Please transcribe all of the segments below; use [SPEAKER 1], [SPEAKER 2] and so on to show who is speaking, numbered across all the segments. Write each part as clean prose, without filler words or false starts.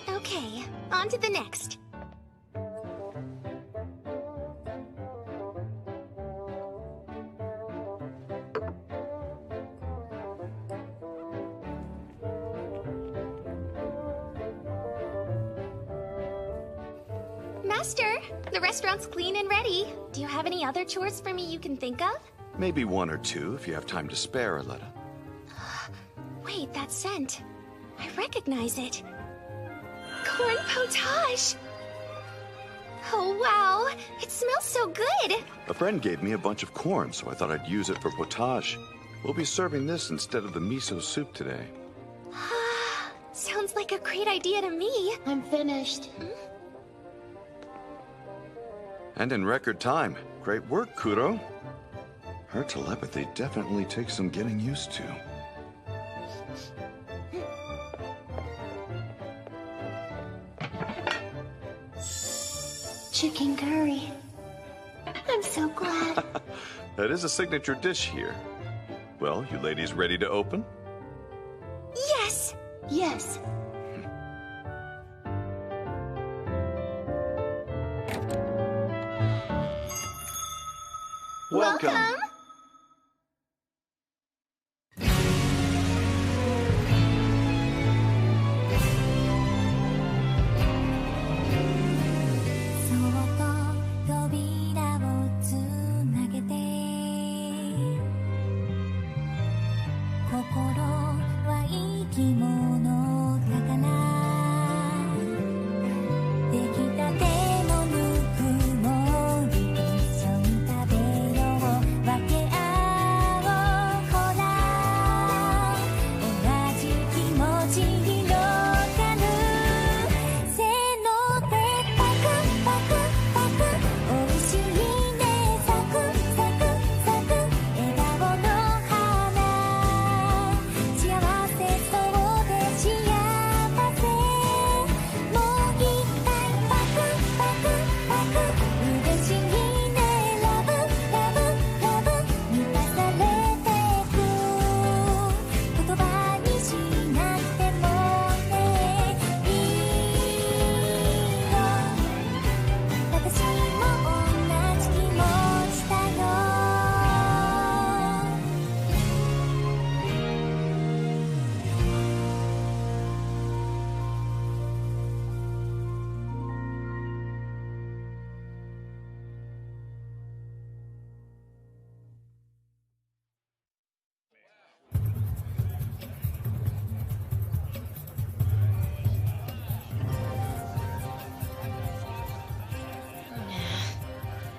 [SPEAKER 1] Okay, on to the next. Master, the restaurant's clean and ready. Do you have any other chores for me you can think of?
[SPEAKER 2] Maybe one or two if you have time to spare, Aletta.
[SPEAKER 1] Wait, that scent. I recognize it. Corn potage! Oh, wow. It smells so good.
[SPEAKER 2] A friend gave me a bunch of corn, so I thought I'd use it for potage. We'll be serving this instead of the miso soup today.
[SPEAKER 1] Sounds like a great idea to me.
[SPEAKER 3] I'm finished.
[SPEAKER 2] And in record time. Great work, Kuro. Her telepathy definitely takes some getting used to.
[SPEAKER 3] Chicken curry. I'm so glad.
[SPEAKER 2] That is a signature dish here. Well, you ladies ready to open?
[SPEAKER 1] Yes!
[SPEAKER 3] Yes.
[SPEAKER 1] Welcome.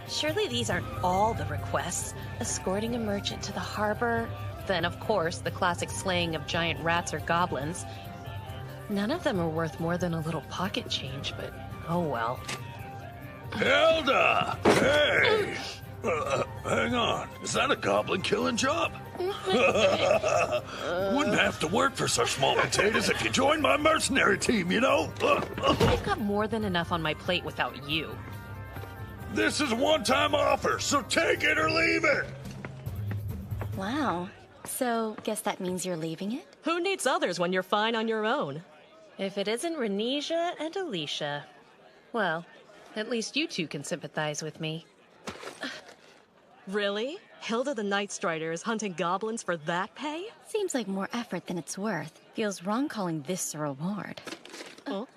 [SPEAKER 4] Surely these aren't all the requests. Escorting a merchant to the harbor, then of course the classic slaying of giant rats or goblins. None of them are worth more than a little pocket change, but oh well.
[SPEAKER 5] Hilda! Hey! Hang on. Is that a goblin killing job? Wouldn't have to work for such small potatoes if you joined my mercenary team, you know?
[SPEAKER 4] I've got more than enough on my plate without you.
[SPEAKER 5] This is a one-time offer, so take it or leave it!
[SPEAKER 3] Wow. So, guess that means you're leaving it?
[SPEAKER 6] Who needs others when you're fine on your own?
[SPEAKER 4] If it isn't Renisha and Alicia, well, at least you two can sympathize with me.
[SPEAKER 6] Really? Hilda the Night Strider is hunting goblins for that pay?
[SPEAKER 3] Seems like more effort than it's worth. Feels wrong calling this a reward.
[SPEAKER 4] Oh?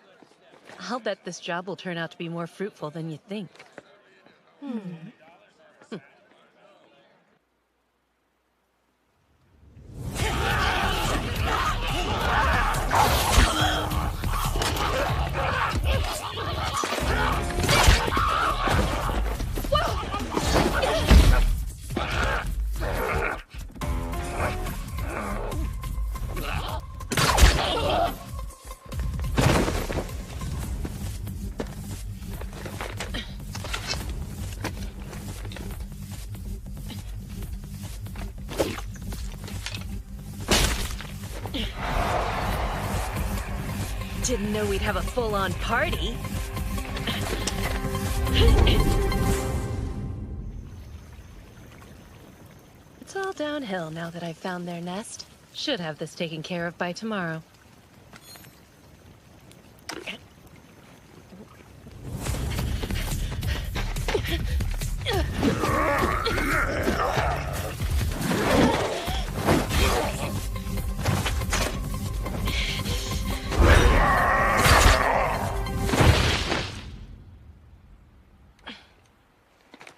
[SPEAKER 4] I'll bet this job will turn out to be more fruitful than you think. Didn't know we'd have a full-on party. It's all all downhill now that I've found their nest. Should have this taken care of by tomorrow.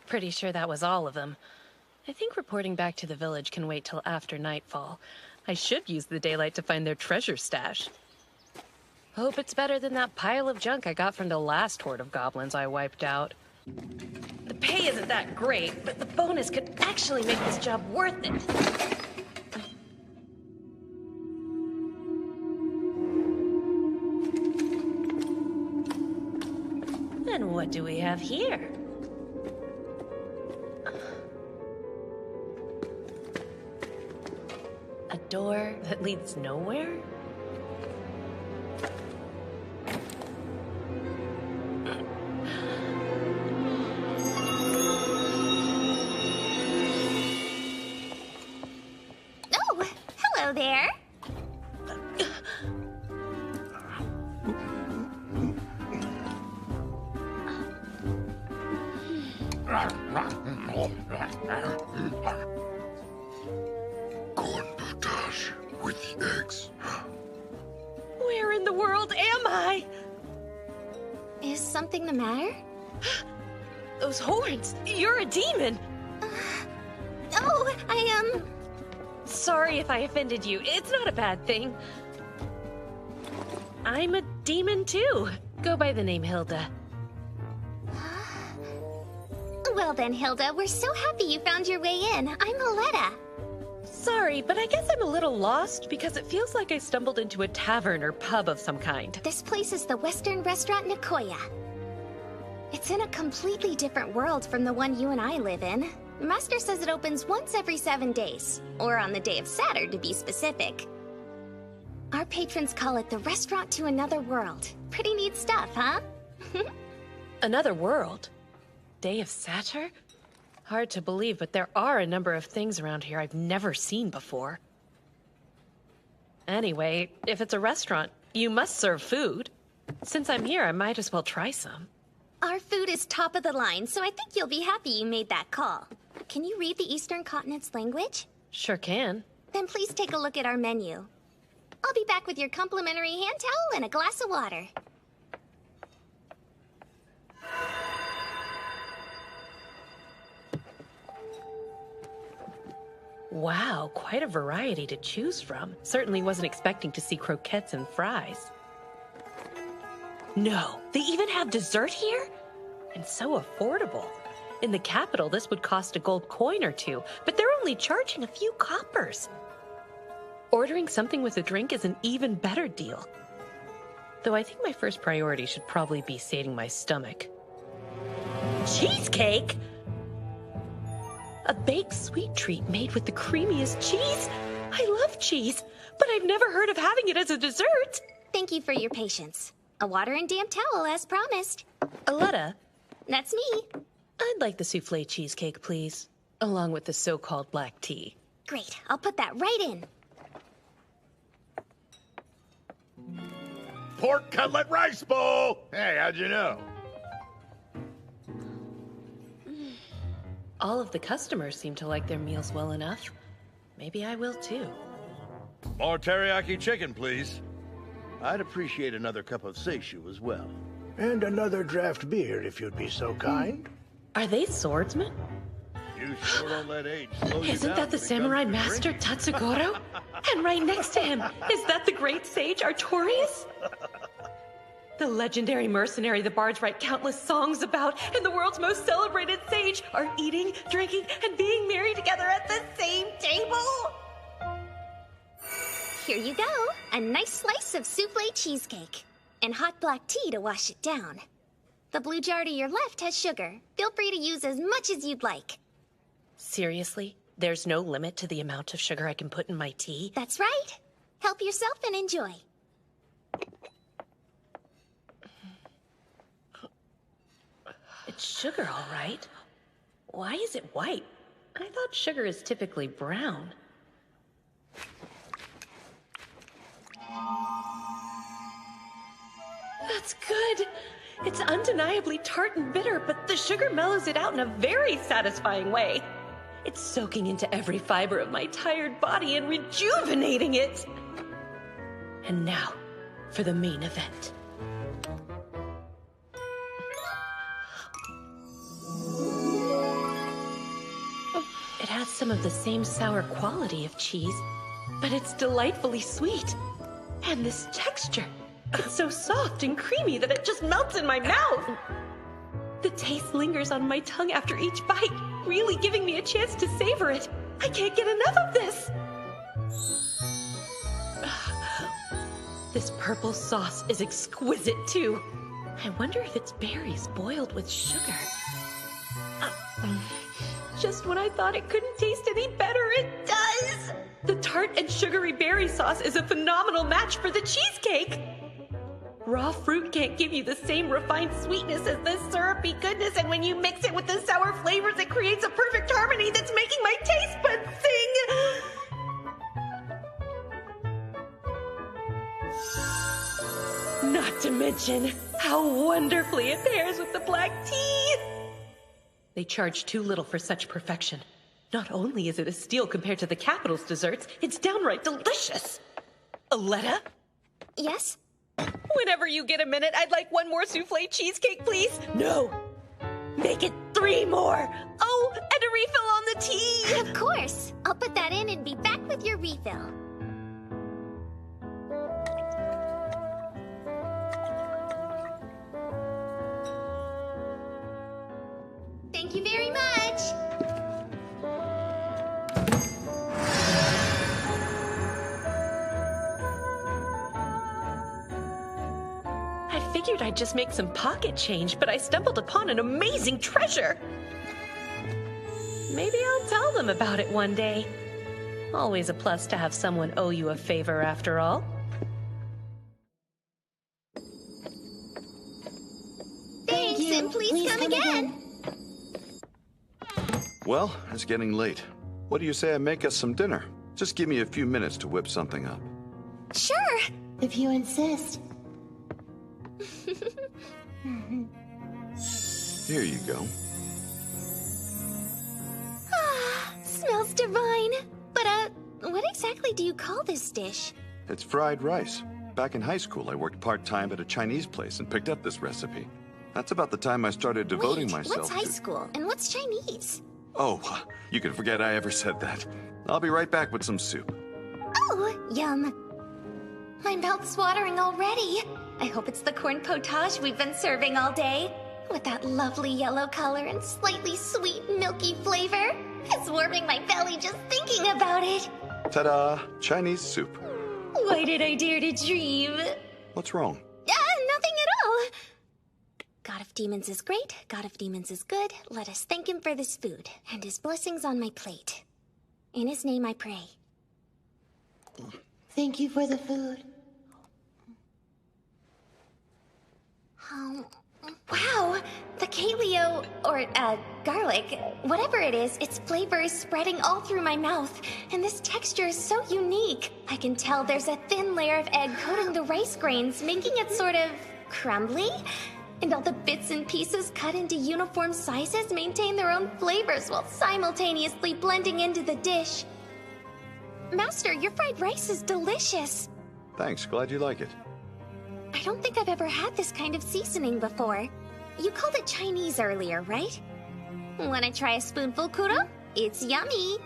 [SPEAKER 4] Pretty sure that was all of them. I think reporting back to the village can wait till after nightfall. I should use the daylight to find their treasure stash. Hope it's better than that pile of junk I got from the last horde of goblins I wiped out. The pay isn't that great, but the bonus could actually make this job worth it. And what do we have here? A door that leads nowhere?
[SPEAKER 1] Oh, hello there.
[SPEAKER 2] Corn potage with the eggs.
[SPEAKER 4] Where in the world am I?
[SPEAKER 1] Is something the matter?
[SPEAKER 4] Those horns! You're a demon!
[SPEAKER 1] Oh,
[SPEAKER 4] Sorry if I offended you. It's not a bad thing. I'm a demon too. Go by the name Hilda.
[SPEAKER 1] Well then, Hilda, we're so happy you found your way in. I'm Aletta.
[SPEAKER 4] Sorry, but I guess I'm a little lost because it feels like I stumbled into a tavern or pub of some kind.
[SPEAKER 1] This place is the Western restaurant Nekoya. It's in a completely different world from the one you and I live in. The master says it opens once every 7 days, or on the day of Saturn to be specific. Our patrons call it the restaurant to another world. Pretty neat stuff, huh?
[SPEAKER 4] Another world? Day of Satyr? Hard to believe, but there are a number of things around here I've never seen before. Anyway, if it's a restaurant, you must serve food. Since I'm here, I might as well try some.
[SPEAKER 1] Our food is top of the line, so I think you'll be happy you made that call. Can you read the Eastern Continent's language?
[SPEAKER 4] Sure can.
[SPEAKER 1] Then please take a look at our menu. I'll be back with your complimentary hand towel and a glass of water.
[SPEAKER 4] Wow, quite a variety to choose from. Certainly wasn't expecting to see croquettes and fries. No, they even have dessert here? And so affordable. In the capital, this would cost a gold coin or two, but they're only charging a few coppers. Ordering something with a drink is an even better deal. Though I think my first priority should probably be sating my stomach. Cheesecake? A baked sweet treat made with the creamiest cheese? I love cheese, but I've never heard of having it as a dessert.
[SPEAKER 1] Thank you for your patience. A water and damp towel as promised.
[SPEAKER 4] Aletta,
[SPEAKER 1] That's me.
[SPEAKER 4] I'd like the souffle cheesecake, please, along with the so-called black tea.
[SPEAKER 1] Great, I'll put that right in.
[SPEAKER 5] Pork cutlet rice bowl! Hey, how'd you know?
[SPEAKER 4] All of the customers seem to like their meals well enough. Maybe I will too.
[SPEAKER 5] More teriyaki chicken, please. I'd appreciate another cup of seishu as well.
[SPEAKER 7] And another draft beer, if you'd be so kind.
[SPEAKER 4] Are they swordsmen?
[SPEAKER 5] You sure don't let age slow you down.
[SPEAKER 4] Isn't that the
[SPEAKER 5] when it
[SPEAKER 4] samurai
[SPEAKER 5] comes to
[SPEAKER 4] master
[SPEAKER 5] drinking.
[SPEAKER 4] Tatsugoro? And right next to him, is that the great sage Artorias? The legendary mercenary the bards write countless songs about, and the world's most celebrated sage are eating, drinking, and being merry together at the same table.
[SPEAKER 1] Here you go. A nice slice of souffle cheesecake. And hot black tea to wash it down. The blue jar to your left has sugar. Feel free to use as much as you'd like.
[SPEAKER 4] Seriously? There's no limit to the amount of sugar I can put in my tea?
[SPEAKER 1] That's right. Help yourself and enjoy.
[SPEAKER 4] It's sugar, all right. Why is it white? I thought sugar is typically brown. That's good. It's undeniably tart and bitter, but the sugar mellows it out in a very satisfying way. It's soaking into every fiber of my tired body and rejuvenating it. And now, for the main event. It has some of the same sour quality of cheese, but it's delightfully sweet. And this texture, it's so soft and creamy that it just melts in my mouth. The taste lingers on my tongue after each bite, really giving me a chance to savor it. I can't get enough of this. This purple sauce is exquisite too. I wonder if it's berries boiled with sugar. Just when I thought it couldn't taste any better, it does! The tart and sugary berry sauce is a phenomenal match for the cheesecake! Raw fruit can't give you the same refined sweetness as this syrupy goodness, and when you mix it with the sour flavors, it creates a perfect harmony that's making my taste buds sing! Not to mention how wonderfully it pairs with the black tea! They charge too little for such perfection. Not only is it a steal compared to the capital's desserts, it's downright delicious! Aletta?
[SPEAKER 1] Yes?
[SPEAKER 4] Whenever you get a minute, I'd like one more souffle cheesecake, please. No! Make it 3 more! Oh, and a refill on the tea!
[SPEAKER 1] Of course! I'll put that in and be back with your refill. Thank you very much!
[SPEAKER 4] I figured I'd just make some pocket change, but I stumbled upon an amazing treasure! Maybe I'll tell them about it one day. Always a plus to have someone owe you a favor after all.
[SPEAKER 1] Thanks, and please come again!
[SPEAKER 2] Well, it's getting late. What do you say I make us some dinner? Just give me a few minutes to whip something up.
[SPEAKER 1] Sure!
[SPEAKER 8] If you insist.
[SPEAKER 2] Here you go.
[SPEAKER 1] Smells divine. But, what exactly do you call this dish?
[SPEAKER 2] It's fried rice. Back in high school, I worked part-time at a Chinese place and picked up this recipe. That's about the time I started devoting myself
[SPEAKER 1] what's high school? And what's Chinese?
[SPEAKER 2] Oh, you can forget I ever said that. I'll be right back with some soup.
[SPEAKER 1] Oh, yum. My mouth's watering already. I hope it's the corn potage we've been serving all day. With that lovely yellow color and slightly sweet, milky flavor. It's warming my belly just thinking about it.
[SPEAKER 2] Ta-da! Chinese soup.
[SPEAKER 1] Why did I dare to dream?
[SPEAKER 2] What's wrong?
[SPEAKER 1] Nothing at all. God of Demons is great, God of Demons is good. Let us thank him for this food, and his blessings on my plate. In his name I pray.
[SPEAKER 8] Thank you for the food.
[SPEAKER 1] Wow! The Kaleo, or, garlic, whatever it is, its flavor is spreading all through my mouth, and this texture is so unique. I can tell there's a thin layer of egg coating the rice grains, making it sort of crumbly, and all the bits and pieces cut into uniform sizes maintain their own flavors while simultaneously blending into the dish. Master, your fried rice is delicious.
[SPEAKER 2] Thanks, glad you like it.
[SPEAKER 1] I don't think I've ever had this kind of seasoning before. You called it Chinese earlier, right? Wanna try a spoonful, Kuro? It's yummy.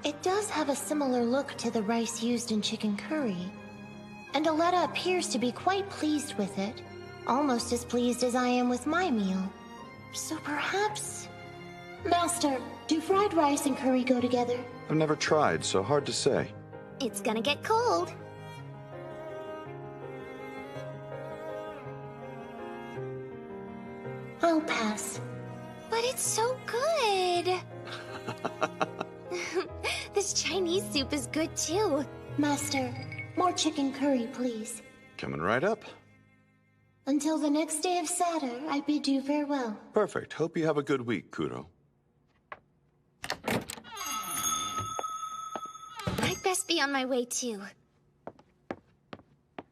[SPEAKER 8] It does have a similar look to the rice used in chicken curry. And Aletta appears to be quite pleased with it. Almost as pleased as I am with my meal. So perhaps... Master, do fried rice and curry go together?
[SPEAKER 2] I've never tried, so hard to say.
[SPEAKER 1] It's gonna get cold.
[SPEAKER 8] I'll pass.
[SPEAKER 1] But it's so good. This Chinese soup is good too.
[SPEAKER 8] Master, more chicken curry, please.
[SPEAKER 2] Coming right up.
[SPEAKER 8] Until the next day of Saturn, I bid you farewell.
[SPEAKER 2] Perfect. Hope you have a good week, Kuro.
[SPEAKER 1] I'd best be on my way too.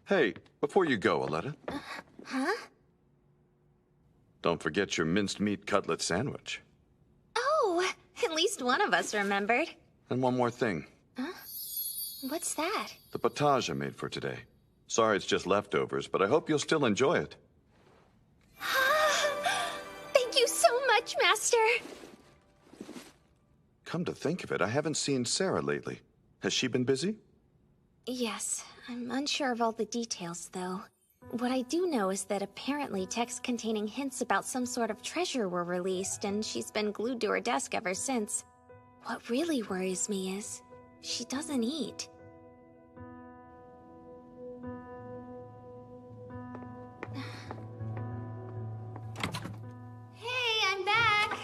[SPEAKER 2] Hey, before you go, Aletta.
[SPEAKER 1] Huh?
[SPEAKER 2] Don't forget your minced meat cutlet sandwich.
[SPEAKER 1] Oh, at least one of us remembered.
[SPEAKER 2] And one more thing.
[SPEAKER 1] Huh? What's that?
[SPEAKER 2] The potage I made for today. Sorry it's just leftovers, but I hope you'll still enjoy it.
[SPEAKER 1] Thank you so much, Master.
[SPEAKER 2] Come to think of it, I haven't seen Sarah lately. Has she been busy?
[SPEAKER 1] Yes, I'm unsure of all the details, though. What I do know is that apparently texts containing hints about some sort of treasure were released, and she's been glued to her desk ever since. What really worries me is she doesn't eat. Hey, I'm back!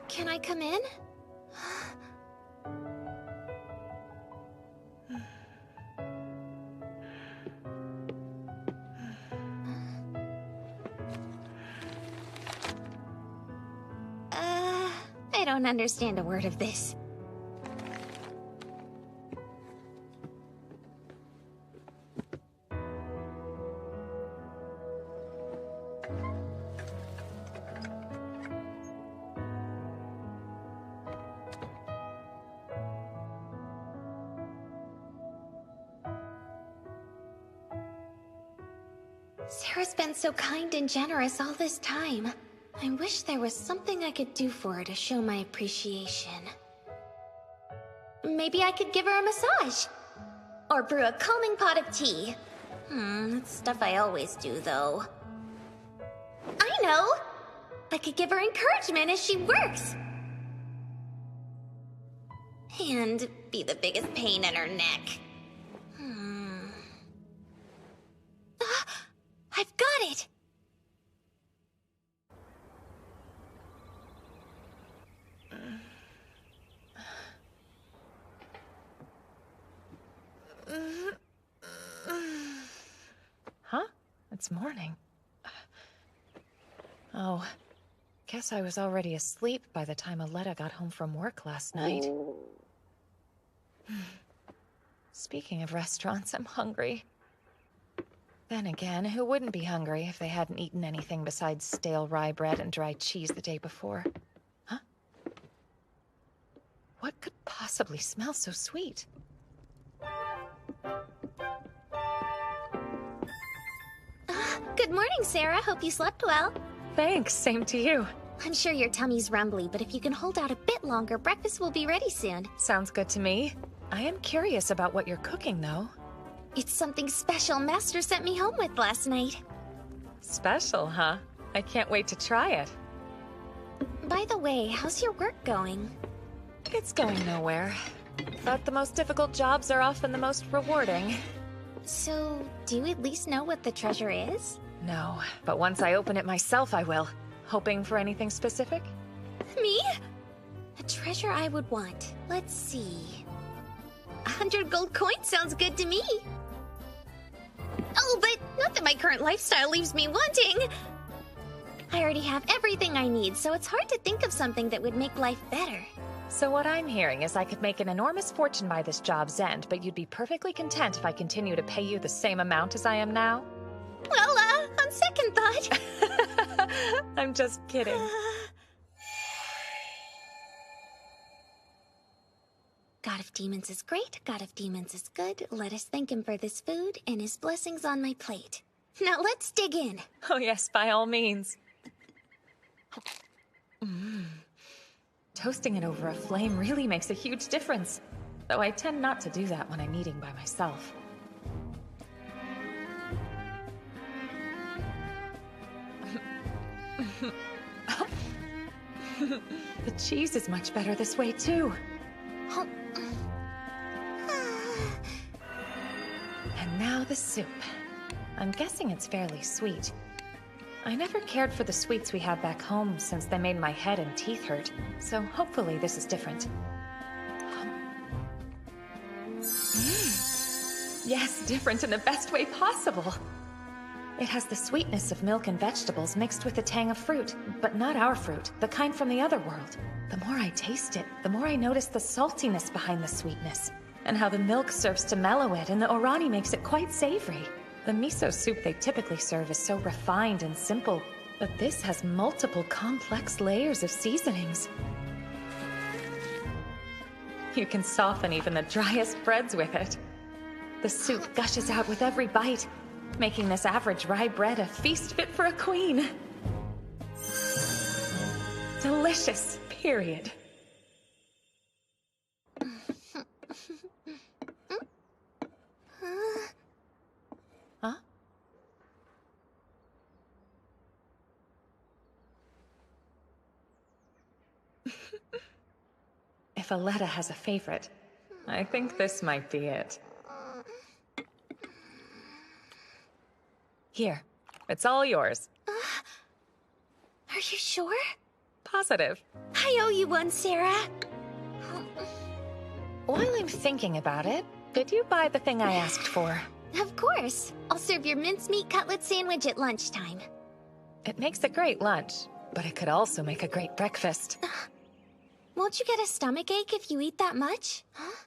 [SPEAKER 1] Can I come in? I don't understand a word of this. Sarah's been so kind and generous all this time. I wish there was something I could do for her to show my appreciation. Maybe I could give her a massage. Or brew a calming pot of tea. That's stuff I always do, though. I know! I could give her encouragement as she works. And be the biggest pain in her neck. I've got it!
[SPEAKER 4] Huh? It's morning. Oh, guess I was already asleep by the time Aletta got home from work last night. Speaking of restaurants, I'm hungry. Then again, who wouldn't be hungry if they hadn't eaten anything besides stale rye bread and dry cheese the day before? Huh? What could possibly smell so sweet?
[SPEAKER 1] Good morning, Sarah. Hope you slept well.
[SPEAKER 4] Thanks, same to you.
[SPEAKER 1] I'm sure your tummy's rumbly, but if you can hold out a bit longer, breakfast will be ready soon.
[SPEAKER 4] Sounds good to me. I am curious about what you're cooking, though.
[SPEAKER 1] It's something special Master sent me home with last night.
[SPEAKER 4] Special, huh? I can't wait to try it.
[SPEAKER 1] By the way, how's your work going?
[SPEAKER 4] It's going nowhere. But the most difficult jobs are often the most rewarding.
[SPEAKER 1] So, do you at least know what the treasure is?
[SPEAKER 4] No, but once I open it myself, I will. Hoping for anything specific?
[SPEAKER 1] Me? A treasure I would want. Let's see. 100 gold coins sounds good to me. Oh, but not that my current lifestyle leaves me wanting. I already have everything I need, so it's hard to think of something that would make life better.
[SPEAKER 4] So what I'm hearing is I could make an enormous fortune by this job's end, but you'd be perfectly content if I continue to pay you the same amount as I am now?
[SPEAKER 1] Well, on second thought...
[SPEAKER 4] I'm just kidding.
[SPEAKER 1] God of Demons is great, God of Demons is good. Let us thank him for this food and his blessings on my plate. Now let's dig in.
[SPEAKER 4] Oh yes, by all means. Toasting it over a flame really makes a huge difference, though I tend not to do that when I'm eating by myself. The cheese is much better this way, too. And now the soup. I'm guessing it's fairly sweet.
[SPEAKER 9] I never cared for the sweets we had back home since they made my head and teeth hurt, so hopefully this is different. Yes, different in the best way possible. It has the sweetness of milk and vegetables mixed with the tang of fruit, but not our fruit, the kind from the other world. The more I taste it, the more I notice the saltiness behind the sweetness, and how the milk serves to mellow it and the orani makes it quite savory. The miso soup they typically serve is so refined and simple, but this has multiple complex layers of seasonings. You can soften even the driest breads with it. The soup gushes out with every bite, making this average rye bread a feast fit for a queen. Delicious, period. Huh? If Aletta has a favorite, I think this might be it. Here, it's all yours.
[SPEAKER 1] Are you sure?
[SPEAKER 9] Positive.
[SPEAKER 1] I owe you one, Sarah.
[SPEAKER 9] While I'm thinking about it, did you buy the thing I asked for?
[SPEAKER 1] Of course. I'll serve your mincemeat cutlet sandwich at lunchtime.
[SPEAKER 9] It makes a great lunch, but it could also make a great breakfast.
[SPEAKER 1] Won't you get a stomachache if you eat that much? Huh?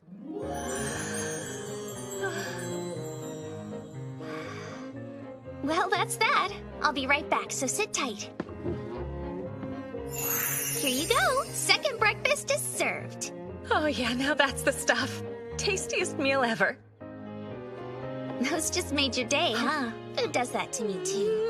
[SPEAKER 1] Well, that's that. I'll be right back, so sit tight. Here you go. Second breakfast is served.
[SPEAKER 9] Oh yeah, now that's the stuff. Tastiest meal ever.
[SPEAKER 1] Those just made your day, huh? Food does that to me, too.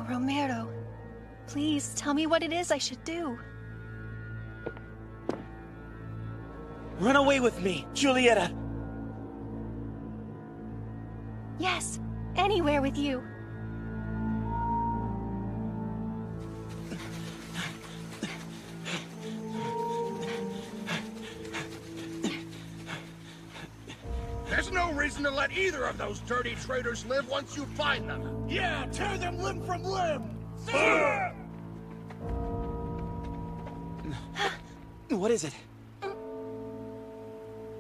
[SPEAKER 10] Romero, please tell me what it is I should do.
[SPEAKER 11] Run away with me, Julieta!
[SPEAKER 10] Yes, anywhere with you.
[SPEAKER 5] There's no reason to let either of those dirty traitors live once you find them.
[SPEAKER 7] Yeah, tear them limb from limb!
[SPEAKER 11] What is it?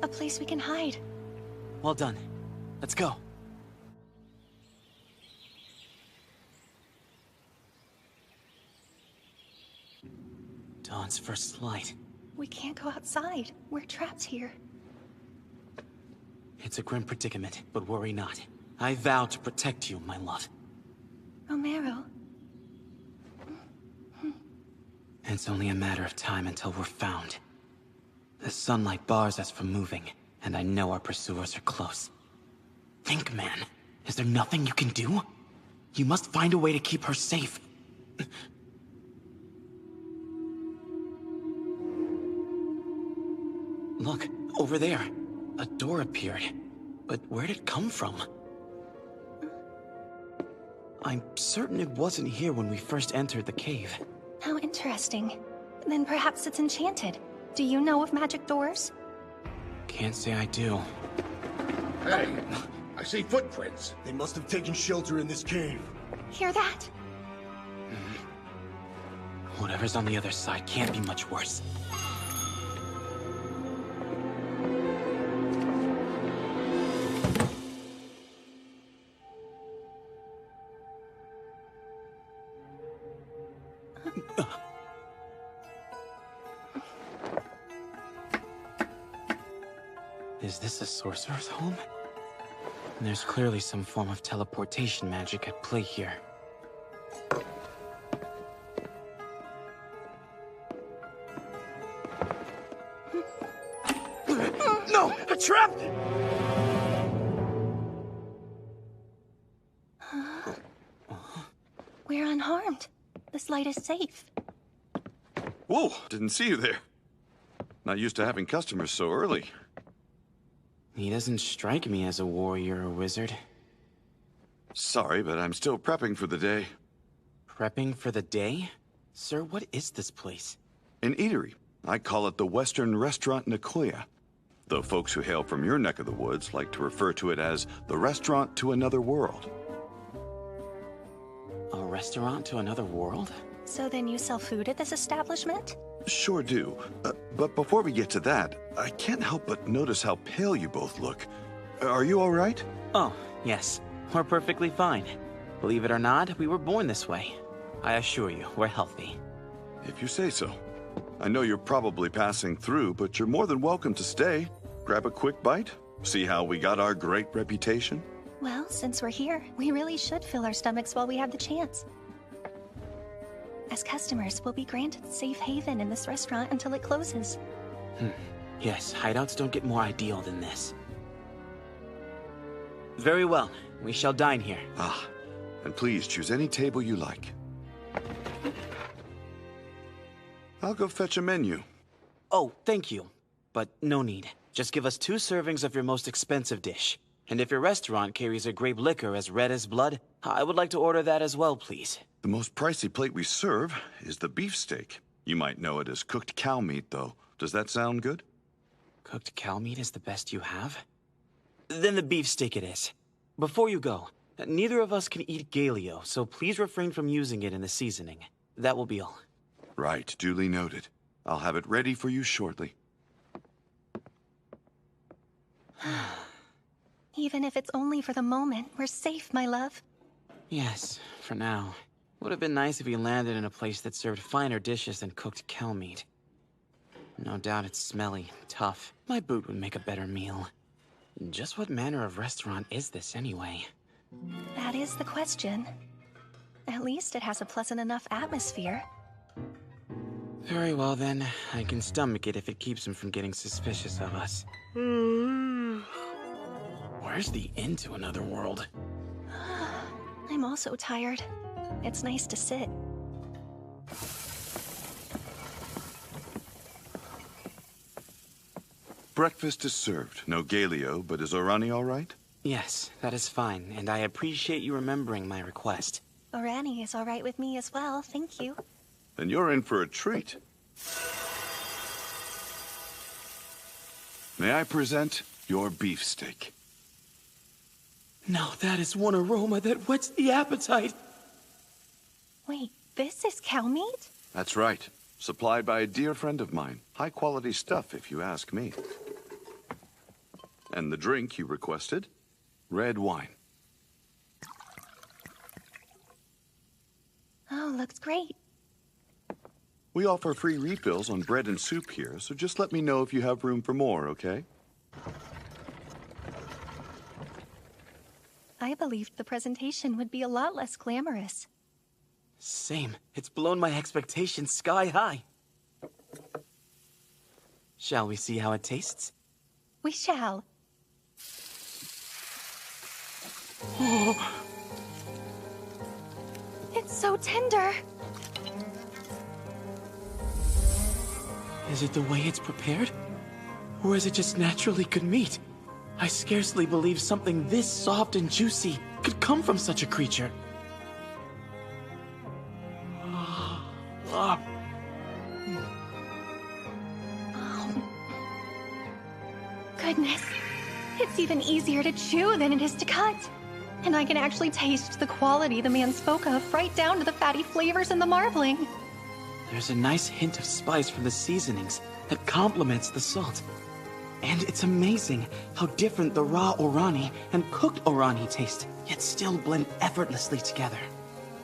[SPEAKER 10] A place we can hide.
[SPEAKER 11] Well done. Let's go. Dawn's first light.
[SPEAKER 10] We can't go outside. We're trapped here.
[SPEAKER 11] It's a grim predicament, but worry not. I vow to protect you, my love.
[SPEAKER 10] Romero.
[SPEAKER 11] It's only a matter of time until we're found. The sunlight bars us from moving, and I know our pursuers are close. Think, man. Is there nothing you can do? You must find a way to keep her safe. Look, over there. A door appeared. But where'd it come from? I'm certain it wasn't here when we first entered the cave.
[SPEAKER 10] How interesting. Then perhaps it's enchanted. Do you know of magic doors?
[SPEAKER 11] Can't say I do.
[SPEAKER 5] Hey, I see footprints.
[SPEAKER 7] They must have taken shelter in this cave.
[SPEAKER 10] Hear that?
[SPEAKER 11] Whatever's on the other side can't be much worse. Is this a sorcerer's home? There's clearly some form of teleportation magic at play here.
[SPEAKER 7] No! A trap!
[SPEAKER 10] We're unharmed. This light is safe.
[SPEAKER 2] Whoa, didn't see you there. Not used to having customers so early.
[SPEAKER 11] He doesn't strike me as a warrior or wizard.
[SPEAKER 2] Sorry, but I'm still prepping for the day.
[SPEAKER 11] Prepping for the day? Sir, what is this place?
[SPEAKER 2] An eatery. I call it the Western Restaurant Nekoya. Though folks who hail from your neck of the woods like to refer to it as the restaurant to another world.
[SPEAKER 11] A restaurant to another world?
[SPEAKER 10] So then you sell food at this establishment?
[SPEAKER 2] Sure do. But before we get to that, I can't help but notice how pale you both look. Are you all right?
[SPEAKER 11] Oh, yes. We're perfectly fine. Believe it or not, we were born this way. I assure you, we're healthy.
[SPEAKER 2] If you say so. I know you're probably passing through, but you're more than welcome to stay. Grab a quick bite. See how we got our great reputation?
[SPEAKER 10] Well, since we're here, we really should fill our stomachs while we have the chance. As customers, we'll be granted safe haven in this restaurant until it closes.
[SPEAKER 11] Yes, hideouts don't get more ideal than this. Very well. We shall dine here.
[SPEAKER 2] Ah, and please choose any table you like. I'll go fetch a menu.
[SPEAKER 11] Oh, thank you. But no need. Just give us 2 servings of your most expensive dish. And if your restaurant carries a grape liquor as red as blood, I would like to order that as well, please.
[SPEAKER 2] The most pricey plate we serve is the beefsteak. You might know it as cooked cow meat, though. Does that sound good?
[SPEAKER 11] Cooked cow meat is the best you have? Then the beefsteak it is. Before you go, neither of us can eat galio, so please refrain from using it in the seasoning. That will be all.
[SPEAKER 2] Right, duly noted. I'll have it ready for you shortly.
[SPEAKER 10] Even if it's only for the moment, we're safe, my love.
[SPEAKER 11] Yes, for now. Would have been nice if we landed in a place that served finer dishes than cooked cow meat. No doubt it's smelly, tough. My boot would make a better meal. Just what manner of restaurant is this, anyway?
[SPEAKER 10] That is the question. At least it has a pleasant enough atmosphere.
[SPEAKER 11] Very well, then. I can stomach it if it keeps him from getting suspicious of us. Where's the end to another world?
[SPEAKER 10] I'm also tired. It's nice to sit.
[SPEAKER 2] Breakfast is served. No Galio, but is Orani all right?
[SPEAKER 11] Yes, that is fine, and I appreciate you remembering my request.
[SPEAKER 10] Orani is all right with me as well, thank you.
[SPEAKER 2] Then you're in for a treat. May I present your beefsteak?
[SPEAKER 11] Now that is one aroma that whets the appetite.
[SPEAKER 10] Wait, this is cow meat?
[SPEAKER 2] That's right. Supplied by a dear friend of mine. High quality stuff, if you ask me. And the drink you requested? Red wine.
[SPEAKER 10] Oh, looks great.
[SPEAKER 2] We offer free refills on bread and soup here, so just let me know if you have room for more, okay?
[SPEAKER 10] I believed the presentation would be a lot less glamorous.
[SPEAKER 11] Same. It's blown my expectations sky high. Shall we see how it tastes?
[SPEAKER 10] We shall.
[SPEAKER 11] Oh.
[SPEAKER 10] It's so tender.
[SPEAKER 11] Is it the way it's prepared? Or is it just naturally good meat? I scarcely believe something this soft and juicy could come from such a creature.
[SPEAKER 10] Goodness. It's even easier to chew than it is to cut. And I can actually taste the quality the man spoke of, right down to the fatty flavors in the marbling.
[SPEAKER 11] There's a nice hint of spice from the seasonings that complements the salt. And it's amazing how different the raw orani and cooked orani taste, yet still blend effortlessly together.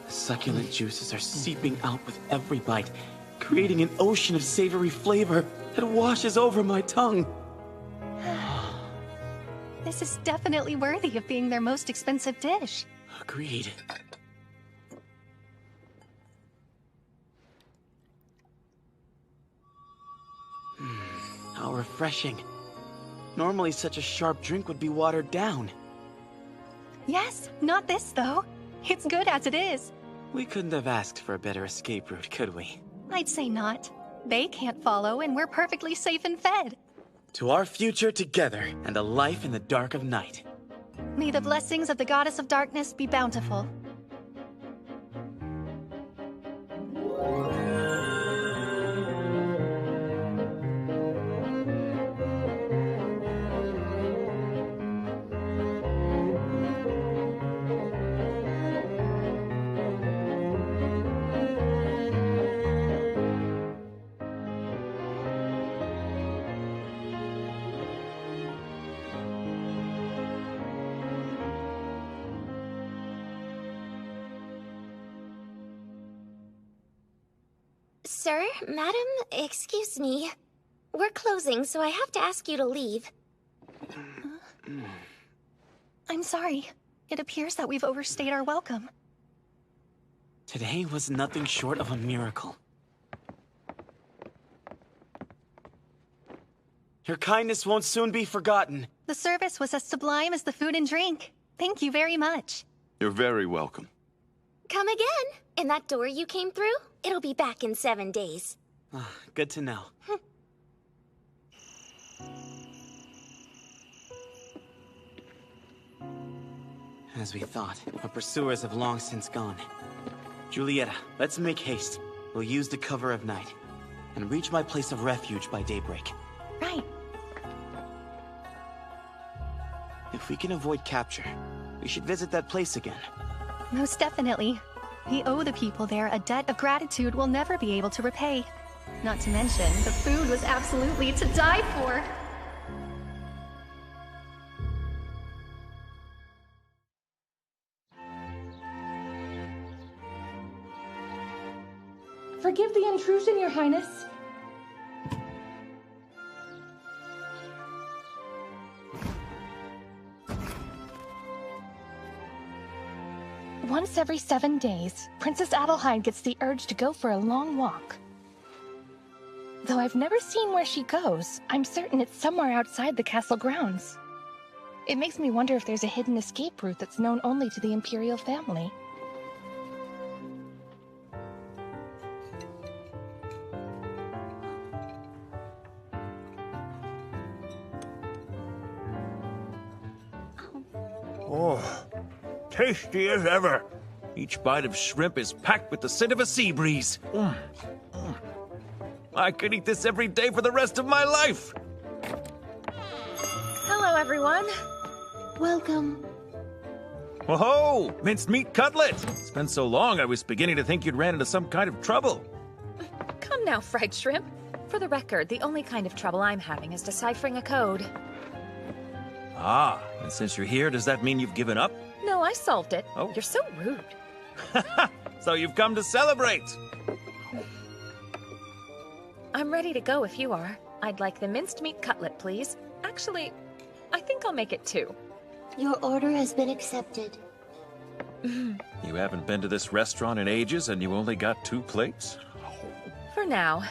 [SPEAKER 11] The succulent juices are seeping out with every bite, creating an ocean of savory flavor that washes over my tongue.
[SPEAKER 10] This is definitely worthy of being their most expensive dish.
[SPEAKER 11] Agreed. How refreshing. Normally such a sharp drink would be watered down.
[SPEAKER 10] Yes, not this though. It's good as it is.
[SPEAKER 11] We couldn't have asked for a better escape route, could we?
[SPEAKER 10] I'd say not. They can't follow and we're perfectly safe and fed.
[SPEAKER 11] To our future together and a life in the dark of night.
[SPEAKER 10] May the blessings of the goddess of darkness be bountiful.
[SPEAKER 1] Sir, madam, excuse me. We're closing, so I have to ask you to leave.
[SPEAKER 10] I'm sorry. It appears that we've overstayed our welcome.
[SPEAKER 11] Today was nothing short of a miracle. Your kindness won't soon be forgotten.
[SPEAKER 10] The service was as sublime as the food and drink. Thank you very much.
[SPEAKER 2] You're very welcome.
[SPEAKER 1] Come again. And that door you came through? It'll be back in 7 days.
[SPEAKER 11] Good to know. As we thought, our pursuers have long since gone. Julieta, let's make haste. We'll use the cover of night and reach my place of refuge by daybreak.
[SPEAKER 10] Right.
[SPEAKER 11] If we can avoid capture, we should visit that place again.
[SPEAKER 10] Most definitely. We owe the people there a debt of gratitude we'll never be able to repay. Not to mention, the food was absolutely to die for.
[SPEAKER 9] Forgive the intrusion, Your Highness. Once every 7 days, Princess Adelheid gets the urge to go for a long walk. Though I've never seen where she goes, I'm certain it's somewhere outside the castle grounds. It makes me wonder if there's a hidden escape route that's known only to the Imperial family.
[SPEAKER 12] Oh, tasty as ever. Each bite of shrimp is packed with the scent of a sea breeze. I could eat this every day for the rest of my life.
[SPEAKER 9] Hello, everyone.
[SPEAKER 8] Welcome.
[SPEAKER 12] Whoa, minced meat cutlet. It's been so long, I was beginning to think you'd ran into some kind of trouble.
[SPEAKER 9] Come now, fried shrimp. For the record, the only kind of trouble I'm having is deciphering a code.
[SPEAKER 12] Ah, and since you're here, does that mean you've given up?
[SPEAKER 9] No, I solved it.
[SPEAKER 12] Oh.
[SPEAKER 9] You're so rude.
[SPEAKER 12] So you've come to celebrate.
[SPEAKER 9] I'm ready to go if you are. I'd like the minced meat cutlet, please. Actually, I think I'll make it 2.
[SPEAKER 8] Your order has been accepted.
[SPEAKER 12] You haven't been to this restaurant in ages and you only got 2 plates?
[SPEAKER 9] For now.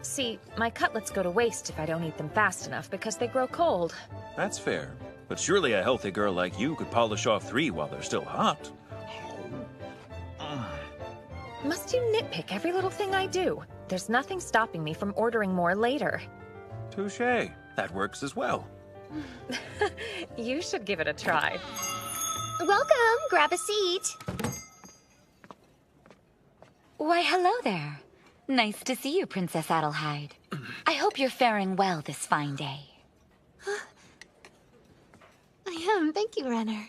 [SPEAKER 9] See, my cutlets go to waste if I don't eat them fast enough because they grow cold.
[SPEAKER 12] That's fair. But surely a healthy girl like you could polish off 3 while they're still hot.
[SPEAKER 9] Must you nitpick every little thing I do? There's nothing stopping me from ordering more later.
[SPEAKER 12] Touché. That works as well.
[SPEAKER 9] You should give it a try.
[SPEAKER 1] Welcome. Grab a seat.
[SPEAKER 3] Why, hello there. Nice to see you, Princess Adelheid. I hope you're faring well this fine day.
[SPEAKER 1] I am. Thank you, Renner.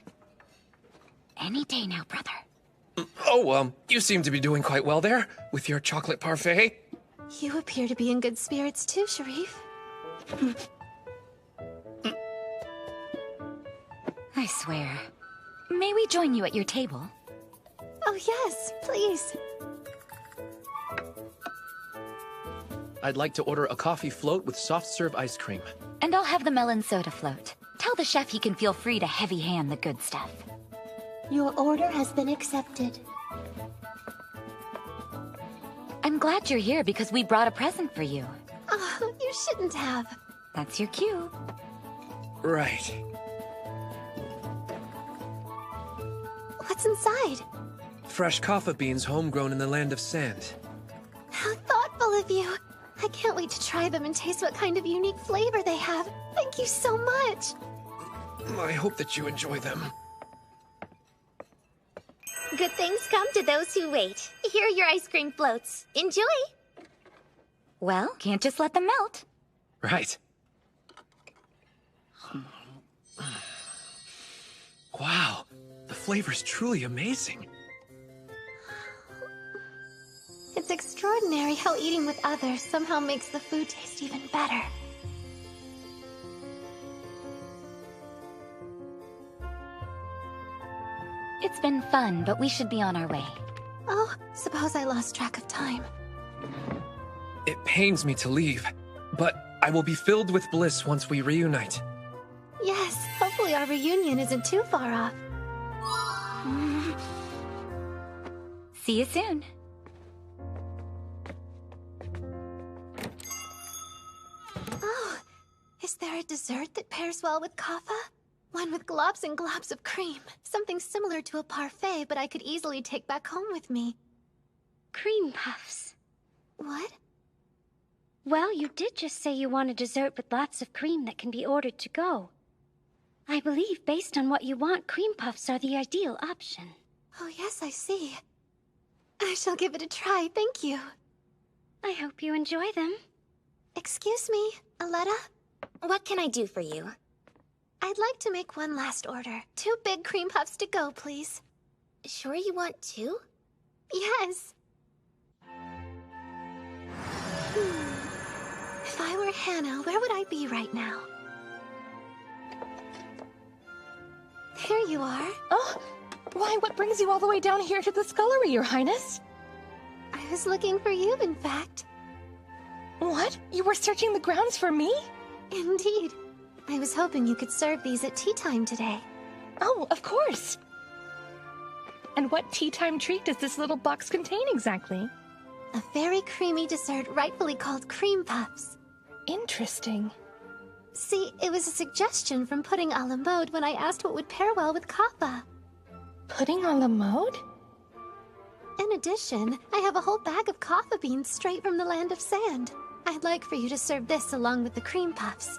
[SPEAKER 3] Any day now, brother.
[SPEAKER 13] Oh, you seem to be doing quite well there, with your chocolate parfait.
[SPEAKER 1] You appear to be in good spirits too, Sharif.
[SPEAKER 3] I swear. May we join you at your table?
[SPEAKER 1] Oh, yes, please.
[SPEAKER 13] I'd like to order a coffee float with soft serve ice cream.
[SPEAKER 3] And I'll have the melon soda float. Tell the chef he can feel free to heavy hand the good stuff.
[SPEAKER 8] Your order has been accepted.
[SPEAKER 3] I'm glad you're here because we brought a present for you.
[SPEAKER 1] Oh, you shouldn't have.
[SPEAKER 3] That's your cue.
[SPEAKER 13] Right.
[SPEAKER 1] What's inside?
[SPEAKER 13] Fresh kaffa beans homegrown in the land of sand.
[SPEAKER 1] How thoughtful of you. I can't wait to try them and taste what kind of unique flavor they have. Thank you so much.
[SPEAKER 13] I hope that you enjoy them.
[SPEAKER 1] Good things come to those who wait. Here are your ice cream floats. Enjoy.
[SPEAKER 3] Well, can't just let them melt.
[SPEAKER 13] Right. Wow, the flavor's truly amazing.
[SPEAKER 1] It's extraordinary how eating with others somehow makes the food taste even better.
[SPEAKER 3] It's been fun, but we should be on our way.
[SPEAKER 1] Oh, suppose I lost track of time.
[SPEAKER 13] It pains me to leave, but I will be filled with bliss once we reunite.
[SPEAKER 1] Yes, hopefully our reunion isn't too far off.
[SPEAKER 3] See you soon.
[SPEAKER 1] Oh, is there a dessert that pairs well with kaffa? One with globs and globs of cream. Something similar to a parfait, but I could easily take back home with me.
[SPEAKER 14] Cream puffs.
[SPEAKER 1] What?
[SPEAKER 14] Well, you did just say you want a dessert with lots of cream that can be ordered to go. I believe, based on what you want, cream puffs are the ideal option.
[SPEAKER 1] Oh, yes, I see. I shall give it a try, thank you.
[SPEAKER 14] I hope you enjoy them.
[SPEAKER 1] Excuse me, Aletta? What can I do for you? I'd like to make one last order. 2 big cream puffs to go, please. Sure you want 2? Yes. If I were Hannah, where would I be right now? There you are.
[SPEAKER 9] Oh, why, what brings you all the way down here to the scullery, Your Highness?
[SPEAKER 1] I was looking for you, in fact.
[SPEAKER 9] What? You were searching the grounds for me?
[SPEAKER 1] Indeed. I was hoping you could serve these at tea time today.
[SPEAKER 9] Oh, of course. And what tea time treat does this little box contain exactly?
[SPEAKER 1] A very creamy dessert rightfully called cream puffs.
[SPEAKER 9] Interesting.
[SPEAKER 1] See, it was a suggestion from Pudding a la Mode when I asked what would pair well with kaffa.
[SPEAKER 9] Pudding a la Mode?
[SPEAKER 1] In addition, I have a whole bag of kaffa beans straight from the land of sand. I'd like for you to serve this along with the cream puffs.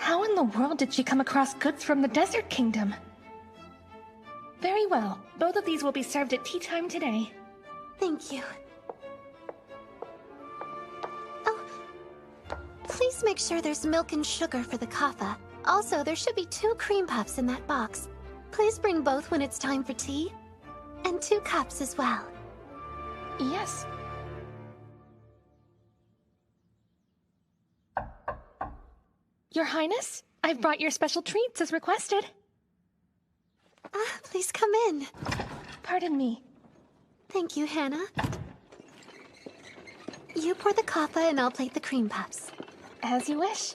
[SPEAKER 9] How in the world did she come across goods from the Desert Kingdom? Very well. Both of these will be served at tea time today.
[SPEAKER 1] Thank you. Oh, please make sure there's milk and sugar for the kaffa. Also, there should be 2 cream puffs in that box. Please bring both when it's time for tea. And 2 cups as well.
[SPEAKER 9] Yes. Your Highness, I've brought your special treats as requested.
[SPEAKER 1] Please come in.
[SPEAKER 9] Pardon me.
[SPEAKER 1] Thank you, Hannah. You pour the kaffa and I'll plate the cream puffs.
[SPEAKER 9] As you wish.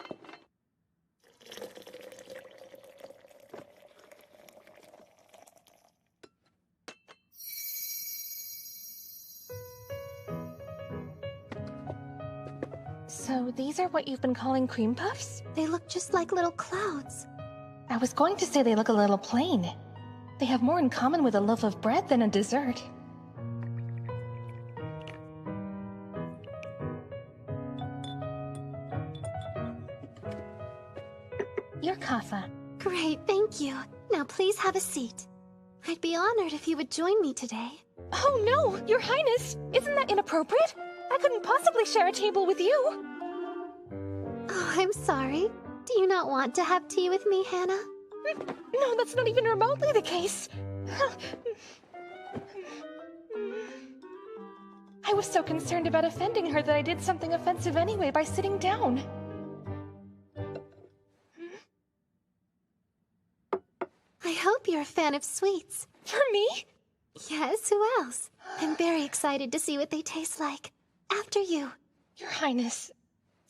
[SPEAKER 9] So these are what you've been calling cream puffs?
[SPEAKER 1] They look just like little clouds.
[SPEAKER 9] I was going to say they look a little plain. They have more in common with a loaf of bread than a dessert. Your kaffa.
[SPEAKER 1] Great, thank you. Now please have a seat. I'd be honored if you would join me today.
[SPEAKER 9] Oh no, Your Highness! Isn't that inappropriate? I couldn't possibly share a table with you.
[SPEAKER 1] Oh, I'm sorry. Do you not want to have tea with me, Hannah?
[SPEAKER 9] No, that's not even remotely the case. I was so concerned about offending her that I did something offensive anyway by sitting down.
[SPEAKER 1] I hope you're a fan of sweets.
[SPEAKER 9] For me?
[SPEAKER 1] Yes, who else? I'm very excited to see what they taste like. After you.
[SPEAKER 9] Your Highness.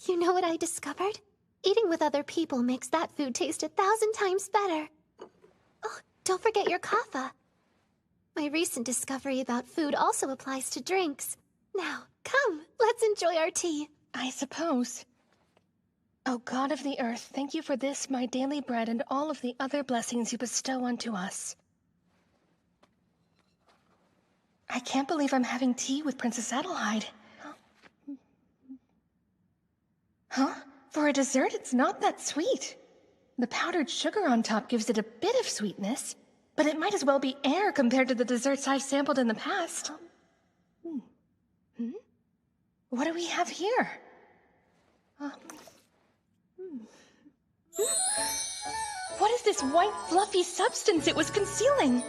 [SPEAKER 1] You know what I discovered? Eating with other people makes that food taste 1,000 times better. Oh, don't forget your kaffa. My recent discovery about food also applies to drinks. Now, come, let's enjoy our tea.
[SPEAKER 9] I suppose. O God of the earth, thank you for this, my daily bread, and all of the other blessings you bestow unto us. I can't believe I'm having tea with Princess Adelheid. Huh? For a dessert, it's not that sweet. The powdered sugar on top gives it a bit of sweetness, but it might as well be air compared to the desserts I've sampled in the past. What do we have here? What is this white, fluffy substance it was concealing?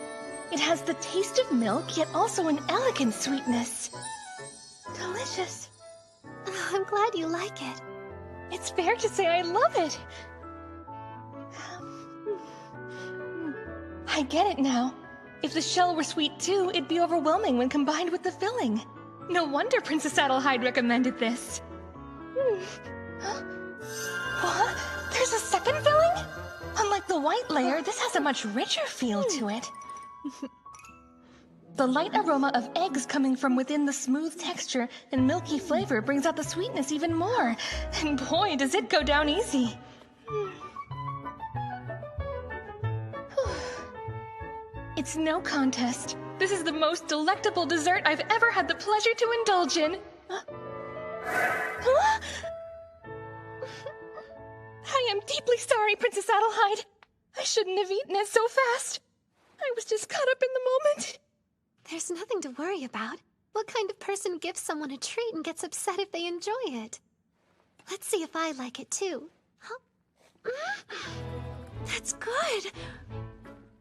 [SPEAKER 9] It has the taste of milk, yet also an elegant sweetness. Delicious.
[SPEAKER 1] Oh, I'm glad you like it.
[SPEAKER 9] It's fair to say I love it. I get it now. If the shell were sweet too, it'd be overwhelming when combined with the filling. No wonder Princess Adelheid recommended this. What? There's a second filling? Unlike the white layer, this has a much richer feel to it. The light aroma of eggs coming from within the smooth texture and milky flavor brings out the sweetness even more. And boy, does it go down easy. It's no contest. This is the most delectable dessert I've ever had the pleasure to indulge in. I am deeply sorry, Princess Adelheid. I shouldn't have eaten it so fast. I was just caught up in the moment.
[SPEAKER 1] There's nothing to worry about. What kind of person gives someone a treat and gets upset if they enjoy it? Let's see if I like it too. Huh? That's good.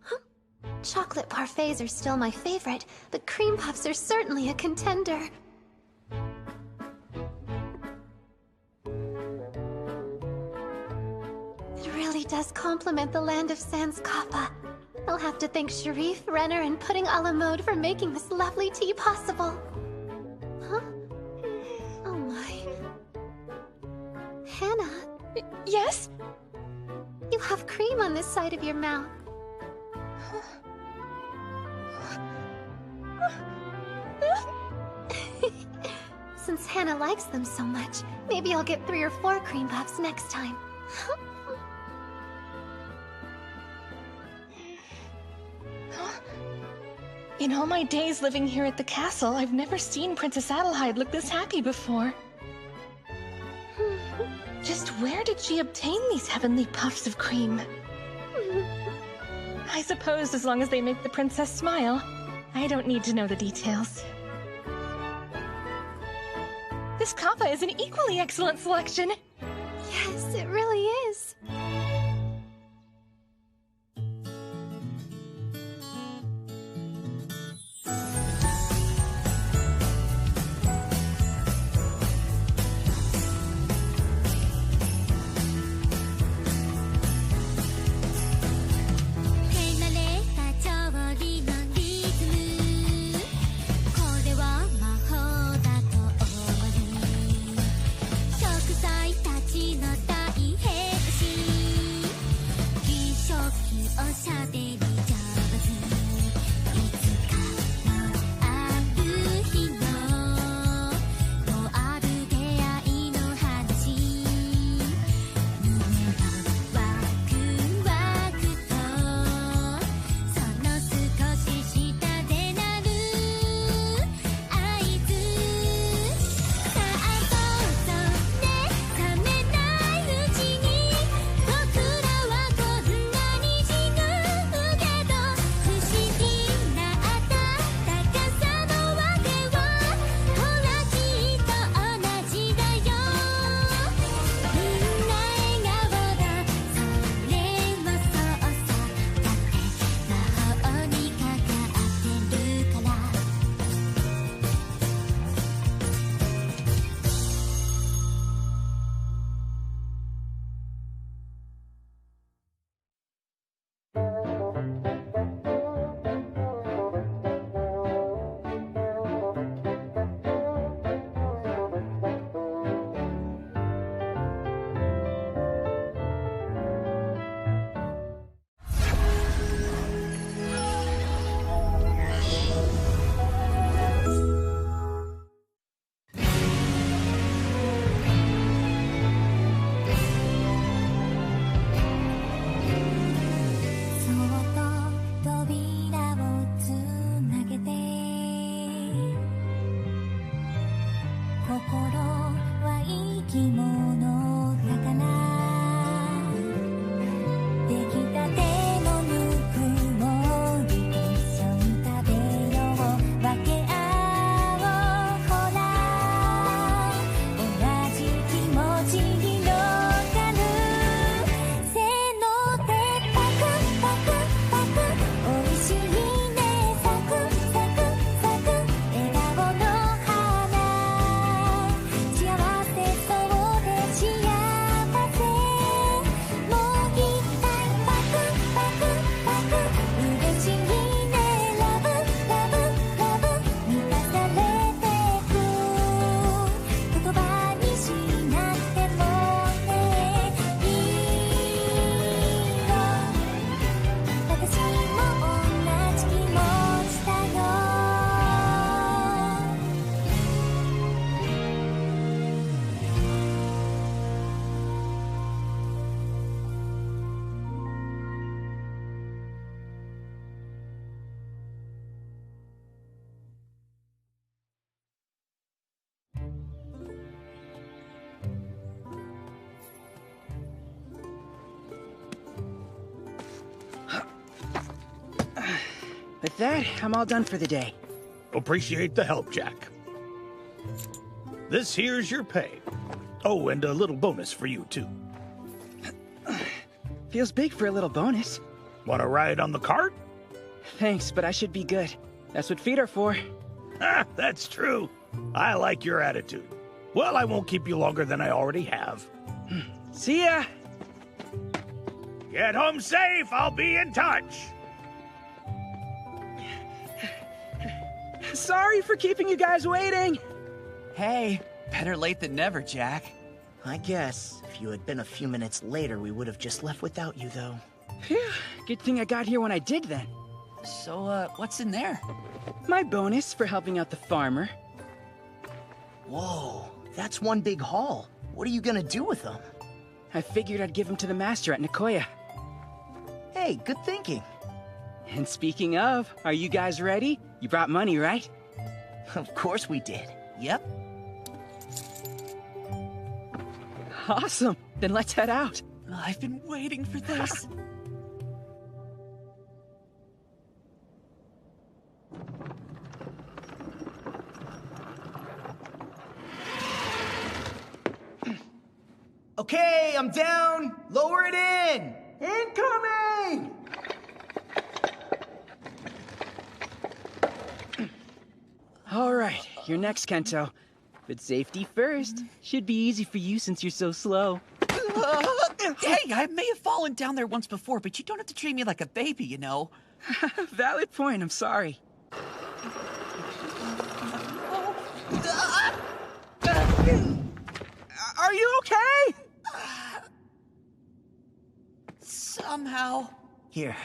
[SPEAKER 1] Huh? Chocolate parfaits are still my favorite, but cream puffs are certainly a contender. It really does complement the Land of Sans kaffa. I'll have to thank Sharif, Renner, and Pudding a la Mode for making this lovely tea possible. Huh? Oh my. Hannah?
[SPEAKER 9] Yes?
[SPEAKER 1] You have cream on this side of your mouth. Since Hannah likes them so much, maybe I'll get 3 or 4 cream puffs next time.
[SPEAKER 9] In all my days living here at the castle, I've never seen Princess Adelheid look this happy before. Just
[SPEAKER 10] where did she obtain these heavenly puffs of cream? I suppose as long as they make the princess smile, I don't need to know the details. This kappa is an equally excellent selection.
[SPEAKER 1] Yes, it really is.
[SPEAKER 15] With that, I'm all done for the day.
[SPEAKER 7] Appreciate the help, Jack. This here's your pay. Oh, and a little bonus for you, too.
[SPEAKER 15] Feels big for a little bonus.
[SPEAKER 7] Want to ride on the cart?
[SPEAKER 15] Thanks, but I should be good. That's what feet are for.
[SPEAKER 7] Ah, that's true. I like your attitude. Well, I won't keep you longer than I already have.
[SPEAKER 15] See ya!
[SPEAKER 7] Get home safe. I'll be in touch.
[SPEAKER 15] Sorry for keeping you guys waiting.
[SPEAKER 16] Hey, better late than never, Jack.
[SPEAKER 17] I guess. If you had been a few minutes later, we would have just left without you, though.
[SPEAKER 15] Phew, good thing I got here when I did then.
[SPEAKER 16] So, what's in there?
[SPEAKER 15] My bonus for helping out the farmer.
[SPEAKER 17] Whoa, that's one big haul. What are you gonna do with them?
[SPEAKER 15] I figured I'd give them to the master at Nekoya.
[SPEAKER 17] Hey, good thinking.
[SPEAKER 15] And speaking of, are you guys ready? You brought money, right?
[SPEAKER 17] Of course we did. Yep.
[SPEAKER 15] Awesome. Then let's head out.
[SPEAKER 16] I've been waiting for this.
[SPEAKER 17] Okay, I'm down. Lower it in. Incoming!
[SPEAKER 15] All right, you're next, Kento. But safety first. Should be easy for you since you're so slow.
[SPEAKER 16] Hey, I may have fallen down there once before, but you don't have to treat me like a baby, you know.
[SPEAKER 15] Valid point, I'm sorry. Are you okay?
[SPEAKER 16] Somehow.
[SPEAKER 17] Here.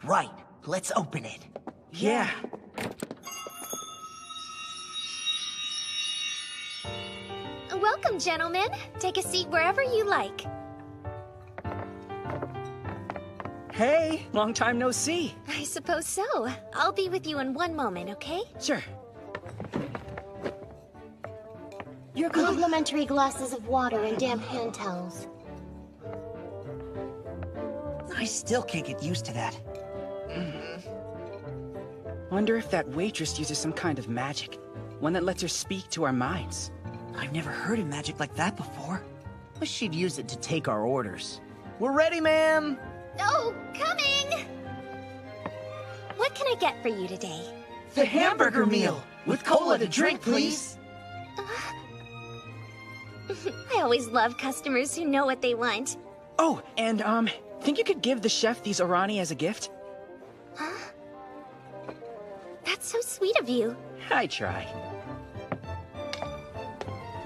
[SPEAKER 17] Right, let's open it.
[SPEAKER 15] Yeah.
[SPEAKER 1] Welcome, gentlemen. Take a seat wherever you like.
[SPEAKER 15] Hey, long time no see.
[SPEAKER 1] I suppose so. I'll be with you in one moment, okay?
[SPEAKER 15] Sure.
[SPEAKER 8] Your complimentary glasses of water and damp hand towels.
[SPEAKER 16] I still can't get used to that.
[SPEAKER 15] Wonder if that waitress uses some kind of magic. One that lets her speak to our minds.
[SPEAKER 16] I've never heard of magic like that before.
[SPEAKER 17] Wish she'd use it to take our orders. We're ready, ma'am!
[SPEAKER 1] Oh, coming! What can I get for you today?
[SPEAKER 17] The hamburger meal! With cola to drink, please!
[SPEAKER 1] I always love customers who know what they want.
[SPEAKER 15] Oh, and, think you could give the chef these Orani as a gift?
[SPEAKER 1] Huh? That's so sweet of you.
[SPEAKER 15] I try.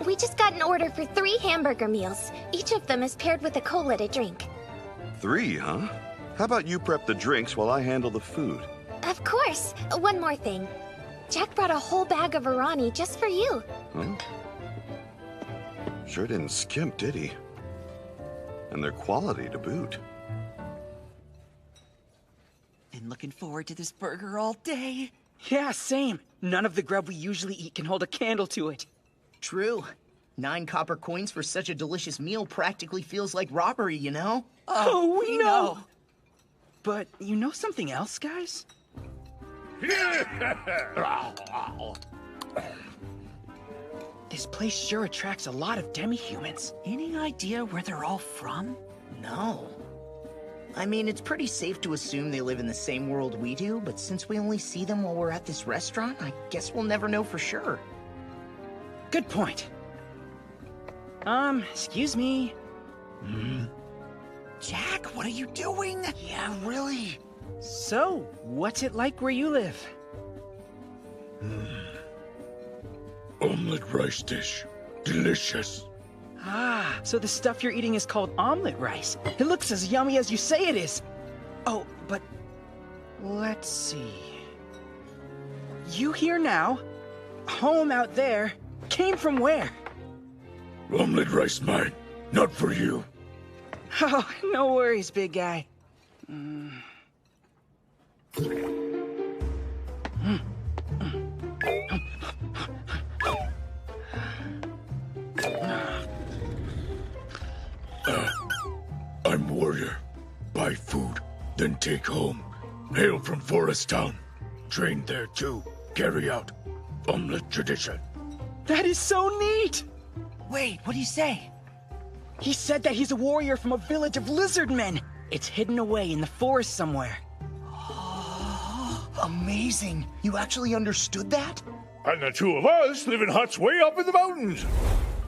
[SPEAKER 1] We just got an order for 3 hamburger meals. Each of them is paired with a cola to drink.
[SPEAKER 2] 3, huh? How about you prep the drinks while I handle the food?
[SPEAKER 1] Of course. One more thing. Jack brought a whole bag of Orani just for you.
[SPEAKER 2] Huh? Sure didn't skimp, did he? And their quality to boot.
[SPEAKER 16] Been looking forward to this burger all day.
[SPEAKER 15] Yeah, same. None of the grub we usually eat can hold a candle to it.
[SPEAKER 17] True. 9 copper coins for such a delicious meal practically feels like robbery, you know?
[SPEAKER 15] Oh, we know! But you know something else, guys? This place sure attracts a lot of demi-humans.
[SPEAKER 16] Any idea where they're all from?
[SPEAKER 17] No. I mean, it's pretty safe to assume they live in the same world we do, but since we only see them while we're at this restaurant, I guess we'll never know for sure.
[SPEAKER 15] Good point. Excuse me.
[SPEAKER 16] Jack, what are you doing?
[SPEAKER 17] Yeah, really?
[SPEAKER 15] So, what's it like where you live?
[SPEAKER 7] Omelet rice dish. Delicious.
[SPEAKER 15] Ah, so the stuff you're eating is called omelet rice. It looks as yummy as you say it is. Oh, but let's see. You here now, home out there, came from where?
[SPEAKER 7] Omelet rice mine, not for you.
[SPEAKER 15] Oh, no worries, big guy.
[SPEAKER 7] I'm warrior. Buy food, then take home. Hail from Forest Town. Trained there too. Carry out omelet tradition.
[SPEAKER 15] That is so neat!
[SPEAKER 16] Wait, what do you say?
[SPEAKER 15] He said that he's a warrior from a village of lizard men. It's hidden away in the forest somewhere.
[SPEAKER 17] Amazing. You actually understood that?
[SPEAKER 7] And the 2 of us live in huts way up in the mountains.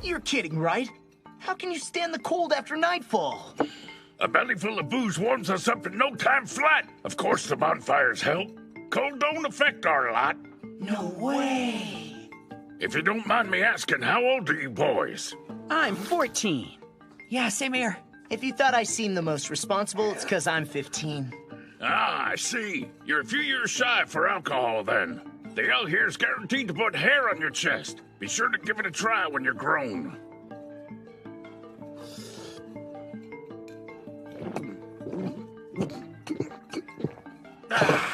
[SPEAKER 17] You're kidding, right? How can you stand the cold after nightfall?
[SPEAKER 7] A belly full of booze warms us up in no time flat. Of course the bonfires help. Cold don't affect our lot.
[SPEAKER 17] No way.
[SPEAKER 7] If you don't mind me asking, how old are you boys?
[SPEAKER 15] I'm 14.
[SPEAKER 16] Yeah, same here.
[SPEAKER 17] If you thought I seemed the most responsible, it's because I'm 15.
[SPEAKER 7] Ah, I see. You're a few years shy for alcohol, then. The ale here's guaranteed to put hair on your chest. Be sure to give it a try when you're grown.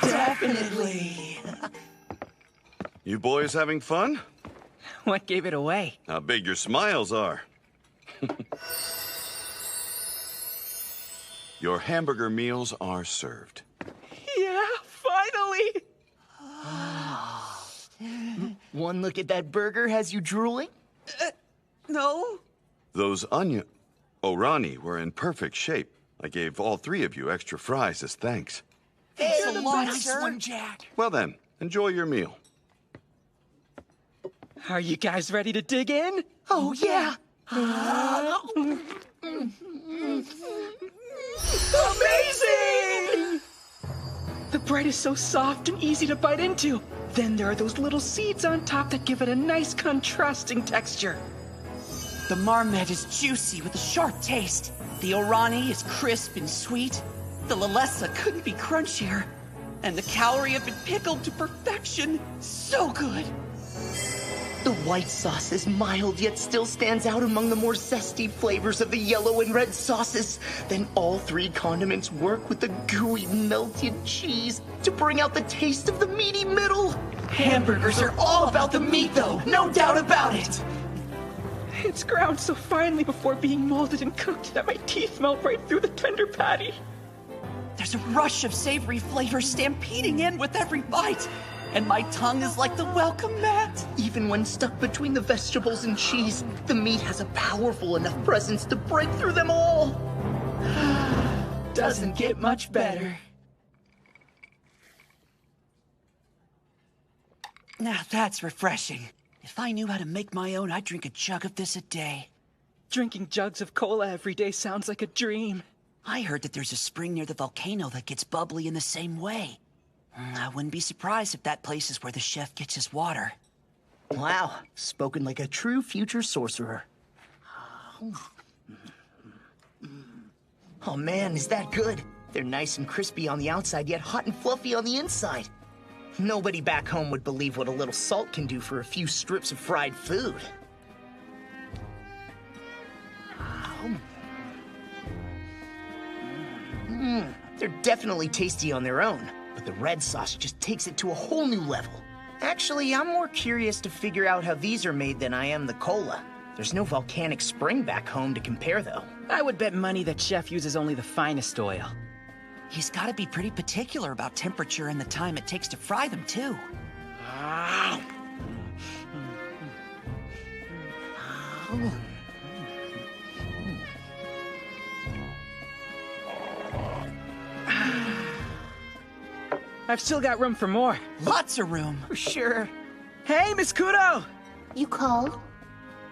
[SPEAKER 16] Definitely.
[SPEAKER 2] You boys having fun?
[SPEAKER 15] What gave it away?
[SPEAKER 2] How big your smiles are. Your hamburger meals are served.
[SPEAKER 15] Yeah, finally!
[SPEAKER 17] One look at that burger has you drooling?
[SPEAKER 15] No.
[SPEAKER 2] Those onion orani were in perfect shape. I gave all three of you extra fries as thanks.
[SPEAKER 16] Thanks a lot,
[SPEAKER 17] nice
[SPEAKER 16] sir.
[SPEAKER 17] one, Jack.
[SPEAKER 2] Well then, enjoy your meal.
[SPEAKER 15] Are you guys ready to dig in?
[SPEAKER 17] Oh, yeah.
[SPEAKER 15] Amazing! The bread is so soft and easy to bite into. Then there are those little seeds on top that give it a nice contrasting texture.
[SPEAKER 16] The marmite is juicy with a sharp taste. The orani is crisp and sweet. The lalesa couldn't be crunchier. And the calorie have been pickled to perfection. So good.
[SPEAKER 17] The white sauce is mild yet still stands out among the more zesty flavors of the yellow and red sauces. Then all three condiments work with the gooey melted cheese to bring out the taste of the meaty middle.
[SPEAKER 16] Hamburgers are all about the meat, though. No doubt about it.
[SPEAKER 15] It's ground so finely before being molded and cooked that my teeth melt right through the tender patty.
[SPEAKER 16] There's a rush of savory flavors stampeding in with every bite. And my tongue is like the welcome mat.
[SPEAKER 17] Even when stuck between the vegetables and cheese, the meat has a powerful enough presence to break through them all.
[SPEAKER 16] Doesn't get much better. Now that's refreshing. If I knew how to make my own, I'd drink a jug of this a day.
[SPEAKER 15] Drinking jugs of cola every day sounds like a dream.
[SPEAKER 16] I heard that there's a spring near the volcano that gets bubbly in the same way. I wouldn't be surprised if that place is where the chef gets his water.
[SPEAKER 17] Wow, spoken like a true future sorcerer. Oh man, is that good? They're nice and crispy on the outside, yet hot and fluffy on the inside. Nobody back home would believe what a little salt can do for a few strips of fried food. They're definitely tasty on their own, but the red sauce just takes it to a whole new level. Actually, I'm more curious to figure out how these are made than I am the cola. There's no volcanic spring back home to compare, though.
[SPEAKER 15] I would bet money that Chef uses only the finest oil.
[SPEAKER 16] He's got to be pretty particular about temperature and the time it takes to fry them, too.
[SPEAKER 15] I've still got room for more.
[SPEAKER 16] Lots of room.
[SPEAKER 17] For sure.
[SPEAKER 15] Hey, Miss Kudo!
[SPEAKER 8] You called?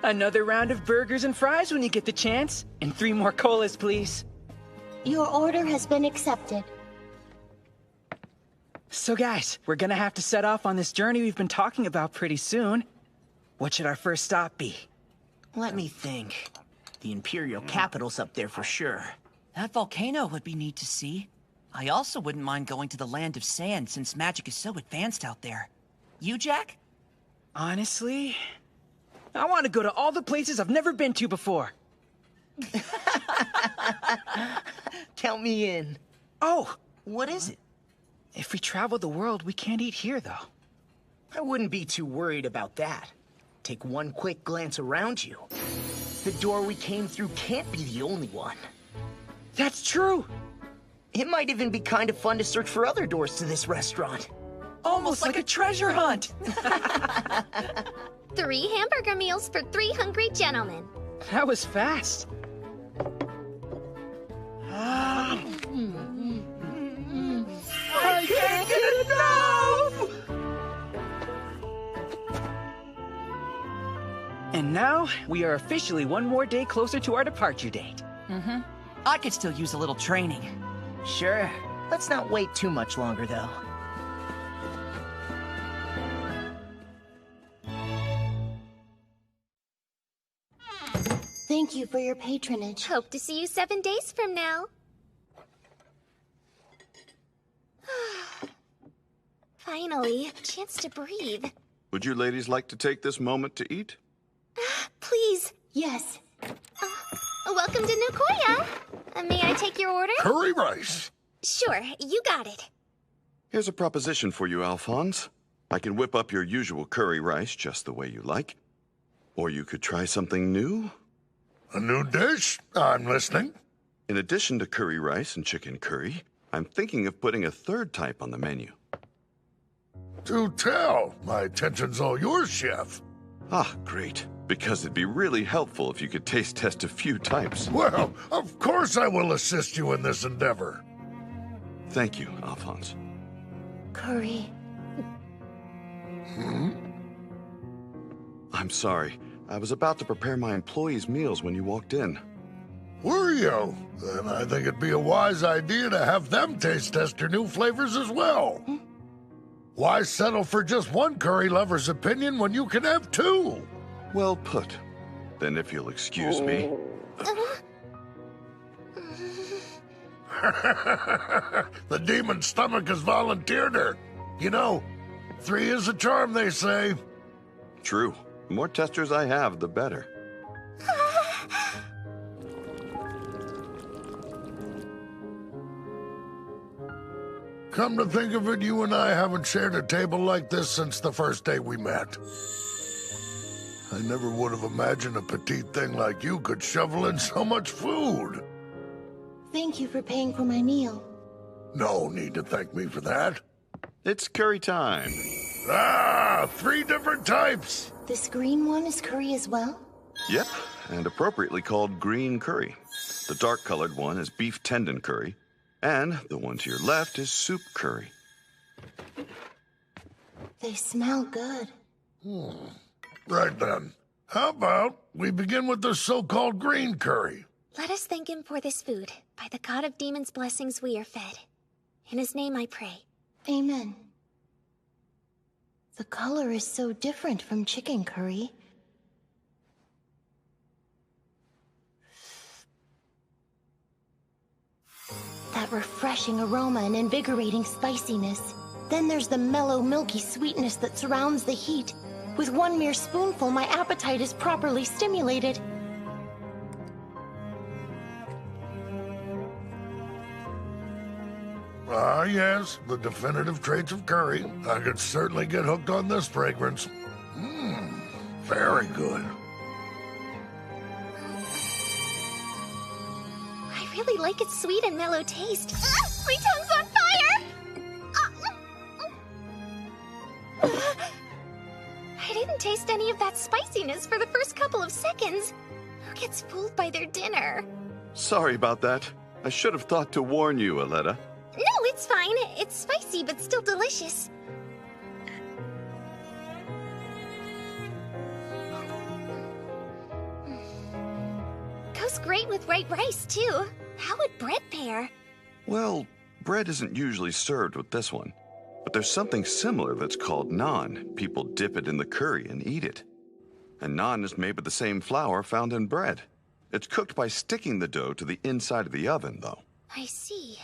[SPEAKER 15] Another round of burgers and fries when you get the chance. And 3 more colas, please.
[SPEAKER 8] Your order has been accepted.
[SPEAKER 15] So guys, we're gonna have to set off on this journey we've been talking about pretty soon. What should our first stop be?
[SPEAKER 17] Let me think. The Imperial capital's up there for sure.
[SPEAKER 16] That volcano would be neat to see. I also wouldn't mind going to the Land of Sand since magic is so advanced out there. You, Jack?
[SPEAKER 15] Honestly, I want to go to all the places I've never been to before.
[SPEAKER 17] Count me in.
[SPEAKER 15] Oh!
[SPEAKER 17] What is it?
[SPEAKER 15] If we travel the world, we can't eat here, though.
[SPEAKER 17] I wouldn't be too worried about that. Take one quick glance around you. The door we came through can't be the only one.
[SPEAKER 15] That's true!
[SPEAKER 17] It might even be kind of fun to search for other doors to this restaurant.
[SPEAKER 16] Almost like a treasure hunt!
[SPEAKER 1] 3 hamburger meals for 3 hungry gentlemen.
[SPEAKER 15] That was fast.
[SPEAKER 16] I can't get enough!
[SPEAKER 15] And now, we are officially one more day closer to our departure date.
[SPEAKER 16] I could still use a little training.
[SPEAKER 17] Sure. Let's not wait too much longer, though.
[SPEAKER 8] Thank you for your patronage.
[SPEAKER 1] Hope to see you 7 days from now. Finally, a chance to breathe.
[SPEAKER 2] Would you ladies like to take this moment to eat?
[SPEAKER 1] Please.
[SPEAKER 8] Yes.
[SPEAKER 1] Welcome to Nekoya. May I take your order?
[SPEAKER 7] Curry rice.
[SPEAKER 1] Sure, you got it.
[SPEAKER 2] Here's a proposition for you, Alphonse. I can whip up your usual curry rice just the way you like. Or you could try something new.
[SPEAKER 7] A new dish? I'm listening.
[SPEAKER 2] In addition to curry rice and chicken curry, I'm thinking of putting a third type on the menu.
[SPEAKER 7] Do tell. My attention's all yours, chef.
[SPEAKER 2] Ah, great. Because it'd be really helpful if you could taste test a few types.
[SPEAKER 7] Well, of course I will assist you in this endeavor.
[SPEAKER 2] Thank you, Alphonse.
[SPEAKER 8] Curry.
[SPEAKER 2] I'm sorry. I was about to prepare my employees' meals when you walked in.
[SPEAKER 7] Were you? Then I think it'd be a wise idea to have them taste test your new flavors as well. Why settle for just one curry lover's opinion when you can have two?
[SPEAKER 2] Well put. Then if you'll excuse me.
[SPEAKER 7] The demon's stomach has volunteered her. You know, 3 is a charm, they say.
[SPEAKER 2] True. The more testers I have, the better.
[SPEAKER 7] Come to think of it, you and I haven't shared a table like this since the first day we met. I never would have imagined a petite thing like you could shovel in so much food.
[SPEAKER 8] Thank you for paying for my meal.
[SPEAKER 7] No need to thank me for that.
[SPEAKER 2] It's curry time.
[SPEAKER 7] Ah, 3 different types.
[SPEAKER 8] This green one is curry as well?
[SPEAKER 2] Yep, and appropriately called green curry. The dark-colored one is beef tendon curry, and the one to your left is soup curry.
[SPEAKER 8] They smell good.
[SPEAKER 7] Right then. How about we begin with the so-called green curry?
[SPEAKER 1] Let us thank him for this food. By the god of demons' blessings we are fed. In his name I pray.
[SPEAKER 8] Amen. The color is so different from chicken curry. That refreshing aroma and invigorating spiciness. Then there's the mellow, milky sweetness that surrounds the heat. With one mere spoonful, my appetite is properly stimulated.
[SPEAKER 7] Ah, yes, the definitive traits of curry. I could certainly get hooked on this fragrance. Very good.
[SPEAKER 1] I really like its sweet and mellow taste. My tongue's on fire! I didn't taste any of that spiciness for the first couple of seconds. Who gets fooled by their dinner?
[SPEAKER 2] Sorry about that. I should have thought to warn you, Aletta.
[SPEAKER 1] No, it's fine. It's spicy, but still delicious. Goes great with white rice, too. How would bread pair?
[SPEAKER 2] Well, bread isn't usually served with this one. But there's something similar that's called naan. People dip it in the curry and eat it. And naan is made with the same flour found in bread. It's cooked by sticking the dough to the inside of the oven, though.
[SPEAKER 1] I see.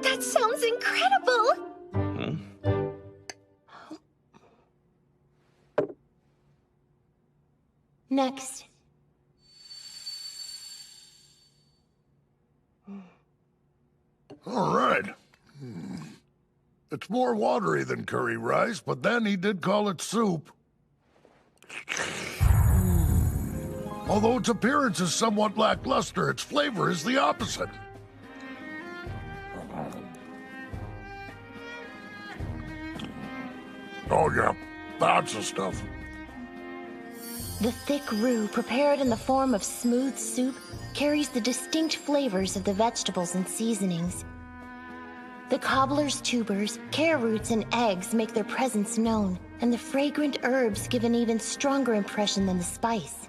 [SPEAKER 1] That sounds incredible!
[SPEAKER 8] Next.
[SPEAKER 7] All right. It's more watery than curry rice, but then he did call it soup. Although its appearance is somewhat lackluster, its flavor is the opposite. Oh yeah, lots of stuff.
[SPEAKER 8] The thick roux, prepared in the form of smooth soup, carries the distinct flavors of the vegetables and seasonings. The cobbler's tubers, care roots, and eggs make their presence known, and the fragrant herbs give an even stronger impression than the spice.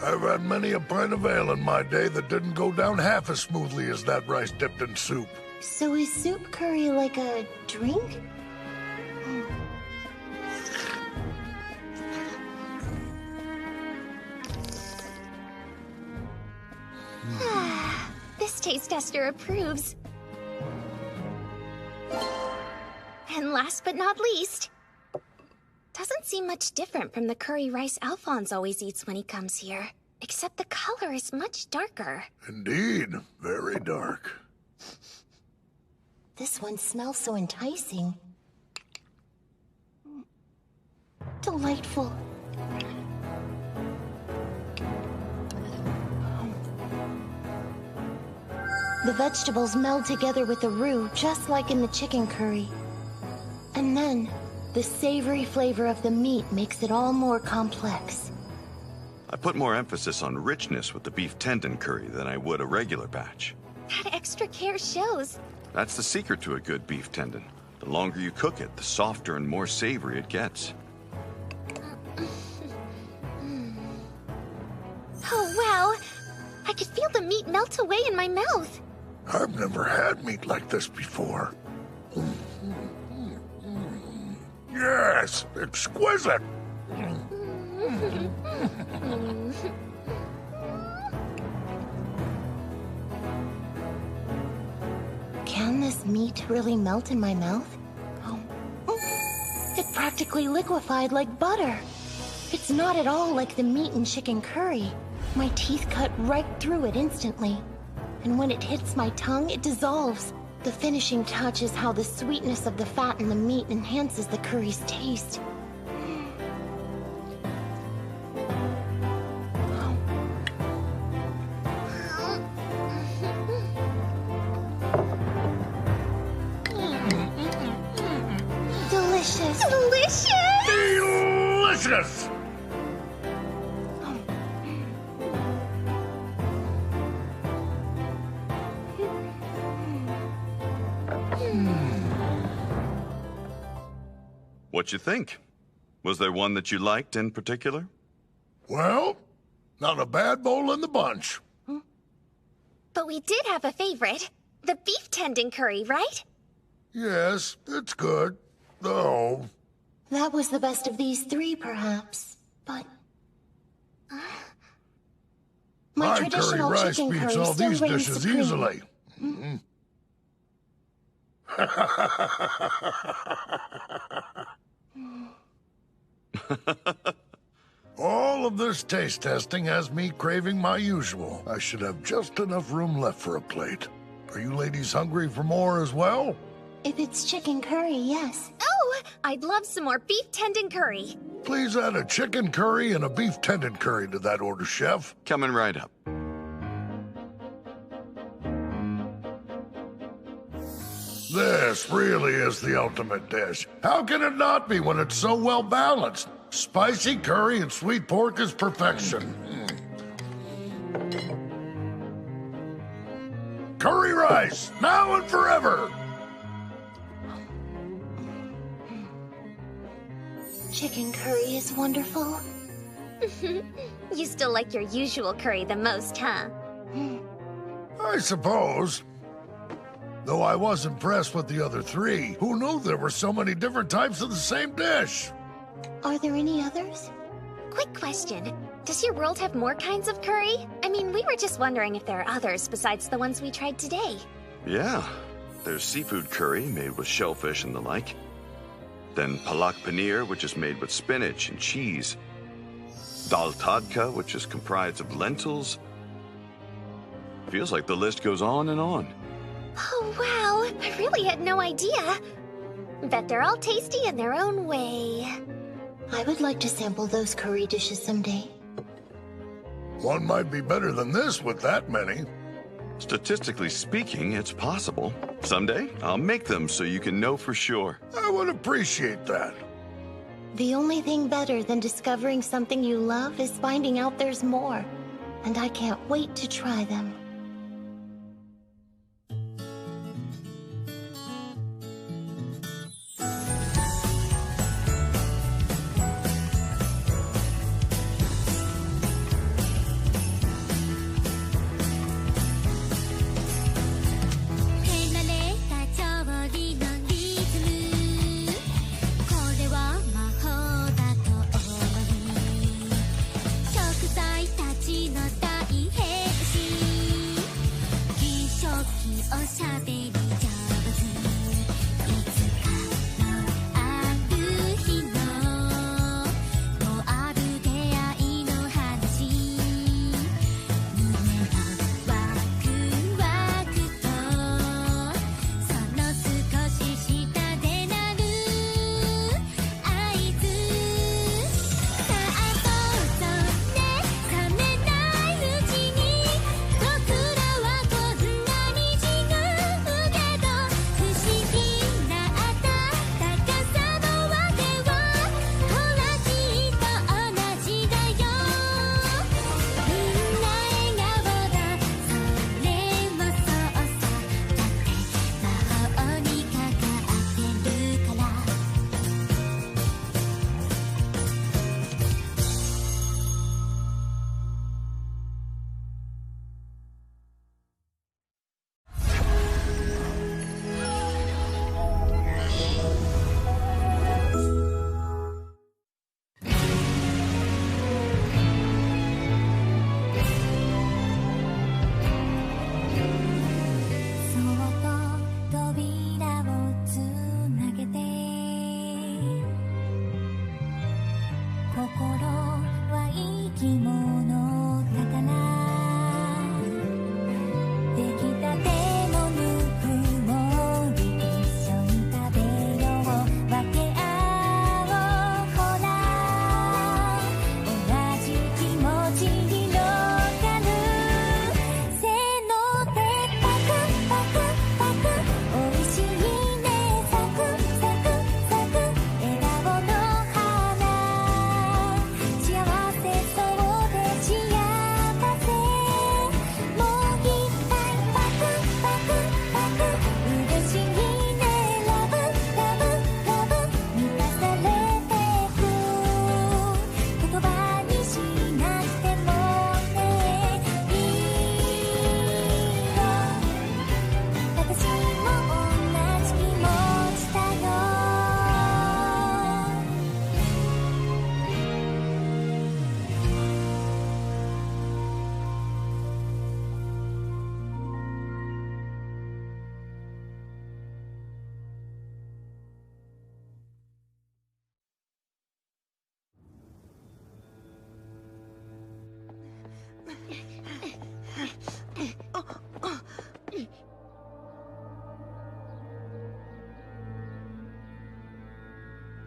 [SPEAKER 7] I've had many a pint of ale in my day that didn't go down half as smoothly as that rice dipped in soup.
[SPEAKER 8] So is soup curry like a drink?
[SPEAKER 1] This taste tester approves. And last but not least, doesn't seem much different from the curry rice Alphonse always eats when he comes here. Except the color is much darker.
[SPEAKER 7] Indeed, very dark.
[SPEAKER 8] This one smells so enticing. Delightful. The vegetables meld together with the roux, just like in the chicken curry. And then, the savory flavor of the meat makes it all more complex.
[SPEAKER 2] I put more emphasis on richness with the beef tendon curry than I would a regular batch.
[SPEAKER 1] That extra care shows.
[SPEAKER 2] That's the secret to a good beef tendon. The longer you cook it, the softer and more savory it gets.
[SPEAKER 1] Oh, wow! I could feel the meat melt away in my mouth.
[SPEAKER 7] I've never had meat like this before. Yes, exquisite.
[SPEAKER 8] Can this meat really melt in my mouth? It practically liquefied like butter. It's not at all like the meat in chicken curry. My teeth cut right through it instantly. And when it hits my tongue, it dissolves. The finishing touch is how the sweetness of the fat in the meat enhances the curry's taste.
[SPEAKER 1] Delicious! Delicious!
[SPEAKER 7] Delicious!
[SPEAKER 2] What'd you think? Was there one that you liked in particular?
[SPEAKER 7] Well, not a bad bowl in the bunch.
[SPEAKER 1] But we did have a favorite. The beef tendon curry, right?
[SPEAKER 7] Yes, it's good, though.
[SPEAKER 8] That was the best of these three, perhaps. But... my
[SPEAKER 7] curry
[SPEAKER 8] traditional
[SPEAKER 7] rice
[SPEAKER 8] chicken
[SPEAKER 7] beats
[SPEAKER 8] curry
[SPEAKER 7] all
[SPEAKER 8] still
[SPEAKER 7] these
[SPEAKER 8] reigns
[SPEAKER 7] dishes
[SPEAKER 8] supreme.
[SPEAKER 7] easily. All of this taste testing has me craving my usual. I should have just enough room left for a plate. Are you ladies hungry for more as well?
[SPEAKER 8] If it's chicken curry, yes.
[SPEAKER 1] Oh, I'd love some more beef tendon curry.
[SPEAKER 7] Please add a chicken curry and a beef tendon curry to that order, Chef.
[SPEAKER 2] Coming right up.
[SPEAKER 7] This really is the ultimate dish. How can it not be when it's so well balanced? Spicy curry and sweet pork is perfection. Curry rice, now and forever!
[SPEAKER 8] Chicken curry is wonderful.
[SPEAKER 1] You still like your usual curry the most, huh?
[SPEAKER 7] I suppose. Though I was impressed with the other three. Who knew there were so many different types of the same dish?
[SPEAKER 8] Are there any others?
[SPEAKER 1] Quick question. Does your world have more kinds of curry? I mean, we were just wondering if there are others besides the ones we tried today.
[SPEAKER 2] Yeah. There's seafood curry made with shellfish and the like. Then palak paneer, which is made with spinach and cheese. Dal tadka, which is comprised of lentils. Feels like the list goes on and on.
[SPEAKER 1] Oh, wow. I really had no idea. Bet they're all tasty in their own way.
[SPEAKER 8] I would like to sample those curry dishes someday.
[SPEAKER 7] One might be better than this with that many.
[SPEAKER 2] Statistically speaking, it's possible. Someday, I'll make them so you can know for sure.
[SPEAKER 7] I would appreciate that.
[SPEAKER 8] The only thing better than discovering something you love is finding out there's more. And I can't wait to try them.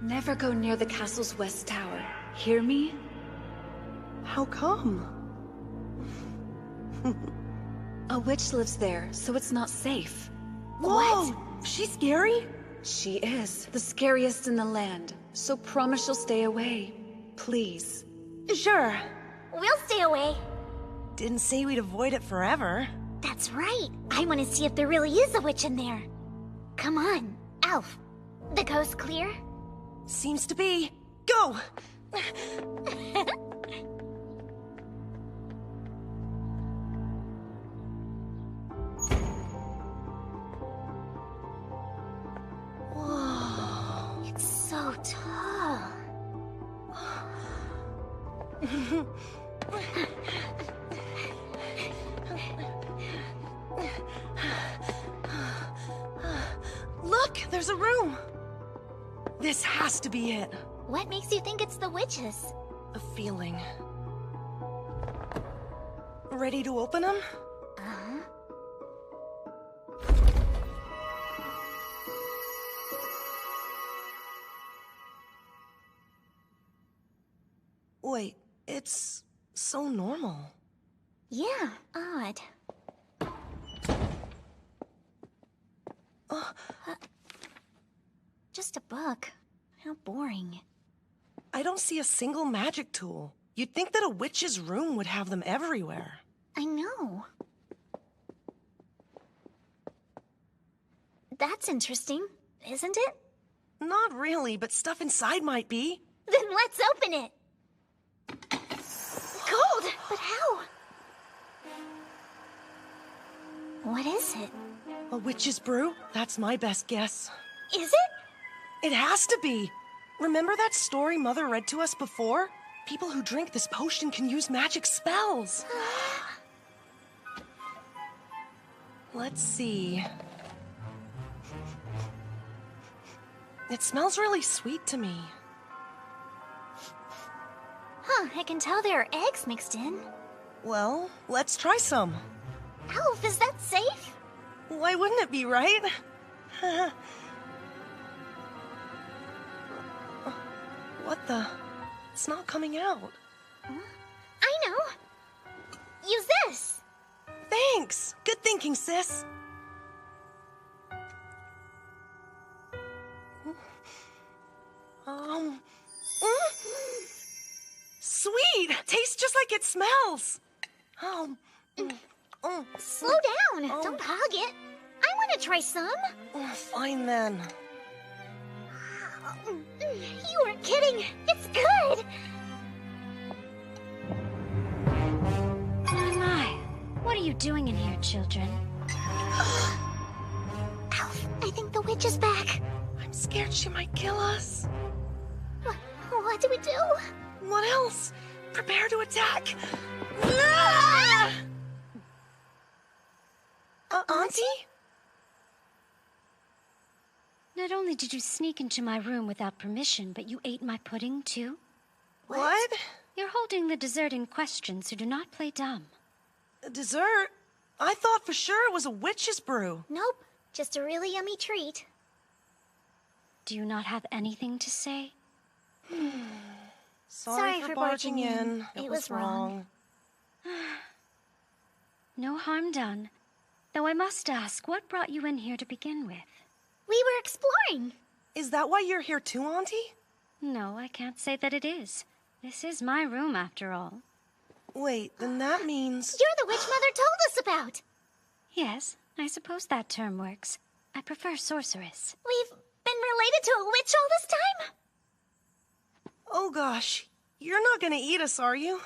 [SPEAKER 9] Never go near the castle's west tower. Hear me?
[SPEAKER 6] How come?
[SPEAKER 9] A witch lives there, so it's not safe.
[SPEAKER 6] Whoa! She's scary?
[SPEAKER 9] She is. The scariest in the land. So promise you'll stay away. Please.
[SPEAKER 6] Sure.
[SPEAKER 1] We'll stay away.
[SPEAKER 6] Didn't say we'd avoid it forever.
[SPEAKER 1] That's right. I want to see if there really is a witch in there. Come on, Elf. The coast clear?
[SPEAKER 6] Seems to be. Go!
[SPEAKER 1] Whoa. It's so tall.
[SPEAKER 6] Look, there's a room. This has to be it.
[SPEAKER 1] What makes you think it's the witches?
[SPEAKER 6] A feeling. Ready to open them?
[SPEAKER 1] Uh-huh.
[SPEAKER 6] Wait, it's so normal.
[SPEAKER 1] Yeah, odd. Just a book. How boring.
[SPEAKER 6] I don't see a single magic tool. You'd think that a witch's room would have them everywhere.
[SPEAKER 1] I know. That's interesting, isn't it?
[SPEAKER 6] Not really, but stuff inside might be.
[SPEAKER 1] Then let's open it! Cold! But how? What is it?
[SPEAKER 6] A witch's brew? That's my best guess.
[SPEAKER 1] Is it?
[SPEAKER 6] It has to be! Remember that story Mother read to us before? People who drink this potion can use magic spells. Let's see. It smells really sweet to me.
[SPEAKER 1] Huh, I can tell there are eggs mixed in.
[SPEAKER 6] Well, let's try some.
[SPEAKER 1] Elf, is that safe?
[SPEAKER 6] Why wouldn't it be, right? What the? It's not coming out.
[SPEAKER 1] I know. Use this.
[SPEAKER 6] Thanks. Good thinking, sis. Sweet! Tastes just like it smells.
[SPEAKER 1] Slow down. Don't hog it. I want to try some.
[SPEAKER 6] Fine then.
[SPEAKER 1] You weren't kidding. It's good.
[SPEAKER 14] Oh my. What are you doing in here, children?
[SPEAKER 1] Elf, I think the witch is back.
[SPEAKER 6] I'm scared she might kill us.
[SPEAKER 1] What do we do?
[SPEAKER 6] What else? Prepare to attack. Auntie?
[SPEAKER 14] Not only did you sneak into my room without permission, but you ate my pudding, too?
[SPEAKER 6] What?
[SPEAKER 14] You're holding the dessert in question, so do not play dumb.
[SPEAKER 6] A dessert? I thought for sure it was a witch's brew.
[SPEAKER 1] Nope, just a really yummy treat.
[SPEAKER 14] Do you not have anything to say?
[SPEAKER 6] Sorry for barging in. It was wrong.
[SPEAKER 14] No harm done. Though I must ask, what brought you in here to begin with?
[SPEAKER 1] We were exploring.
[SPEAKER 6] Is that why you're here too, Auntie?
[SPEAKER 14] No, I can't say that it is. This is my room, after all.
[SPEAKER 6] Wait, then that means...
[SPEAKER 1] You're the witch Mother told us about.
[SPEAKER 14] Yes, I suppose that term works. I prefer sorceress.
[SPEAKER 1] We've been related to a witch all this time?
[SPEAKER 6] Oh gosh, you're not gonna eat us, are you?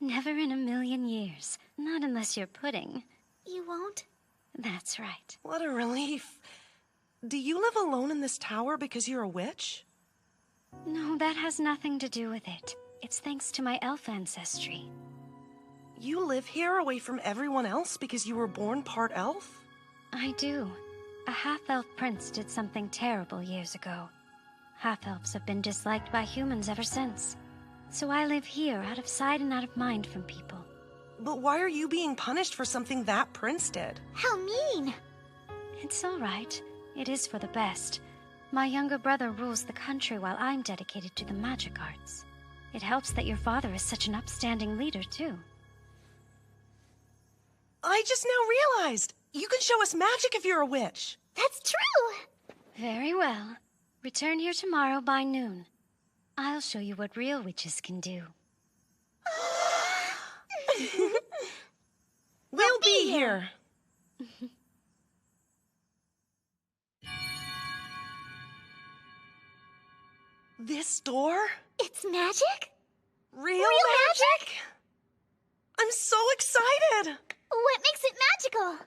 [SPEAKER 14] Never in a million years. Not unless you're pudding.
[SPEAKER 1] You won't?
[SPEAKER 14] That's right.
[SPEAKER 6] What a relief. Do you live alone in this tower because you're a witch?
[SPEAKER 14] No, that has nothing to do with it. It's thanks to my elf ancestry.
[SPEAKER 6] You live here away from everyone else because you were born part elf?
[SPEAKER 14] I do. A half-elf prince did something terrible years ago. Half-elves have been disliked by humans ever since. So I live here, out of sight and out of mind from people.
[SPEAKER 6] But why are you being punished for something that prince did?
[SPEAKER 1] How mean!
[SPEAKER 14] It's all right. It is for the best. My younger brother rules the country while I'm dedicated to the magic arts. It helps that your father is such an upstanding leader, too.
[SPEAKER 6] I just now realized! You can show us magic if you're a witch!
[SPEAKER 1] That's true!
[SPEAKER 14] Very well. Return here tomorrow by noon. I'll show you what real witches can do.
[SPEAKER 6] We'll be here! This door?
[SPEAKER 1] It's magic?
[SPEAKER 6] Real magic? I'm so excited!
[SPEAKER 1] What makes it magical?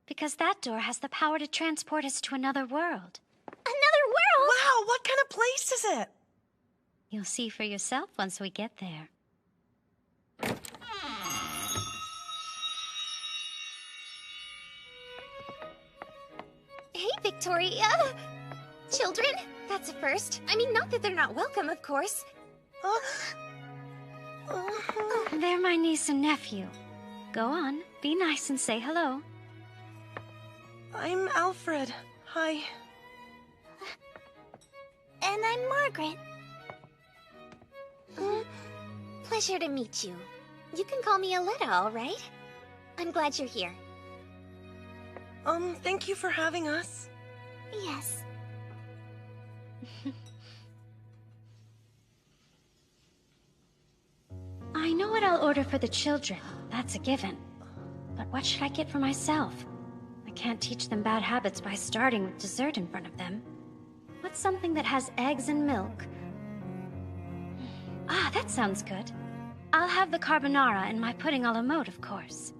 [SPEAKER 14] Because that door has the power to transport us to another world.
[SPEAKER 1] Another world?
[SPEAKER 6] Wow, what kind of place is it?
[SPEAKER 14] You'll see for yourself once we get there.
[SPEAKER 1] Hey, Victoria! Children? That's a first. I mean, not that they're not welcome, of course.
[SPEAKER 14] They're my niece and nephew. Go on, be nice and say hello.
[SPEAKER 6] I'm Alfred. Hi.
[SPEAKER 1] And I'm Margaret. Pleasure to meet you. You can call me Aletta, all right? I'm glad you're here.
[SPEAKER 6] Thank you for having us.
[SPEAKER 1] Yes.
[SPEAKER 14] I know what I'll order for the children. That's a given. But what should I get for myself? I can't teach them bad habits by starting with dessert in front of them. What's something that has eggs and milk? Ah, that sounds good. I'll have the carbonara and my pudding a la mode, of course.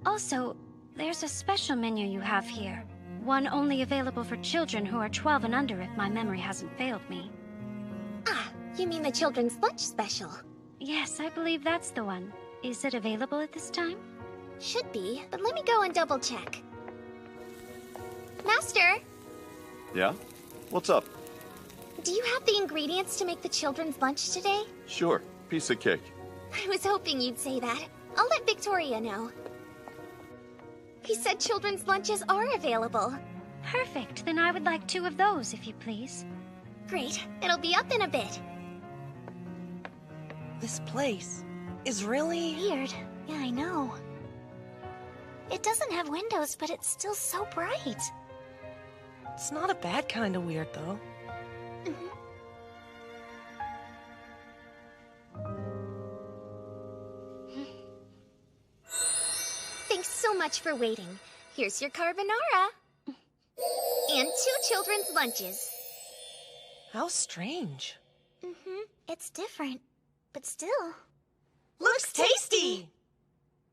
[SPEAKER 14] Also, there's a special menu you have here. One only available for children who are 12 and under if my memory hasn't failed me.
[SPEAKER 1] Ah, you mean the children's lunch special?
[SPEAKER 14] Yes, I believe that's the one. Is it available at this time?
[SPEAKER 1] Should be, but let me go and double check. Master!
[SPEAKER 2] Yeah? What's up?
[SPEAKER 1] Do you have the ingredients to make the children's lunch today?
[SPEAKER 2] Sure. Piece of cake.
[SPEAKER 1] I was hoping you'd say that. I'll let Victoria know. He said children's lunches are available.
[SPEAKER 14] Perfect. Then I would like 2 of those, if you please.
[SPEAKER 1] Great. It'll be up in a bit.
[SPEAKER 6] This place is really...
[SPEAKER 1] weird. Yeah, I know. It doesn't have windows, but it's still so bright.
[SPEAKER 6] It's not a bad kind of weird, though.
[SPEAKER 1] Thanks so much for waiting. Here's your carbonara. And 2 children's lunches.
[SPEAKER 6] How strange.
[SPEAKER 1] It's different, but still.
[SPEAKER 6] Looks tasty!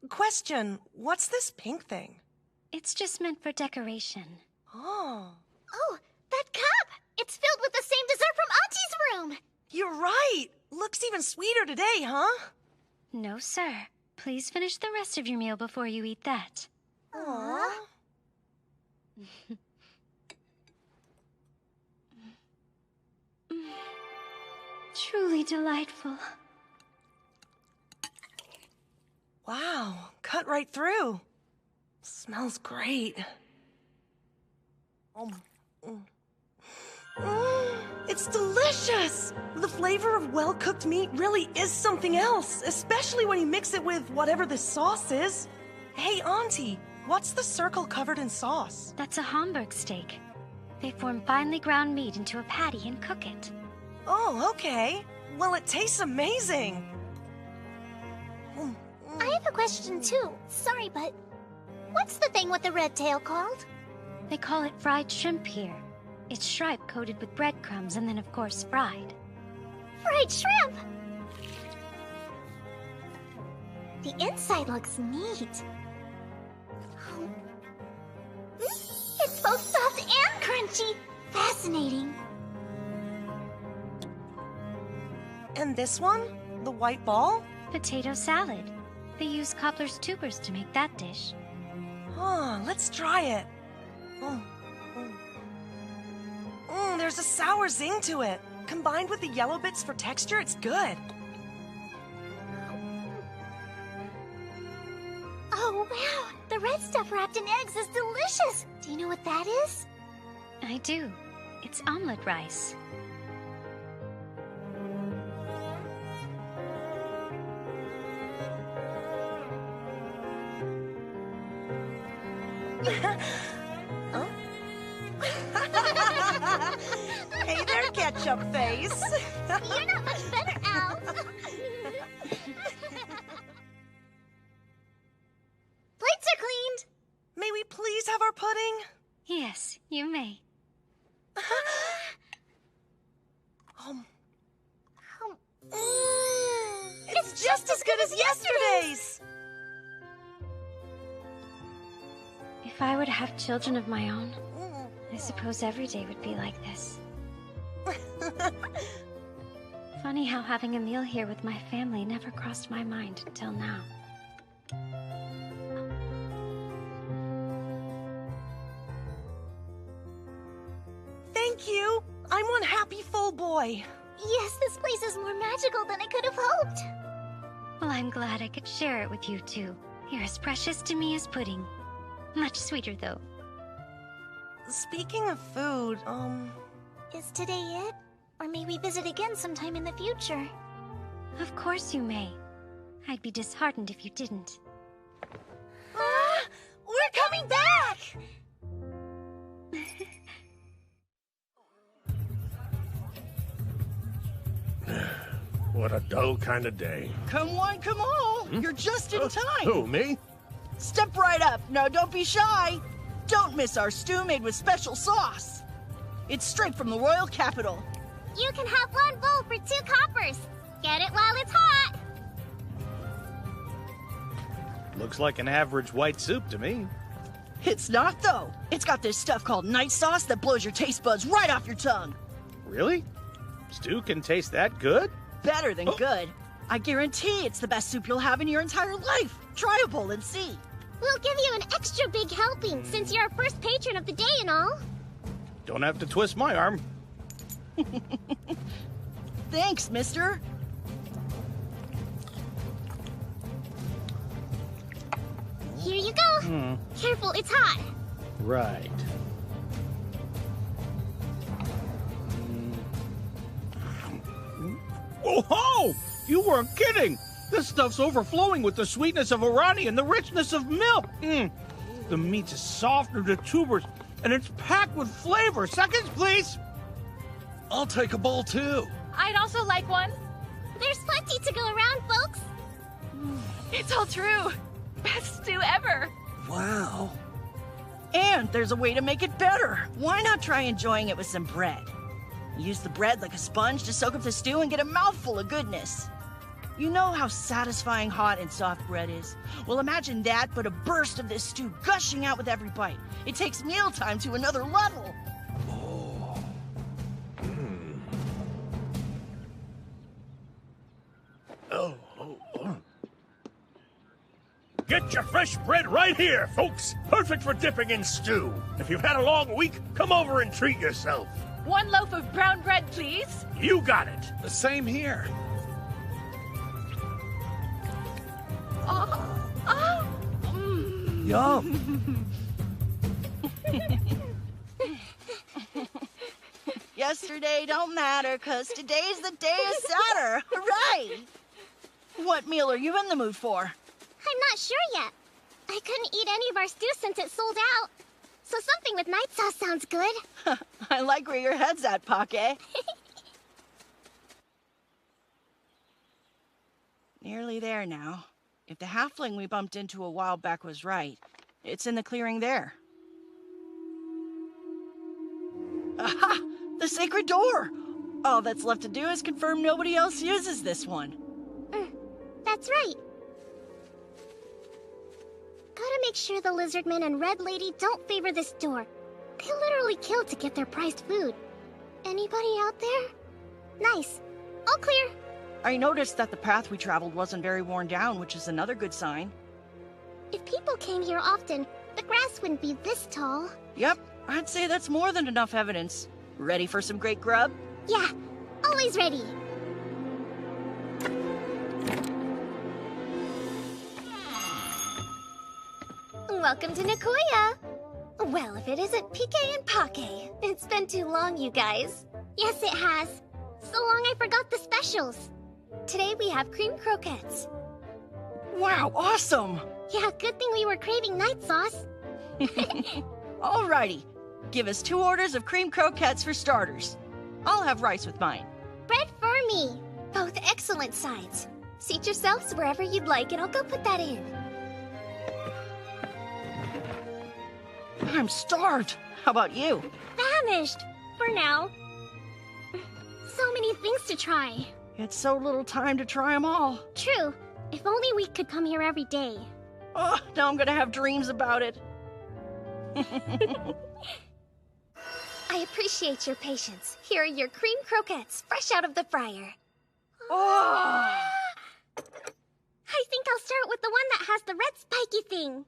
[SPEAKER 6] Question, what's this pink thing?
[SPEAKER 14] It's just meant for decoration.
[SPEAKER 6] Oh.
[SPEAKER 1] Oh, that cup! It's filled with the same dessert from Auntie's room!
[SPEAKER 6] You're right! Looks even sweeter today, huh?
[SPEAKER 14] No, sir. Please finish the rest of your meal before you eat that.
[SPEAKER 1] Aww.
[SPEAKER 14] Truly delightful.
[SPEAKER 6] Wow, cut right through. Smells great. It's delicious! The flavor of well-cooked meat really is something else, especially when you mix it with whatever this sauce is. Hey, Auntie, what's the circle covered in sauce?
[SPEAKER 14] That's a Hamburg steak. They form finely ground meat into a patty and cook it.
[SPEAKER 6] Oh, okay. Well, it tastes amazing.
[SPEAKER 1] I have a question too. Sorry, but what's the thing with the red tail called?
[SPEAKER 14] They call it fried shrimp here. It's shrimp coated with breadcrumbs and then, of course, fried.
[SPEAKER 1] Fried shrimp! The inside looks neat. It's both soft and crunchy. Fascinating.
[SPEAKER 6] And this one? The white ball?
[SPEAKER 14] Potato salad. They use cobbler's tubers to make that dish.
[SPEAKER 6] Oh, let's try it. There's a sour zing to it. Combined with the yellow bits for texture, it's good.
[SPEAKER 1] Oh, wow. The red stuff wrapped in eggs is delicious. Do you know what that is?
[SPEAKER 14] I do. It's omelet rice.
[SPEAKER 6] Oh. Hey there, ketchup face.
[SPEAKER 1] You're not much better, elf. Plates are cleaned.
[SPEAKER 6] May we please have our pudding?
[SPEAKER 14] Yes, you may.
[SPEAKER 6] It's just as good as yesterday's.
[SPEAKER 14] If I were to have children of my own, I suppose every day would be like this. Funny how having a meal here with my family never crossed my mind until now.
[SPEAKER 6] Thank you. I'm one happy full boy.
[SPEAKER 1] Yes, this place is more magical than I could have hoped.
[SPEAKER 14] Well, I'm glad I could share it with you too. You're as precious to me as pudding. Much sweeter, though.
[SPEAKER 6] Speaking of food,
[SPEAKER 1] Is today it? Or may we visit again sometime in the future?
[SPEAKER 14] Of course you may. I'd be disheartened if you didn't.
[SPEAKER 6] We're coming back!
[SPEAKER 18] What a dull kind of day.
[SPEAKER 19] Come on, come on! You're just in time!
[SPEAKER 18] Who, me?
[SPEAKER 19] Step right up. No, don't be shy. Don't miss our stew made with special sauce. It's straight from the royal capital.
[SPEAKER 1] You can have one bowl for 2 coppers. Get it while it's hot.
[SPEAKER 12] Looks like an average white soup to me.
[SPEAKER 19] It's not, though. It's got this stuff called night sauce that blows your taste buds right off your tongue.
[SPEAKER 12] Really? Stew can taste that good?
[SPEAKER 19] Better than good. I guarantee it's the best soup you'll have in your entire life. Try a bowl and see.
[SPEAKER 1] We'll give you an extra big helping since you're our first patron of the day and all.
[SPEAKER 12] Don't have to twist my arm.
[SPEAKER 19] Thanks, mister.
[SPEAKER 1] Here you go. Careful, it's hot.
[SPEAKER 12] Right. Oh ho! You weren't kidding! This stuff's overflowing with the sweetness of Irani and the richness of milk. The meat's as soft as the tubers, and it's packed with flavor. Seconds, please.
[SPEAKER 5] I'll take a bowl too.
[SPEAKER 10] I'd also like one.
[SPEAKER 1] There's plenty to go around, folks.
[SPEAKER 10] It's all true. Best stew ever.
[SPEAKER 5] Wow.
[SPEAKER 19] And there's a way to make it better. Why not try enjoying it with some bread? Use the bread like a sponge to soak up the stew and get a mouthful of goodness. You know how satisfying hot and soft bread is? Well, imagine that, but a burst of this stew gushing out with every bite. It takes mealtime to another level.
[SPEAKER 18] Get your fresh bread right here, folks. Perfect for dipping in stew. If you've had a long week, come over and treat yourself.
[SPEAKER 10] 1 loaf of brown bread, please.
[SPEAKER 18] You got it.
[SPEAKER 5] The same here.
[SPEAKER 12] Yum.
[SPEAKER 19] Yesterday don't matter, 'cause today's the day of Saturn. Hooray! What meal are you in the mood for?
[SPEAKER 1] I'm not sure yet. I couldn't eat any of our stew since it sold out. So something with night sauce sounds good.
[SPEAKER 19] I like where your head's at, Pocket. Nearly there now. If the halfling we bumped into a while back was right, it's in the clearing there. Aha! The sacred door! All that's left to do is confirm nobody else uses this one.
[SPEAKER 1] That's right. Gotta make sure the lizardman and red lady don't favor this door. They literally killed to get their prized food. Anybody out there? Nice. All clear.
[SPEAKER 19] I noticed that the path we traveled wasn't very worn down, which is another good sign.
[SPEAKER 1] If people came here often, the grass wouldn't be this tall.
[SPEAKER 19] Yep, I'd say that's more than enough evidence. Ready for some great grub?
[SPEAKER 1] Yeah, always ready. Welcome to Nekoya. Well, if it isn't Pique and Pake. It's been too long, you guys.
[SPEAKER 14] Yes, it has. So long I forgot the specials.
[SPEAKER 1] Today we have cream croquettes.
[SPEAKER 19] Wow, awesome!
[SPEAKER 14] Yeah, good thing we were craving night sauce.
[SPEAKER 19] Alrighty. Give us 2 orders of cream croquettes for starters. I'll have rice with mine.
[SPEAKER 14] Bread for me.
[SPEAKER 1] Both excellent sides. Seat yourselves wherever you'd like, and I'll go put that in.
[SPEAKER 19] I'm starved. How about you?
[SPEAKER 14] Famished. For now. So many things to try.
[SPEAKER 19] It's so little time to try them all.
[SPEAKER 14] True. If only we could come here every day.
[SPEAKER 19] Oh, now I'm gonna have dreams about it.
[SPEAKER 1] I appreciate your patience. Here are your cream croquettes, fresh out of the fryer.
[SPEAKER 19] Oh!
[SPEAKER 14] I think I'll start with the one that has the red spiky thing.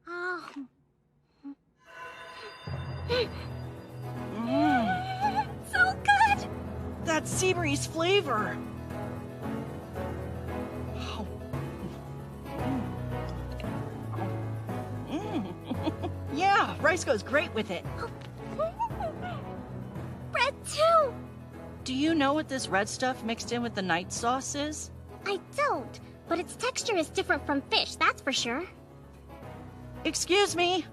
[SPEAKER 14] Oh. So good!
[SPEAKER 19] That sea breeze flavor. Oh. Yeah, rice goes great with it.
[SPEAKER 14] Bread too!
[SPEAKER 19] Do you know what this red stuff mixed in with the night sauce is?
[SPEAKER 14] I don't, but its texture is different from fish, that's for sure.
[SPEAKER 19] Excuse me.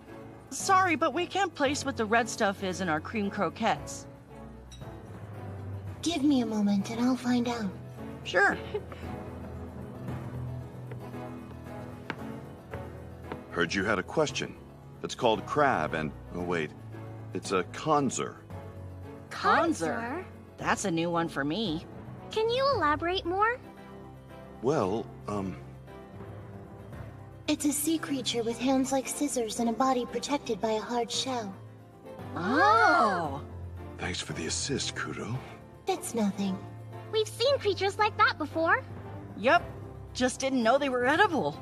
[SPEAKER 19] Sorry, but we can't place what the red stuff is in our cream croquettes.
[SPEAKER 8] Give me a moment and I'll find out.
[SPEAKER 19] Sure.
[SPEAKER 2] Heard you had a question. It's called crab and... oh wait, it's a conzer.
[SPEAKER 19] Conzer? That's a new one for me.
[SPEAKER 14] Can you elaborate more?
[SPEAKER 2] Well,
[SPEAKER 8] It's a sea creature with hands like scissors and a body protected by a hard shell.
[SPEAKER 19] Oh!
[SPEAKER 2] Thanks for the assist, Kudo.
[SPEAKER 8] It's nothing.
[SPEAKER 14] We've seen creatures like that before.
[SPEAKER 19] Yep. Just didn't know they were edible.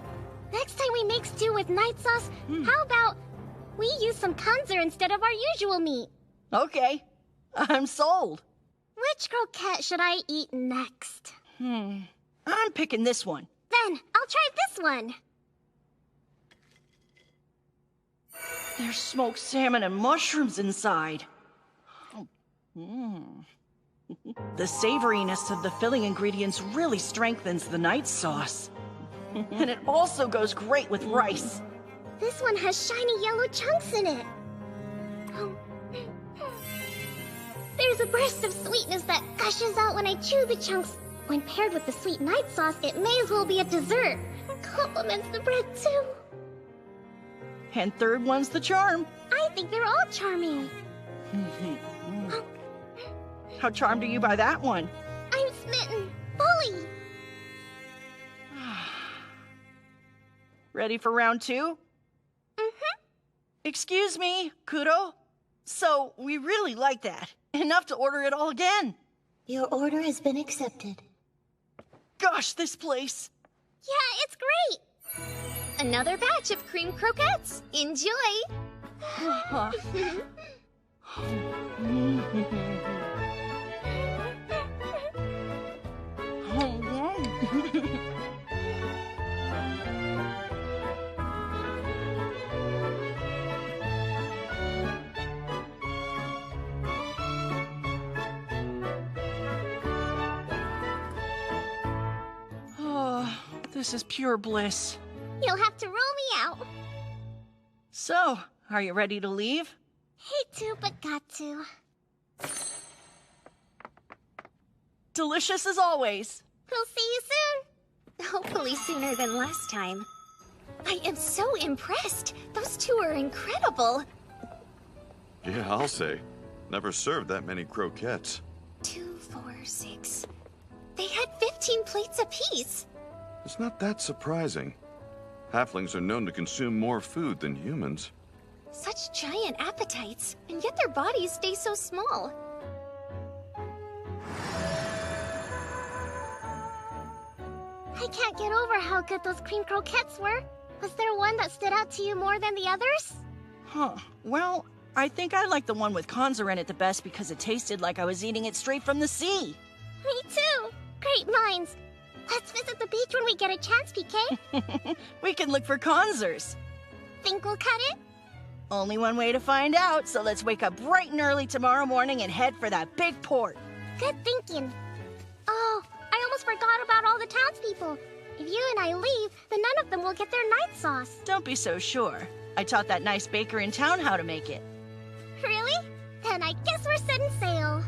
[SPEAKER 14] Next time we make stew with night sauce, how about we use some conzer instead of our usual meat?
[SPEAKER 19] Okay. I'm sold.
[SPEAKER 14] Which croquette should I eat next?
[SPEAKER 19] I'm picking this one.
[SPEAKER 14] Then, I'll try this one.
[SPEAKER 19] There's smoked salmon and mushrooms inside. The savoriness of the filling ingredients really strengthens the night sauce. And it also goes great with rice.
[SPEAKER 14] This one has shiny yellow chunks in it. There's a burst of sweetness that gushes out when I chew the chunks. When paired with the sweet night sauce, it may as well be a dessert. Compliments the bread, too.
[SPEAKER 19] And third one's the charm.
[SPEAKER 14] I think they're all charming.
[SPEAKER 19] How charmed are you by that one?
[SPEAKER 14] I'm smitten. Fully.
[SPEAKER 19] Ready for round 2? Excuse me, Kudo. So, we really like that. Enough to order it all again.
[SPEAKER 8] Your order has been accepted.
[SPEAKER 19] Gosh, this place.
[SPEAKER 14] Yeah, it's great.
[SPEAKER 1] Another batch of cream croquettes. Enjoy!
[SPEAKER 19] This is pure bliss.
[SPEAKER 14] You'll have to roll me out.
[SPEAKER 19] So, are you ready to leave?
[SPEAKER 14] Hate to, but got to.
[SPEAKER 19] Delicious as always.
[SPEAKER 14] We'll see you soon.
[SPEAKER 1] Hopefully sooner than last time. I am so impressed. Those two are incredible.
[SPEAKER 2] Yeah, I'll say. Never served that many croquettes.
[SPEAKER 1] 2, 4, 6. They had 15 plates apiece.
[SPEAKER 2] It's not that surprising. Halflings are known to consume more food than humans.
[SPEAKER 1] Such giant appetites, and yet their bodies stay so small.
[SPEAKER 14] I can't get over how good those cream croquettes were. Was there one that stood out to you more than the others?
[SPEAKER 19] Well, I think I like the one with conzer in it the best because it tasted like I was eating it straight from the sea.
[SPEAKER 14] Me too. Great minds.
[SPEAKER 20] Let's visit the beach when we get a chance, PK.
[SPEAKER 19] We can look for conzers.
[SPEAKER 20] Think we'll cut it?
[SPEAKER 19] Only one way to find out, so let's wake up bright and early tomorrow morning and head for that big port.
[SPEAKER 20] Good thinking. Oh, I almost forgot about all the townspeople. If you and I leave, then none of them will get their night sauce.
[SPEAKER 19] Don't be so sure. I taught that nice baker in town how to make it.
[SPEAKER 20] Really? Then I guess we're setting sail.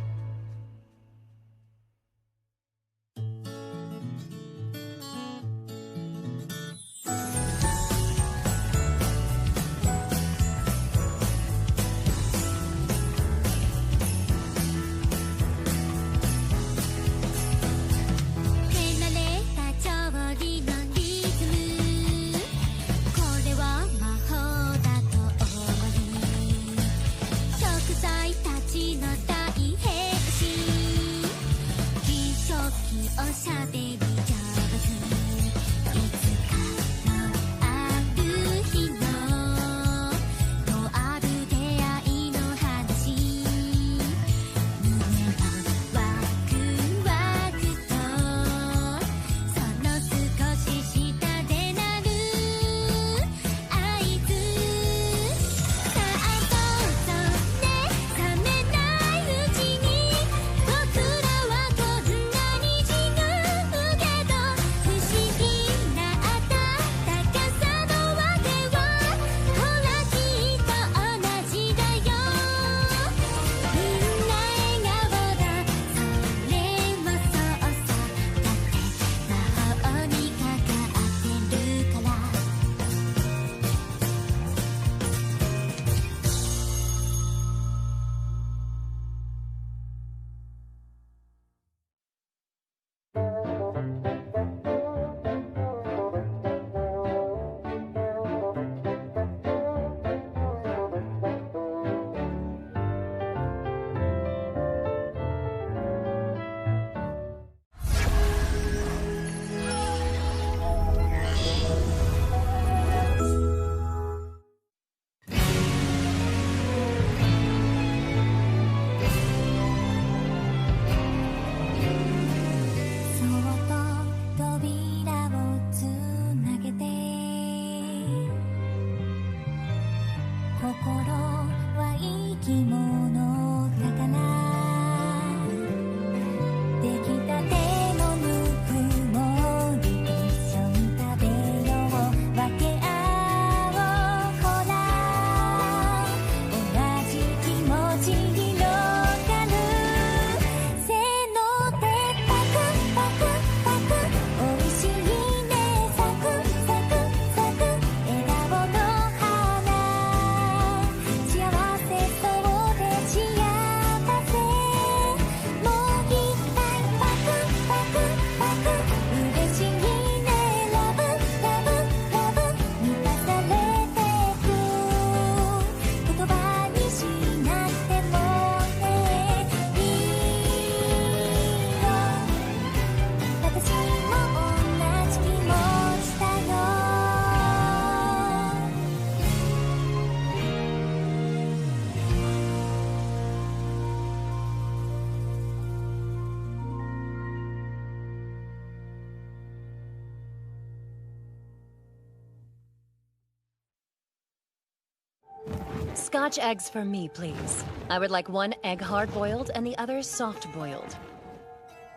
[SPEAKER 4] Scotch eggs for me, please. I would like one egg hard-boiled and the other soft-boiled.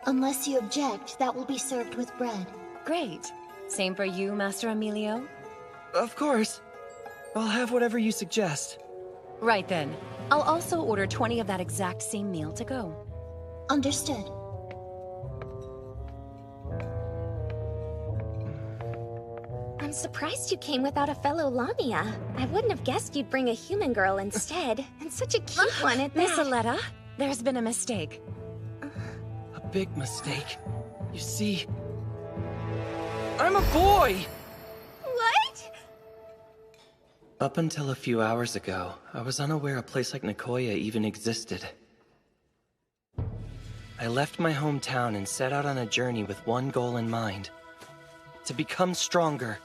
[SPEAKER 8] Unless you object, that will be served with bread.
[SPEAKER 4] Great. Same for you, Master Emilio?
[SPEAKER 13] Of course. I'll have whatever you suggest.
[SPEAKER 4] Right then. I'll also order 20 of that exact same meal to go.
[SPEAKER 8] Understood.
[SPEAKER 1] I'm surprised you came without a fellow Lamia. I wouldn't have guessed you'd bring a human girl instead. And such a cute one at that.
[SPEAKER 4] Miss Aletta, there's been a mistake.
[SPEAKER 13] A big mistake. You see, I'm a boy!
[SPEAKER 1] What?
[SPEAKER 13] Up until a few hours ago, I was unaware a place like Nekoya even existed. I left my hometown and set out on a journey with one goal in mind. To become stronger.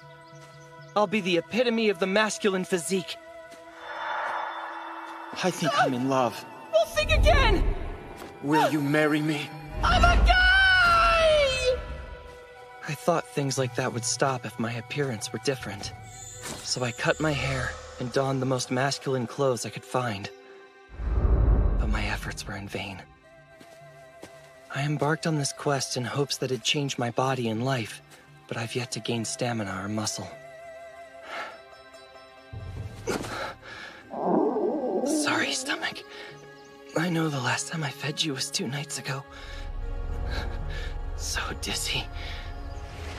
[SPEAKER 13] I'll be the epitome of the masculine physique.
[SPEAKER 11] I think I'm in love.
[SPEAKER 13] Well, think again!
[SPEAKER 11] Will you marry me?
[SPEAKER 13] I'm a guy! I thought things like that would stop if my appearance were different. So I cut my hair and donned the most masculine clothes I could find. But my efforts were in vain. I embarked on this quest in hopes that it'd change my body and life, but I've yet to gain stamina or muscle. Sorry, stomach. I know the last time I fed you was 2 nights ago. So dizzy.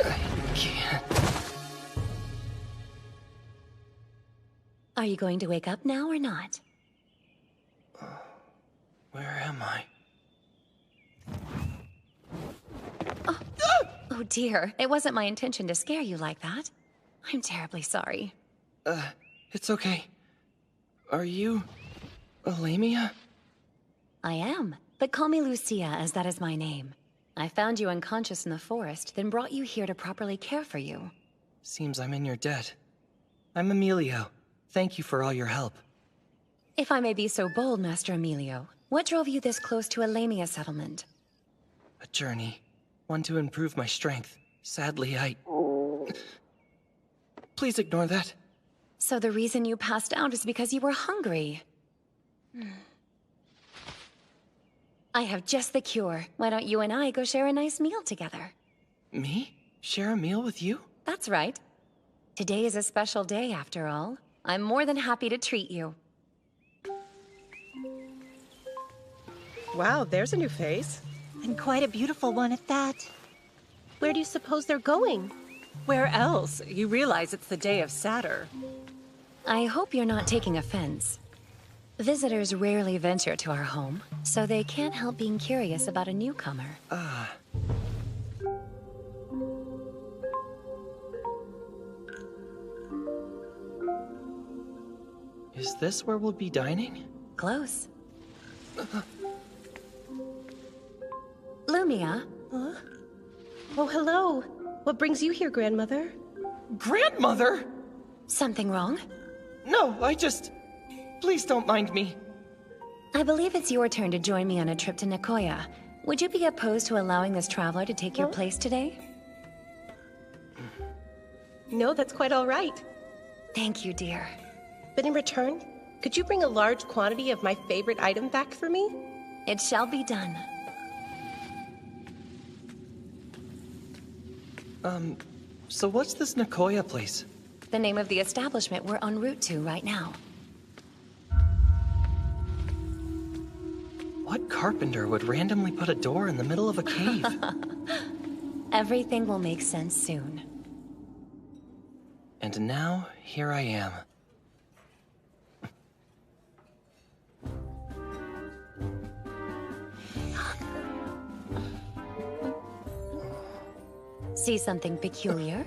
[SPEAKER 13] I can't.
[SPEAKER 3] Are you going to wake up now or not?
[SPEAKER 13] Where am I?
[SPEAKER 3] Oh dear, it wasn't my intention to scare you like that. I'm terribly sorry.
[SPEAKER 13] It's okay. Are you... Lamia?
[SPEAKER 3] I am, but call me Lucia as that is my name. I found you unconscious in the forest, then brought you here to properly care for you.
[SPEAKER 13] Seems I'm in your debt. I'm Emilio. Thank you for all your help.
[SPEAKER 3] If I may be so bold, Master Emilio, what drove you this close to a Lamia settlement?
[SPEAKER 13] A journey. One to improve my strength. Sadly, Please ignore that.
[SPEAKER 3] So the reason you passed out is because you were hungry. I have just the cure. Why don't you and I go share a nice meal together?
[SPEAKER 13] Me? Share a meal with you?
[SPEAKER 3] That's right. Today is a special day, after all. I'm more than happy to treat you.
[SPEAKER 21] Wow, there's a new face.
[SPEAKER 22] And quite a beautiful one at that.
[SPEAKER 4] Where do you suppose they're going? Where else? You realize it's the day of Saturn.
[SPEAKER 3] I hope you're not taking offense. Visitors rarely venture to our home, so they can't help being curious about a newcomer.
[SPEAKER 13] Is this where we'll be dining?
[SPEAKER 3] Close. Lumia?
[SPEAKER 21] Huh? Oh, hello. What brings you here, Grandmother?
[SPEAKER 13] Grandmother?
[SPEAKER 3] Something wrong?
[SPEAKER 13] No, Please don't mind me.
[SPEAKER 3] I believe it's your turn to join me on a trip to Nekoya. Would you be opposed to allowing this traveler to take your place today?
[SPEAKER 21] No, that's quite all right.
[SPEAKER 3] Thank you, dear.
[SPEAKER 21] But in return, could you bring a large quantity of my favorite item back for me?
[SPEAKER 3] It shall be done.
[SPEAKER 13] So what's this Nekoya place?
[SPEAKER 3] The name of the establishment we're en route to right now.
[SPEAKER 13] What carpenter would randomly put a door in the middle of a cave?
[SPEAKER 3] Everything will make sense soon.
[SPEAKER 13] And now, here I am.
[SPEAKER 3] See something peculiar?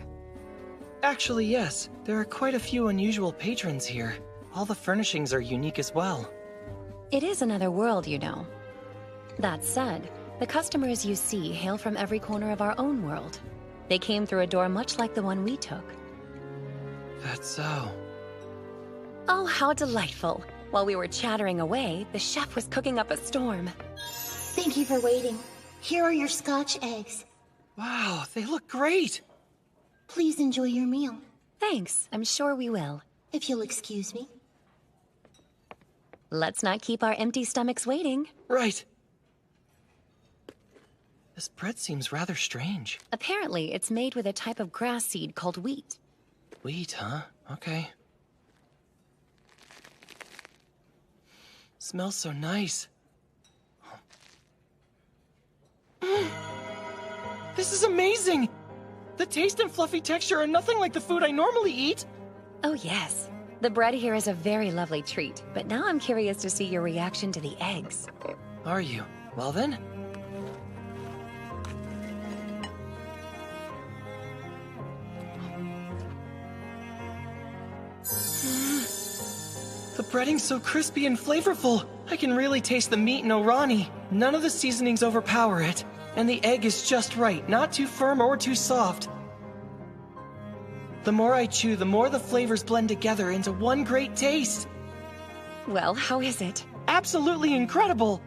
[SPEAKER 13] Actually, yes. There are quite a few unusual patrons here. All the furnishings are unique as well.
[SPEAKER 3] It is another world, you know. That said, the customers you see hail from every corner of our own world. They came through a door much like the one we took.
[SPEAKER 13] That's so.
[SPEAKER 3] Oh, how delightful. While we were chattering away, the chef was cooking up a storm.
[SPEAKER 8] Thank you for waiting. Here are your Scotch eggs.
[SPEAKER 13] Wow, they look great!
[SPEAKER 8] Please enjoy your meal.
[SPEAKER 3] Thanks, I'm sure we will.
[SPEAKER 8] If you'll excuse me.
[SPEAKER 3] Let's not keep our empty stomachs waiting.
[SPEAKER 13] Right. This bread seems rather strange.
[SPEAKER 3] Apparently, it's made with a type of grass seed called wheat.
[SPEAKER 13] Wheat, huh? Okay. Smells so nice. This is amazing! The taste and fluffy texture are nothing like the food I normally eat.
[SPEAKER 3] Oh yes. The bread here is a very lovely treat, but now I'm curious to see your reaction to the eggs.
[SPEAKER 13] Are you? Well then. The breading's so crispy and flavorful. I can really taste the meat and orani. None of the seasonings overpower it. And the egg is just right, not too firm or too soft. The more I chew, the more the flavors blend together into one great taste.
[SPEAKER 3] Well, how is it?
[SPEAKER 13] Absolutely incredible!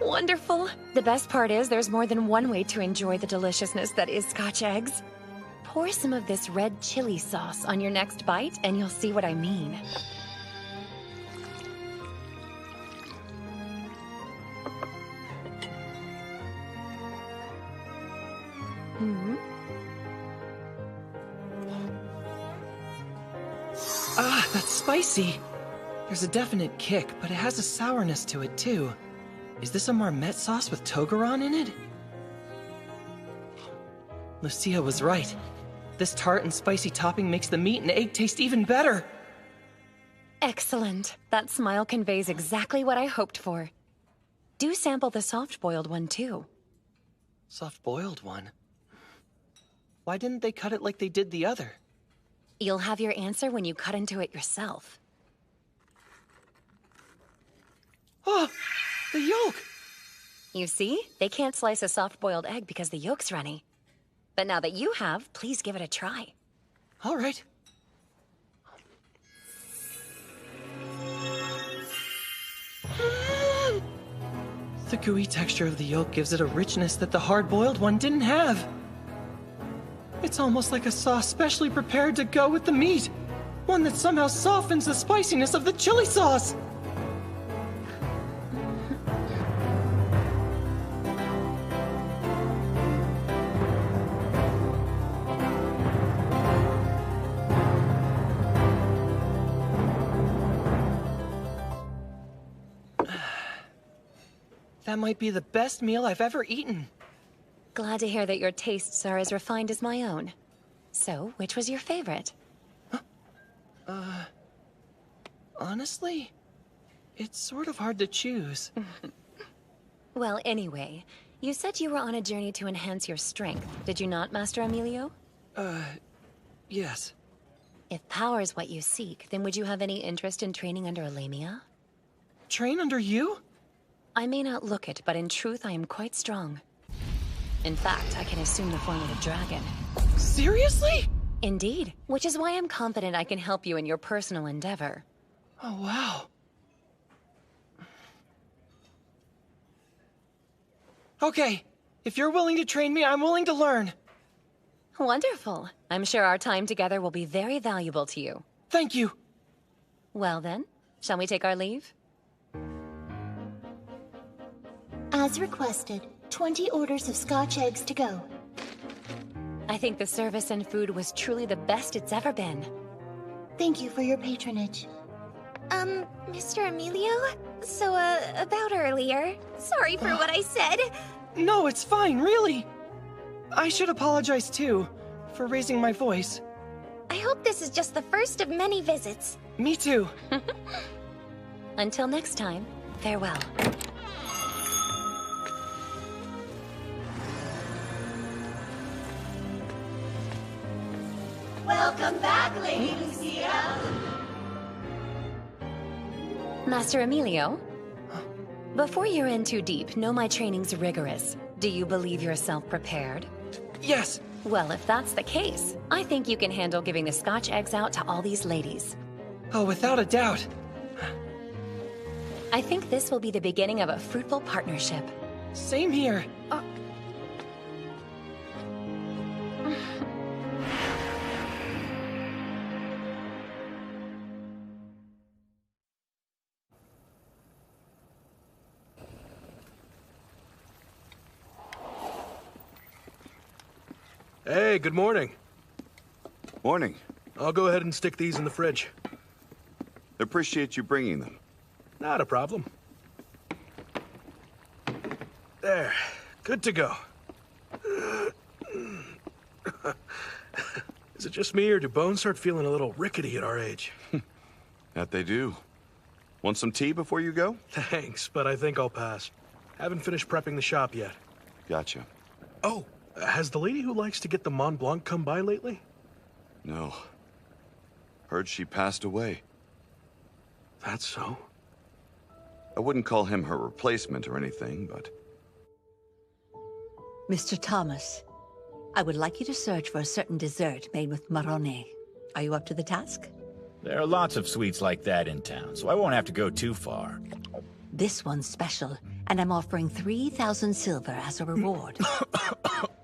[SPEAKER 3] Wonderful. The best part is there's more than one way to enjoy the deliciousness that is Scotch eggs. Pour some of this red chili sauce on your next bite and you'll see what I mean.
[SPEAKER 13] Ah, that's spicy. There's a definite kick, but it has a sourness to it too. Is this a marmite sauce with togaron in it? Lucia was right. This tart and spicy topping makes the meat and egg taste even better.
[SPEAKER 3] Excellent. That smile conveys exactly what I hoped for. Do sample the soft-boiled one too.
[SPEAKER 13] Soft-boiled one? Why didn't they cut it like they did the other?
[SPEAKER 3] You'll have your answer when you cut into it yourself.
[SPEAKER 13] Oh, the yolk!
[SPEAKER 3] You see? They can't slice a soft-boiled egg because the yolk's runny. But now that you have, please give it a try.
[SPEAKER 13] All right. The gooey texture of the yolk gives it a richness that the hard-boiled one didn't have. It's almost like a sauce specially prepared to go with the meat. One that somehow softens the spiciness of the chili sauce. That might be the best meal I've ever eaten.
[SPEAKER 3] Glad to hear that your tastes are as refined as my own. So, which was your favorite?
[SPEAKER 13] Honestly, it's sort of hard to choose.
[SPEAKER 3] Well, anyway, you said you were on a journey to enhance your strength, did you not, Master Emilio?
[SPEAKER 13] Yes.
[SPEAKER 3] If power is what you seek, then would you have any interest in training under a Lamia?
[SPEAKER 13] Train under you?
[SPEAKER 3] I may not look it, but in truth I am quite strong. In fact, I can assume the form of a dragon.
[SPEAKER 13] Seriously?
[SPEAKER 3] Indeed, which is why I'm confident I can help you in your personal endeavor.
[SPEAKER 13] Oh, wow. Okay, if you're willing to train me, I'm willing to learn.
[SPEAKER 3] Wonderful. I'm sure our time together will be very valuable to you.
[SPEAKER 13] Thank you.
[SPEAKER 3] Well then, shall we take our leave?
[SPEAKER 8] As requested, 20 orders of Scotch eggs to go.
[SPEAKER 3] I think the service and food was truly the best it's ever been.
[SPEAKER 8] Thank you for your patronage.
[SPEAKER 1] Mr. Emilio? So, about earlier. Sorry for what I said.
[SPEAKER 13] No, it's fine, really. I should apologize too, for raising my voice.
[SPEAKER 1] I hope this is just the first of many visits.
[SPEAKER 13] Me too.
[SPEAKER 3] Until next time, farewell.
[SPEAKER 15] Welcome back, Lady Lucia.
[SPEAKER 3] Master Emilio? Before you're in too deep, know my training's rigorous. Do you believe yourself prepared?
[SPEAKER 13] Yes.
[SPEAKER 3] Well, if that's the case, I think you can handle giving the Scotch eggs out to all these ladies.
[SPEAKER 13] Oh, without a doubt.
[SPEAKER 3] I think this will be the beginning of a fruitful partnership.
[SPEAKER 13] Same here.
[SPEAKER 16] Hey, good morning.
[SPEAKER 2] Morning.
[SPEAKER 16] I'll go ahead and stick these in the fridge.
[SPEAKER 2] Appreciate you bringing them.
[SPEAKER 16] Not a problem. There. Good to go. Is it just me, or do bones start feeling a little rickety at our age?
[SPEAKER 2] That they do. Want some tea before you go?
[SPEAKER 16] Thanks, but I think I'll pass. Haven't finished prepping the shop yet.
[SPEAKER 2] Gotcha.
[SPEAKER 16] Oh, has the lady who likes to get the Mont Blanc come by lately?
[SPEAKER 2] No. Heard she passed away.
[SPEAKER 16] That's so?
[SPEAKER 2] I wouldn't call him her replacement or anything, but...
[SPEAKER 23] Mr. Thomas, I would like you to search for a certain dessert made with Macaroni. Are you up to the task?
[SPEAKER 24] There are lots of sweets like that in town, so I won't have to go too far.
[SPEAKER 23] This one's special, and I'm offering 3,000 silver as a reward.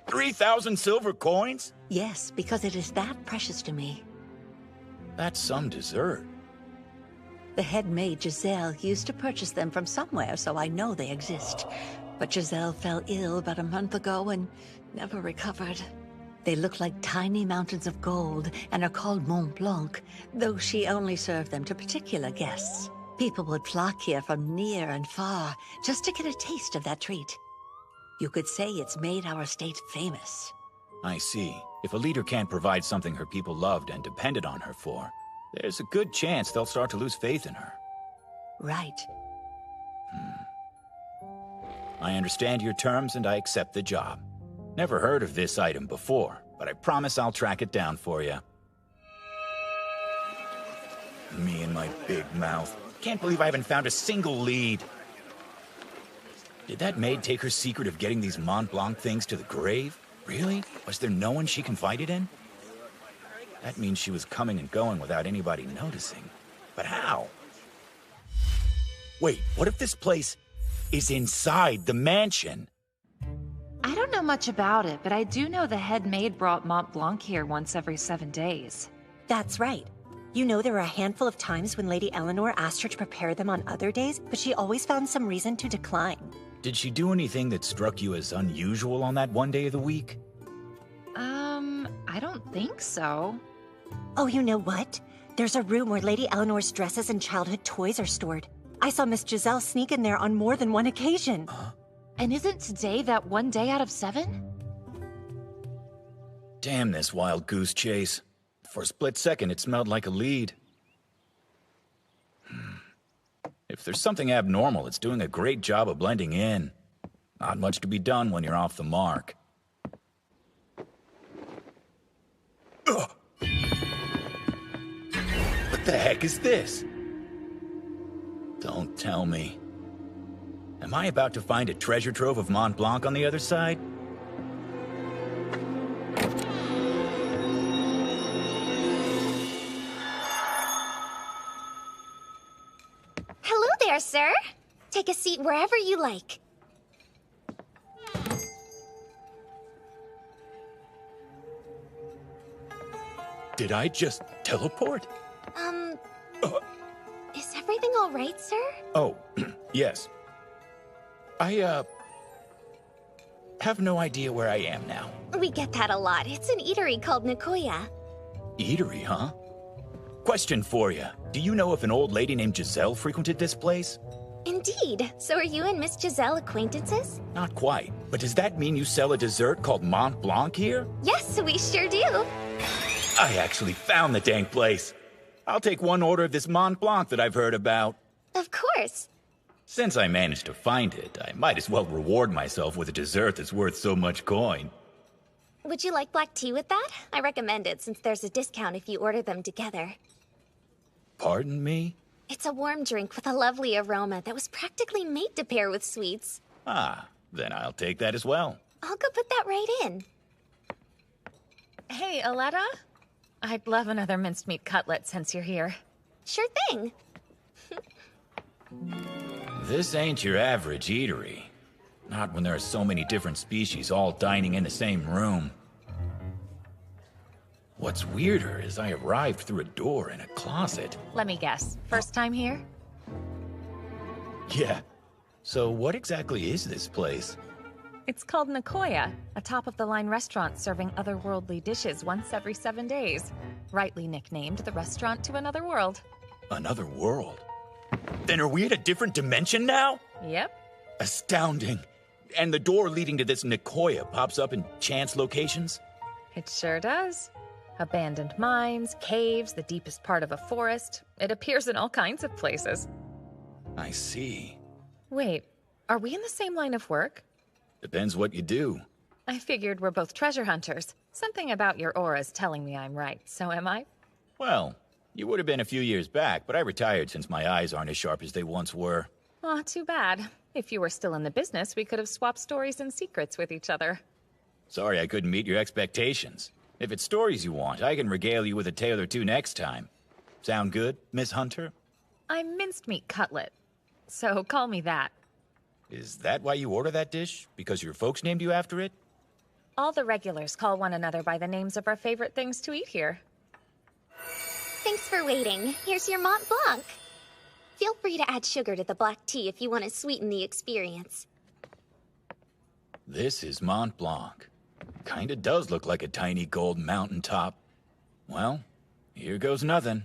[SPEAKER 7] 3,000 silver coins?
[SPEAKER 23] Yes, because it is that precious to me.
[SPEAKER 7] That's some dessert.
[SPEAKER 23] The head maid, Giselle, used to purchase them from somewhere, so I know they exist. But Giselle fell ill about a month ago and never recovered. They look like tiny mountains of gold and are called Mont Blanc, though she only served them to particular guests. People would flock here from near and far just to get a taste of that treat. You could say it's made our state famous.
[SPEAKER 7] I see. If a leader can't provide something her people loved and depended on her for, there's a good chance they'll start to lose faith in her.
[SPEAKER 23] Right.
[SPEAKER 7] I understand your terms and I accept the job. Never heard of this item before, but I promise I'll track it down for you. Me and my big mouth. Can't believe I haven't found a single lead. Did that maid take her secret of getting these Mont Blanc things to the grave? Really? Was there no one she confided in? That means she was coming and going without anybody noticing. But how? Wait, what if this place is inside the mansion?
[SPEAKER 9] I don't know much about it, but I do know the head maid brought Mont Blanc here once every 7 days.
[SPEAKER 22] That's right. You know, there were a handful of times when Lady Eleanor asked her to prepare them on other days, but she always found some reason to decline.
[SPEAKER 7] Did she do anything that struck you as unusual on that one day of the week?
[SPEAKER 9] I don't think so.
[SPEAKER 22] Oh, you know what? There's a room where Lady Eleanor's dresses and childhood toys are stored. I saw Miss Giselle sneak in there on more than one occasion.
[SPEAKER 9] And isn't today that 1 day out of 7?
[SPEAKER 7] Damn this wild goose chase. For a split second, it smelled like a lead. If there's something abnormal, it's doing a great job of blending in. Not much to be done when you're off the mark. Ugh. What the heck is this? Don't tell me. Am I about to find a treasure trove of Mont Blanc on the other side?
[SPEAKER 1] Hello there, sir. Take a seat wherever you like.
[SPEAKER 7] Did I just teleport?
[SPEAKER 1] Is everything all right, sir?
[SPEAKER 7] Oh, yes. I, have no idea where I am now.
[SPEAKER 1] We get that a lot. It's an eatery called Nekoya.
[SPEAKER 7] Eatery, huh? Question for you. Do you know if an old lady named Giselle frequented this place?
[SPEAKER 1] Indeed. So are you and Miss Giselle acquaintances?
[SPEAKER 7] Not quite. But does that mean you sell a dessert called Mont Blanc here?
[SPEAKER 1] Yes, we sure do.
[SPEAKER 7] I actually found the dang place. I'll take one order of this Mont Blanc that I've heard about.
[SPEAKER 1] Of course.
[SPEAKER 7] Since I managed to find it, I might as well reward myself with a dessert that's worth so much coin.
[SPEAKER 1] Would you like black tea with that? I recommend it since there's a discount if you order them together.
[SPEAKER 7] Pardon me?
[SPEAKER 1] It's a warm drink with a lovely aroma that was practically made to pair with sweets.
[SPEAKER 7] Ah, then I'll take that as well.
[SPEAKER 1] I'll go put that right in.
[SPEAKER 4] Hey, Aletta? I'd love another minced meat cutlet since you're here.
[SPEAKER 1] Sure thing.
[SPEAKER 7] This ain't your average eatery. Not when there are so many different species all dining in the same room. What's weirder is I arrived through a door in a closet.
[SPEAKER 4] Let me guess. First time here?
[SPEAKER 7] Yeah. So what exactly is this place?
[SPEAKER 4] It's called Nekoya, a top-of-the-line restaurant serving otherworldly dishes once every 7 days. Rightly nicknamed the restaurant to another world.
[SPEAKER 7] Another world? Then are we at a different dimension now?
[SPEAKER 4] Yep.
[SPEAKER 7] Astounding. And the door leading to this Nekoya pops up in chance locations?
[SPEAKER 4] It sure does. Abandoned mines, caves, the deepest part of a forest. It appears in all kinds of places.
[SPEAKER 7] I see.
[SPEAKER 4] Wait, are we in the same line of work?
[SPEAKER 7] Depends what you do.
[SPEAKER 4] I figured we're both treasure hunters. Something about your aura's telling me I'm right, so am I?
[SPEAKER 7] Well, you would have been a few years back, but I retired since my eyes aren't as sharp as they once were.
[SPEAKER 4] Aw, too bad. If you were still in the business, we could have swapped stories and secrets with each other.
[SPEAKER 7] Sorry I couldn't meet your expectations. If it's stories you want, I can regale you with a tale or two next time. Sound good, Miss Hunter?
[SPEAKER 4] I'm minced meat cutlet, so call me that.
[SPEAKER 7] Is that why you order that dish? Because your folks named you after it?
[SPEAKER 9] All the regulars call one another by the names of our favorite things to eat here.
[SPEAKER 1] Thanks for waiting. Here's your Mont Blanc. Feel free to add sugar to the black tea if you want to sweeten the experience.
[SPEAKER 7] This is Mont Blanc. Kinda does look like a tiny gold mountaintop. Well, here goes nothing.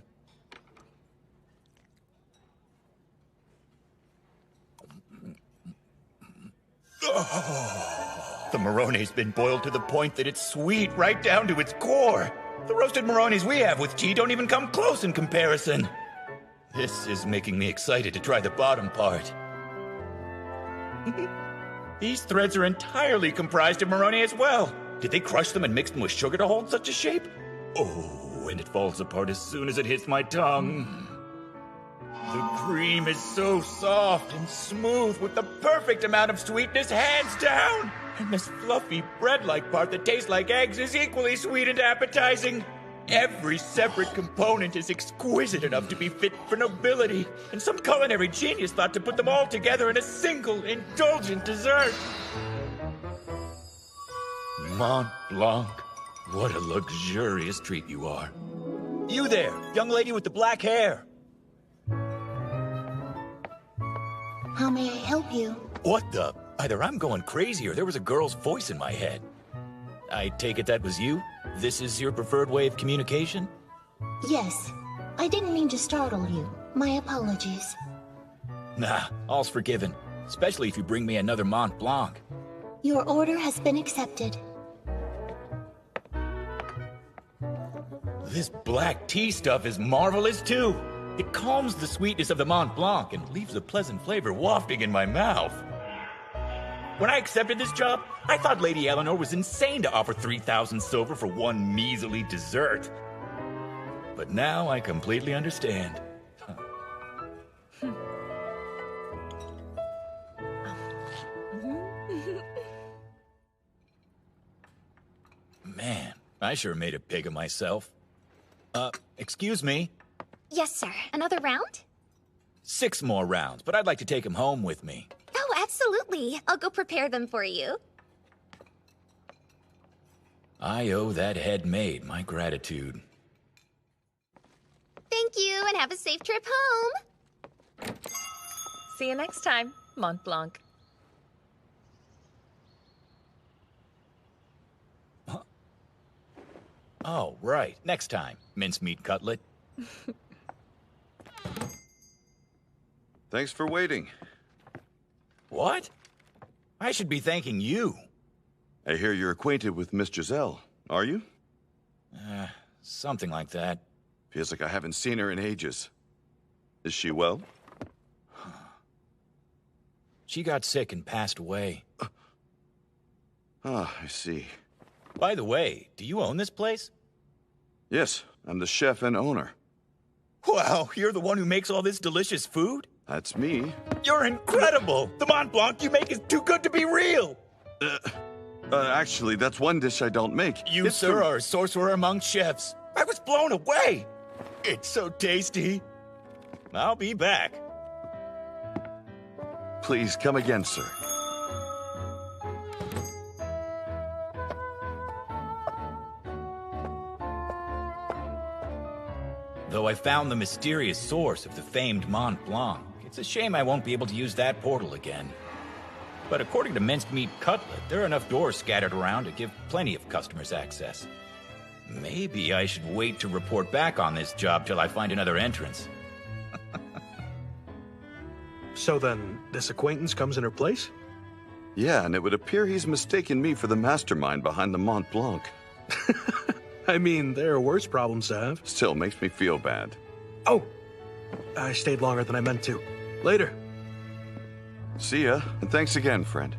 [SPEAKER 7] Oh, the Macaroni's been boiled to the point that it's sweet right down to its core. The roasted Macaronis we have with tea don't even come close in comparison. This is making me excited to try the bottom part. These threads are entirely comprised of Macaroni as well. Did they crush them and mix them with sugar to hold such a shape? Oh, and it falls apart as soon as it hits my tongue. The cream is so soft and smooth with the perfect amount of sweetness, hands down. And this fluffy bread-like part that tastes like eggs is equally sweet and appetizing. Every separate component is exquisite enough to be fit for nobility, and some culinary genius thought to put them all together in a single, indulgent dessert. Mont Blanc, what a luxurious treat you are. You there, young lady with the black hair.
[SPEAKER 8] How may I help you?
[SPEAKER 7] What the? Either I'm going crazy or there was a girl's voice in my head. I take it that was you? This is your preferred way of communication?
[SPEAKER 8] Yes. I didn't mean to startle you. My apologies.
[SPEAKER 7] Nah, all's forgiven. Especially if you bring me another Mont Blanc.
[SPEAKER 8] Your order has been accepted.
[SPEAKER 7] This black tea stuff is marvelous too. It calms the sweetness of the Mont Blanc and leaves a pleasant flavor wafting in my mouth. When I accepted this job, I thought Lady Eleanor was insane to offer 3,000 silver for one measly dessert. But now I completely understand. Man, I sure made a pig of myself. Excuse me?
[SPEAKER 1] Yes, sir. Another round?
[SPEAKER 7] 6 more rounds, but I'd like to take him home with me.
[SPEAKER 1] Oh, absolutely. I'll go prepare them for you.
[SPEAKER 7] I owe that head maid my gratitude.
[SPEAKER 1] Thank you, and have a safe trip home.
[SPEAKER 9] See you next time, Mont Blanc.
[SPEAKER 7] Huh? Oh, right. Next time, mincemeat cutlet.
[SPEAKER 2] Thanks for waiting.
[SPEAKER 7] What? I should be thanking you.
[SPEAKER 2] I hear you're acquainted with Miss Giselle, are you?
[SPEAKER 7] Something like that.
[SPEAKER 2] Feels like I haven't seen her in ages. Is she well?
[SPEAKER 7] She got sick and passed away.
[SPEAKER 2] Ah, I see.
[SPEAKER 7] By the way, do you own this place?
[SPEAKER 2] Yes, I'm the chef and owner.
[SPEAKER 7] Wow, you're the one who makes all this delicious food?
[SPEAKER 2] That's me.
[SPEAKER 7] You're incredible! The Mont Blanc you make is too good to be real!
[SPEAKER 2] Actually, that's one dish I don't make.
[SPEAKER 7] You, sir, are a sorcerer among chefs. I was blown away! It's so tasty. I'll be back.
[SPEAKER 2] Please, come again, sir.
[SPEAKER 7] Though I found the mysterious source of the famed Mont Blanc, it's a shame I won't be able to use that portal again. But according to Minced Meat Cutlet, there are enough doors scattered around to give plenty of customers access. Maybe I should wait to report back on this job till I find another entrance.
[SPEAKER 16] So then, this acquaintance comes in her place?
[SPEAKER 2] Yeah, and it would appear he's mistaken me for the mastermind behind the Mont Blanc.
[SPEAKER 16] I mean, there are worse problems to have.
[SPEAKER 2] Still makes me feel bad.
[SPEAKER 16] Oh! I stayed longer than I meant to. Later.
[SPEAKER 2] See ya, and thanks again, friend.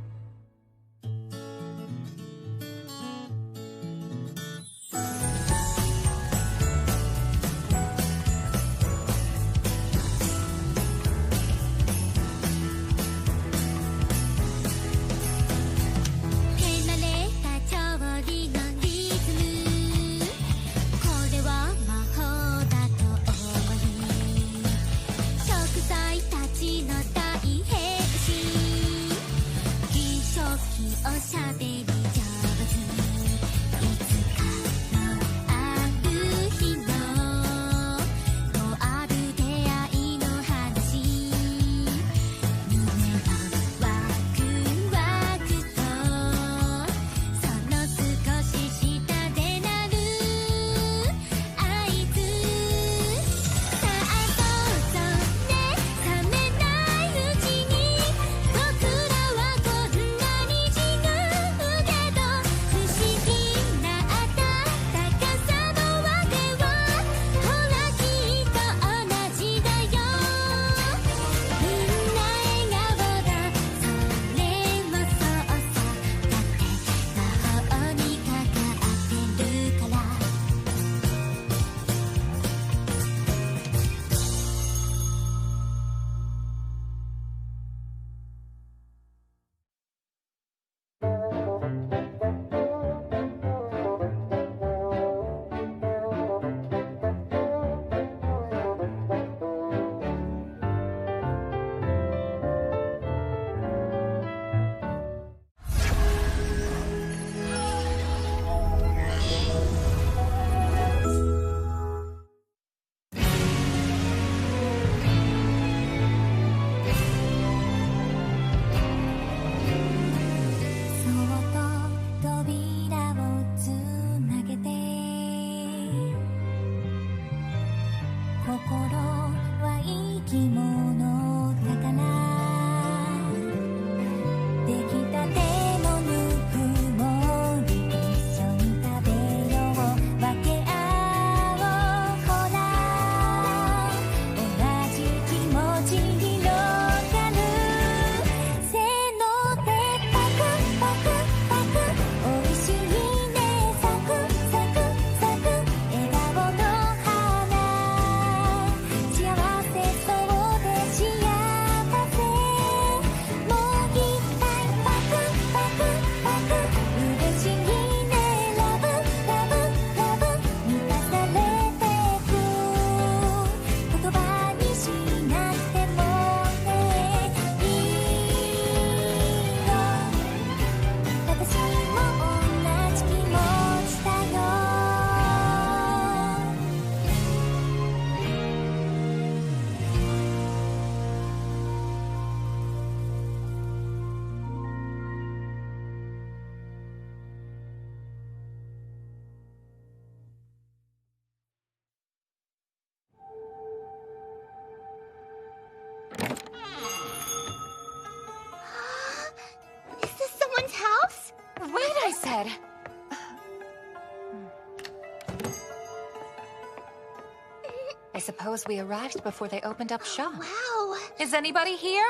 [SPEAKER 9] I suppose we arrived before they opened up shop.
[SPEAKER 1] Wow!
[SPEAKER 9] Is anybody here?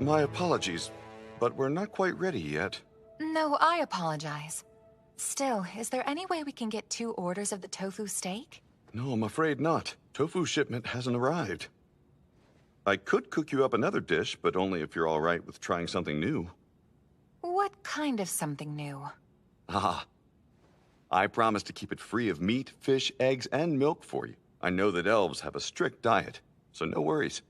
[SPEAKER 2] My apologies, but we're not quite ready yet.
[SPEAKER 9] No, I apologize. Still, is there any way we can get 2 orders of the tofu steak?
[SPEAKER 2] No, I'm afraid not. Tofu shipment hasn't arrived. I could cook you up another dish, but only if you're all right with trying something new.
[SPEAKER 9] What kind of something new?
[SPEAKER 2] Ah, I promise to keep it free of meat, fish, eggs, and milk for you. I know that elves have a strict diet, so no worries.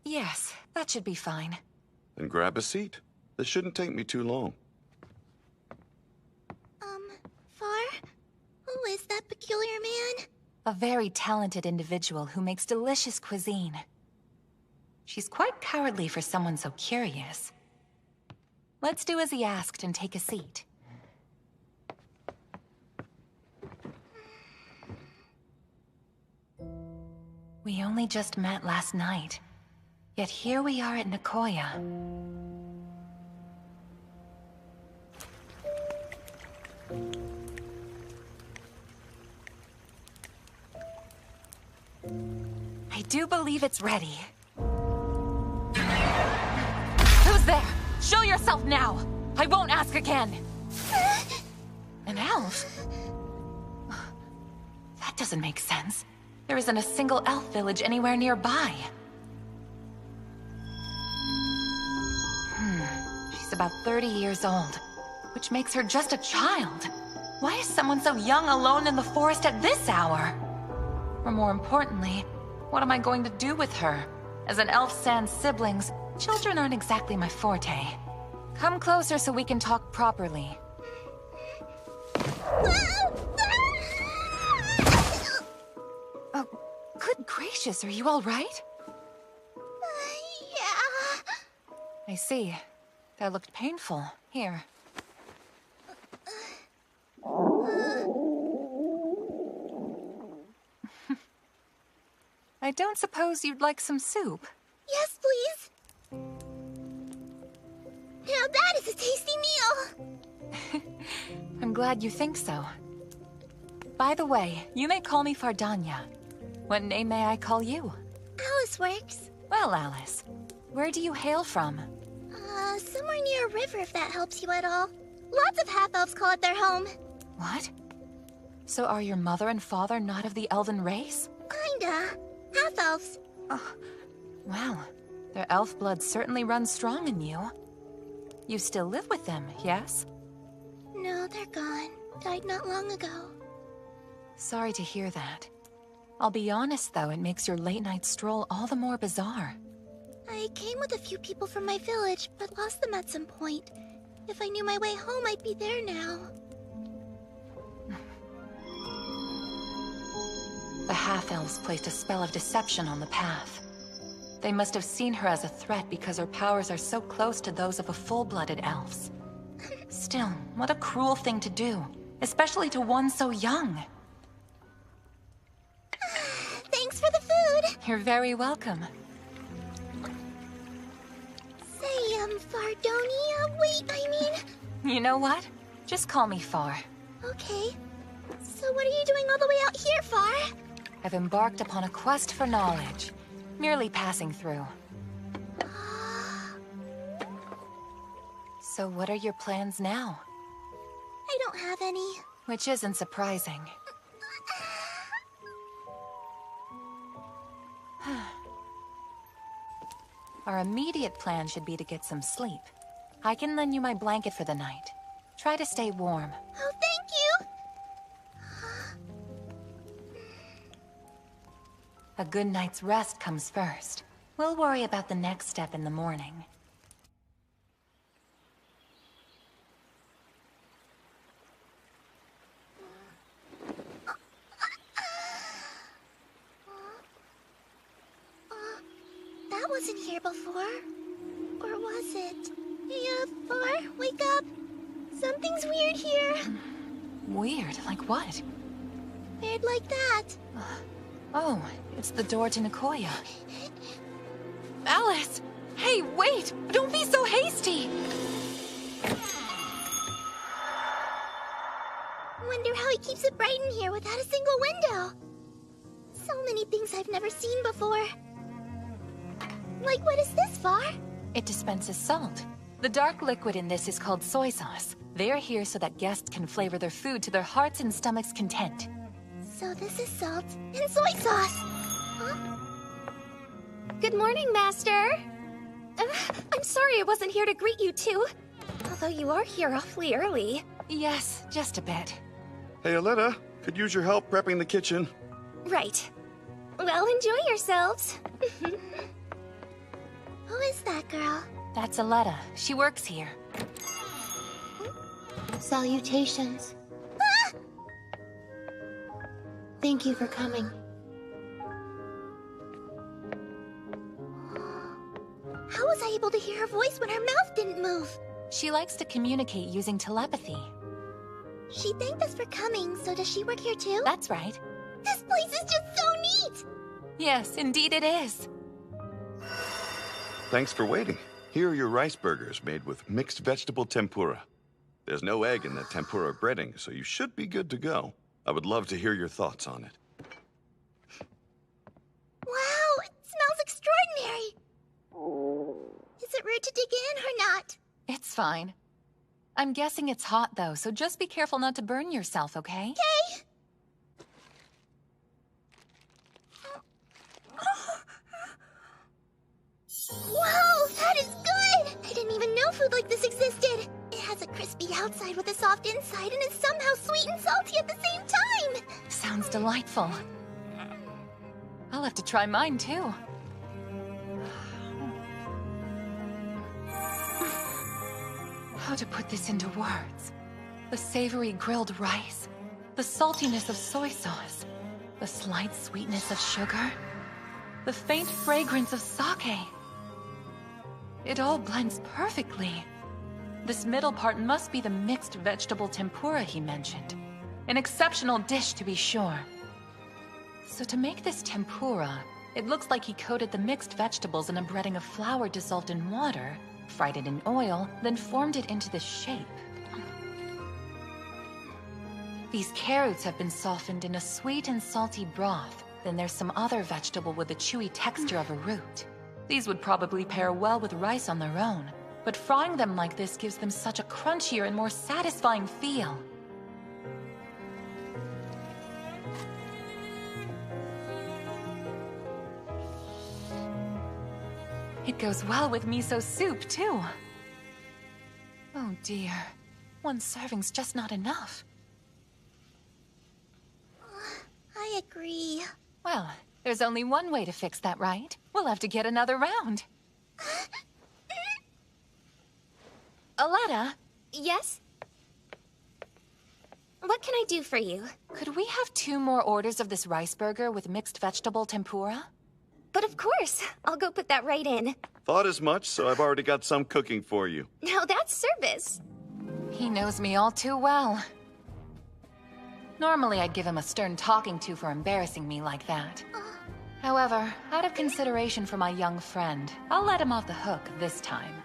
[SPEAKER 9] Yes, that should be fine.
[SPEAKER 2] Then grab a seat. This shouldn't take me too long.
[SPEAKER 20] Far? Who is that peculiar man?
[SPEAKER 9] A very talented individual who makes delicious cuisine. She's quite cowardly for someone so curious. Let's do as he asked and take a seat. We only just met last night, yet here we are at Nekoya. I do believe it's ready. Who's there? Show yourself now! I won't ask again! An elf? That doesn't make sense. There isn't a single elf village anywhere nearby. She's about 30 years old, which makes her just a child. Why is someone so young alone in the forest at this hour? Or more importantly, what am I going to do with her? As an elf sans siblings, children aren't exactly my forte. Come closer so we can talk properly. Oh, good gracious, are you all right?
[SPEAKER 20] Yeah.
[SPEAKER 9] I see. That looked painful. Here. I don't suppose you'd like some soup?
[SPEAKER 20] Yes, please. Now that is a tasty meal.
[SPEAKER 9] I'm glad you think so. By the way, you may call me Fardanya. What name may I call you?
[SPEAKER 20] Alice works.
[SPEAKER 9] Well, Alice, where do you hail from?
[SPEAKER 20] Somewhere near a river, if that helps you at all. Lots of half-elves call it their home.
[SPEAKER 9] What? So are your mother and father not of the elven race?
[SPEAKER 20] Kinda. Half-elves.
[SPEAKER 9] Oh, well, their elf blood certainly runs strong in you. You still live with them, yes?
[SPEAKER 20] No, they're gone. Died not long ago.
[SPEAKER 9] Sorry to hear that. I'll be honest, though, it makes your late-night stroll all the more bizarre.
[SPEAKER 20] I came with a few people from my village, but lost them at some point. If I knew my way home, I'd be there now.
[SPEAKER 9] The half-elves placed a spell of deception on the path. They must have seen her as a threat because her powers are so close to those of a full-blooded elves. Still, what a cruel thing to do, especially to one so young.
[SPEAKER 20] Thanks for the food!
[SPEAKER 9] You're very welcome.
[SPEAKER 20] Say, Fardonia, wait,
[SPEAKER 9] You know what? Just call me Far.
[SPEAKER 20] Okay. So what are you doing all the way out here, Far?
[SPEAKER 9] I've embarked upon a quest for knowledge. Merely passing through. So what are your plans now?
[SPEAKER 20] I don't have any.
[SPEAKER 9] Which isn't surprising. Our immediate plan should be to get some sleep. I can lend you my blanket for the night. Try to stay warm.
[SPEAKER 20] Oh, thank you!
[SPEAKER 9] A good night's rest comes first. We'll worry about the next step in the morning.
[SPEAKER 20] That wasn't here before. Or was it? Hey, Far, wake up. Something's weird here.
[SPEAKER 9] Weird? Like what?
[SPEAKER 20] Weird like that.
[SPEAKER 9] Oh, it's the door to Nekoya. Alice! Hey, wait! Don't be so hasty!
[SPEAKER 20] Wonder how he keeps it bright in here without a single window. So many things I've never seen before. Like, what is this, Far?
[SPEAKER 9] It dispenses salt. The dark liquid in this is called soy sauce. They're here so that guests can flavor their food to their hearts and stomach's content.
[SPEAKER 20] So this is salt and soy sauce. Huh?
[SPEAKER 1] Good morning, Master. I'm sorry I wasn't here to greet you two. Although you are here awfully early.
[SPEAKER 9] Yes, just a bit.
[SPEAKER 2] Hey, Aletta, could use your help prepping the kitchen.
[SPEAKER 1] Right. Well, enjoy yourselves.
[SPEAKER 20] Who is that girl?
[SPEAKER 9] That's Aletta. She works here.
[SPEAKER 8] Salutations.
[SPEAKER 20] Ah!
[SPEAKER 8] Thank you for coming.
[SPEAKER 20] How was I able to hear her voice when her mouth didn't move?
[SPEAKER 9] She likes to communicate using telepathy.
[SPEAKER 20] She thanked us for coming, so does she work here too?
[SPEAKER 9] That's right.
[SPEAKER 20] This place is just so neat!
[SPEAKER 9] Yes, indeed it is.
[SPEAKER 2] Thanks for waiting. Here are your rice burgers made with mixed vegetable tempura. There's no egg in the tempura breading, so you should be good to go. I would love to hear your thoughts on it.
[SPEAKER 20] Wow, it smells extraordinary! Is it rude to dig in or not?
[SPEAKER 9] It's fine. I'm guessing it's hot though, so just be careful not to burn yourself, okay?
[SPEAKER 20] Okay! Wow, that is good! I didn't even know food like this existed. It has a crispy outside with a soft inside and is somehow sweet and salty at the same time.
[SPEAKER 9] Sounds delightful. I'll have to try mine too. How to put this into words? The savory grilled rice, the saltiness of soy sauce, the slight sweetness of sugar, the faint fragrance of sake. It all blends perfectly. This middle part must be the mixed vegetable tempura he mentioned. An exceptional dish to be sure. So to make this tempura, it looks like he coated the mixed vegetables in a breading of flour dissolved in water, fried it in oil, then formed it into this shape. These carrots have been softened in a sweet and salty broth. Then there's some other vegetable with the chewy texture of a root. These would probably pair well with rice on their own, but frying them like this gives them such a crunchier and more satisfying feel. It goes well with miso soup, too. Oh dear, one serving's just not enough.
[SPEAKER 20] I agree.
[SPEAKER 9] Well, there's only one way to fix that, right? We'll have to get another round. Aletta?
[SPEAKER 1] Yes? What What can I do for you?
[SPEAKER 9] Could we have 2 more orders of this rice burger with mixed vegetable tempura?
[SPEAKER 1] But of course. I'll go put that right in.
[SPEAKER 2] Thought as much, so I've already got some cooking for you.
[SPEAKER 1] Now that's service.
[SPEAKER 9] He knows me all too well. Normally I'd give him a stern talking to for embarrassing me like that. However, out of consideration for my young friend, I'll let him off the hook this time.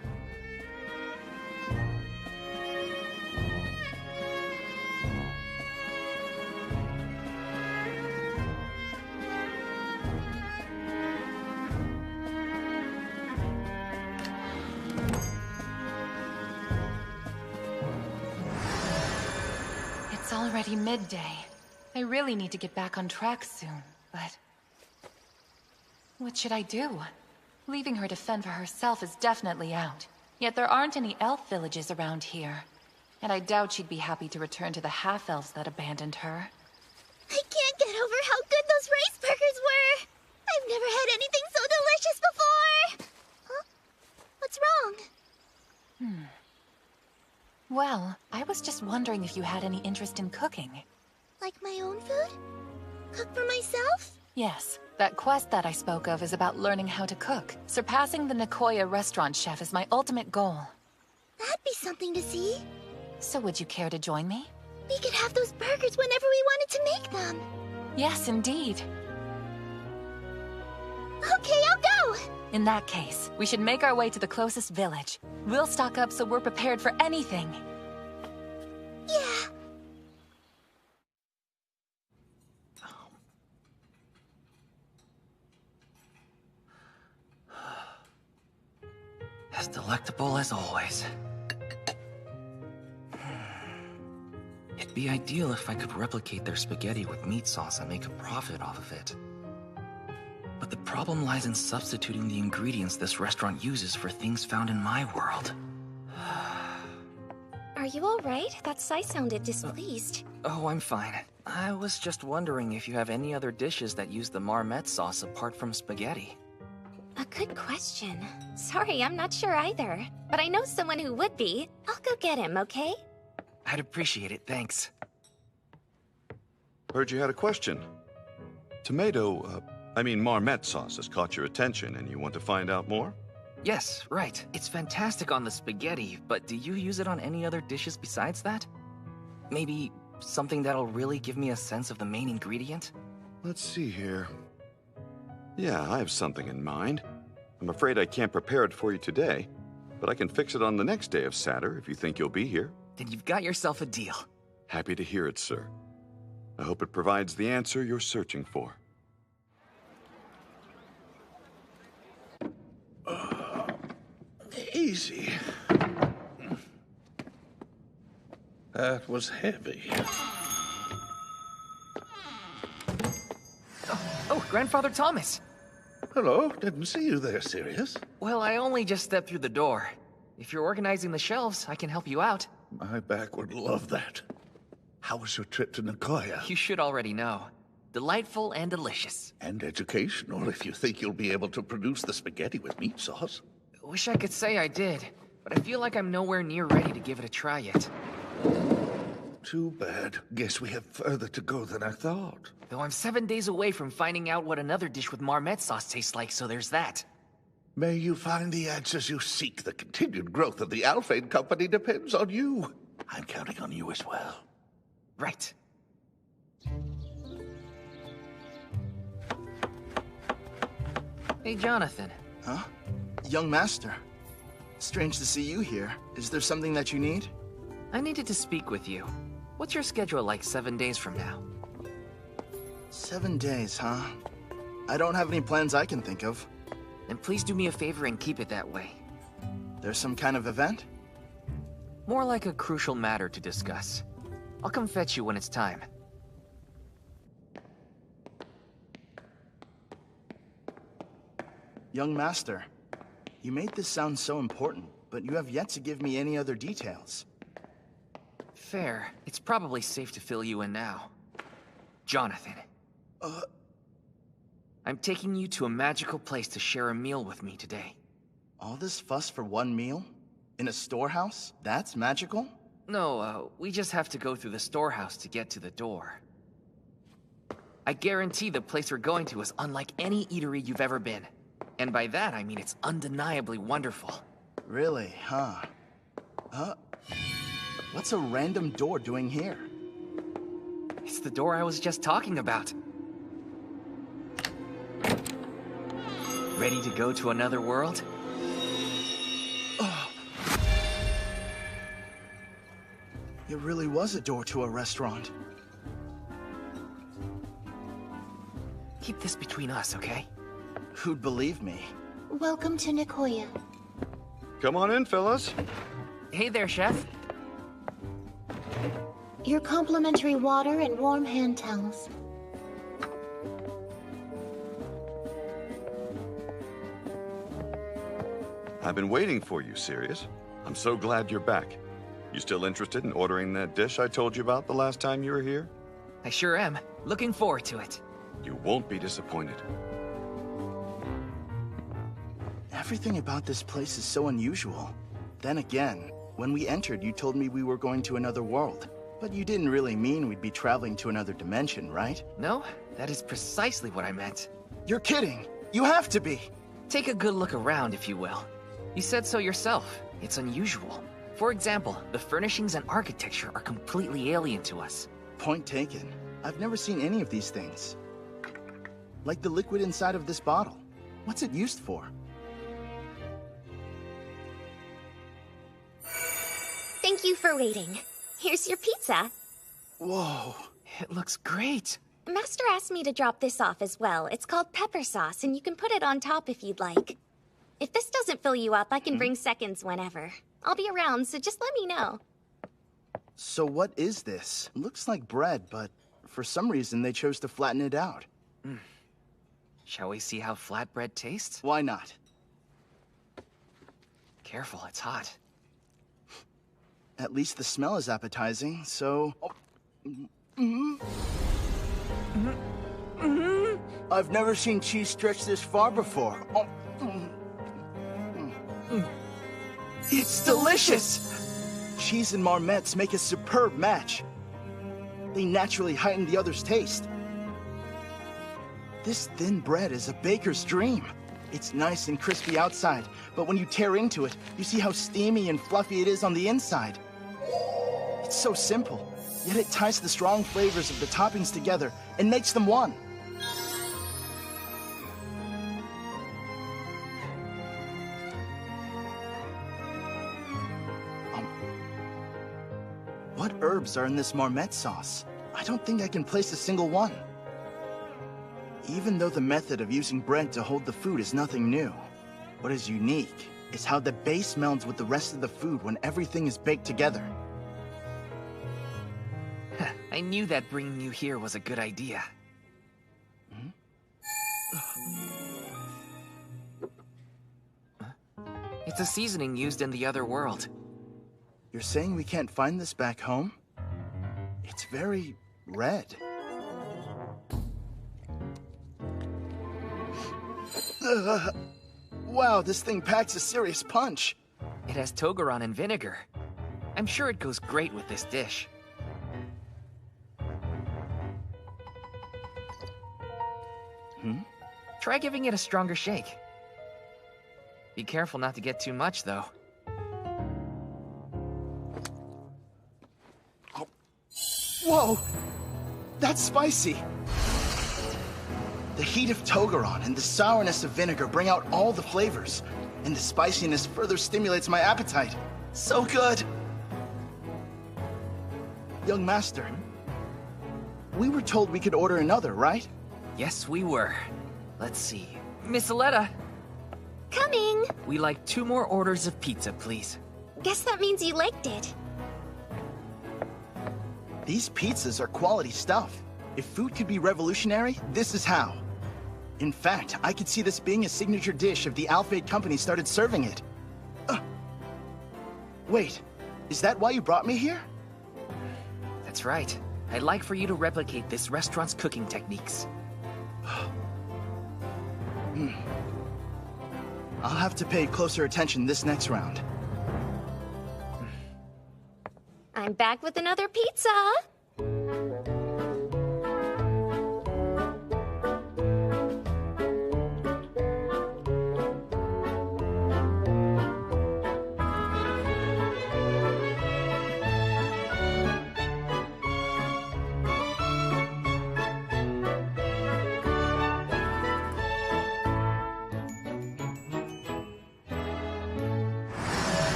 [SPEAKER 9] It's already midday. I really need to get back on track soon, but... what should I do? Leaving her to fend for herself is definitely out. Yet there aren't any elf villages around here. And I doubt she'd be happy to return to the half-elves that abandoned her.
[SPEAKER 20] I can't get over how good those rice burgers were! I've never had anything so delicious before! Huh? What's wrong?
[SPEAKER 9] Well, I was just wondering if you had any interest in cooking.
[SPEAKER 20] Like my own food? Cook for myself?
[SPEAKER 9] Yes. That quest that I spoke of is about learning how to cook. Surpassing the Nekoya restaurant chef is my ultimate goal.
[SPEAKER 20] That'd be something to see.
[SPEAKER 9] So would you care to join me?
[SPEAKER 20] We could have those burgers whenever we wanted to make them.
[SPEAKER 9] Yes, indeed.
[SPEAKER 20] Okay, I'll go!
[SPEAKER 9] In that case, we should make our way to the closest village. We'll stock up so we're prepared for anything.
[SPEAKER 20] Yeah.
[SPEAKER 13] As delectable as always. It'd be ideal if I could replicate their spaghetti with meat sauce and make a profit off of it. But the problem lies in substituting the ingredients this restaurant uses for things found in my world.
[SPEAKER 1] Are you alright? That sigh sounded displeased.
[SPEAKER 13] Oh, I'm fine. I was just wondering if you have any other dishes that use the marmite sauce apart from spaghetti.
[SPEAKER 1] A good question. Sorry, I'm not sure either. But I know someone who would be. I'll go get him, okay?
[SPEAKER 13] I'd appreciate it, thanks.
[SPEAKER 2] Heard you had a question. Marmite sauce has caught your attention and you want to find out more?
[SPEAKER 13] Yes, right. It's fantastic on the spaghetti, but do you use it on any other dishes besides that? Maybe something that'll really give me a sense of the main ingredient?
[SPEAKER 2] Let's see here. Yeah, I have something in mind. I'm afraid I can't prepare it for you today, but I can fix it on the next day of Saturn if you think you'll be here.
[SPEAKER 13] Then you've got yourself a deal.
[SPEAKER 2] Happy to hear it, sir. I hope it provides the answer you're searching for.
[SPEAKER 12] Easy. That was heavy.
[SPEAKER 13] Oh, Grandfather Thomas.
[SPEAKER 12] Hello, didn't see you there, Sirius.
[SPEAKER 13] Well, I only just stepped through the door. If you're organizing the shelves, I can help you out.
[SPEAKER 12] My back would love that. How was your trip to Nekoya?
[SPEAKER 13] You should already know. Delightful and delicious.
[SPEAKER 12] And educational, if you think you'll be able to produce the spaghetti with meat sauce.
[SPEAKER 13] Wish I could say I did, but I feel like I'm nowhere near ready to give it a try yet.
[SPEAKER 12] Too bad. Guess we have further to go than I thought.
[SPEAKER 13] Though I'm 7 days away from finding out what another dish with marmite sauce tastes like, so there's that.
[SPEAKER 12] May you find the answers you seek. The continued growth of the Alphane Company depends on you. I'm counting on you as well.
[SPEAKER 13] Right. Hey, Jonathan.
[SPEAKER 6] Huh? Young master. Strange to see you here. Is there something that you need?
[SPEAKER 13] I needed to speak with you. What's your schedule like 7 days from now?
[SPEAKER 6] 7 days, huh? I don't have any plans I can think of.
[SPEAKER 13] Then please do me a favor and keep it that way.
[SPEAKER 6] There's some kind of event?
[SPEAKER 13] More like a crucial matter to discuss. I'll come fetch you when it's time.
[SPEAKER 6] Young master, you made this sound so important, but you have yet to give me any other details.
[SPEAKER 13] Fair. It's probably safe to fill you in now. Jonathan. I'm taking you to a magical place to share a meal with me today.
[SPEAKER 6] All this fuss for one meal? In a storehouse? That's magical?
[SPEAKER 10] No, we just have to go through the storehouse to get to the door. I guarantee the place we're going to is unlike any eatery you've ever been. And by that, I mean it's undeniably wonderful.
[SPEAKER 6] Really, huh? What's a random door doing here?
[SPEAKER 10] It's the door I was just talking about. Ready to go to another world?
[SPEAKER 6] Oh. It really was a door to a restaurant.
[SPEAKER 10] Keep this between us, okay?
[SPEAKER 6] Who'd believe me?
[SPEAKER 8] Welcome to Nekoya.
[SPEAKER 2] Come on in, fellas.
[SPEAKER 10] Hey there, chef.
[SPEAKER 8] Your complimentary water and warm hand towels.
[SPEAKER 2] I've been waiting for you, Sirius. I'm so glad you're back. You still interested in ordering that dish I told you about the last time you were here?
[SPEAKER 10] I sure am. Looking forward to it.
[SPEAKER 2] You won't be disappointed.
[SPEAKER 6] Everything about this place is so unusual. Then again, when we entered, you told me we were going to another world. But you didn't really mean we'd be traveling to another dimension, right?
[SPEAKER 10] No, that is precisely what I meant.
[SPEAKER 6] You're kidding! You have to be!
[SPEAKER 10] Take a good look around, if you will. You said so yourself. It's unusual. For example, the furnishings and architecture are completely alien to us.
[SPEAKER 6] Point taken. I've never seen any of these things. Like the liquid inside of this bottle. What's it used for?
[SPEAKER 1] Thank you for waiting. Here's your pizza.
[SPEAKER 6] Whoa.
[SPEAKER 10] It looks great.
[SPEAKER 1] Master asked me to drop this off as well. It's called pepper sauce, and you can put it on top if you'd like. If this doesn't fill you up, I can bring seconds whenever. I'll be around, so just let me know.
[SPEAKER 6] So what is this? Looks like bread, but for some reason they chose to flatten it out.
[SPEAKER 10] Shall we see how flatbread tastes?
[SPEAKER 6] Why not?
[SPEAKER 10] Careful, it's hot.
[SPEAKER 6] At least the smell is appetizing, so... I've never seen cheese stretch this far before. It's delicious! Cheese and marmots make a superb match. They naturally heighten the other's taste. This thin bread is a baker's dream. It's nice and crispy outside, but when you tear into it, you see how steamy and fluffy it is on the inside. It's so simple, yet it ties the strong flavors of the toppings together and makes them one. What herbs are in this marmot sauce? I don't think I can place a single one. Even though the method of using bread to hold the food is nothing new, what is unique is how the base melds with the rest of the food when everything is baked together.
[SPEAKER 10] I knew that bringing you here was a good idea. It's a seasoning used in the other world.
[SPEAKER 6] You're saying we can't find this back home? It's very red. Wow, this thing packs a serious punch.
[SPEAKER 10] It has togaron and vinegar. I'm sure it goes great with this dish. Try giving it a stronger shake. Be careful not to get too much, though.
[SPEAKER 6] Whoa! That's spicy! The heat of togaron and the sourness of vinegar bring out all the flavors, and the spiciness further stimulates my appetite. So good! Young master, we were told we could order another, right?
[SPEAKER 10] Yes, we were. Let's see. Miss Aletta!
[SPEAKER 1] Coming!
[SPEAKER 10] We like 2 more orders of pizza, please.
[SPEAKER 1] Guess that means you liked it.
[SPEAKER 6] These pizzas are quality stuff. If food could be revolutionary, this is how. In fact, I could see this being a signature dish if the Alfate company started serving it. Wait, is that why you brought me here?
[SPEAKER 10] That's right. I'd like for you to replicate this restaurant's cooking techniques.
[SPEAKER 6] I'll have to pay closer attention this next round.
[SPEAKER 1] I'm back with another pizza.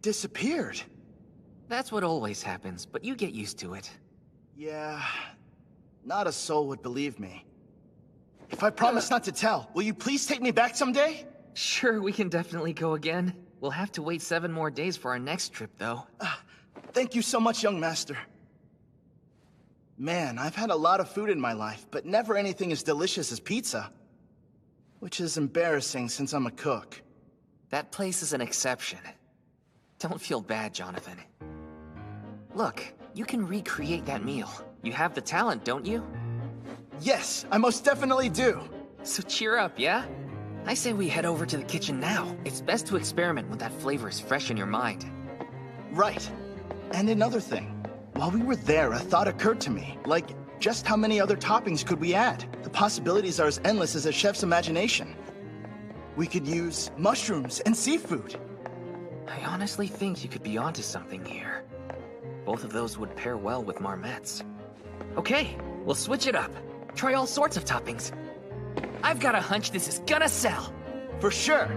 [SPEAKER 6] Disappeared.
[SPEAKER 10] That's what always happens, but you get used to it.
[SPEAKER 6] Yeah, not a soul would believe me. If I promise not to tell, will you please take me back someday?
[SPEAKER 10] Sure, we can definitely go again. We'll have to wait 7 more days for our next trip, though.
[SPEAKER 6] Thank you so much, young master. Man, I've had a lot of food in my life, but never anything as delicious as pizza. Which is embarrassing since I'm a cook.
[SPEAKER 10] That place is an exception. Don't feel bad, Jonathan. Look, you can recreate that meal. You have the talent, don't you?
[SPEAKER 6] Yes, I most definitely do.
[SPEAKER 10] So cheer up, yeah? I say we head over to the kitchen now. It's best to experiment when that flavor is fresh in your mind.
[SPEAKER 6] Right. And another thing. While we were there, a thought occurred to me. Like, just how many other toppings could we add? The possibilities are as endless as a chef's imagination. We could use mushrooms and seafood.
[SPEAKER 10] I honestly think you could be onto something here. Both of those would pair well with marmots. Okay, we'll switch it up. Try all sorts of toppings. I've got a hunch this is gonna sell.
[SPEAKER 6] For sure.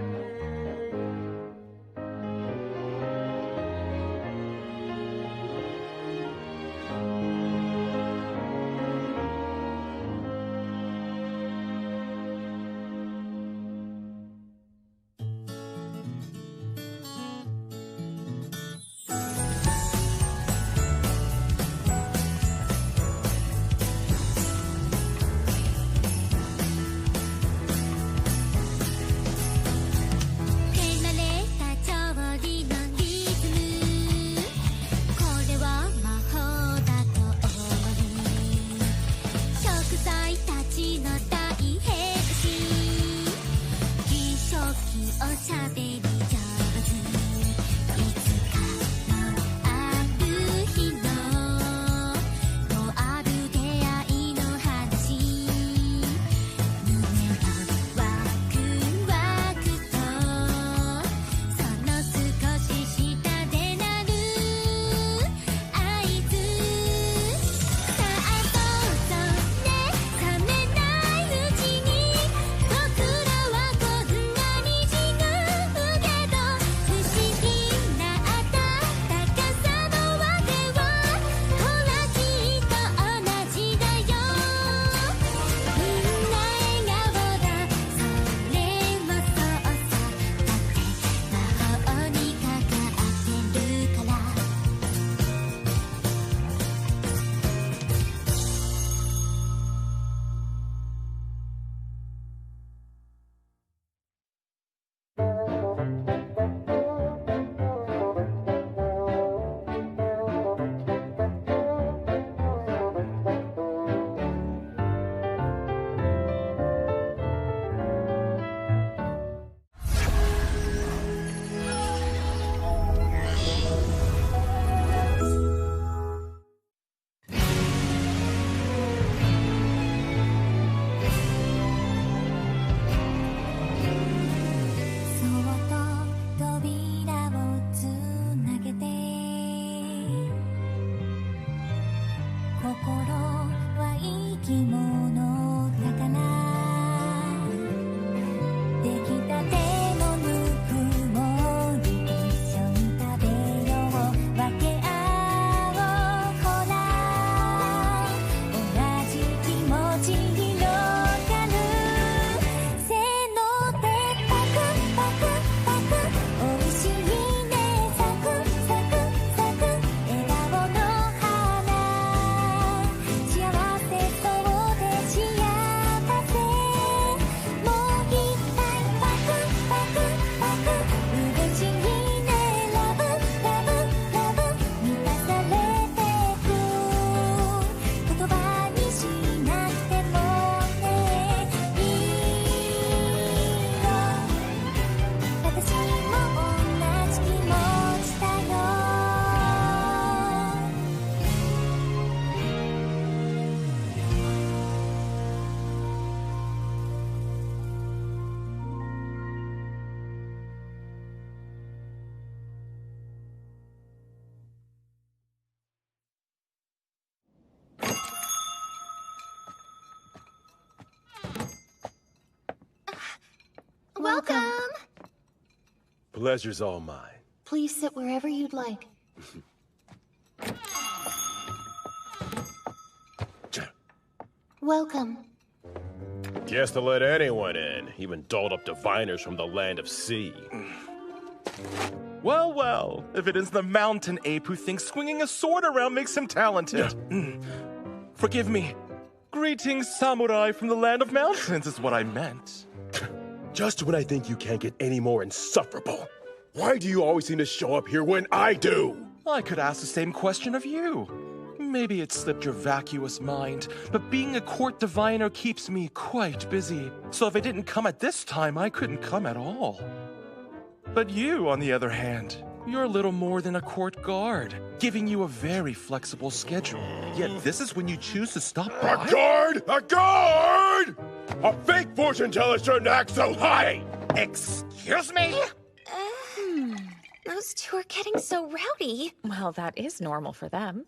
[SPEAKER 1] Welcome.
[SPEAKER 5] Pleasure's all mine.
[SPEAKER 8] Please sit wherever you'd like. Welcome.
[SPEAKER 5] Guess to let anyone in, even dolled up diviners from the land of sea.
[SPEAKER 17] Well, well, if it is the mountain ape who thinks swinging a sword around makes him talented. Forgive me. Greetings, samurai from the land of mountains is what I meant.
[SPEAKER 5] Just when I think you can't get any more insufferable, why do you always seem to show up here when I do?
[SPEAKER 17] I could ask the same question of you. Maybe it slipped your vacuous mind, but being a court diviner keeps me quite busy. So if I didn't come at this time, I couldn't come at all. But you, on the other hand, you're a little more than a court guard, giving you a very flexible schedule. Yet this is when you choose to stop by?
[SPEAKER 5] A guard? A guard? A fake fortune teller shouldn't act so high!
[SPEAKER 4] Excuse me?
[SPEAKER 1] Those two are getting so rowdy.
[SPEAKER 4] Well, that is normal for them.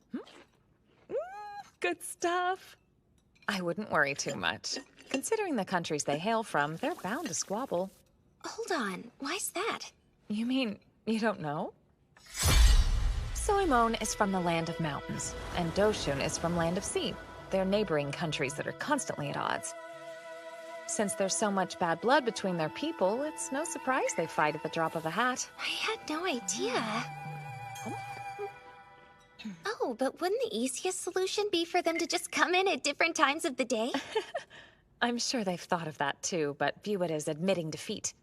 [SPEAKER 4] Good stuff. I wouldn't worry too much. Considering the countries they hail from, they're bound to squabble.
[SPEAKER 1] Hold on, why's that?
[SPEAKER 4] You mean you don't know? Soemon is from the land of mountains, and Doshun is from land of sea. They're neighboring countries that are constantly at odds. Since there's so much bad blood between their people, it's no surprise they fight at the drop of a hat.
[SPEAKER 1] I had no idea. Oh, but wouldn't the easiest solution be for them to just come in at different times of the day?
[SPEAKER 4] I'm sure they've thought of that too, but view it as admitting defeat.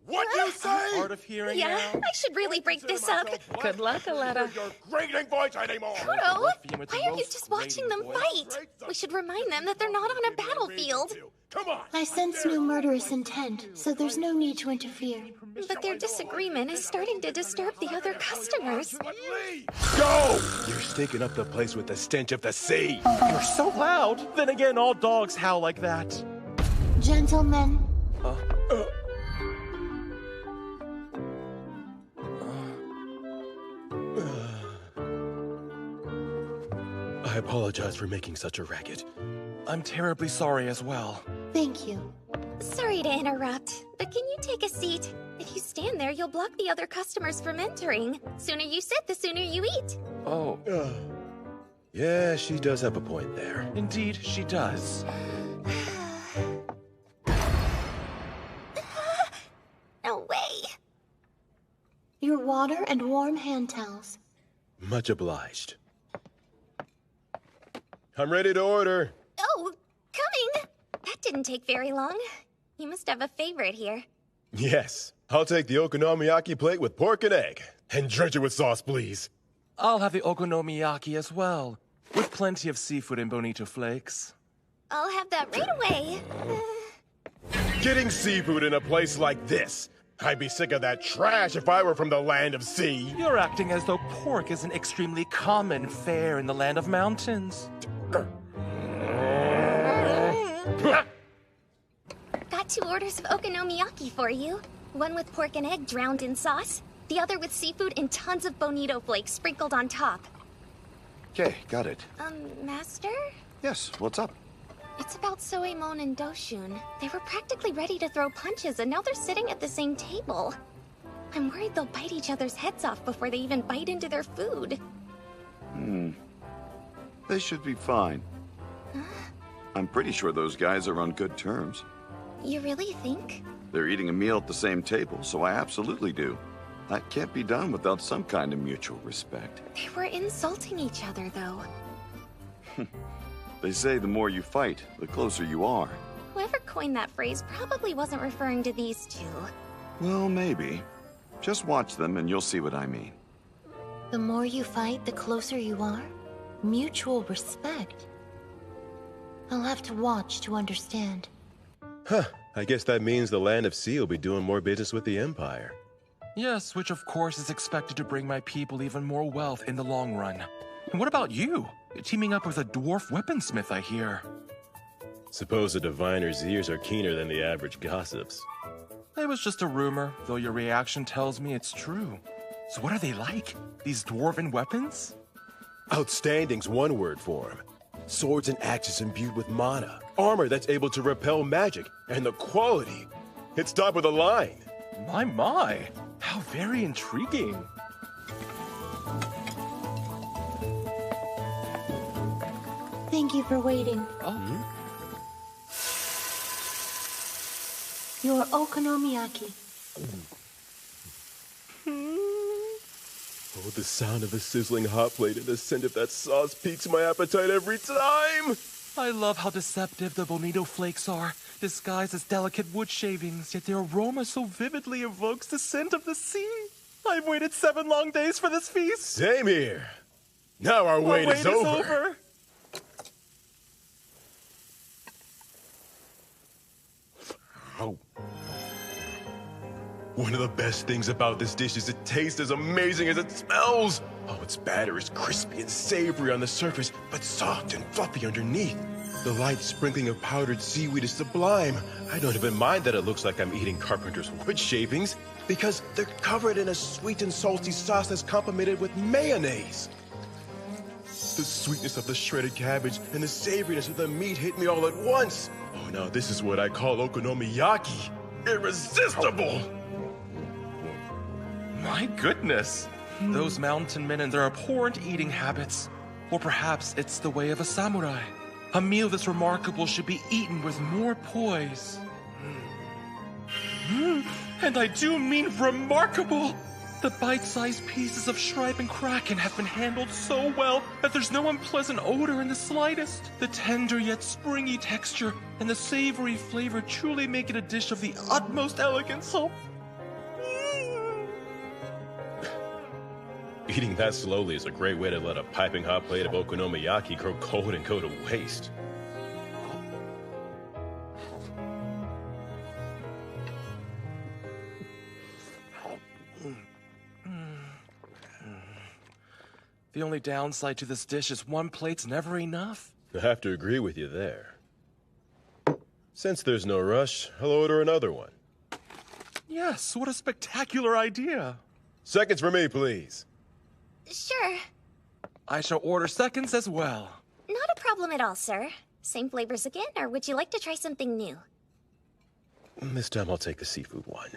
[SPEAKER 5] What you say?
[SPEAKER 17] Hard of hearing
[SPEAKER 1] Yeah,
[SPEAKER 17] now?
[SPEAKER 1] I should really break this up.
[SPEAKER 4] Good luck, Aletta.
[SPEAKER 5] Your grating voice anymore!
[SPEAKER 1] Kudo, why are you just watching them fight? We should remind them that they're not on a battlefield.
[SPEAKER 5] Come on!
[SPEAKER 8] I sense no murderous intent, so there's no need to interfere.
[SPEAKER 1] But their disagreement is starting to disturb the other customers.
[SPEAKER 5] Go! You're stinking up the place with the stench of the sea!
[SPEAKER 17] You're so loud! Then again, all dogs howl like that.
[SPEAKER 8] Gentlemen.
[SPEAKER 5] I apologize for making such a racket.
[SPEAKER 17] I'm terribly sorry as well.
[SPEAKER 8] Thank you.
[SPEAKER 1] Sorry to interrupt, but can you take a seat? If you stand there, you'll block the other customers from entering. Sooner you sit, the sooner you eat.
[SPEAKER 17] Oh.
[SPEAKER 5] Yeah, she does have a point there.
[SPEAKER 17] Indeed, she does.
[SPEAKER 1] No way.
[SPEAKER 8] Your water and warm hand towels.
[SPEAKER 5] Much obliged. I'm ready to order.
[SPEAKER 1] Oh, coming! That didn't take very long. You must have a favorite here.
[SPEAKER 5] Yes. I'll take the Okonomiyaki plate with pork and egg. And drench it with sauce, please.
[SPEAKER 17] I'll have the Okonomiyaki as well, with plenty of seafood and bonito flakes.
[SPEAKER 1] I'll have that right away.
[SPEAKER 5] Getting seafood in a place like this. I'd be sick of that trash if I were from the land of sea.
[SPEAKER 17] You're acting as though pork is an extremely common fare in the land of mountains.
[SPEAKER 1] Got 2 orders of okonomiyaki for you. One with pork and egg drowned in sauce. The other with seafood and tons of bonito flakes sprinkled on top.
[SPEAKER 2] Okay, got it.
[SPEAKER 1] Master?
[SPEAKER 2] Yes, what's up?
[SPEAKER 1] It's about Soemon and Doshun. They were practically ready to throw punches, and now they're sitting at the same table. I'm worried they'll bite each other's heads off before they even bite into their food.
[SPEAKER 2] They should be fine. I'm pretty sure those guys are on good terms.
[SPEAKER 1] You really think?
[SPEAKER 2] They're eating a meal at the same table, so I absolutely do. That can't be done without some kind of mutual respect.
[SPEAKER 1] They were insulting each other, though.
[SPEAKER 2] They say the more you fight, the closer you are.
[SPEAKER 1] Whoever coined that phrase probably wasn't referring to these two.
[SPEAKER 2] Well, maybe. Just watch them and you'll see what I mean.
[SPEAKER 8] The more you fight, the closer you are? Mutual respect. I'll have to watch to understand.
[SPEAKER 5] Huh. I guess that means the land of sea will be doing more business with the Empire.
[SPEAKER 17] Yes, which of course is expected to bring my people even more wealth in the long run. And what about you? Teaming up with a dwarf weaponsmith, I hear.
[SPEAKER 5] Suppose the diviner's ears are keener than the average gossip's.
[SPEAKER 17] It was just a rumor, though your reaction tells me it's true. So what are they like? These dwarven weapons?
[SPEAKER 5] Outstanding's one word for them. Swords and axes imbued with mana. Armor that's able to repel magic. And the quality. It's top of the line.
[SPEAKER 17] My. How very intriguing.
[SPEAKER 8] Thank you for waiting. Your Okonomiyaki.
[SPEAKER 5] Oh, the sound of the sizzling hot plate and the scent of that sauce piques my appetite every time.
[SPEAKER 17] I love how deceptive the bonito flakes are, disguised as delicate wood shavings, yet their aroma so vividly evokes the scent of the sea. I've waited 7 long days for this feast.
[SPEAKER 5] Same here. Now our wait is over. Oh. One of the best things about this dish is it tastes as amazing as it smells. Oh, its batter is crispy and savory on the surface, but soft and fluffy underneath. The light sprinkling of powdered seaweed is sublime. I don't even mind that it looks like I'm eating carpenter's wood shavings, because they're covered in a sweet and salty sauce that's complemented with mayonnaise. The sweetness of the shredded cabbage and the savoriness of the meat hit me all at once. Oh, now this is what I call Okonomiyaki. Irresistible!
[SPEAKER 17] My goodness. Those mountain men and their abhorrent eating habits. Or perhaps it's the way of a samurai. A meal this remarkable should be eaten with more poise. And I do mean remarkable! The bite-sized pieces of shrimp and kraken have been handled so well that there's no unpleasant odor in the slightest. The tender yet springy texture and the savory flavor truly make it a dish of the utmost elegance.
[SPEAKER 5] Eating that slowly is a great way to let a piping hot plate of okonomiyaki grow cold and go to waste.
[SPEAKER 17] The only downside to this dish is one plate's never enough.
[SPEAKER 5] I have to agree with you there. Since there's no rush, I'll order another one.
[SPEAKER 17] Yes, what a spectacular idea.
[SPEAKER 5] Seconds for me, please.
[SPEAKER 1] Sure.
[SPEAKER 17] I shall order seconds as well.
[SPEAKER 1] Not a problem at all, sir. Same flavors again, or would you like to try something new?
[SPEAKER 5] This time I'll take the seafood one.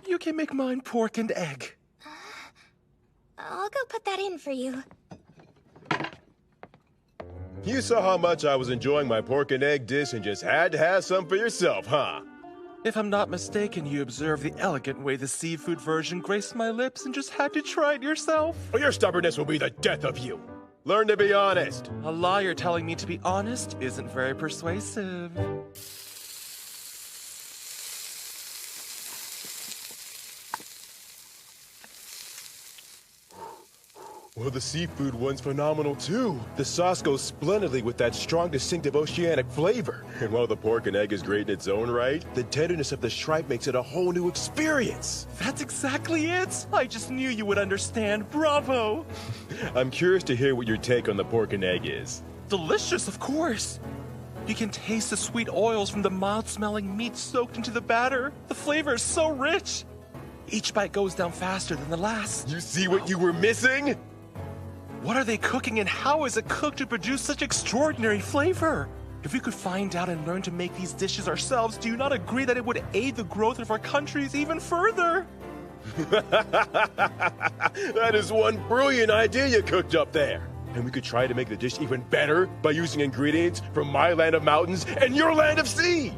[SPEAKER 17] You can make mine pork and egg.
[SPEAKER 1] I'll go put that in for you.
[SPEAKER 5] You saw how much I was enjoying my pork and egg dish and just had to have some for yourself, huh?
[SPEAKER 17] If I'm not mistaken, you observed the elegant way the seafood version graced my lips and just had to try it yourself.
[SPEAKER 5] Well, your stubbornness will be the death of you. Learn to be honest.
[SPEAKER 17] A liar telling me to be honest isn't very persuasive.
[SPEAKER 5] Well, the seafood one's phenomenal too. The sauce goes splendidly with that strong, distinctive oceanic flavor. And while the pork and egg is great in its own right, the tenderness of the shrimp makes it a whole new experience.
[SPEAKER 17] That's exactly it. I just knew you would understand. Bravo.
[SPEAKER 5] I'm curious to hear what your take on the pork and egg is.
[SPEAKER 17] Delicious, of course. You can taste the sweet oils from the mild-smelling meat soaked into the batter. The flavor is so rich. Each bite goes down faster than the last.
[SPEAKER 5] You see what you were missing?
[SPEAKER 17] What are they cooking and how is it cooked to produce such extraordinary flavor? If we could find out and learn to make these dishes ourselves, do you not agree that it would aid the growth of our countries even further?
[SPEAKER 5] That is one brilliant idea you cooked up there. And we could try to make the dish even better by using ingredients from my land of mountains and your land of sea.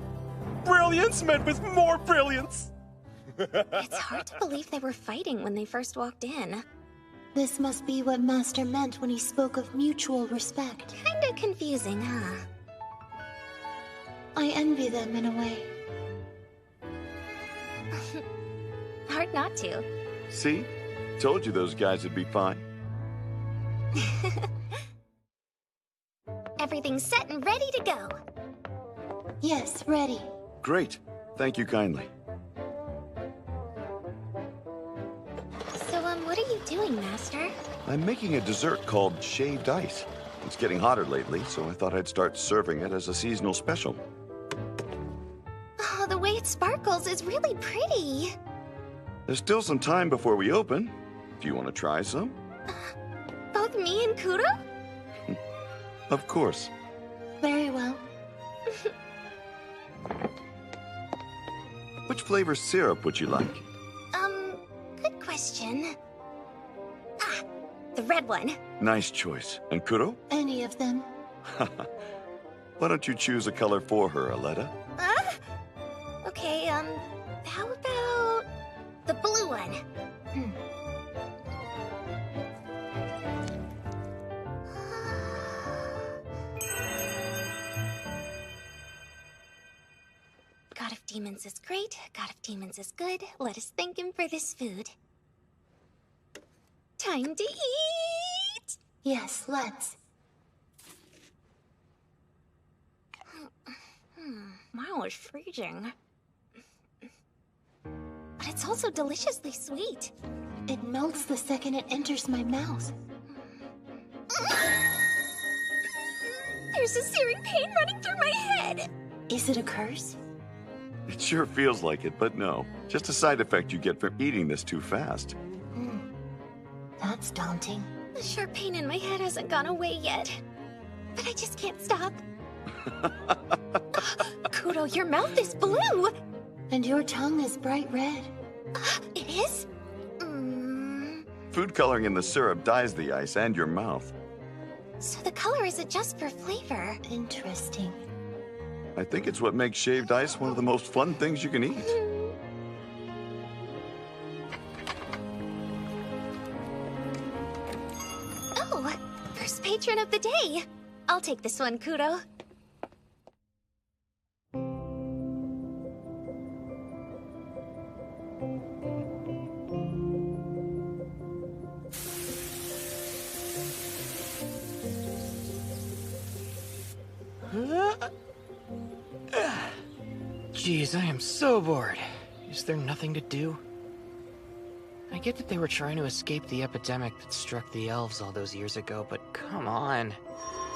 [SPEAKER 17] Brilliance met with more brilliance.
[SPEAKER 1] It's hard to believe they were fighting when they first walked in.
[SPEAKER 8] This must be what Master meant when he spoke of mutual respect.
[SPEAKER 1] Kinda confusing, huh?
[SPEAKER 8] I envy them in a way.
[SPEAKER 1] Hard not to.
[SPEAKER 2] See? Told you those guys would be fine.
[SPEAKER 1] Everything's set and ready to go.
[SPEAKER 8] Yes, ready.
[SPEAKER 2] Great. Thank you kindly.
[SPEAKER 1] So, what are you doing, Master?
[SPEAKER 2] I'm making a dessert called shaved ice. It's getting hotter lately, so I thought I'd start serving it as a seasonal special.
[SPEAKER 1] Oh, the way it sparkles is really pretty.
[SPEAKER 2] There's still some time before we open. Do you want to try some?
[SPEAKER 1] Both me and Kuro?
[SPEAKER 2] Of course.
[SPEAKER 8] Very well.
[SPEAKER 2] Which flavor syrup would you like?
[SPEAKER 1] Good question. Ah, the red one.
[SPEAKER 2] Nice choice. And Kuro?
[SPEAKER 8] Any of them.
[SPEAKER 2] Why don't you choose a color for her, Aletta?
[SPEAKER 1] Okay, how about the blue one? God of Demons is great, God of Demons is good. Let us thank him for this food. Time to eat!
[SPEAKER 8] Yes, let's.
[SPEAKER 1] Wow, it's freezing. But it's also deliciously sweet.
[SPEAKER 8] It melts the second it enters my mouth.
[SPEAKER 1] There's a searing pain running through my head.
[SPEAKER 8] Is it a curse?
[SPEAKER 2] It sure feels like it, but no. Just a side effect you get from eating this too fast.
[SPEAKER 8] That's daunting.
[SPEAKER 1] The sharp pain in my head hasn't gone away yet. But I just can't stop. Kuro, your mouth is blue!
[SPEAKER 8] And your tongue is bright red.
[SPEAKER 1] It is?
[SPEAKER 2] Food coloring in the syrup dyes the ice and your mouth.
[SPEAKER 1] So the color isn't just for flavor.
[SPEAKER 8] Interesting.
[SPEAKER 2] I think it's what makes shaved ice one of the most fun things you can eat.
[SPEAKER 1] Oh, first patron of the day. I'll take this one, Kuro.
[SPEAKER 11] Jeez, I am so bored. Is there nothing to do? I get that they were trying to escape the epidemic that struck the elves all those years ago, but come on.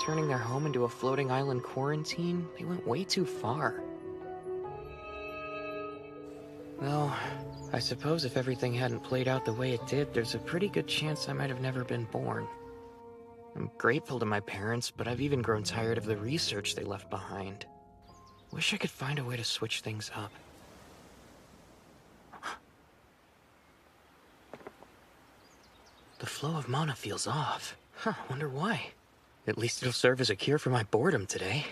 [SPEAKER 11] Turning their home into a floating island quarantine? They went way too far. Though, I suppose if everything hadn't played out the way it did, there's a pretty good chance I might have never been born. I'm grateful to my parents, but I've even grown tired of the research they left behind. Wish I could find a way to switch things up. The flow of mana feels off. Huh, wonder why. At least it'll serve as a cure for my boredom today.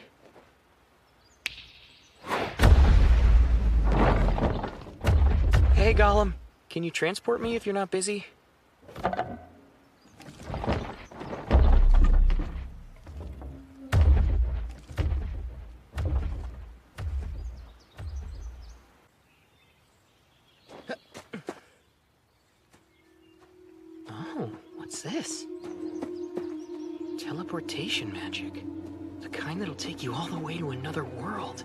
[SPEAKER 11] Hey, Gollum. Can you transport me if you're not busy? What's this? Teleportation magic. The kind that'll take you all the way to another world.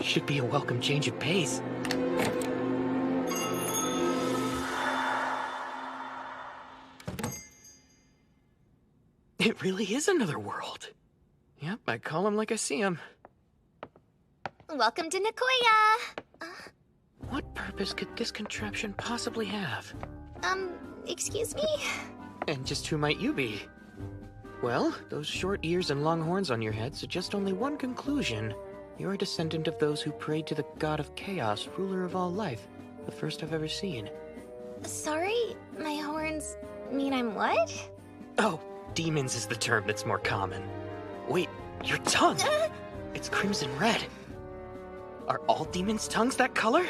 [SPEAKER 11] Should be a welcome change of pace. It really is another world. Yep, I call them like I see them.
[SPEAKER 1] Welcome to Nekoya!
[SPEAKER 11] What purpose could this contraption possibly have?
[SPEAKER 1] Excuse me?
[SPEAKER 11] And just who might you be? Well, those short ears and long horns on your head suggest only one conclusion. You're a descendant of those who prayed to the god of chaos, ruler of all life. The first I've ever seen.
[SPEAKER 1] Sorry? My horns mean I'm what?
[SPEAKER 11] Oh, demons is the term that's more common. Wait, your tongue! It's crimson red. Are all demons' tongues that color?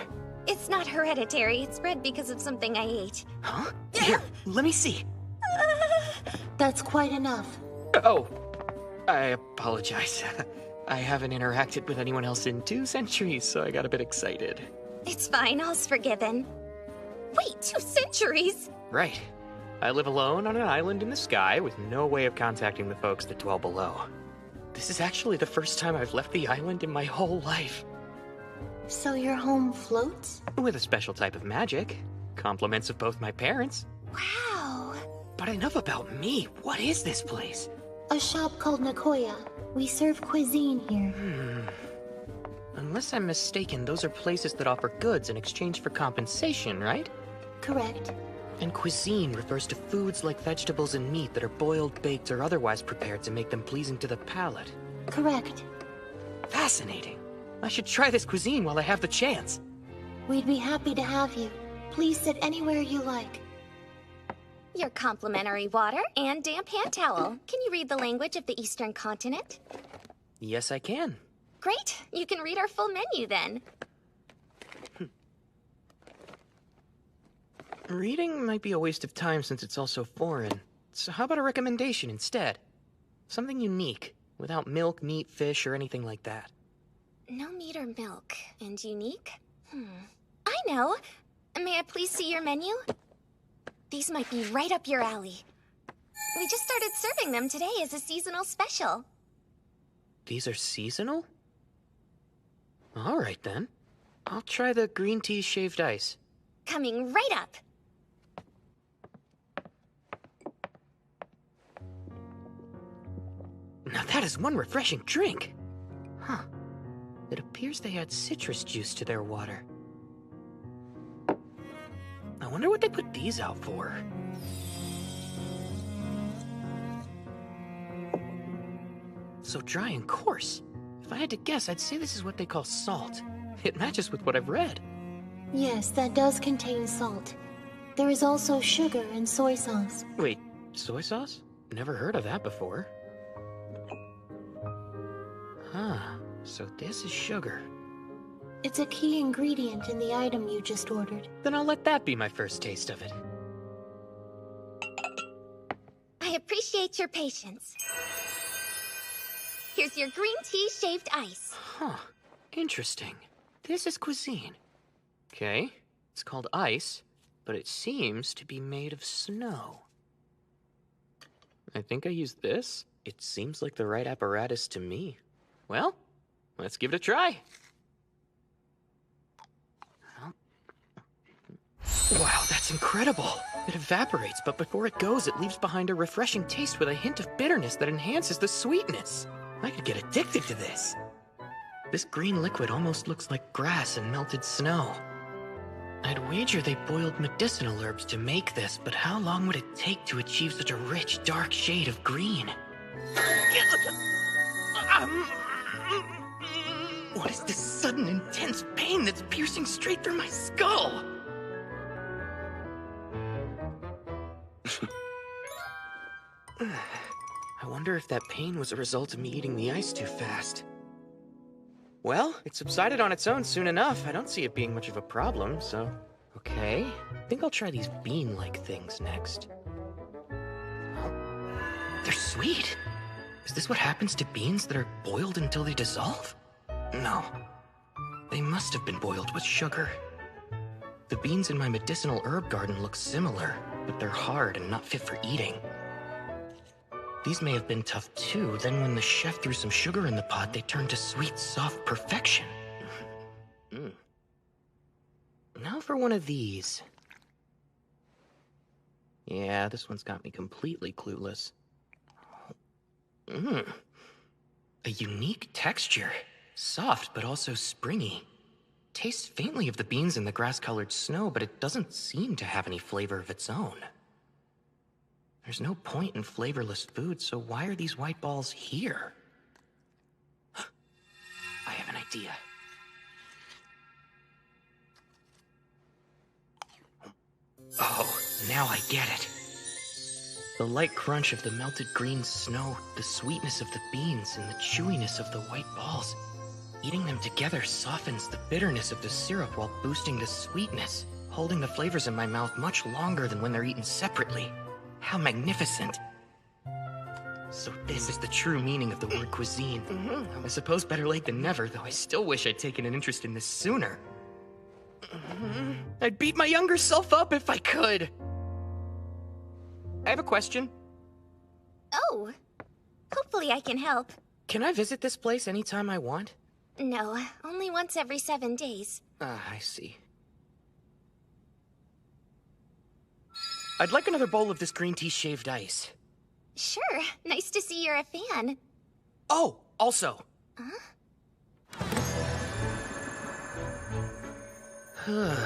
[SPEAKER 1] It's not hereditary. It's red because of something I ate.
[SPEAKER 11] Huh? Here, let me see.
[SPEAKER 8] That's quite enough.
[SPEAKER 11] Oh, I apologize. I haven't interacted with anyone else in 2 centuries, so I got a bit excited.
[SPEAKER 1] It's fine, all's forgiven. Wait, 2 centuries?
[SPEAKER 11] Right. I live alone on an island in the sky with no way of contacting the folks that dwell below. This is actually the first time I've left the island in my whole life.
[SPEAKER 8] So your home floats?
[SPEAKER 11] With a special type of magic. Compliments of both my parents.
[SPEAKER 1] Wow.
[SPEAKER 11] But enough about me. What is this place?
[SPEAKER 8] A shop called Nekoya. We serve cuisine here.
[SPEAKER 11] Unless I'm mistaken, those are places that offer goods in exchange for compensation, right?
[SPEAKER 8] Correct.
[SPEAKER 11] And cuisine refers to foods like vegetables and meat that are boiled, baked, or otherwise prepared to make them pleasing to the palate.
[SPEAKER 8] Correct.
[SPEAKER 11] Fascinating. I should try this cuisine while I have the chance.
[SPEAKER 8] We'd be happy to have you. Please sit anywhere you like.
[SPEAKER 1] Your complimentary water and damp hand towel. Can you read the language of the Eastern continent?
[SPEAKER 11] Yes, I can.
[SPEAKER 1] Great. You can read our full menu then.
[SPEAKER 11] Reading might be a waste of time since it's all so foreign. So how about a recommendation instead? Something unique, without milk, meat, fish, or anything like that.
[SPEAKER 1] No meat or milk. And unique? I know. May I please see your menu? These might be right up your alley. We just started serving them today as a seasonal special.
[SPEAKER 11] These are seasonal? All right then. I'll try the green tea shaved ice.
[SPEAKER 1] Coming right up.
[SPEAKER 11] Now that is one refreshing drink. Huh. It appears they add citrus juice to their water. I wonder what they put these out for. So dry and coarse. If I had to guess, I'd say this is what they call salt. It matches with what I've read.
[SPEAKER 8] Yes, that does contain salt. There is also sugar and soy sauce.
[SPEAKER 11] Wait, soy sauce? Never heard of that before. Huh, so this is sugar.
[SPEAKER 8] It's a key ingredient in the item you just ordered.
[SPEAKER 11] Then I'll let that be my first taste of it.
[SPEAKER 1] I appreciate your patience. Here's your green tea shaved ice.
[SPEAKER 11] Huh, interesting. This is cuisine. Okay, it's called ice, but it seems to be made of snow. I think I used this. It seems like the right apparatus to me. Well, let's give it a try. Wow, that's incredible. It evaporates, but before it goes, it leaves behind a refreshing taste with a hint of bitterness that enhances the sweetness. I could get addicted to this. This green liquid almost looks like grass and melted snow. I'd wager they boiled medicinal herbs to make this, but how long would it take to achieve such a rich, dark shade of green? What is this sudden, intense pain that's piercing straight through my skull? I wonder if that pain was a result of me eating the ice too fast. Well, it subsided on its own soon enough. I don't see it being much of a problem, so... Okay, I think I'll try these bean-like things next. Oh, they're sweet. Is this what happens to beans that are boiled until they dissolve? No. They must have been boiled with sugar. The beans in my medicinal herb garden look similar, but they're hard and not fit for eating. These may have been tough too, then when the chef threw some sugar in the pot, they turned to sweet, soft perfection. Now for one of these. Yeah, this one's got me completely clueless. A unique texture. Soft, but also springy. Tastes faintly of the beans in the grass-colored snow, but it doesn't seem to have any flavor of its own. There's no point in flavorless food, so why are these white balls here? I have an idea. Oh, now I get it. The light crunch of the melted green snow, the sweetness of the beans, and the chewiness of the white balls. Eating them together softens the bitterness of the syrup while boosting the sweetness, holding the flavors in my mouth much longer than when they're eaten separately. How magnificent. So this is the true meaning of the word cuisine. I suppose better late than never, though I still wish I'd taken an interest in this sooner. I'd beat my younger self up if I could. I have a question.
[SPEAKER 1] Oh, hopefully I can help.
[SPEAKER 11] Can I visit this place anytime I want?
[SPEAKER 1] No, only once every 7 days.
[SPEAKER 11] Ah, I see. I'd like another bowl of this green tea shaved ice.
[SPEAKER 1] Sure, nice to see you're a fan.
[SPEAKER 11] Oh, also. Huh?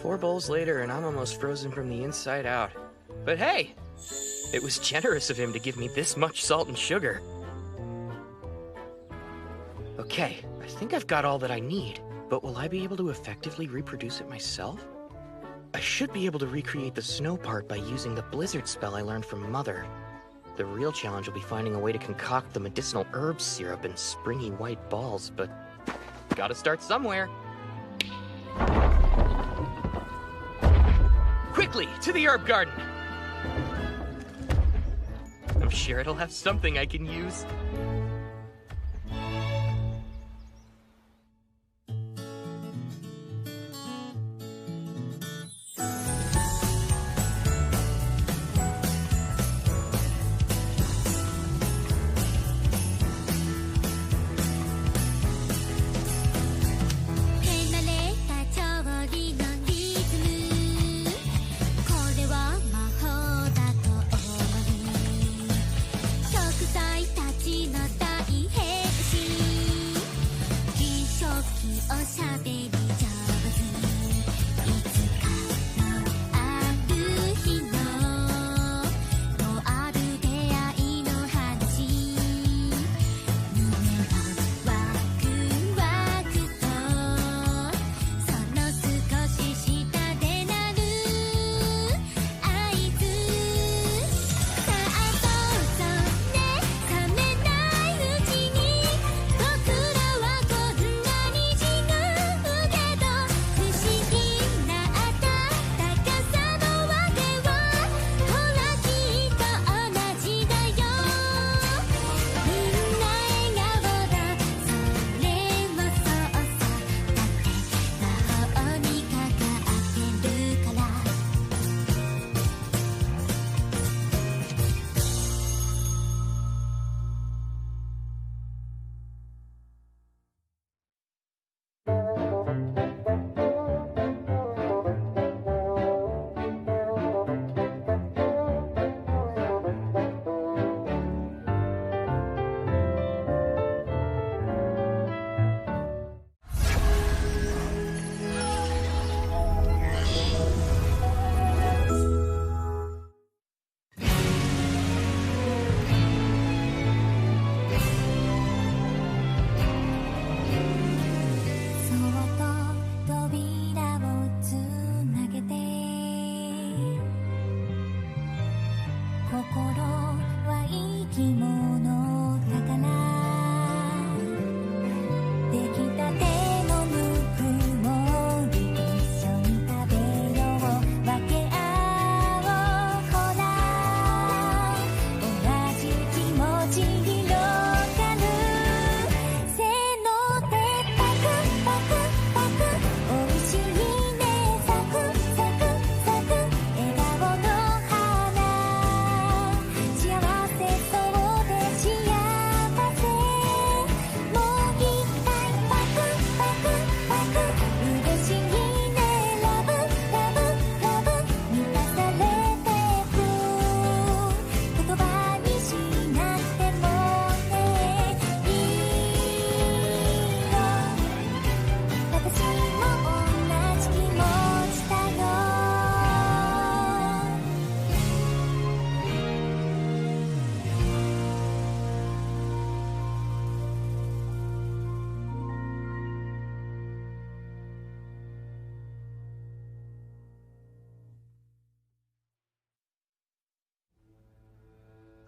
[SPEAKER 11] 4 bowls later and I'm almost frozen from the inside out. But hey, it was generous of him to give me this much salt and sugar. Okay, I think I've got all that I need.
[SPEAKER 13] But will I be able to effectively reproduce it myself? I should be able to recreate the snow part by using the blizzard spell I learned from Mother. The real challenge will be finding a way to concoct the medicinal herb syrup in springy white balls, but gotta start somewhere. Quickly, to the herb garden! I'm sure it'll have something I can use.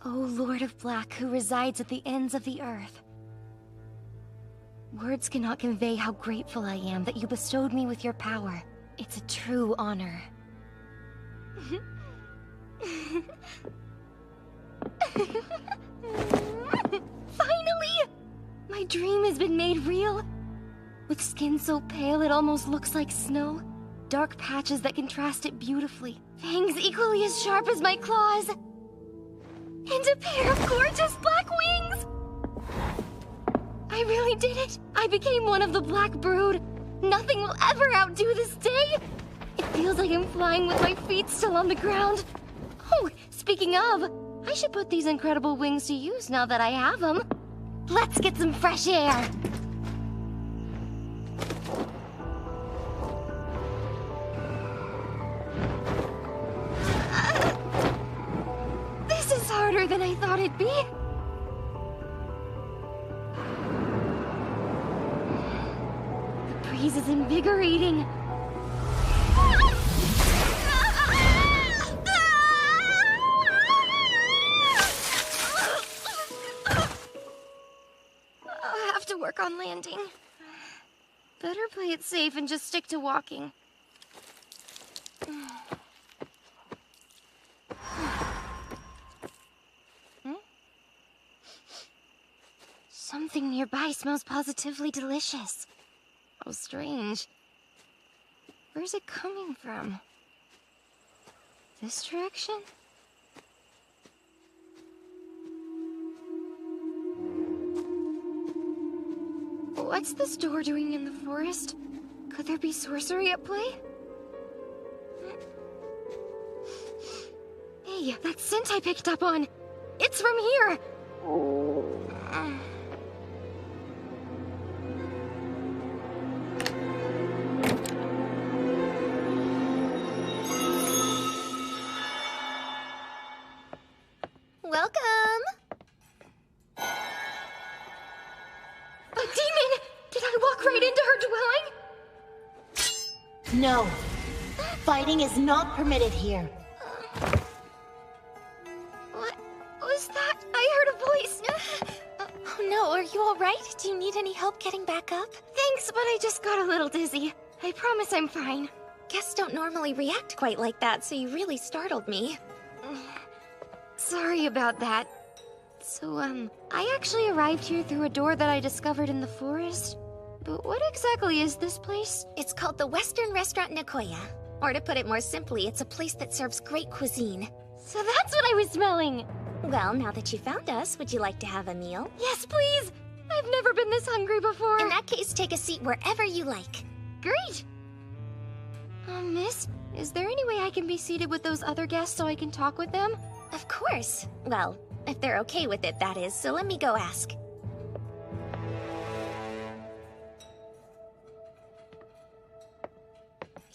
[SPEAKER 1] O Lord of Black, who resides at the ends of the earth. Words cannot convey how grateful I am that you bestowed me with your power. It's a true honor. Finally! My dream has been made real. With skin so pale it almost looks like snow. Dark patches that contrast it beautifully. Fangs equally as sharp as my claws. And a pair of gorgeous black wings! I really did it! I became one of the Black Brood. Nothing will ever outdo this day! It feels like I'm flying with my feet still on the ground. Oh, speaking of, I should put these incredible wings to use now that I have them. Let's get some fresh air! This is harder than I thought it'd be. The
[SPEAKER 14] breeze is invigorating. I'll have to work on landing. Better play it safe and just stick to walking. Something nearby smells positively delicious. Oh, strange. Where's it coming from? This direction? What's this door doing in the forest? Could there be sorcery at play? Hey, that scent I picked up on! It's from here!
[SPEAKER 1] Welcome!
[SPEAKER 14] A demon! Did I walk right into her dwelling?
[SPEAKER 8] No. Fighting is not permitted here.
[SPEAKER 14] What was that? I heard a voice.
[SPEAKER 1] Oh no, are you alright? Do you need any help getting back up?
[SPEAKER 14] Thanks, but I just got a little dizzy. I promise I'm fine.
[SPEAKER 1] Guests don't normally react quite like that, so you really startled me.
[SPEAKER 14] Sorry about that. So, I actually arrived here through a door that I discovered in the forest. But what exactly is this place?
[SPEAKER 1] It's called the Western Restaurant Nekoya. Or to put it more simply, it's a place that serves great cuisine.
[SPEAKER 14] So that's what I was smelling!
[SPEAKER 1] Well, now that you found us, would you like to have a meal?
[SPEAKER 14] Yes, please! I've never been this hungry before.
[SPEAKER 1] In that case, take a seat wherever you like.
[SPEAKER 14] Great! Miss, is there any way I can be seated with those other guests so I can talk with them?
[SPEAKER 1] Of course. Well, if they're okay with it, that is, so let me go ask.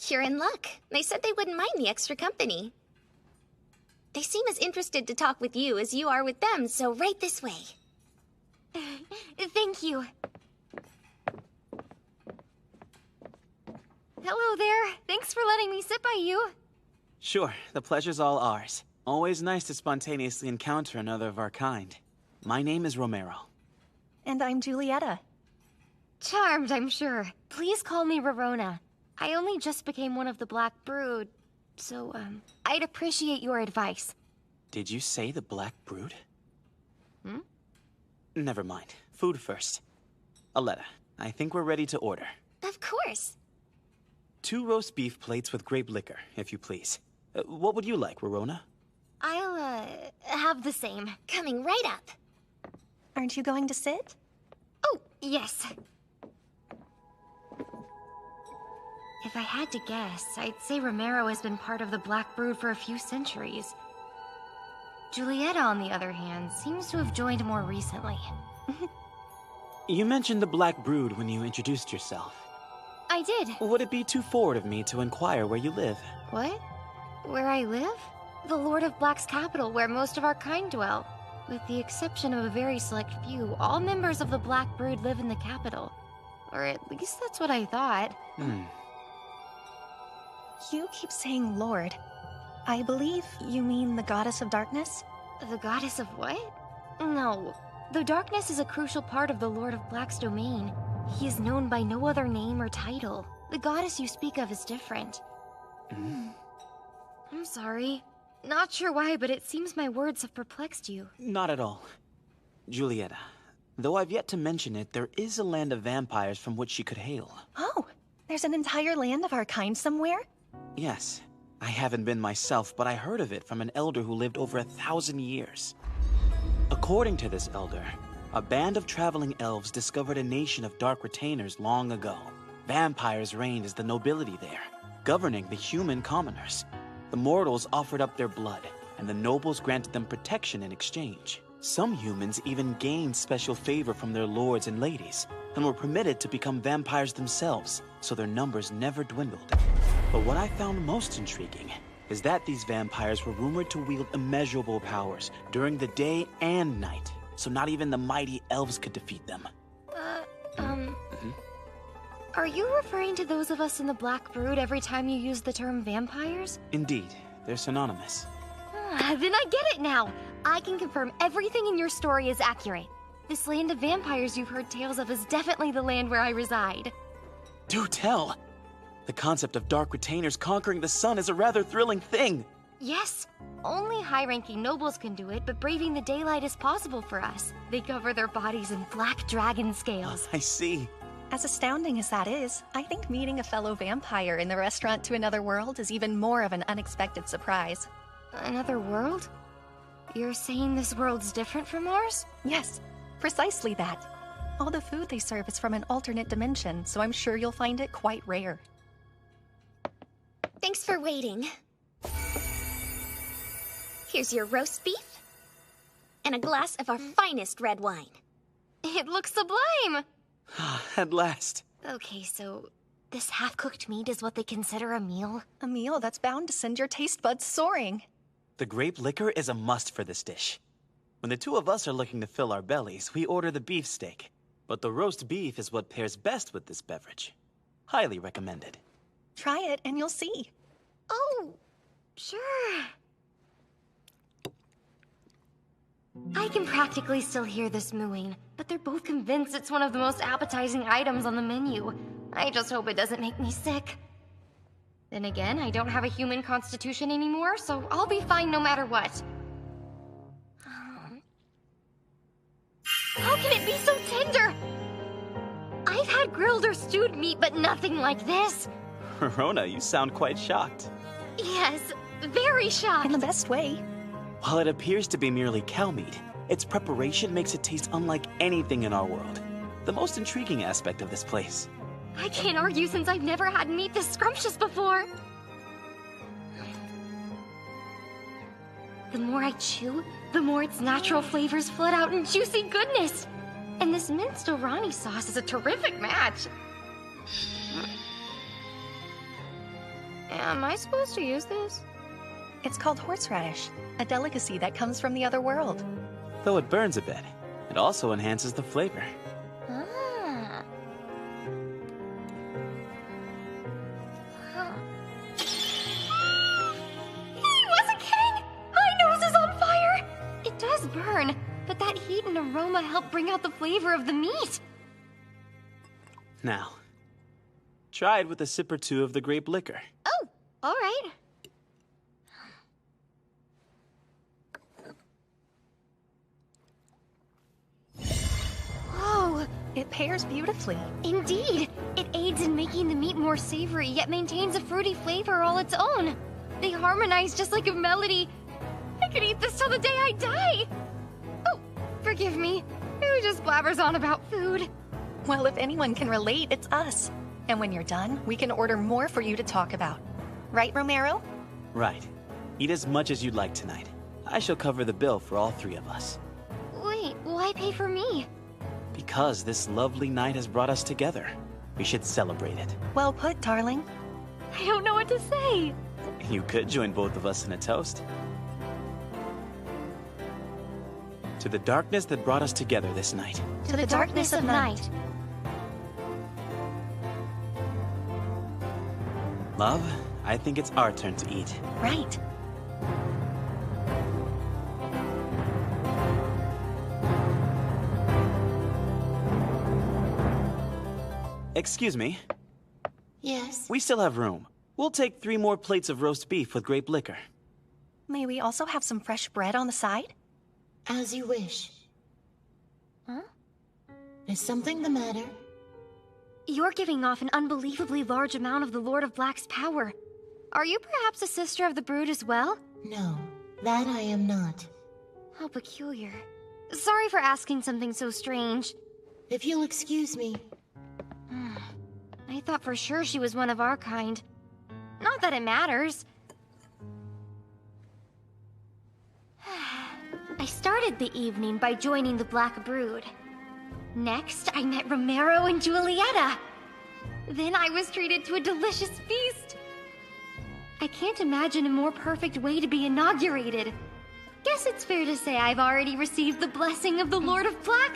[SPEAKER 1] You're in luck. They said they wouldn't mind the extra company. They seem as interested to talk with you as you are with them, so right this way.
[SPEAKER 14] Thank you. Hello there. Thanks for letting me sit by you.
[SPEAKER 11] Sure, the pleasure's all ours. Always nice to spontaneously encounter another of our kind. My name is Romero.
[SPEAKER 22] And I'm Julieta.
[SPEAKER 14] Charmed, I'm sure. Please call me Rorona. I only just became one of the Black Brood, so, I'd appreciate your advice.
[SPEAKER 11] Did you say the Black Brood? Never mind. Food first. Aletta, I think we're ready to order.
[SPEAKER 1] Of course.
[SPEAKER 11] 2 roast beef plates with grape liquor, if you please. What would you like, Rorona?
[SPEAKER 14] I'll, have the same.
[SPEAKER 1] Coming right up.
[SPEAKER 22] Aren't you going to sit?
[SPEAKER 14] Oh, yes. If I had to guess, I'd say Romero has been part of the Black Brood for a few centuries. Julieta, on the other hand, seems to have joined more recently.
[SPEAKER 11] You mentioned the Black Brood when you introduced yourself.
[SPEAKER 14] I did.
[SPEAKER 11] Would it be too forward of me to inquire where you live?
[SPEAKER 14] What? Where I live? The Lord of Black's capital, where most of our kind dwell. With the exception of a very select few, all members of the Black Brood live in the capital. Or at least that's what I thought.
[SPEAKER 22] You keep saying Lord. I believe you mean the Goddess of Darkness?
[SPEAKER 14] The Goddess of what? No. The darkness is a crucial part of the Lord of Black's domain. He is known by no other name or title. The goddess you speak of is different. I'm sorry. Not sure why, but it seems my words have perplexed you.
[SPEAKER 11] Not at all. Julieta, though I've yet to mention it, there is a land of vampires from which she could hail.
[SPEAKER 22] Oh, there's an entire land of our kind somewhere?
[SPEAKER 11] Yes. I haven't been myself, but I heard of it from an elder who lived over 1,000 years. According to this elder, a band of traveling elves discovered a nation of dark retainers long ago. Vampires reigned as the nobility there, governing the human commoners. The mortals offered up their blood, and the nobles granted them protection in exchange. Some humans even gained special favor from their lords and ladies, and were permitted to become vampires themselves, so their numbers never dwindled. But what I found most intriguing is that these vampires were rumored to wield immeasurable powers during the day and night, so not even the mighty elves could defeat them.
[SPEAKER 14] Are you referring to those of us in the Black Brood every time you use the term vampires?
[SPEAKER 11] Indeed, they're synonymous.
[SPEAKER 14] Then I get it now. I can confirm everything in your story is accurate. This land of vampires you've heard tales of is definitely the land where I reside.
[SPEAKER 11] Do tell! The concept of dark retainers conquering the sun is a rather thrilling thing.
[SPEAKER 14] Yes, only high-ranking nobles can do it, but braving the daylight is possible for us. They cover their bodies in black dragon scales.
[SPEAKER 11] I see.
[SPEAKER 3] As astounding as that is, I think meeting a fellow vampire in the restaurant to another world is even more of an unexpected surprise.
[SPEAKER 14] Another world? You're saying this world's different from ours?
[SPEAKER 3] Yes, precisely that. All the food they serve is from an alternate dimension, so I'm sure you'll find it quite rare.
[SPEAKER 1] Thanks for waiting. Here's your roast beef and a glass of our finest red wine.
[SPEAKER 14] It looks sublime!
[SPEAKER 11] At last.
[SPEAKER 14] Okay, so this half-cooked meat is what they consider a meal?
[SPEAKER 3] A meal that's bound to send your taste buds soaring.
[SPEAKER 11] The grape liquor is a must for this dish. When the two of us are looking to fill our bellies, we order the beefsteak. But the roast beef is what pairs best with this beverage. Highly recommended.
[SPEAKER 3] Try it and you'll see.
[SPEAKER 14] Oh, sure. I can practically still hear this mooing, but they're both convinced it's one of the most appetizing items on the menu. I just hope it doesn't make me sick. Then again, I don't have a human constitution anymore, so I'll be fine no matter what. How can it be so tender? I've had grilled or stewed meat, but nothing like this.
[SPEAKER 11] Rona, you sound quite shocked.
[SPEAKER 14] Yes, very shocked.
[SPEAKER 3] In the best way.
[SPEAKER 11] While it appears to be merely cow meat, its preparation makes it taste unlike anything in our world. The most intriguing aspect of this place.
[SPEAKER 14] I can't argue since I've never had meat this scrumptious before. The more I chew, the more its natural flavors flood out in juicy goodness. And this minced Irani sauce is a terrific match. Am I supposed to use this?
[SPEAKER 3] It's called horseradish, a delicacy that comes from the other world.
[SPEAKER 11] Though it burns a bit, it also enhances the flavor.
[SPEAKER 14] Ah. Huh. He wasn't kidding! My nose is on fire! It does burn, but that heat and aroma help bring out the flavor of the meat.
[SPEAKER 11] Now, try it with a sip or two of the grape liquor.
[SPEAKER 14] Oh, all right. Whoa!
[SPEAKER 3] It pairs beautifully.
[SPEAKER 14] Indeed! It aids in making the meat more savory, yet maintains a fruity flavor all its own. They harmonize just like a melody. I could eat this till the day I die! Oh, forgive me. Who just blabbers on about food?
[SPEAKER 3] Well, if anyone can relate, it's us. And when you're done, we can order more for you to talk about. Right, Romero?
[SPEAKER 11] Right. Eat as much as you'd like tonight. I shall cover the bill for all three of us.
[SPEAKER 14] Wait, why pay for me?
[SPEAKER 11] Because this lovely night has brought us together. We should celebrate it.
[SPEAKER 3] Well put, darling.
[SPEAKER 14] I don't know what to say.
[SPEAKER 11] You could join both of us in a toast. To the darkness that brought us together this night.
[SPEAKER 14] To the darkness of night.
[SPEAKER 11] Love, I think it's our turn to eat.
[SPEAKER 3] Right.
[SPEAKER 11] Excuse me.
[SPEAKER 8] Yes?
[SPEAKER 11] We still have room. We'll take 3 more plates of roast beef with grape liquor.
[SPEAKER 3] May we also have some fresh bread on the side?
[SPEAKER 8] As you wish.
[SPEAKER 14] Huh?
[SPEAKER 8] Is something the matter?
[SPEAKER 14] You're giving off an unbelievably large amount of the Lord of Black's power. Are you perhaps a sister of the Brood as well?
[SPEAKER 8] No, that I am not.
[SPEAKER 14] How peculiar. Sorry for asking something so strange.
[SPEAKER 8] If you'll excuse me.
[SPEAKER 14] I thought for sure she was one of our kind. Not that it matters. I started the evening by joining the Black Brood. Next, I met Romero and Julieta. Then I was treated to a delicious feast. I can't imagine a more perfect way to be inaugurated. Guess it's fair to say I've already received the blessing of the Lord of Black.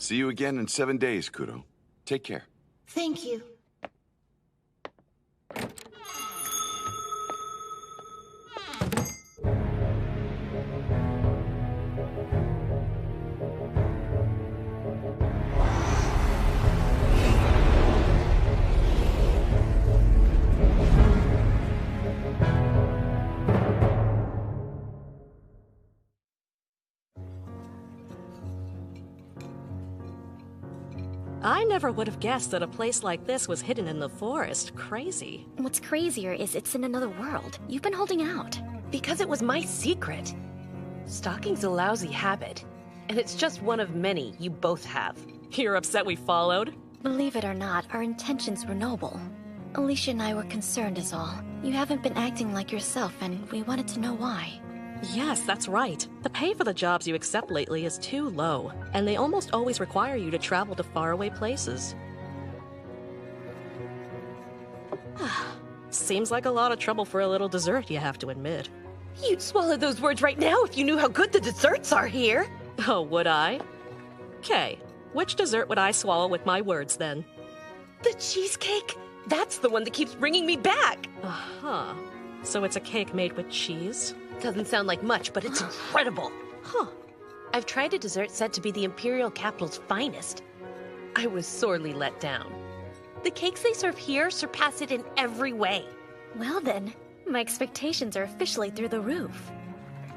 [SPEAKER 2] See you again in 7 days, Kudo. Take care.
[SPEAKER 20] Thank you.
[SPEAKER 4] I never would have guessed that a place like this was hidden in the forest. Crazy.
[SPEAKER 1] What's crazier is it's in another world. You've been holding out.
[SPEAKER 4] Because it was my secret. Stalking's a lousy habit, and it's just one of many you both have. You're upset we followed?
[SPEAKER 1] Believe it or not, our intentions were noble. Alicia and I were concerned is all. You haven't been acting like yourself, and we wanted to know why.
[SPEAKER 4] Yes, that's right. The pay for the jobs you accept lately is too low, and they almost always require you to travel to faraway places. Seems like a lot of trouble for a little dessert, you have to admit.
[SPEAKER 18] You'd swallow those words right now if you knew how good the desserts are here.
[SPEAKER 4] Oh, would I? Okay, which dessert would I swallow with my words then?
[SPEAKER 18] The cheesecake? That's the one that keeps bringing me back.
[SPEAKER 4] Uh-huh. So it's a cake made with cheese?
[SPEAKER 18] Doesn't sound like much, but it's incredible.
[SPEAKER 4] Huh.
[SPEAKER 18] I've tried a dessert said to be the Imperial Capital's finest. I was sorely let down. The cakes they serve here surpass it in every way.
[SPEAKER 1] Well then, my expectations are officially through the roof.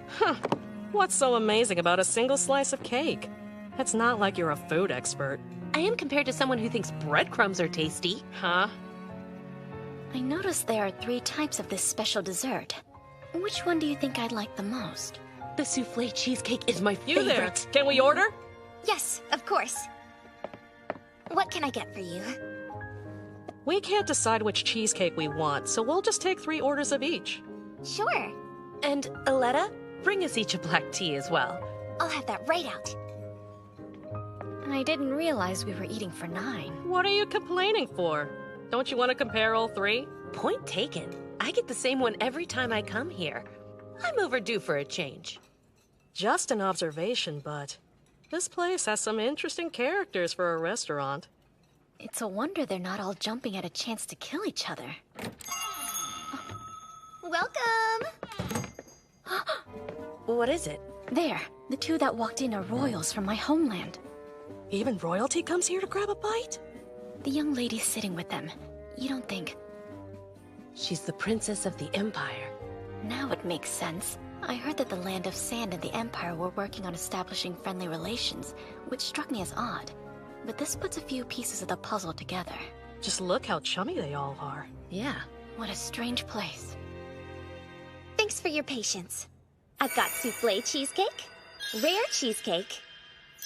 [SPEAKER 4] Huh. What's so amazing about a single slice of cake? It's not like you're a food expert.
[SPEAKER 18] I am compared to someone who thinks breadcrumbs are tasty.
[SPEAKER 4] Huh?
[SPEAKER 1] I noticed there are 3 types of this special dessert. Which one do you think I'd like the most?
[SPEAKER 18] The souffle cheesecake is my
[SPEAKER 4] You
[SPEAKER 18] favorite.
[SPEAKER 4] there. Can we order?
[SPEAKER 1] Yes, of course. What can I get for you?
[SPEAKER 4] We can't decide which cheesecake we want, so we'll just take 3 orders of each.
[SPEAKER 1] Sure.
[SPEAKER 18] And Aletta, bring us each a black tea as well.
[SPEAKER 1] I'll have that right out. I didn't realize we were eating for 9.
[SPEAKER 4] What are you complaining for? Don't you want to compare all 3?
[SPEAKER 18] Point taken. I get the same one every time I come here. I'm overdue for a change.
[SPEAKER 4] Just an observation, but this place has some interesting characters for a restaurant.
[SPEAKER 1] It's a wonder they're not all jumping at a chance to kill each other. Welcome!
[SPEAKER 18] What is it?
[SPEAKER 1] There, the 2 that walked in are royals from my homeland.
[SPEAKER 4] Even royalty comes here to grab a bite?
[SPEAKER 1] The young lady's sitting with them. You don't think...
[SPEAKER 18] She's the princess of the Empire.
[SPEAKER 1] Now it makes sense. I heard that the Land of Sand and the Empire were working on establishing friendly relations, which struck me as odd. But this puts a few pieces of the puzzle together.
[SPEAKER 4] Just look how chummy they all are.
[SPEAKER 1] Yeah, what a strange place. Thanks for your patience. I've got souffle cheesecake, rare cheesecake,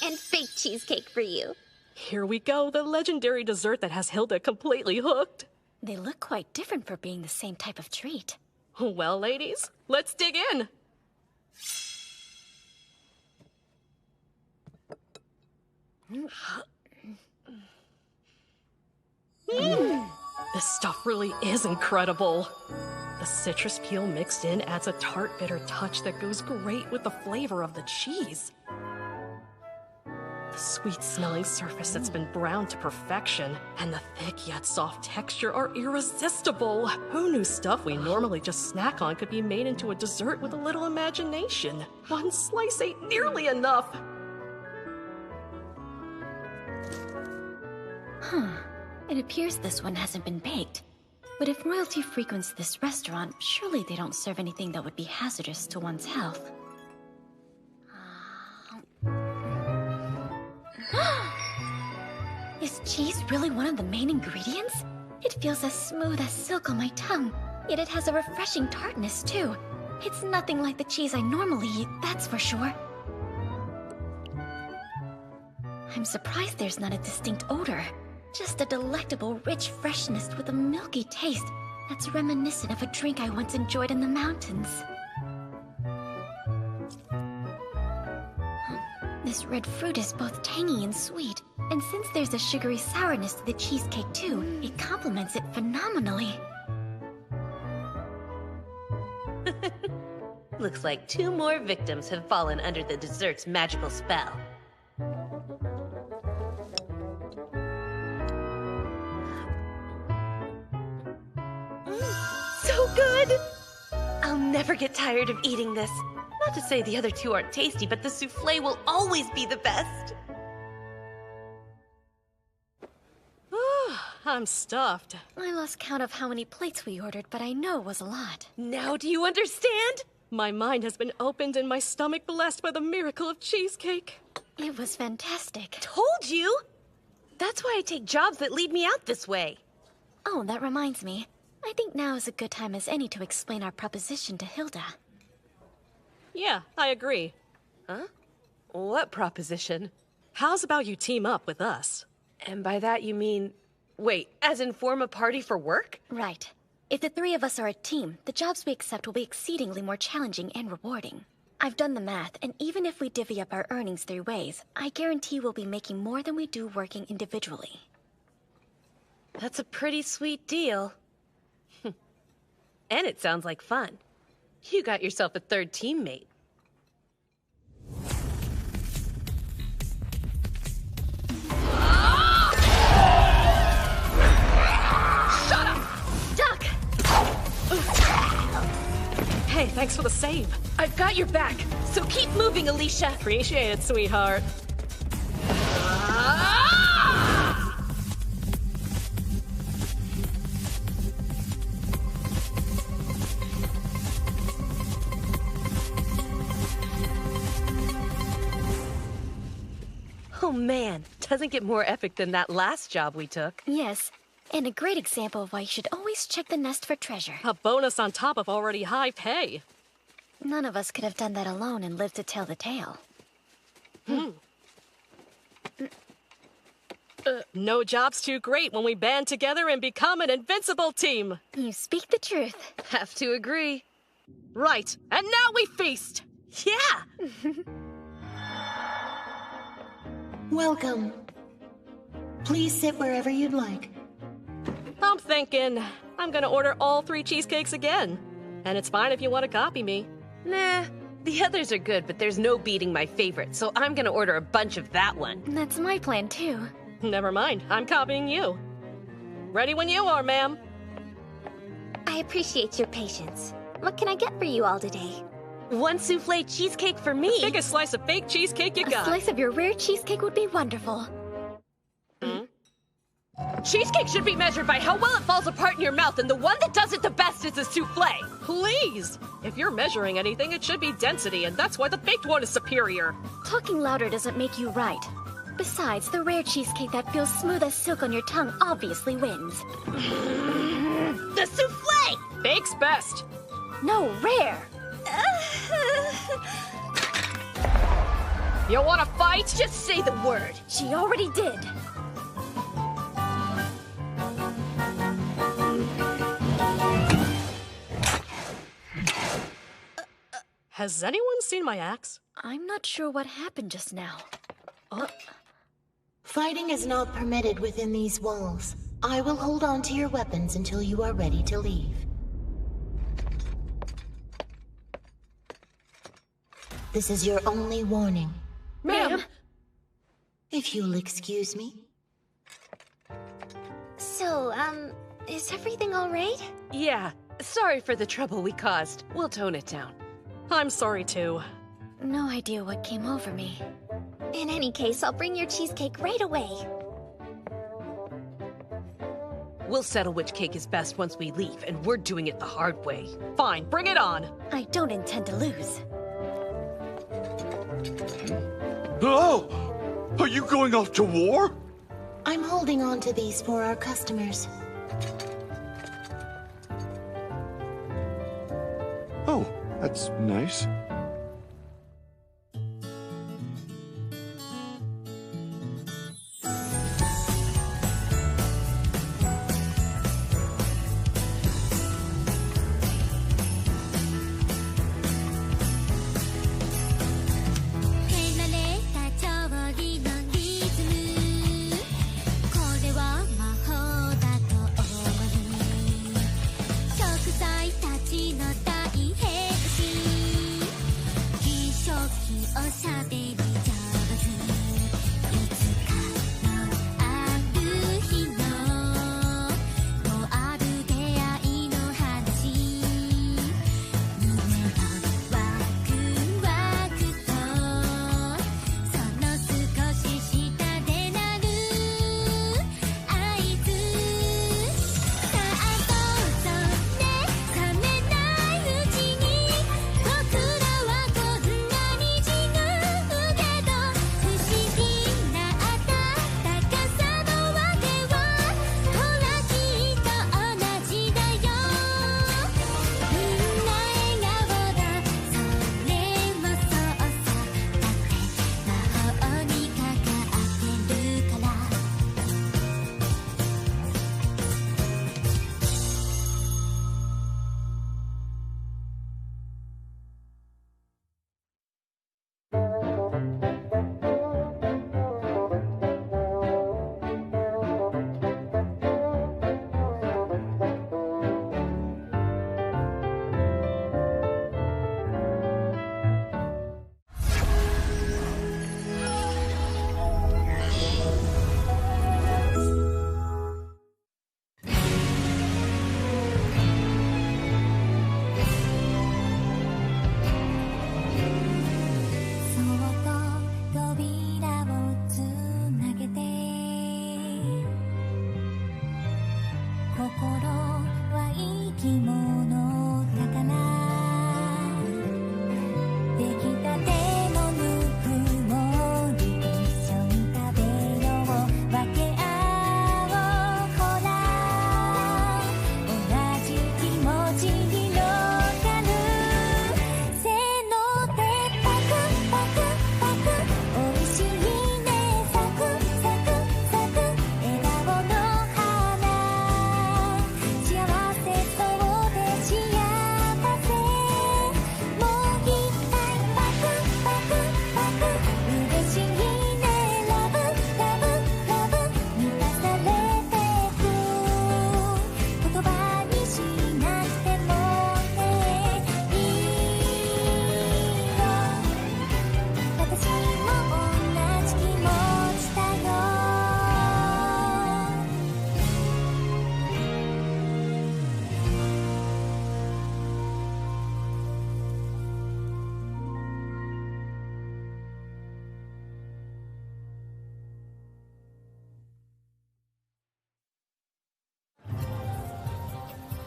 [SPEAKER 1] and fake cheesecake for you.
[SPEAKER 4] Here we go, the legendary dessert that has Hilda completely hooked.
[SPEAKER 1] They look quite different for being the same type of treat.
[SPEAKER 4] Well, ladies, let's dig in. This stuff really is incredible. The citrus peel mixed in adds a tart, bitter touch that goes great with the flavor of the cheese. The sweet-smelling surface that's been browned to perfection, and the thick yet soft texture are irresistible. Who knew stuff we normally just snack on could be made into a dessert with a little imagination? One slice ain't nearly enough.
[SPEAKER 1] It appears this one hasn't been baked. But if royalty frequents this restaurant, surely they don't serve anything that would be hazardous to one's health. Is cheese really one of the main ingredients? It feels as smooth as silk on my tongue, yet it has a refreshing tartness too. It's nothing like the cheese I normally eat, that's for sure. I'm surprised there's not a distinct odor. Just a delectable, rich freshness with a milky taste that's reminiscent of a drink I once enjoyed in the mountains. This red fruit is both tangy and sweet, and since there's a sugary sourness to the cheesecake too, it complements it phenomenally.
[SPEAKER 18] Looks like 2 more victims have fallen under the dessert's magical spell. good! I'll never get tired of eating this. Not to say the other two aren't tasty, but the souffle will always be the best.
[SPEAKER 15] I'm stuffed.
[SPEAKER 14] I lost count of how many plates we ordered, but I know it was a lot.
[SPEAKER 18] Now do you understand?
[SPEAKER 15] My mind has been opened and my stomach blessed by the miracle of cheesecake.
[SPEAKER 14] It was fantastic.
[SPEAKER 18] Told you! That's why I take jobs that lead me out this way.
[SPEAKER 14] Oh, that reminds me. I think now is a good time as any to explain our proposition to Hilda.
[SPEAKER 15] Yeah, I agree.
[SPEAKER 18] Huh? What proposition?
[SPEAKER 15] How's about you team up with us?
[SPEAKER 18] And by that you mean... Wait, as in form a party for work?
[SPEAKER 14] Right. If the three of us are a team, the jobs we accept will be exceedingly more challenging and rewarding. I've done the math, and even if we divvy up our earnings 3 ways, I guarantee we'll be making more than we do working individually.
[SPEAKER 18] That's a pretty sweet deal. And it sounds like fun. You got yourself a 3rd teammate.
[SPEAKER 15] Shut up! Duck! Hey, thanks for the save.
[SPEAKER 18] I've got your back, so keep moving, Alicia.
[SPEAKER 15] Appreciate it, sweetheart.
[SPEAKER 18] Oh man, doesn't get more epic than that last job we took.
[SPEAKER 14] Yes, and a great example of why you should always check the nest for treasure.
[SPEAKER 15] A bonus on top of already high pay.
[SPEAKER 14] None of us could have done that alone and lived to tell the tale.
[SPEAKER 15] No job's too great when we band together and become an invincible team.
[SPEAKER 14] You speak the truth.
[SPEAKER 18] Have to agree.
[SPEAKER 15] Right, and now we feast!
[SPEAKER 18] Yeah!
[SPEAKER 8] Welcome. Please sit wherever you'd like.
[SPEAKER 15] I'm thinking I'm gonna order all 3 cheesecakes again. And it's fine if you want to copy me.
[SPEAKER 18] Nah, the others are good, but there's no beating my favorite, so I'm gonna order a bunch of that one.
[SPEAKER 14] That's my plan, too.
[SPEAKER 15] Never mind, I'm copying you. Ready when you are, ma'am.
[SPEAKER 1] I appreciate your patience. What can I get for you all today?
[SPEAKER 18] 1 souffle cheesecake for me.
[SPEAKER 15] The biggest slice of fake cheesecake you got.
[SPEAKER 14] A slice of your rare cheesecake would be wonderful.
[SPEAKER 18] Cheesecake should be measured by how well it falls apart in your mouth, and the one that does it the best is a souffle.
[SPEAKER 15] Please! If you're measuring anything, it should be density, and that's why the faked one is superior.
[SPEAKER 14] Talking louder doesn't make you right. Besides, the rare cheesecake that feels smooth as silk on your tongue obviously wins.
[SPEAKER 18] The souffle!
[SPEAKER 15] Fake's best.
[SPEAKER 14] No, rare.
[SPEAKER 15] You wanna fight?
[SPEAKER 18] Just say the word.
[SPEAKER 14] She already did.
[SPEAKER 15] Has anyone seen my axe?
[SPEAKER 14] I'm not sure what happened just now.
[SPEAKER 8] Fighting is not permitted within these walls. I will hold on to your weapons until you are ready to leave. This is your only warning.
[SPEAKER 14] Ma'am!
[SPEAKER 8] If you'll excuse me.
[SPEAKER 1] So, is everything all right?
[SPEAKER 18] Yeah, sorry for the trouble we caused. We'll tone it down.
[SPEAKER 15] I'm sorry too.
[SPEAKER 14] No idea what came over me.
[SPEAKER 1] In any case, I'll bring your cheesecake right away.
[SPEAKER 18] We'll settle which cake is best once we leave, and we're doing it the hard way.
[SPEAKER 15] Fine, bring it on.
[SPEAKER 14] I don't intend to lose.
[SPEAKER 2] Oh! Are you going off to war?
[SPEAKER 8] I'm holding on to these for our customers.
[SPEAKER 2] Oh, that's nice.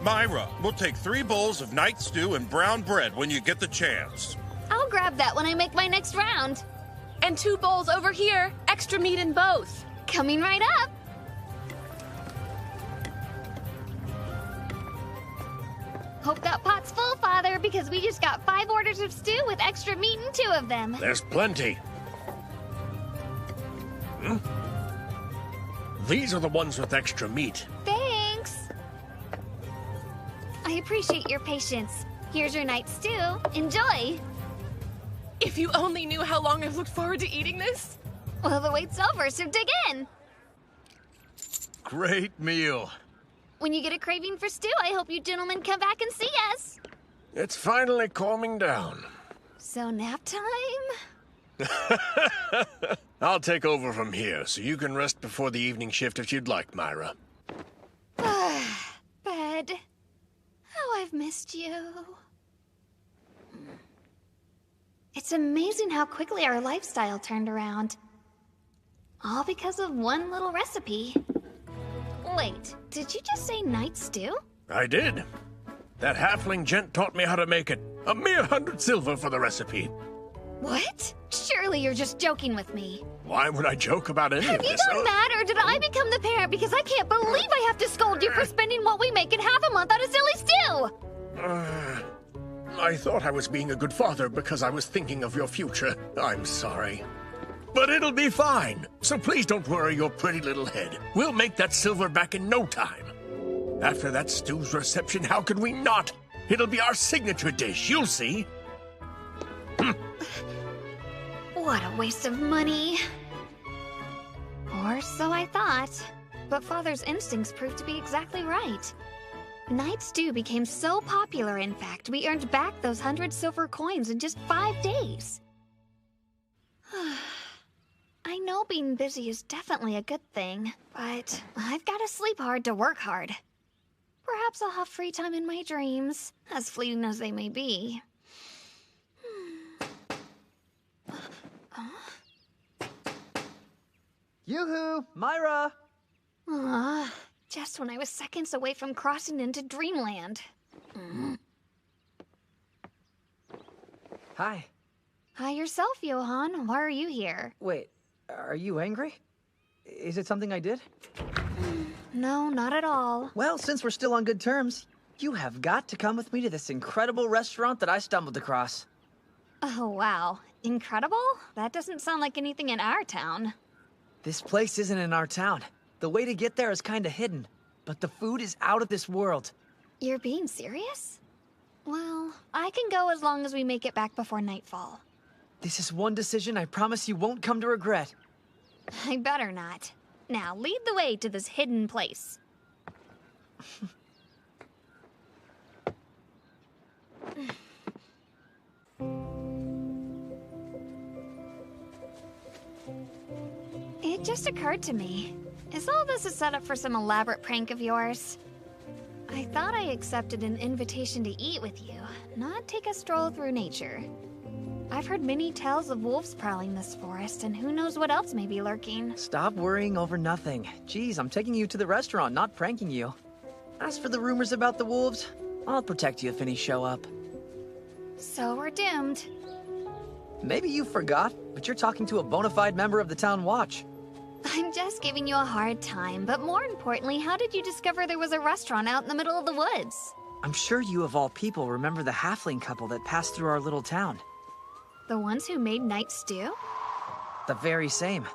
[SPEAKER 19] Myra, we'll take 3 bowls of night stew and brown bread when you get the chance.
[SPEAKER 1] I'll grab that when I make my next round.
[SPEAKER 18] And 2 bowls over here. Extra meat in both.
[SPEAKER 1] Coming right up. Hope that pot's full, Father, because we just got 5 orders of stew with extra meat in 2 of them.
[SPEAKER 16] There's plenty. These are the ones with extra meat.
[SPEAKER 1] Thanks. I appreciate your patience. Here's your night stew. Enjoy.
[SPEAKER 18] If you only knew how long I've looked forward to eating this.
[SPEAKER 1] Well, the wait's over, so dig in.
[SPEAKER 16] Great meal.
[SPEAKER 1] When you get a craving for stew, I hope you gentlemen come back and see us.
[SPEAKER 16] It's finally calming down.
[SPEAKER 1] So nap time?
[SPEAKER 16] I'll take over from here, so you can rest before the evening shift if you'd like, Myra.
[SPEAKER 1] Bed. Oh, I've missed you. It's amazing how quickly our lifestyle turned around. All because of one little recipe. Wait, did you just say night stew?
[SPEAKER 16] I did. That halfling gent taught me how to make it. A mere 100 silver for the recipe.
[SPEAKER 1] What? Surely you're just joking with me.
[SPEAKER 16] Why would I joke about any
[SPEAKER 1] Have
[SPEAKER 16] of
[SPEAKER 1] you
[SPEAKER 16] this?
[SPEAKER 1] gone mad, or did I become the parent? Because I can't believe I have to scold you for spending what we make in half a month on a silly stew!
[SPEAKER 16] I thought I was being a good father because I was thinking of your future. I'm sorry. But it'll be fine, so please don't worry your pretty little head. We'll make that silver back in no time. After that stew's reception, how could we not? It'll be our signature dish, you'll see.
[SPEAKER 1] What a waste of money. Or so I thought. But Father's instincts proved to be exactly right. Night stew became so popular, in fact, we earned back those 100 silver coins in just 5 days. I know being busy is definitely a good thing, but I've got to sleep hard to work hard. Perhaps I'll have free time in my dreams, as fleeting as they may be.
[SPEAKER 21] Yoo-hoo! Myra!
[SPEAKER 1] Just when I was seconds away from crossing into Dreamland.
[SPEAKER 21] Hi.
[SPEAKER 1] Hi yourself, Johan. Why are you here?
[SPEAKER 21] Wait, are you angry? Is it something I did?
[SPEAKER 1] No, not at all.
[SPEAKER 21] Well, since we're still on good terms, you have got to come with me to this incredible restaurant that I stumbled across.
[SPEAKER 1] Oh, wow. Incredible? That doesn't sound like anything in our town.
[SPEAKER 21] This place isn't in our town. The way to get there is kinda hidden, but the food is out of this world.
[SPEAKER 1] You're being serious? Well, I can go as long as we make it back before nightfall.
[SPEAKER 21] This is one decision I promise you won't come to regret.
[SPEAKER 1] I better not. Now, lead the way to this hidden place. It just occurred to me. Is all this a setup for some elaborate prank of yours? I thought I accepted an invitation to eat with you, not take a stroll through nature. I've heard many tales of wolves prowling this forest, and who knows what else may be lurking.
[SPEAKER 21] Stop worrying over nothing. Geez, I'm taking you to the restaurant, not pranking you. As for the rumors about the wolves, I'll protect you if any show up.
[SPEAKER 1] So we're doomed.
[SPEAKER 21] Maybe you forgot, but you're talking to a bona fide member of the town watch.
[SPEAKER 1] I'm just giving you a hard time, but more importantly, how did you discover there was a restaurant out in the middle of the woods?
[SPEAKER 21] I'm sure you of all people remember the halfling couple that passed through our little town.
[SPEAKER 1] The ones who made night stew?
[SPEAKER 21] The very same.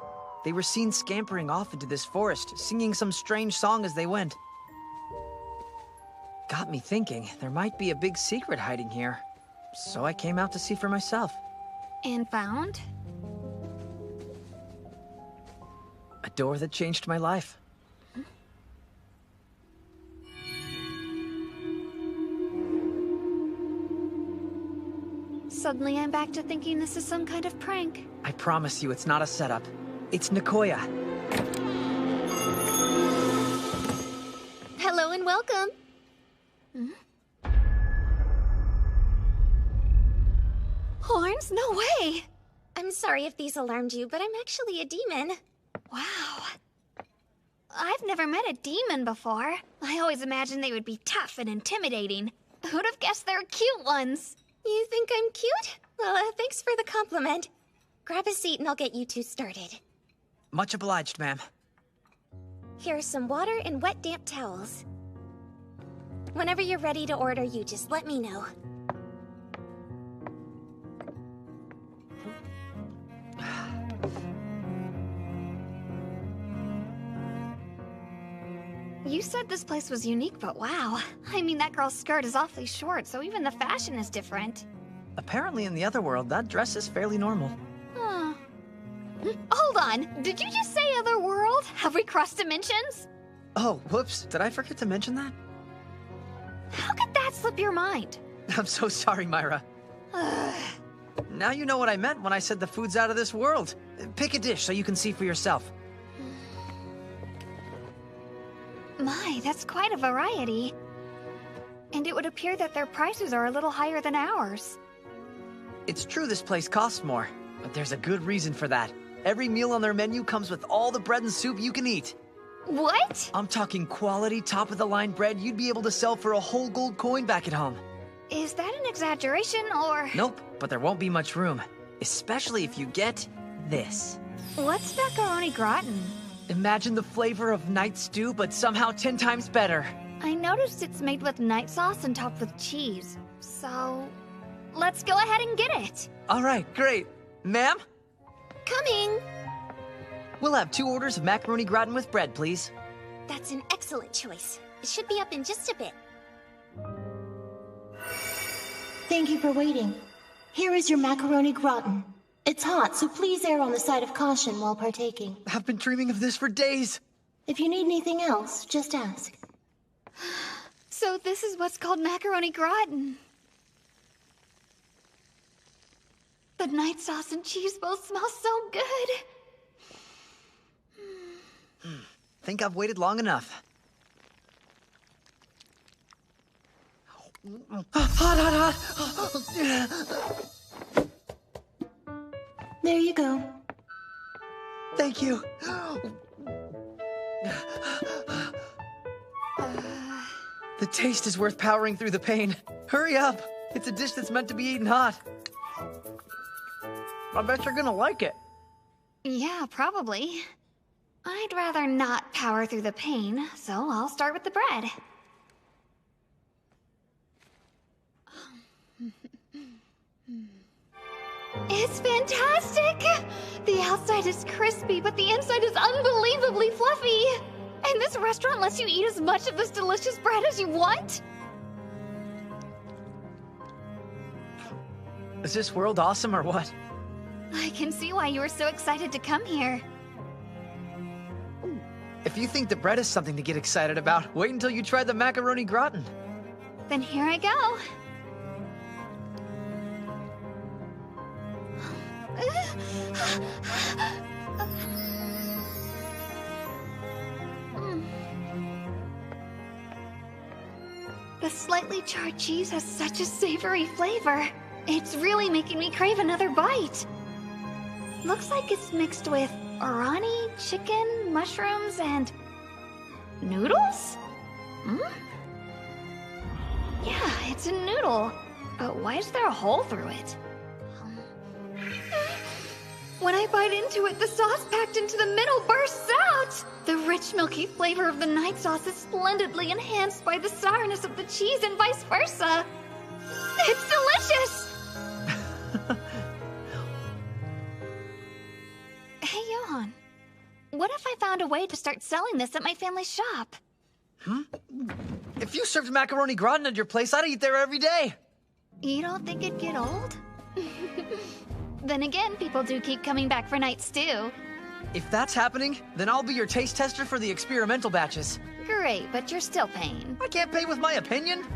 [SPEAKER 21] They were seen scampering off into this forest, singing some strange song as they went. Got me thinking, there might be a big secret hiding here. So I came out to see for myself.
[SPEAKER 1] And found?
[SPEAKER 21] A door that changed my life.
[SPEAKER 1] Suddenly I'm back to thinking this is some kind of prank.
[SPEAKER 21] I promise you it's not a setup. It's Nekoya.
[SPEAKER 1] Hello and welcome. Horns? No way! I'm sorry if these alarmed you, but I'm actually a demon. Wow.
[SPEAKER 20] I've never met a demon before. I always imagined they would be tough and intimidating. Who'd have guessed they're cute ones?
[SPEAKER 1] You think I'm cute? Well, thanks for the compliment. Grab a seat and I'll get you two started.
[SPEAKER 21] Much obliged, ma'am.
[SPEAKER 1] Here's some water and wet, damp towels. Whenever you're ready to order, you just let me know.
[SPEAKER 20] You said this place was unique, but wow. I mean, that girl's skirt is awfully short, so even the fashion is different.
[SPEAKER 21] Apparently in the other world, that dress is fairly normal.
[SPEAKER 20] Huh. Hold on! Did you just say other world? Have we crossed dimensions?
[SPEAKER 21] Oh, whoops. Did I forget to mention that?
[SPEAKER 20] How could that slip your mind?
[SPEAKER 21] I'm so sorry, Myra. Now you know what I meant when I said the food's out of this world. Pick a dish so you can see for yourself.
[SPEAKER 20] My, that's quite a variety. And it would appear that their prices are a little higher than ours.
[SPEAKER 21] It's true this place costs more, but there's a good reason for that. Every meal on their menu comes with all the bread and soup you can eat.
[SPEAKER 20] What?
[SPEAKER 21] I'm talking quality, top-of-the-line bread you'd be able to sell for a whole gold coin back at home.
[SPEAKER 20] Is that an exaggeration, or...?
[SPEAKER 21] Nope, but there won't be much room. Especially if you get this.
[SPEAKER 20] What's macaroni gratin?
[SPEAKER 21] Imagine the flavor of night stew, but somehow 10 times better.
[SPEAKER 20] I noticed it's made with night sauce and topped with cheese. So... let's go ahead and get it.
[SPEAKER 21] All right, great. Ma'am?
[SPEAKER 1] Coming!
[SPEAKER 21] We'll have 2 orders of macaroni gratin with bread, please.
[SPEAKER 1] That's an excellent choice. It should be up in just a bit.
[SPEAKER 8] Thank you for waiting. Here is your macaroni gratin. It's hot, so please err on the side of caution while partaking.
[SPEAKER 21] I've been dreaming of this for days.
[SPEAKER 8] If you need anything else, just ask.
[SPEAKER 20] So this is what's called macaroni gratin. The night sauce and cheese both smell so good.
[SPEAKER 21] Think I've waited long enough. Hot.
[SPEAKER 8] There you go.
[SPEAKER 21] Thank you. The taste is worth powering through the pain. Hurry up. It's a dish that's meant to be eaten hot. I bet you're gonna like it.
[SPEAKER 20] Yeah, probably. I'd rather not power through the pain, so I'll start with the bread. It's fantastic! The outside is crispy, but the inside is unbelievably fluffy! And this restaurant lets you eat as much of this delicious bread as you want?
[SPEAKER 21] Is this world awesome or what?
[SPEAKER 20] I can see why you were so excited to come here.
[SPEAKER 21] If you think the bread is something to get excited about, wait until you try the macaroni gratin.
[SPEAKER 20] Then here I go. The slightly charred cheese has such a savory flavor. It's really making me crave another bite. Looks like it's mixed with orani, chicken, mushrooms, and... noodles? Yeah, it's a noodle. But why is there a hole through it? When I bite into it, the sauce packed into the middle bursts out! The rich, milky flavor of the night sauce is splendidly enhanced by the sourness of the cheese and vice versa. It's delicious! Hey, Johan. What if I found a way to start selling this at my family's shop?
[SPEAKER 21] If you served macaroni gratin at your place, I'd eat there every day.
[SPEAKER 20] You don't think it'd get old? Then again, people do keep coming back for night stew.
[SPEAKER 21] If that's happening, then I'll be your taste tester for the experimental batches.
[SPEAKER 20] Great, but you're still paying.
[SPEAKER 21] I can't pay with my opinion.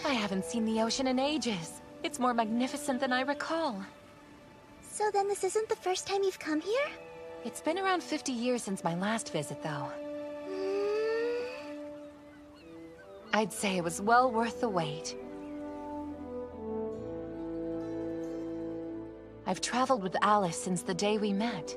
[SPEAKER 18] I haven't seen the ocean in ages. It's more magnificent than I recall.
[SPEAKER 20] So then this isn't the first time you've come here?
[SPEAKER 3] It's been around 50 years since my last visit, though. I'd say it was well worth the wait. I've traveled with Alice since the day we met.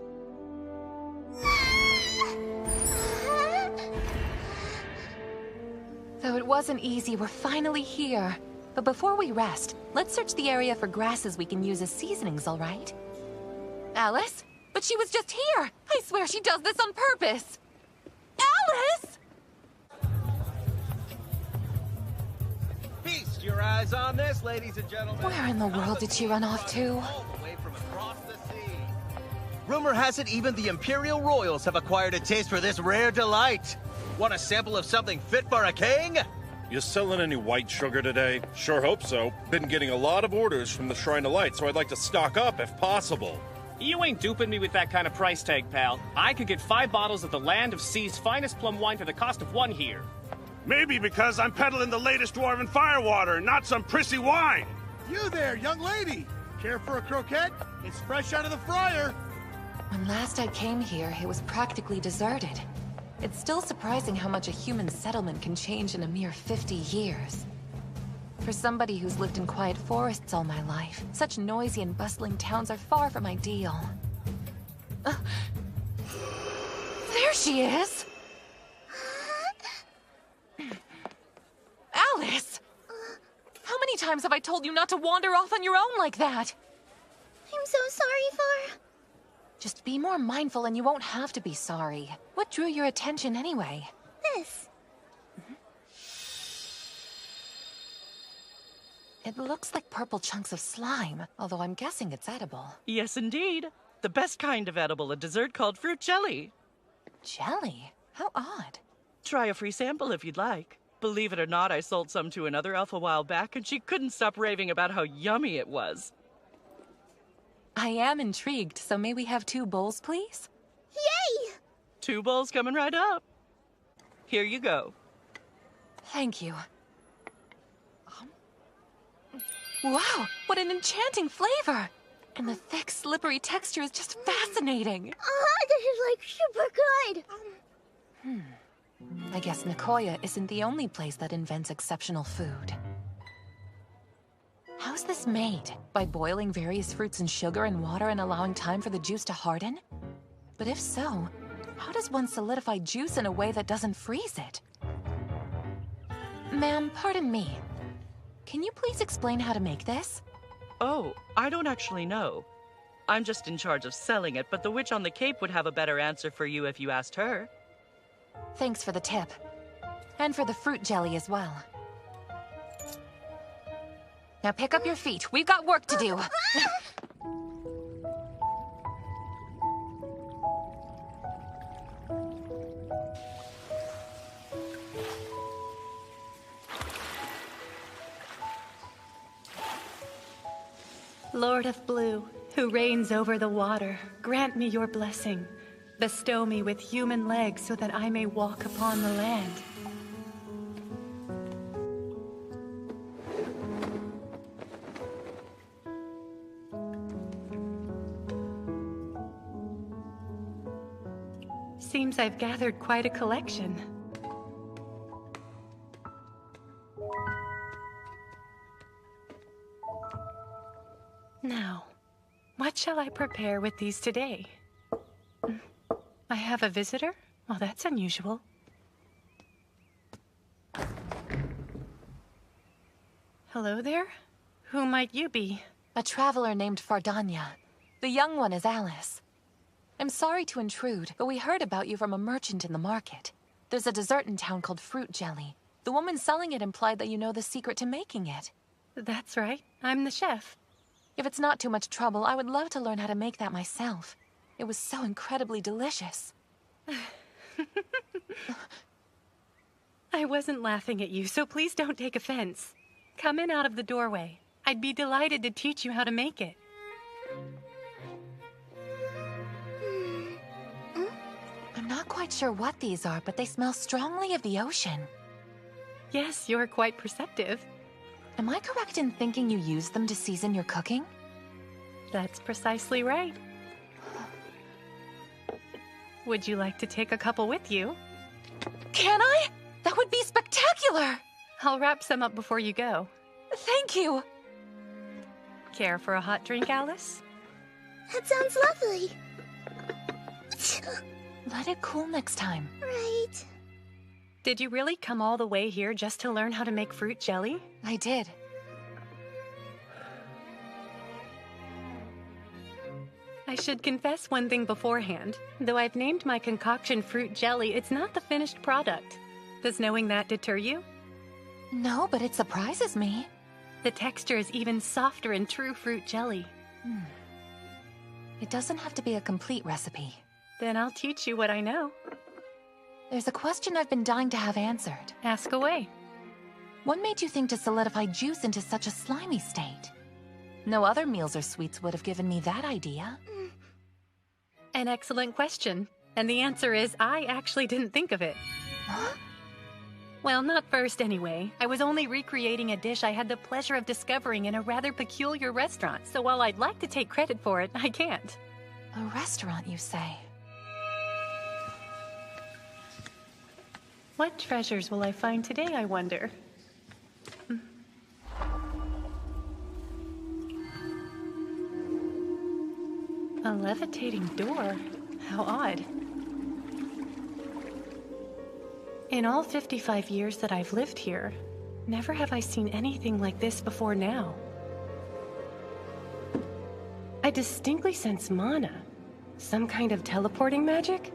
[SPEAKER 3] Though it wasn't easy, we're finally here. But before we rest, let's search the area for grasses we can use as seasonings, all right? Alice? But she was just here! I swear she does this on purpose! Alice!
[SPEAKER 7] Feast your eyes on this, ladies and gentlemen.
[SPEAKER 3] Where in the world did she run off to?
[SPEAKER 7] Rumor has it even the Imperial Royals have acquired a taste for this rare delight. Want a sample of something fit for a king?
[SPEAKER 19] You selling any white sugar today? Sure hope so. Been getting a lot of orders from the Shrine of Light, so I'd like to stock up if possible.
[SPEAKER 9] You ain't duping me with that kind of price tag, pal. I could get 5 bottles of the Land of Sea's finest plum wine for the cost of 1 here.
[SPEAKER 12] Maybe because I'm peddling the latest dwarven firewater, not some prissy wine.
[SPEAKER 23] You there, young lady. Care for a croquette? It's fresh out of the fryer.
[SPEAKER 3] When last I came here, it was practically deserted. It's still surprising how much a human settlement can change in a mere 50 years. For somebody who's lived in quiet forests all my life, such noisy and bustling towns are far from ideal. There she is! Alice! How many times have I told you not to wander off on your own like that?
[SPEAKER 1] I'm so sorry, Far.
[SPEAKER 3] Just be more mindful and you won't have to be sorry. What drew your attention anyway?
[SPEAKER 1] This.
[SPEAKER 3] It looks like purple chunks of slime, although I'm guessing it's edible.
[SPEAKER 24] Yes, indeed. The best kind of edible, a dessert called fruit jelly.
[SPEAKER 3] Jelly? How odd.
[SPEAKER 24] Try a free sample if you'd like. Believe it or not, I sold some to another elf a while back, and she couldn't stop raving about how yummy it was.
[SPEAKER 3] I am intrigued, so may we have 2 bowls, please?
[SPEAKER 1] Yay!
[SPEAKER 24] 2 bowls coming right up. Here you go.
[SPEAKER 3] Thank you. Wow, what an enchanting flavor! And the thick, slippery texture is just fascinating.
[SPEAKER 1] This is like super good.
[SPEAKER 3] I guess Nekoya isn't the only place that invents exceptional food. How's this made? By boiling various fruits in sugar and water and allowing time for the juice to harden? But if so, how does one solidify juice in a way that doesn't freeze it? Ma'am, pardon me. Can you please explain how to make this?
[SPEAKER 24] Oh, I don't actually know. I'm just in charge of selling it, but the witch on the cape would have a better answer for you if you asked her.
[SPEAKER 3] Thanks for the tip. And for the fruit jelly as well. Now pick up your feet. We've got work to do.
[SPEAKER 25] Lord of Blue, who reigns over the water, grant me your blessing. Bestow me with human legs so that I may walk upon the land. Seems I've gathered quite a collection. Now, what shall I prepare with these today? I have a visitor? Well, that's unusual. Hello there? Who might you be?
[SPEAKER 3] A traveler named Fardanya. The young one is Alice. I'm sorry to intrude, but we heard about you from a merchant in the market. There's a dessert in town called fruit jelly. The woman selling it implied that you know the secret to making it.
[SPEAKER 25] That's right. I'm the chef.
[SPEAKER 3] If it's not too much trouble, I would love to learn how to make that myself. It was so incredibly delicious.
[SPEAKER 25] I wasn't laughing at you, so please don't take offense. Come in out of the doorway. I'd be delighted to teach you how to make it.
[SPEAKER 3] I'm not quite sure what these are, but they smell strongly of the ocean.
[SPEAKER 25] Yes, you're quite perceptive.
[SPEAKER 3] Am I correct in thinking you use them to season your cooking?
[SPEAKER 25] That's precisely right. Would you like to take a couple with you?
[SPEAKER 3] Can I? That would be spectacular!
[SPEAKER 25] I'll wrap some up before you go.
[SPEAKER 3] Thank you!
[SPEAKER 25] Care for a hot drink, Alice?
[SPEAKER 1] That sounds lovely.
[SPEAKER 3] Let it cool next time.
[SPEAKER 1] Right.
[SPEAKER 25] Did you really come all the way here just to learn how to make fruit jelly?
[SPEAKER 3] I did.
[SPEAKER 25] I should confess one thing beforehand. Though I've named my concoction fruit jelly, it's not the finished product. Does knowing that deter you?
[SPEAKER 3] No, but it surprises me.
[SPEAKER 25] The texture is even softer in true fruit jelly.
[SPEAKER 3] It doesn't have to be a complete recipe.
[SPEAKER 25] Then I'll teach you what I know.
[SPEAKER 3] There's a question I've been dying to have answered.
[SPEAKER 25] Ask away.
[SPEAKER 3] What made you think to solidify juice into such a slimy state? No other meals or sweets would have given me that idea.
[SPEAKER 25] An excellent question. And the answer is, I actually didn't think of it.
[SPEAKER 3] Huh?
[SPEAKER 25] Well, not first anyway. I was only recreating a dish I had the pleasure of discovering in a rather peculiar restaurant, so while I'd like to take credit for it, I can't.
[SPEAKER 3] A restaurant, you say?
[SPEAKER 25] What treasures will I find today, I wonder? A levitating door? How odd. In all 55 years that I've lived here, never have I seen anything like this before now. I distinctly sense mana. Some kind of teleporting magic?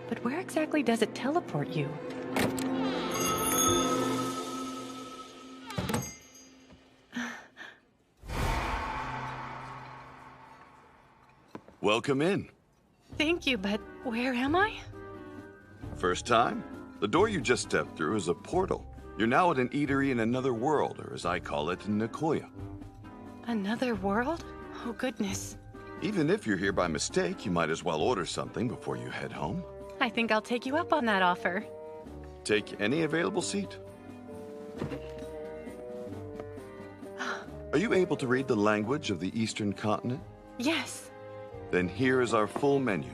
[SPEAKER 25] But where exactly does it teleport you?
[SPEAKER 2] Welcome in.
[SPEAKER 25] Thank you, but where am I?
[SPEAKER 2] First time? The door you just stepped through is a portal. You're now at an eatery in another world, or as I call it, Nekoya.
[SPEAKER 25] Another world? Oh, goodness.
[SPEAKER 2] Even if you're here by mistake, you might as well order something before you head home.
[SPEAKER 25] I think I'll take you up on that offer.
[SPEAKER 2] Take any available seat. Are you able to read the language of the Eastern continent?
[SPEAKER 25] Yes.
[SPEAKER 2] Then here is our full menu.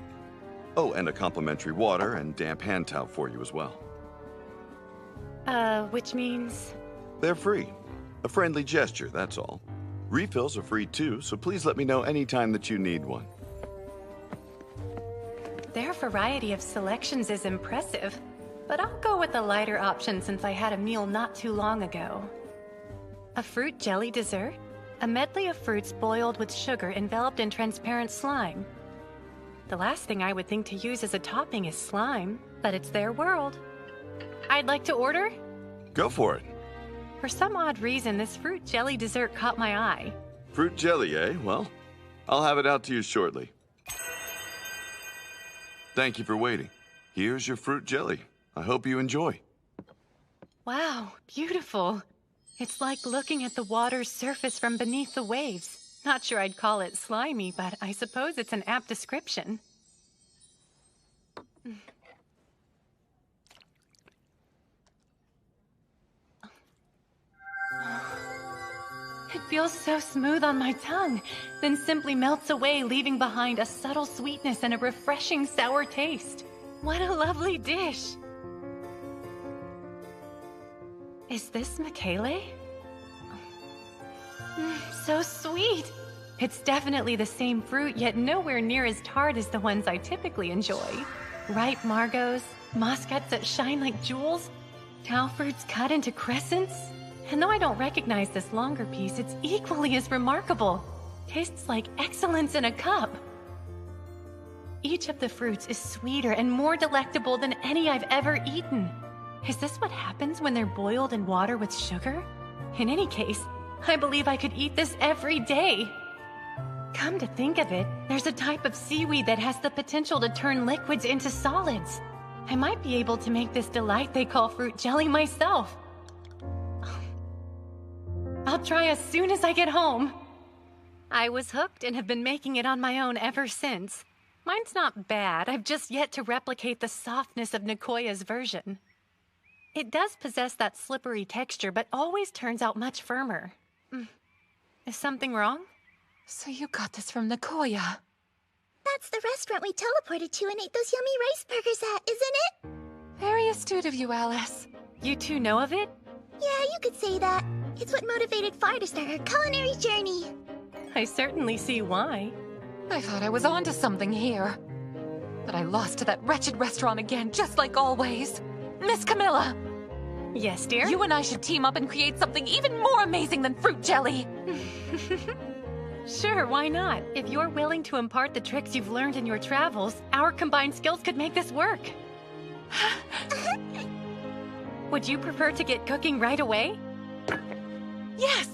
[SPEAKER 2] Oh, and a complimentary water and damp hand towel for you as well.
[SPEAKER 25] Which means?
[SPEAKER 2] They're free. A friendly gesture, that's all. Refills are free too, so please let me know anytime that you need one.
[SPEAKER 25] Their variety of selections is impressive, but I'll go with the lighter option since I had a meal not too long ago. A fruit jelly dessert? A medley of fruits boiled with sugar enveloped in transparent slime. The last thing I would think to use as a topping is slime, but it's their world. I'd like to order?
[SPEAKER 2] Go for it.
[SPEAKER 25] For some odd reason, this fruit jelly dessert caught my eye.
[SPEAKER 2] Fruit jelly, eh? Well, I'll have it out to you shortly. Thank you for waiting. Here's your fruit jelly. I hope you enjoy.
[SPEAKER 25] Wow, beautiful. It's like looking at the water's surface from beneath the waves. Not sure I'd call it slimy, but I suppose it's an apt description. It feels so smooth on my tongue, then simply melts away, leaving behind a subtle sweetness and a refreshing sour taste. What a lovely dish! Is this Michele? So sweet! It's definitely the same fruit, yet nowhere near as tart as the ones I typically enjoy. Ripe margos, muscats that shine like jewels, tau fruits cut into crescents. And though I don't recognize this longer piece, it's equally as remarkable. Tastes like excellence in a cup. Each of the fruits is sweeter and more delectable than any I've ever eaten. Is this what happens when they're boiled in water with sugar? In any case, I believe I could eat this every day. Come to think of it, there's a type of seaweed that has the potential to turn liquids into solids. I might be able to make this delight they call fruit jelly myself. I'll try as soon as I get home. I was hooked and have been making it on my own ever since. Mine's not bad, I've just yet to replicate the softness of Nekoya's version. It does possess that slippery texture, but always turns out much firmer. Is something wrong?
[SPEAKER 3] So you got this from Nekoya.
[SPEAKER 1] That That's the restaurant we teleported to and ate those yummy rice burgers at, isn't it?
[SPEAKER 3] Very astute of you, Alice.
[SPEAKER 25] You two know of it?
[SPEAKER 1] Yeah, you could say that. It's what motivated Far to start her culinary journey.
[SPEAKER 25] I certainly see why.
[SPEAKER 3] I thought I was onto something here. But I lost to that wretched restaurant again, just like always. Miss Camilla!
[SPEAKER 25] Yes, dear?
[SPEAKER 3] You and I should team up and create something even more amazing than fruit jelly!
[SPEAKER 25] Sure, why not? If you're willing to impart the tricks you've learned in your travels, our combined skills could make this work. Would you prefer to get cooking right away?
[SPEAKER 3] Yes!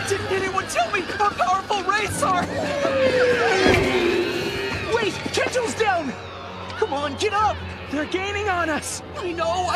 [SPEAKER 21] Didn't anyone tell me how powerful wraiths are? Wait, Kendall's down! Come on, get up! They're gaining on us! I know!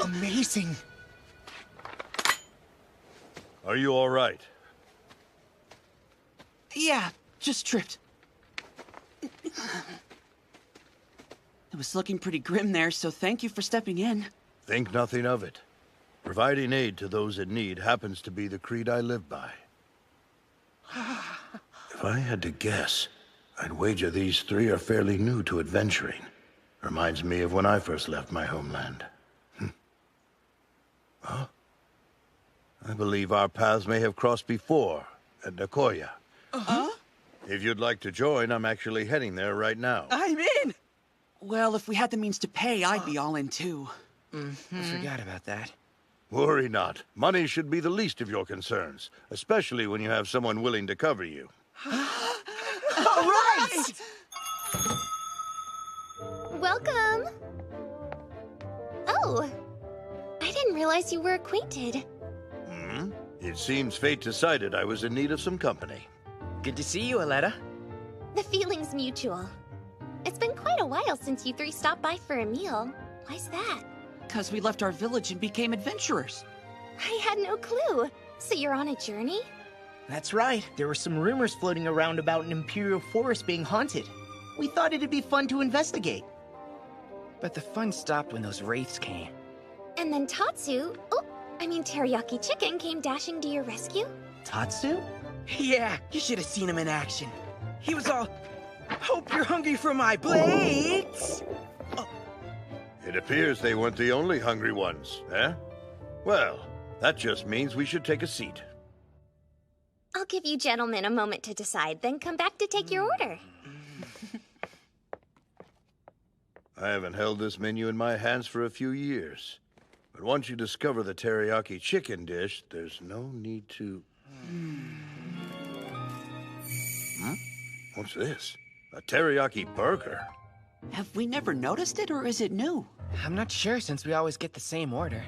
[SPEAKER 21] Amazing.
[SPEAKER 19] Are you all right?
[SPEAKER 21] Yeah, just tripped.
[SPEAKER 11] It was looking pretty grim there, so thank you for stepping in.
[SPEAKER 5] Think nothing of it. Providing aid to those in need happens to be the creed I live by. If I had to guess, I'd wager these three are fairly new to adventuring. Reminds me of when I first left my homeland. Huh? I believe our paths may have crossed before, at Nekoya. If you'd like to join, I'm actually heading there right now.
[SPEAKER 11] I'm in! Well, if we had the means to pay, I'd be all in too.
[SPEAKER 6] I forgot about that.
[SPEAKER 5] Worry not. Money should be the least of your concerns, especially when you have someone willing to cover you.
[SPEAKER 11] All right!
[SPEAKER 1] Welcome! Oh, I didn't realize you were acquainted.
[SPEAKER 5] It seems fate decided I was in need of some company.
[SPEAKER 6] Good to see you, Alada.
[SPEAKER 1] The feeling's mutual. It's been quite a while since you three stopped by for a meal. Why's that?
[SPEAKER 11] Because we left our village and became adventurers.
[SPEAKER 1] I had no clue. So you're on a journey?
[SPEAKER 6] That's right. There were some rumors floating around about an imperial forest being haunted. We thought it'd be fun to investigate. But the fun stopped when those wraiths came.
[SPEAKER 1] And then Teriyaki Chicken came dashing to your rescue?
[SPEAKER 6] Tatsu? Yeah, you should have seen him in action. He was all, "Hope you're hungry for my plates!"
[SPEAKER 5] It appears they weren't the only hungry ones, eh? Well, that just means we should take a seat.
[SPEAKER 1] I'll give you gentlemen a moment to decide, then come back to take your order.
[SPEAKER 5] I haven't held this menu in my hands for a few years. But once you discover the teriyaki chicken dish, there's no need to... What's this? A teriyaki burger?
[SPEAKER 11] Have we never noticed it, or is it new?
[SPEAKER 6] I'm not sure since we always get the same order.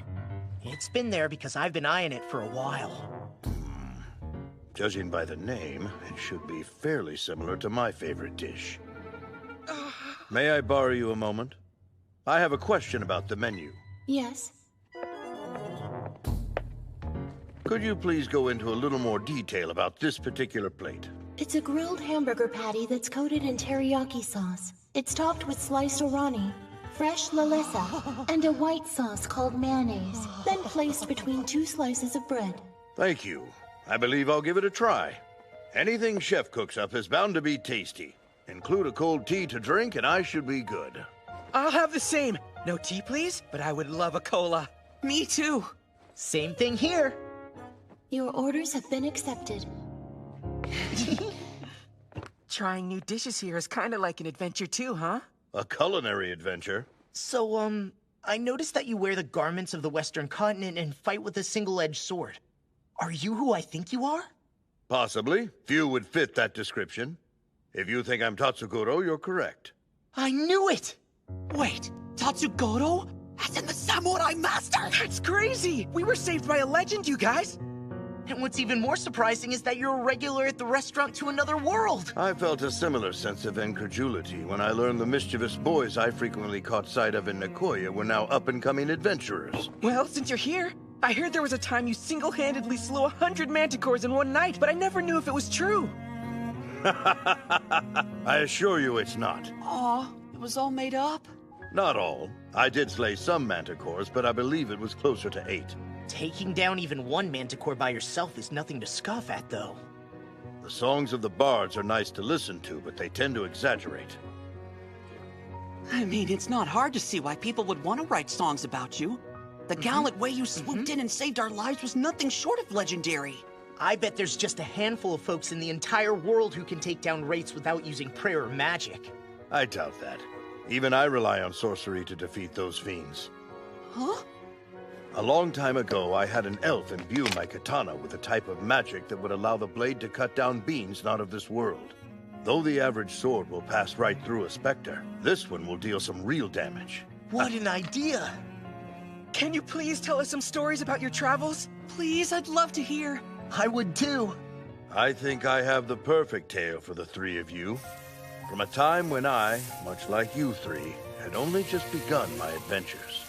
[SPEAKER 6] It's been there because I've been eyeing it for a while.
[SPEAKER 5] Judging by the name, it should be fairly similar to my favorite dish. May I borrow you a moment? I have a question about the menu.
[SPEAKER 8] Yes.
[SPEAKER 5] Could you please go into a little more detail about this particular plate?
[SPEAKER 8] It's a grilled hamburger patty that's coated in teriyaki sauce. It's topped with sliced orani, fresh lalesa, and a white sauce called mayonnaise, then placed between 2 slices of bread.
[SPEAKER 5] Thank you. I believe I'll give it a try. Anything chef cooks up is bound to be tasty. Include a cold tea to drink and I should be good.
[SPEAKER 6] I'll have the same. No tea, please, but I would love a cola.
[SPEAKER 11] Me too.
[SPEAKER 6] Same thing here.
[SPEAKER 8] Your orders have been accepted.
[SPEAKER 6] Trying new dishes here is kind of like an adventure too, huh?
[SPEAKER 5] A culinary adventure?
[SPEAKER 6] So, I noticed that you wear the garments of the Western continent and fight with a single-edged sword. Are you who I think you are?
[SPEAKER 5] Possibly. Few would fit that description. If you think I'm Tatsugoro, you're correct.
[SPEAKER 6] I knew it!
[SPEAKER 11] Wait, Tatsugoro? As in the samurai master?
[SPEAKER 6] That's crazy! We were saved by a legend, you guys! And what's even more surprising is that you're a regular at the restaurant to another world!
[SPEAKER 5] I felt a similar sense of incredulity when I learned the mischievous boys I frequently caught sight of in Nekoya were now up-and-coming adventurers.
[SPEAKER 6] Well, since you're here, I heard there was a time you single-handedly slew 100 manticores in one night, but I never knew if it was true.
[SPEAKER 5] I assure you it's not.
[SPEAKER 11] Aw, it was all made up?
[SPEAKER 5] Not all. I did slay some manticores, but I believe it was closer to 8.
[SPEAKER 6] Taking down even one manticore by yourself is nothing to scoff at, though.
[SPEAKER 5] The songs of the bards are nice to listen to, but they tend to exaggerate.
[SPEAKER 11] I mean, it's not hard to see why people would want to write songs about you. The gallant way you swooped in and saved our lives was nothing short of legendary.
[SPEAKER 6] I bet there's just a handful of folks in the entire world who can take down wraiths without using prayer or magic.
[SPEAKER 5] I doubt that. Even I rely on sorcery to defeat those fiends.
[SPEAKER 11] Huh?
[SPEAKER 5] A long time ago, I had an elf imbue my katana with a type of magic that would allow the blade to cut down beings not of this world. Though the average sword will pass right through a specter, this one will deal some real damage.
[SPEAKER 6] What an idea! Can you please tell us some stories about your travels?
[SPEAKER 11] Please, I'd love to hear.
[SPEAKER 6] I would too.
[SPEAKER 5] I think I have the perfect tale for the three of you. From a time when I, much like you three, had only just begun my adventures.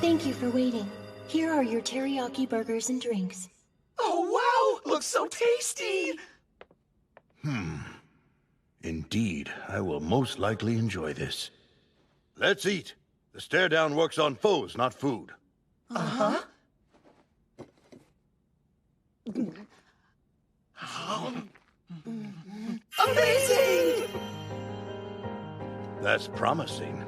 [SPEAKER 8] Thank you for waiting. Here are your teriyaki burgers and drinks.
[SPEAKER 6] Oh wow! Looks so tasty!
[SPEAKER 5] Indeed, I will most likely enjoy this. Let's eat. The stare down works on foes, not food.
[SPEAKER 6] Uh-huh.
[SPEAKER 5] Amazing! That's promising.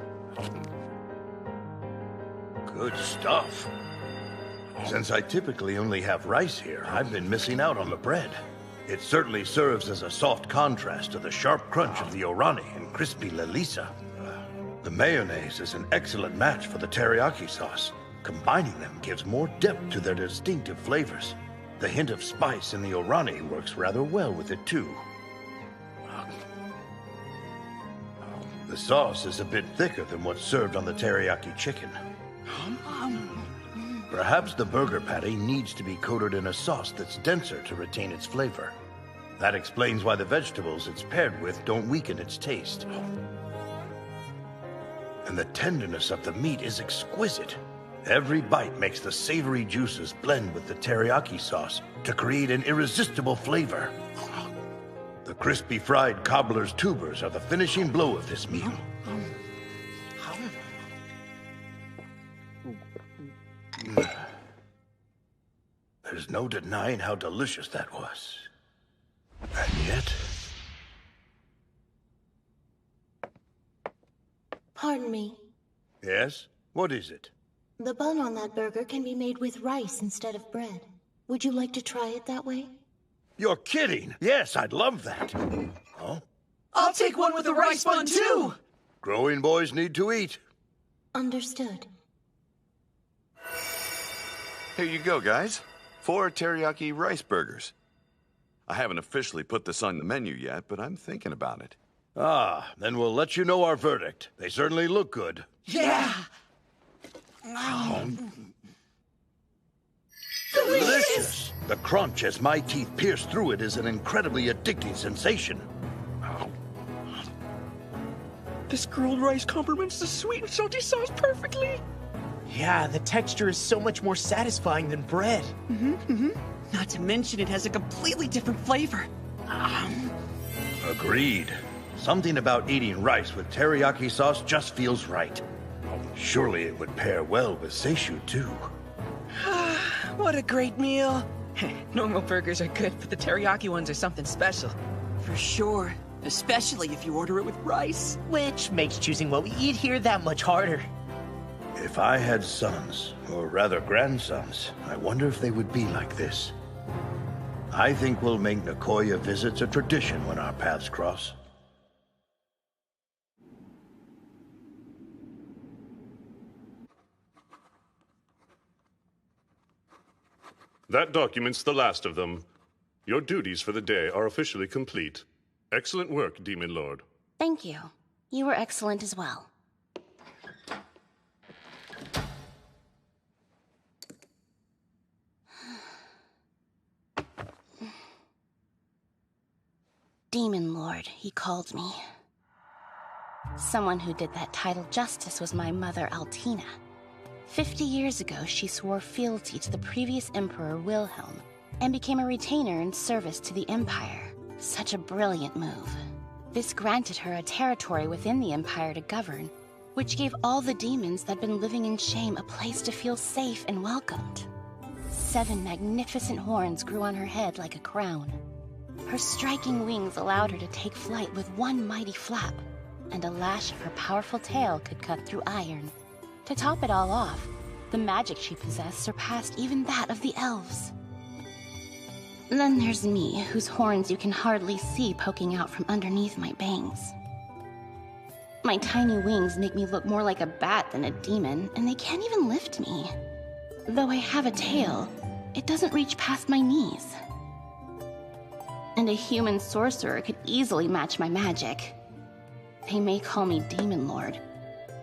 [SPEAKER 5] Good stuff. Since I typically only have rice here, I've been missing out on the bread. It certainly serves as a soft contrast to the sharp crunch of the orani and crispy lalisa. The mayonnaise is an excellent match for the teriyaki sauce. Combining them gives more depth to their distinctive flavors. The hint of spice in the orani works rather well with it too. The sauce is a bit thicker than what's served on the teriyaki chicken. Perhaps the burger patty needs to be coated in a sauce that's denser to retain its flavor. That explains why the vegetables it's paired with don't weaken its taste. And the tenderness of the meat is exquisite. Every bite makes the savory juices blend with the teriyaki sauce to create an irresistible flavor. The crispy fried cobbler's tubers are the finishing blow of this meal. There's no denying how delicious that was. And yet...
[SPEAKER 8] Pardon me.
[SPEAKER 5] Yes? What is it?
[SPEAKER 8] The bun on that burger can be made with rice instead of bread. Would you like to try it that way?
[SPEAKER 5] You're kidding! Yes, I'd love that. Huh?
[SPEAKER 21] I'll take one with a rice bun, too!
[SPEAKER 5] Growing boys need to eat.
[SPEAKER 8] Understood.
[SPEAKER 2] Here you go, guys. 4 teriyaki rice burgers. I haven't officially put this on the menu yet, but I'm thinking about it.
[SPEAKER 5] Ah, then we'll let you know our verdict. They certainly look good.
[SPEAKER 21] Yeah!
[SPEAKER 5] Delicious! The crunch as my teeth pierce through it is an incredibly addicting sensation.
[SPEAKER 21] This grilled rice complements the sweet and salty sauce perfectly.
[SPEAKER 6] Yeah, the texture is so much more satisfying than bread.
[SPEAKER 4] Not to mention it has a completely different flavor.
[SPEAKER 5] Agreed. Something about eating rice with teriyaki sauce just feels right. Surely it would pair well with seishu, too.
[SPEAKER 21] What a great meal. Normal burgers are good, but the teriyaki ones are something special.
[SPEAKER 4] For sure. Especially if you order it with rice.
[SPEAKER 6] Which makes choosing what we eat here that much harder.
[SPEAKER 5] If I had sons, or rather grandsons, I wonder if they would be like this. I think we'll make Nekoya visits a tradition when our paths cross.
[SPEAKER 10] That documents the last of them. Your duties for the day are officially complete. Excellent work, Demon Lord.
[SPEAKER 13] Thank you. You were excellent as well. Demon Lord, he called me. Someone who did that title justice was my mother, Altina. 50 years ago, she swore fealty to the previous Emperor Wilhelm and became a retainer in service to the Empire. Such a brilliant move. This granted her a territory within the Empire to govern, which gave all the demons that'd been living in shame a place to feel safe and welcomed. 7 magnificent horns grew on her head like a crown. Her striking wings allowed her to take flight with one mighty flap, and a lash of her powerful tail could cut through iron. To top it all off, the magic she possessed surpassed even that of the elves. Then there's me, whose horns you can hardly see poking out from underneath my bangs. My tiny wings make me look more like a bat than a demon, and they can't even lift me. Though I have a tail, it doesn't reach past my knees. And a human sorcerer could easily match my magic. They may call me Demon Lord,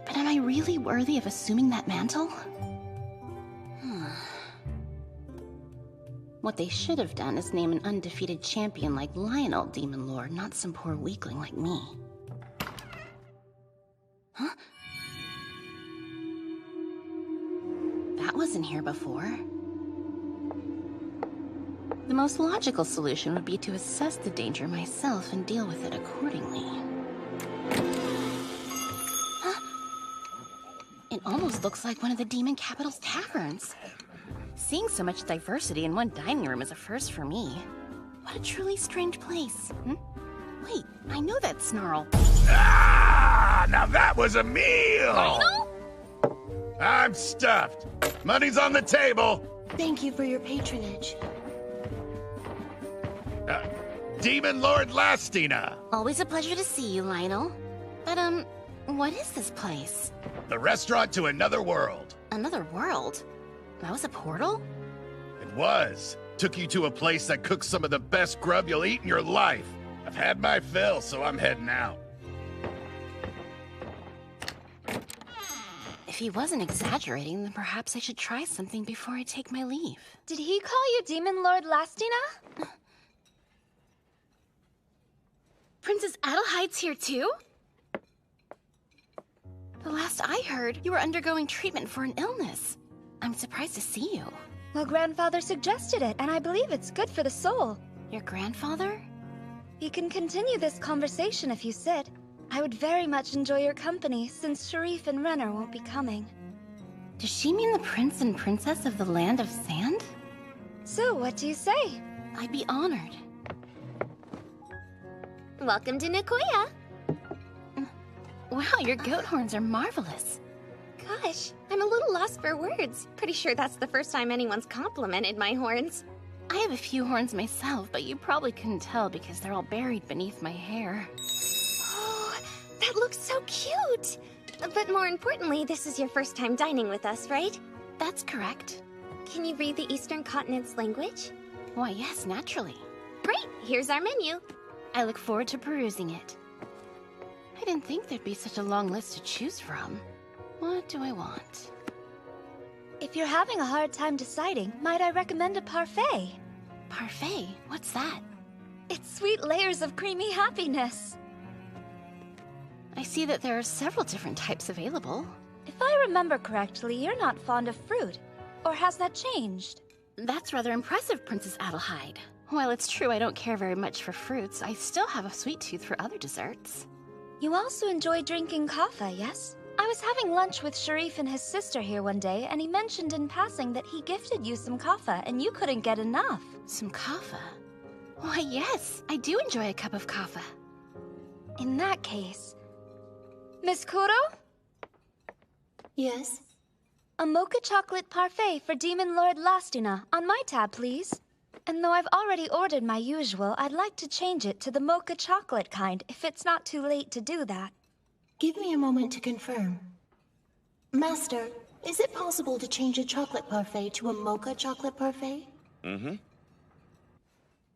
[SPEAKER 13] but am I really worthy of assuming that mantle? What they should have done is name an undefeated champion like Lionel Demon Lord, not some poor weakling like me. Huh? That wasn't here before. The most logical solution would be to assess the danger myself and deal with it accordingly. Huh? It almost looks like one of the Demon Capital's taverns. Seeing so much diversity in one dining room is a first for me. What a truly strange place. Wait, I know that snarl.
[SPEAKER 23] Ah! Now that was a meal!
[SPEAKER 13] Lionel?
[SPEAKER 23] I'm stuffed. Money's on the table.
[SPEAKER 8] Thank you for your patronage.
[SPEAKER 23] Demon Lord Lastina.
[SPEAKER 13] Always a pleasure to see you, Lionel. But, what is this place?
[SPEAKER 23] The restaurant to another world.
[SPEAKER 13] Another world? That was a portal?
[SPEAKER 23] It was. Took you to a place that cooks some of the best grub you'll eat in your life. I've had my fill, so I'm heading out.
[SPEAKER 13] If he wasn't exaggerating, then perhaps I should try something before I take my leave.
[SPEAKER 20] Did he call you Demon Lord Lastina?
[SPEAKER 13] Princess Adelheide's here too? The last I heard, you were undergoing treatment for an illness. I'm surprised to see you.
[SPEAKER 20] Well, Grandfather suggested it, and I believe it's good for the soul.
[SPEAKER 13] Your grandfather?
[SPEAKER 20] You can continue this conversation if you sit. I would very much enjoy your company, since Sharif and Renner won't be coming.
[SPEAKER 13] Does she mean the prince and princess of the land of sand?
[SPEAKER 20] So, what do you say?
[SPEAKER 13] I'd be honored.
[SPEAKER 1] Welcome to Nekoya.
[SPEAKER 13] Wow, your goat horns are marvelous.
[SPEAKER 1] Gosh, I'm a little lost for words. Pretty sure that's the first time anyone's complimented my horns.
[SPEAKER 13] I have a few horns myself, but you probably couldn't tell because they're all buried beneath my hair.
[SPEAKER 1] Oh, that looks so cute! But more importantly, this is your first time dining with us, right?
[SPEAKER 13] That's correct.
[SPEAKER 1] Can you read the Eastern Continent's language?
[SPEAKER 13] Why, yes, naturally.
[SPEAKER 1] Great, here's our menu.
[SPEAKER 13] I look forward to perusing it. I didn't think there'd be such a long list to choose from. What do I want?
[SPEAKER 20] If you're having a hard time deciding, might I recommend a parfait?
[SPEAKER 13] Parfait? What's that?
[SPEAKER 20] It's sweet layers of creamy happiness.
[SPEAKER 13] I see that there are several different types available.
[SPEAKER 20] If I remember correctly, you're not fond of fruit. Or has that changed?
[SPEAKER 13] That's rather impressive, Princess Adelheid. While it's true I don't care very much for fruits, I still have a sweet tooth for other desserts.
[SPEAKER 20] You also enjoy drinking kaffa, yes? I was having lunch with Sharif and his sister here one day, and he mentioned in passing that he gifted you some kaffa, and you couldn't get enough.
[SPEAKER 13] Some kaffa? Why, yes, I do enjoy a cup of kaffa.
[SPEAKER 20] In that case... Miss Kuro?
[SPEAKER 8] Yes?
[SPEAKER 20] A mocha chocolate parfait for Demon Lord Lastina, on my tab, please. And though I've already ordered my usual, I'd like to change it to the mocha chocolate kind, if it's not too late to do that.
[SPEAKER 8] Give me a moment to confirm. Master, is it possible to change a chocolate parfait to a mocha chocolate parfait?
[SPEAKER 2] Mm-hmm.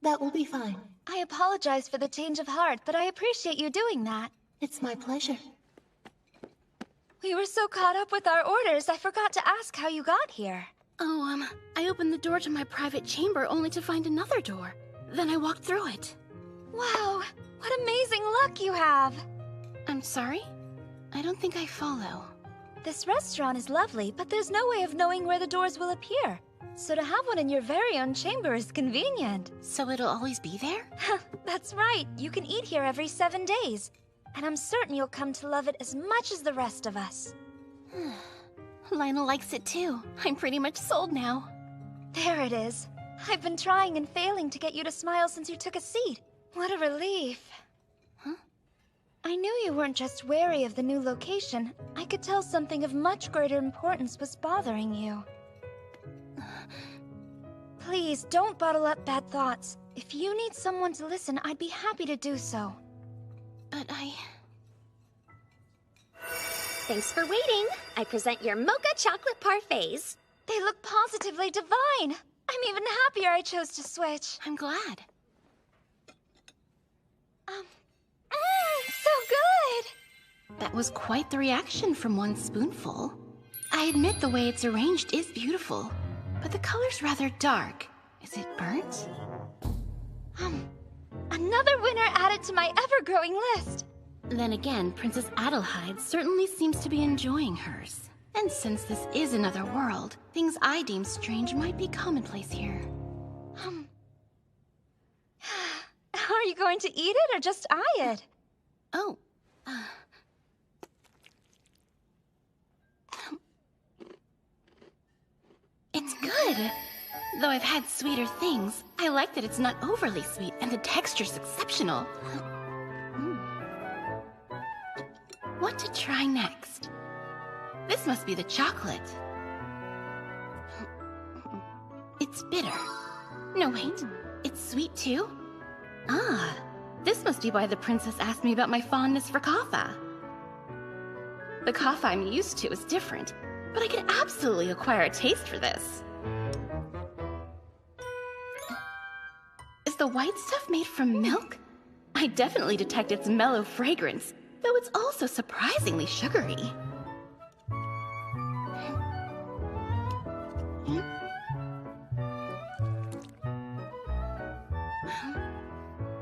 [SPEAKER 8] That will be fine.
[SPEAKER 20] I apologize for the change of heart, but I appreciate you doing that.
[SPEAKER 8] It's my pleasure.
[SPEAKER 20] We were so caught up with our orders, I forgot to ask how you got here.
[SPEAKER 13] Oh, I opened the door to my private chamber only to find another door. Then I walked through it.
[SPEAKER 20] Wow, what amazing luck you have!
[SPEAKER 13] I'm sorry? I don't think I follow.
[SPEAKER 20] This restaurant is lovely, but there's no way of knowing where the doors will appear. So to have one in your very own chamber is convenient.
[SPEAKER 13] So it'll always be there?
[SPEAKER 20] That's right. You can eat here every 7 days. And I'm certain you'll come to love it as much as the rest of us.
[SPEAKER 13] Lionel likes it too. I'm pretty much sold now.
[SPEAKER 20] There it is. I've been trying and failing to get you to smile since you took a seat. What a relief.
[SPEAKER 13] Huh?
[SPEAKER 20] I knew you weren't just wary of the new location. I could tell something of much greater importance was bothering you. Please, don't bottle up bad thoughts. If you need someone to listen, I'd be happy to do so.
[SPEAKER 13] But
[SPEAKER 1] Thanks for waiting. I present your mocha chocolate parfaits.
[SPEAKER 20] They look positively divine. I'm even happier I chose to switch.
[SPEAKER 13] I'm glad.
[SPEAKER 20] So good!
[SPEAKER 13] That was quite the reaction from one spoonful. I admit the way it's arranged is beautiful, but the color's rather dark. Is it burnt?
[SPEAKER 20] Another winner added to my ever-growing list.
[SPEAKER 13] Then again, Princess Adelheid certainly seems to be enjoying hers. And since this is another world, things I deem strange might be commonplace here.
[SPEAKER 14] Are you going to eat it or just eye it?
[SPEAKER 13] Oh. It's good. Though I've had sweeter things, I like that it's not overly sweet and the texture's exceptional. What to try next? This must be the chocolate. It's bitter. No, wait. It's sweet too? Ah, this must be why the princess asked me about my fondness for kaffa. The kaffa I'm used to is different, but I could absolutely acquire a taste for this. Is the white stuff made from milk? I definitely detect its mellow fragrance, though it's also surprisingly sugary.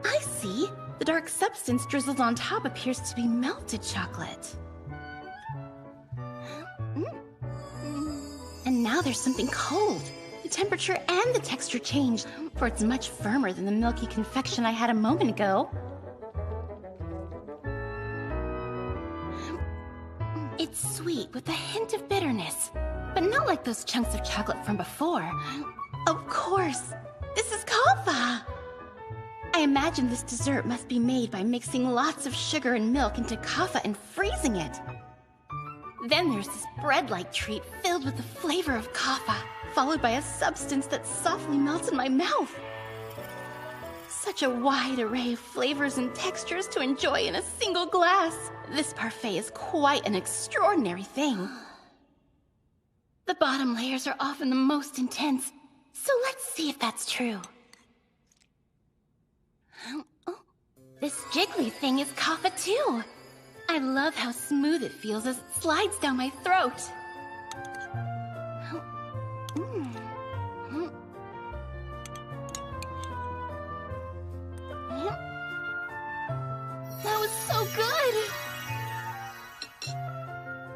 [SPEAKER 13] I see. The dark substance drizzled on top appears to be melted chocolate. And now there's something cold. The temperature and the texture changed, for it's much firmer than the milky confection I had a moment ago. It's sweet with a hint of bitterness, but not like those chunks of chocolate from before. Of course, this is kaffa! I imagine this dessert must be made by mixing lots of sugar and milk into kaffa and freezing it. Then there's this bread-like treat filled with the flavor of kaffa, followed by a substance that softly melts in my mouth. Such a wide array of flavors and textures to enjoy in a single glass. This parfait is quite an extraordinary thing. The bottom layers are often the most intense, so let's see if that's true. Oh, this jiggly thing is kaffa too. I love how smooth it feels as it slides down my throat. That was so good!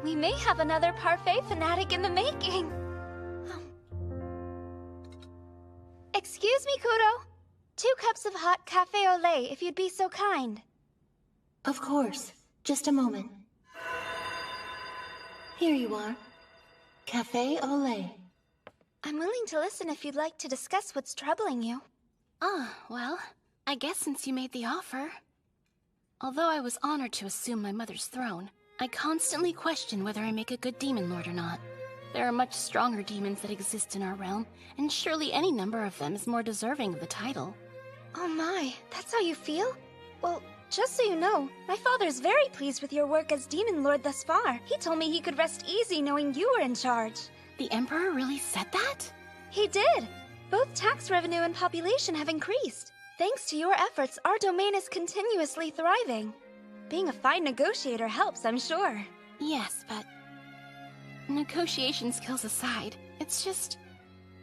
[SPEAKER 14] We may have another parfait fanatic in the making. Excuse me, Kuro. 2 cups of hot café au lait, if you'd be so kind.
[SPEAKER 8] Of course. Just a moment. Here you are. Café au lait.
[SPEAKER 14] I'm willing to listen if you'd like to discuss what's troubling you.
[SPEAKER 13] Ah, well, I guess since you made the offer. Although I was honored to assume my mother's throne, I constantly question whether I make a good demon lord or not. There are much stronger demons that exist in our realm, and surely any number of them is more deserving of the title.
[SPEAKER 14] Oh my, that's how you feel? Well, just so you know, my father's very pleased with your work as Demon Lord thus far. He told me he could rest easy knowing you were in charge.
[SPEAKER 13] The Emperor really said that?
[SPEAKER 14] He did. Both tax revenue and population have increased. Thanks to your efforts, our domain is continuously thriving. Being a fine negotiator helps, I'm sure.
[SPEAKER 13] Yes, but negotiation skills aside, it's just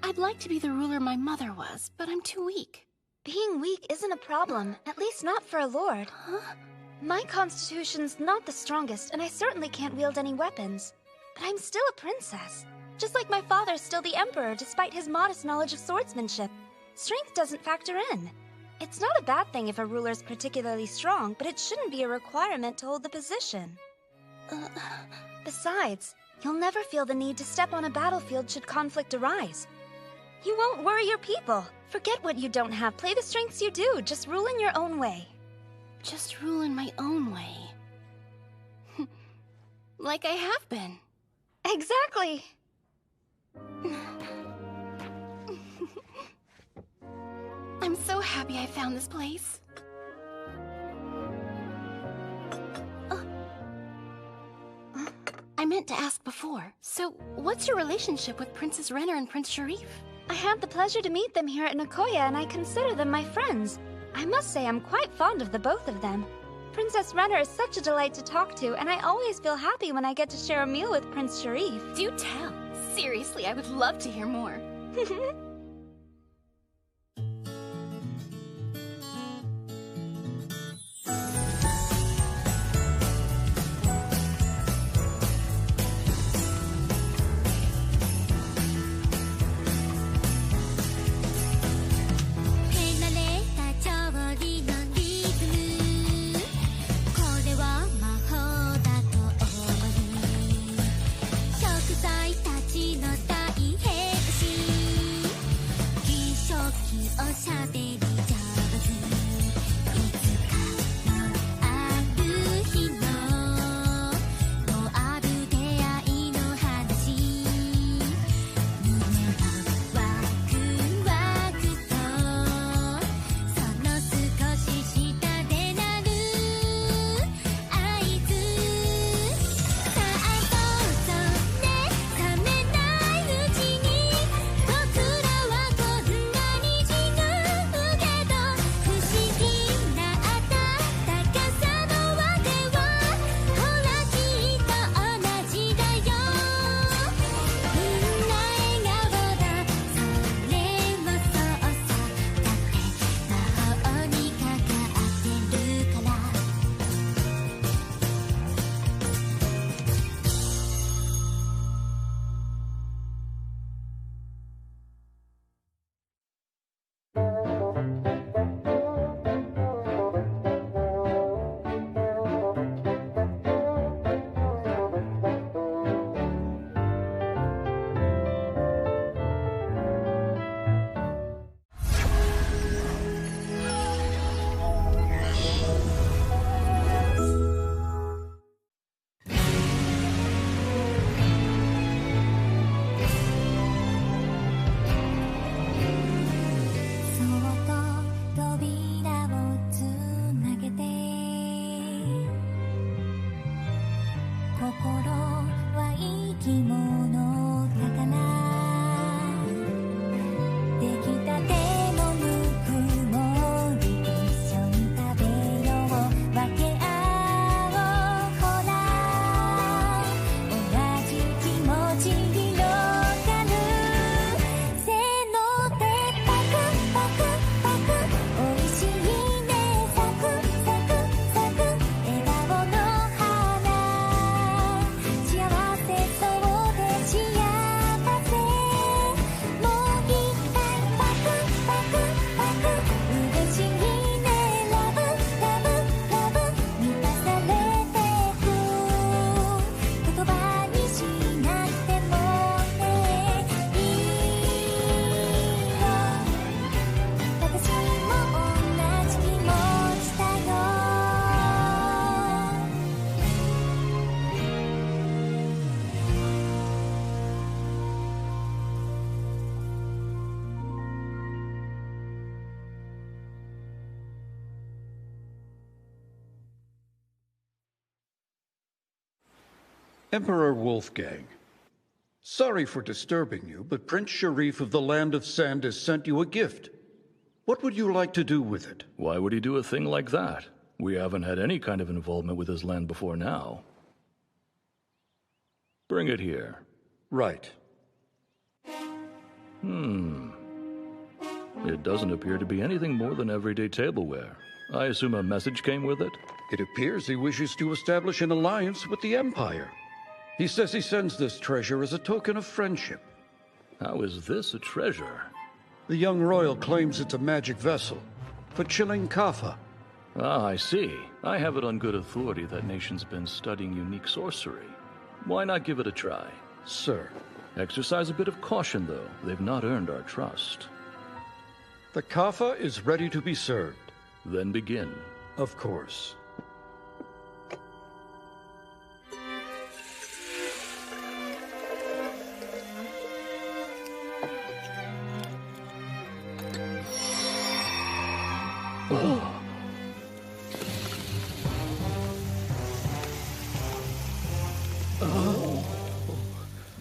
[SPEAKER 13] I'd like to be the ruler my mother was, but I'm too weak.
[SPEAKER 14] Being weak isn't a problem, at least not for a lord.
[SPEAKER 13] Huh?
[SPEAKER 14] My constitution's not the strongest, and I certainly can't wield any weapons. But I'm still a princess. Just like my father's still the emperor, despite his modest knowledge of swordsmanship. Strength doesn't factor in. It's not a bad thing if a ruler's particularly strong, but it shouldn't be a requirement to hold the position. Besides, you'll never feel the need to step on a battlefield should conflict arise. You won't worry your people. Forget what you don't have. Play the strengths you do. Just rule in your own way.
[SPEAKER 13] Just rule in my own way. Like I have been.
[SPEAKER 14] Exactly.
[SPEAKER 13] I'm so happy I found this place. I meant to ask before. So, what's your relationship with Princess Renner and Prince Sharif?
[SPEAKER 14] I had the pleasure to meet them here at Nekoya, and I consider them my friends. I must say I'm quite fond of the both of them. Princess Renner is such a delight to talk to, and I always feel happy when I get to share a meal with Prince Sharif.
[SPEAKER 13] Do tell. Seriously, I would love to hear more.
[SPEAKER 15] Emperor Wolfgang. Sorry for disturbing you, but Prince Sharif of the Land of Sand has sent you a gift. What would you like to do with it?
[SPEAKER 16] Why would he do a thing like that? We haven't had any kind of involvement with his land before now. Bring it here.
[SPEAKER 15] Right.
[SPEAKER 16] It doesn't appear to be anything more than everyday tableware. I assume a message came with it?
[SPEAKER 15] It appears he wishes to establish an alliance with the Empire. He says he sends this treasure as a token of friendship.
[SPEAKER 16] How is this a treasure?
[SPEAKER 15] The young royal claims it's a magic vessel for chilling Kaffa.
[SPEAKER 16] Ah, I see. I have it on good authority that nation's been studying unique sorcery. Why not give it a try?
[SPEAKER 15] Sir.
[SPEAKER 16] Exercise a bit of caution, though. They've not earned our trust.
[SPEAKER 15] The Kaffa is ready to be served.
[SPEAKER 16] Then begin.
[SPEAKER 15] Of course.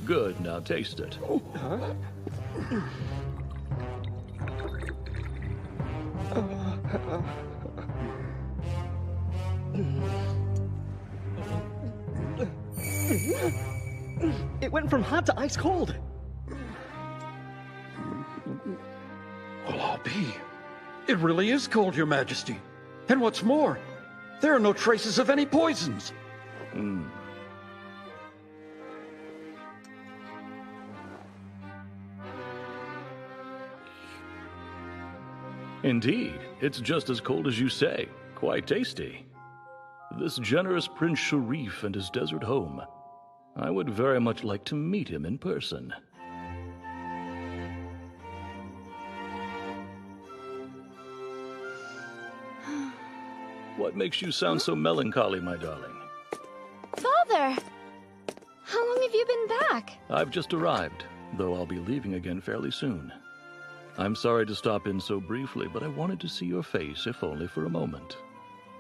[SPEAKER 16] Good, now taste it.
[SPEAKER 6] It went from hot to ice cold.
[SPEAKER 15] Well, I'll be. It really is cold, Your Majesty. And what's more, there are no traces of any poisons.
[SPEAKER 16] Indeed, it's just as cold as you say. Quite tasty. This generous Prince Sharif and his desert home. I would very much like to meet him in person. What makes you sound so melancholy, my darling?
[SPEAKER 14] Father! How long have you been back?
[SPEAKER 16] I've just arrived, though I'll be leaving again fairly soon. I'm sorry to stop in so briefly, but I wanted to see your face, if only for a moment.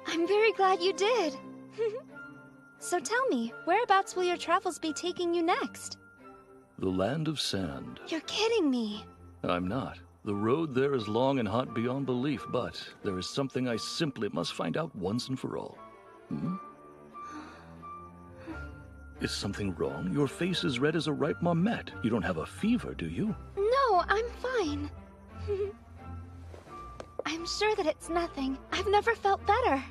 [SPEAKER 14] I'm very glad you did. So tell me, whereabouts will your travels be taking you next?
[SPEAKER 16] The Land of Sand.
[SPEAKER 14] You're kidding me.
[SPEAKER 16] I'm not. The road there is long and hot beyond belief, but there is something I simply must find out once and for all. Is something wrong? Your face is red as a ripe marmot. You don't have a fever, do you?
[SPEAKER 14] No, I'm fine. I'm sure that it's nothing. I've never felt better.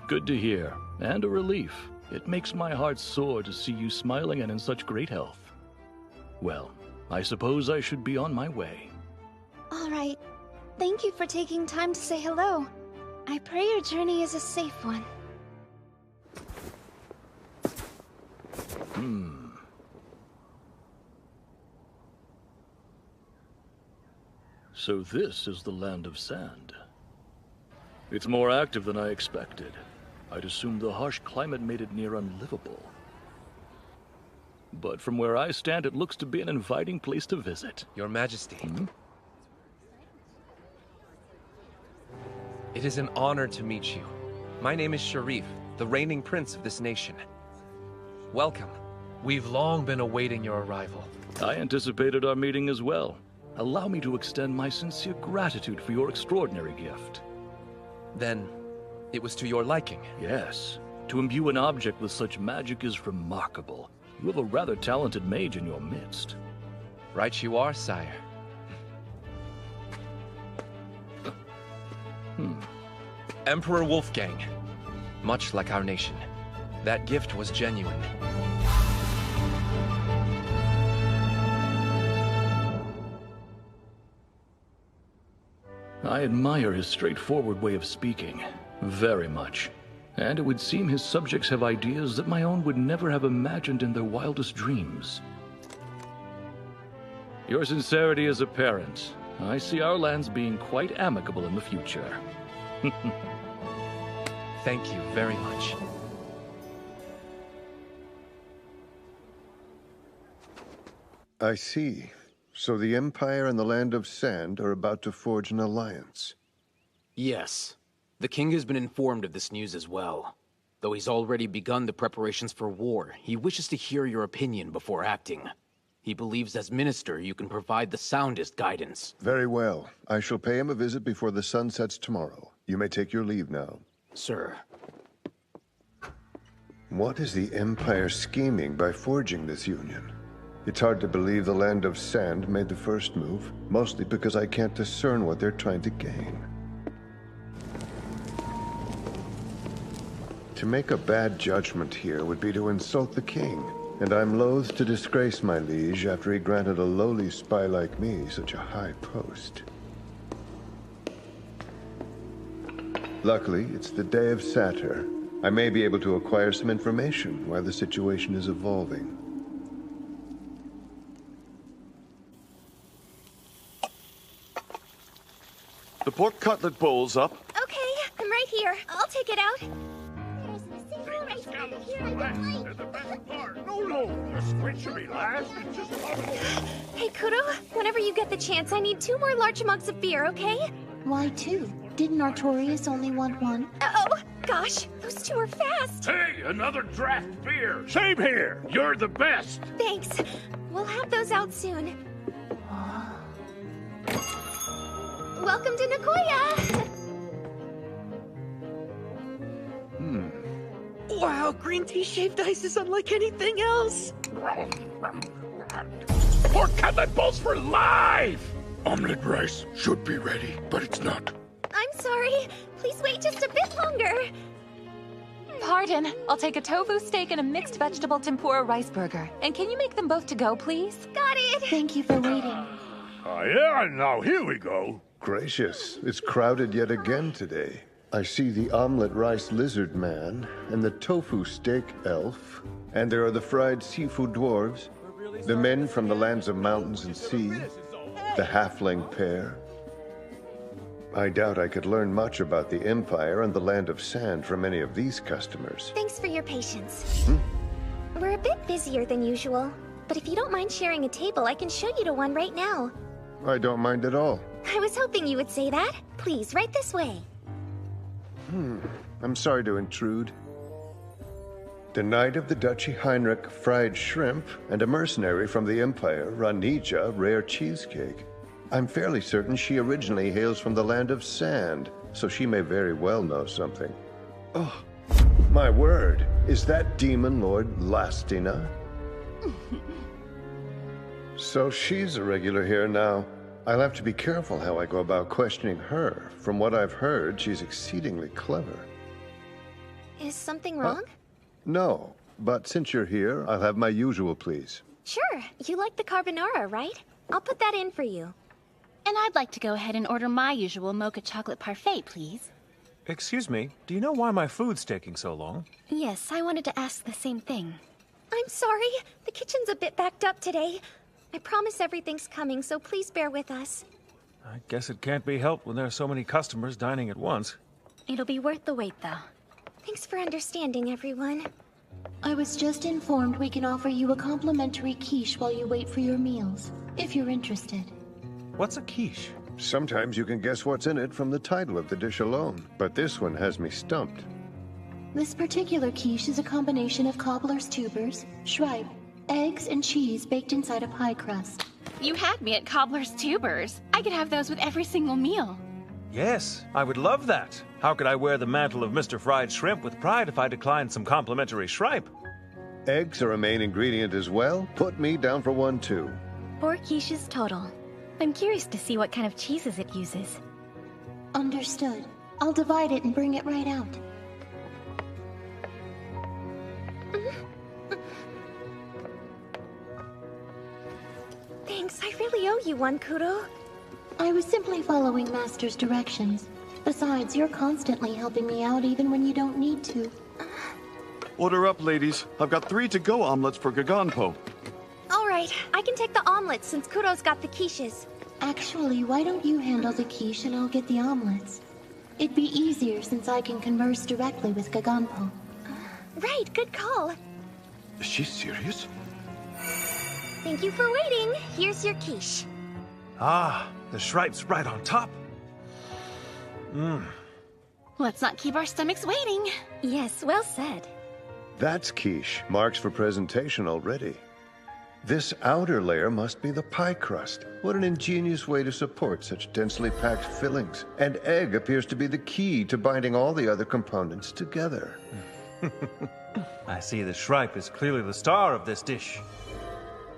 [SPEAKER 16] Good to hear, and a relief. It makes my heart soar to see you smiling and in such great health. Well, I suppose I should be on my way.
[SPEAKER 14] All right. Thank you for taking time to say hello. I pray your journey is a safe one.
[SPEAKER 16] So this is the Land of Sand. It's more active than I expected. I'd assumed the harsh climate made it near unlivable. But from where I stand, it looks to be an inviting place to visit.
[SPEAKER 17] Your Majesty. It is an honor to meet you. My name is Sharif, the reigning prince of this nation. Welcome. We've long been awaiting your arrival.
[SPEAKER 16] I anticipated our meeting as well. Allow me to extend my sincere gratitude for your extraordinary gift.
[SPEAKER 17] Then, it was to your liking?
[SPEAKER 16] Yes. To imbue an object with such magic is remarkable. You have a rather talented mage in your midst.
[SPEAKER 17] Right you are, sire. Emperor Wolfgang. Much like our nation, that gift was genuine.
[SPEAKER 16] I admire his straightforward way of speaking, very much. And it would seem his subjects have ideas that my own would never have imagined in their wildest dreams. Your sincerity is apparent. I see our lands being quite amicable in the future.
[SPEAKER 17] Thank you very much.
[SPEAKER 5] I see. So the Empire and the Land of Sand are about to forge an alliance.
[SPEAKER 18] Yes. The king has been informed of this news as well.
[SPEAKER 7] Though he's already begun the preparations for war, he wishes to hear your opinion before acting. He believes as minister you can provide the soundest guidance.
[SPEAKER 5] Very well. I shall pay him a visit before the sun sets tomorrow. You may take your leave now.
[SPEAKER 7] Sir.
[SPEAKER 5] What is the Empire scheming by forging this union? It's hard to believe the Land of Sand made the first move, mostly because I can't discern what they're trying to gain. To make a bad judgment here would be to insult the king, and I'm loath to disgrace my liege after he granted a lowly spy like me such a high post. Luckily, it's the day of Satyr. I may be able to acquire some information while the situation is evolving.
[SPEAKER 2] The pork cutlet bowl's up.
[SPEAKER 1] Okay, I'm right here. I'll take it out.
[SPEAKER 23] No, the squid should be last. It's just...
[SPEAKER 1] Hey, Kudo, whenever you get the chance, I need 2 more large mugs of beer, okay?
[SPEAKER 8] Why 2? Didn't Artorias only want 1?
[SPEAKER 1] Oh, gosh, those 2 are fast.
[SPEAKER 23] Hey, another draft beer. Same here. You're the best.
[SPEAKER 1] Thanks. We'll have those out soon. Welcome to Nekoya!
[SPEAKER 6] Wow, green tea shaved ice is unlike anything else!
[SPEAKER 23] Pork cutlet bowls for life! Omelette rice should be ready, but it's not.
[SPEAKER 1] I'm sorry. Please wait just a bit longer.
[SPEAKER 3] Pardon. I'll take a tofu steak and a mixed vegetable tempura rice burger. And can you make them both to go, please?
[SPEAKER 1] Got it!
[SPEAKER 8] Thank you for waiting.
[SPEAKER 23] Yeah, now here we go.
[SPEAKER 5] Gracious, it's crowded yet again today. I see the omelet rice lizard man, and the tofu steak elf, and there are the fried seafood dwarves, the men from the lands of mountains and sea, the halfling pair. I doubt I could learn much about the Empire and the Land of Sand from any of these customers.
[SPEAKER 1] Thanks for your patience. We're a bit busier than usual, but if you don't mind sharing a table, I can show you to one right now.
[SPEAKER 5] I don't mind at all.
[SPEAKER 1] I was hoping you would say that. Please, right this way.
[SPEAKER 5] I'm sorry to intrude. The Knight of the Duchy Heinrich fried shrimp and a mercenary from the Empire run Nija rare cheesecake. I'm fairly certain she originally hails from the Land of Sand, so she may very well know something. Oh, my word, is that Demon Lord Lastina? So she's a regular here now. I'll have to be careful how I go about questioning her. From what I've heard, she's exceedingly clever.
[SPEAKER 1] Is something wrong?
[SPEAKER 5] No, but since you're here, I'll have my usual, please.
[SPEAKER 1] Sure. You like the carbonara, right? I'll put that in for you.
[SPEAKER 13] And I'd like to go ahead and order my usual mocha chocolate parfait, please.
[SPEAKER 9] Excuse me, do you know why my food's taking so long?
[SPEAKER 1] Yes, I wanted to ask the same thing. I'm sorry. The kitchen's a bit backed up today. I promise everything's coming, so please bear with us.
[SPEAKER 9] I guess it can't be helped when there are so many customers dining at once.
[SPEAKER 1] It'll be worth the wait, though. Thanks for understanding, everyone.
[SPEAKER 8] I was just informed we can offer you a complimentary quiche while you wait for your meals, if you're interested.
[SPEAKER 9] What's a quiche?
[SPEAKER 5] Sometimes you can guess what's in it from the title of the dish alone, but this one has me stumped.
[SPEAKER 8] This particular quiche is a combination of cobbler's tubers, shripe, eggs, and cheese baked inside a pie crust.
[SPEAKER 13] You had me at cobbler's tubers. I could have those with every single meal.
[SPEAKER 9] Yes, I would love that. How could I wear the mantle of Mr. Fried Shrimp with pride if I declined some complimentary shripe?
[SPEAKER 5] Eggs are a main ingredient as well. Put me down for one, too.
[SPEAKER 1] 4 quiches total. I'm curious to see what kind of cheeses it uses.
[SPEAKER 8] Understood. I'll divide it and bring it right out.
[SPEAKER 1] Thanks, I really owe you one, Kudo.
[SPEAKER 8] I was simply following Master's directions. Besides, you're constantly helping me out even when you don't need to.
[SPEAKER 2] Order up, ladies. I've got 3 to-go omelets for Gaganpo.
[SPEAKER 1] All right, I can take the omelets since Kudo's got the quiches.
[SPEAKER 8] Actually, why don't you handle the quiche and I'll get the omelets? It'd be easier since I can converse directly with Gaganpo.
[SPEAKER 1] Right, good call.
[SPEAKER 2] Is she serious?
[SPEAKER 1] Thank you for waiting. Here's your quiche.
[SPEAKER 9] Ah, the shripe's right on top.
[SPEAKER 13] Let's not keep our stomachs waiting.
[SPEAKER 1] Yes, well said.
[SPEAKER 5] That's quiche. Marks for presentation already. This outer layer must be the pie crust. What an ingenious way to support such densely packed fillings. And egg appears to be the key to binding all the other components together.
[SPEAKER 9] I see the shripe is clearly the star of this dish.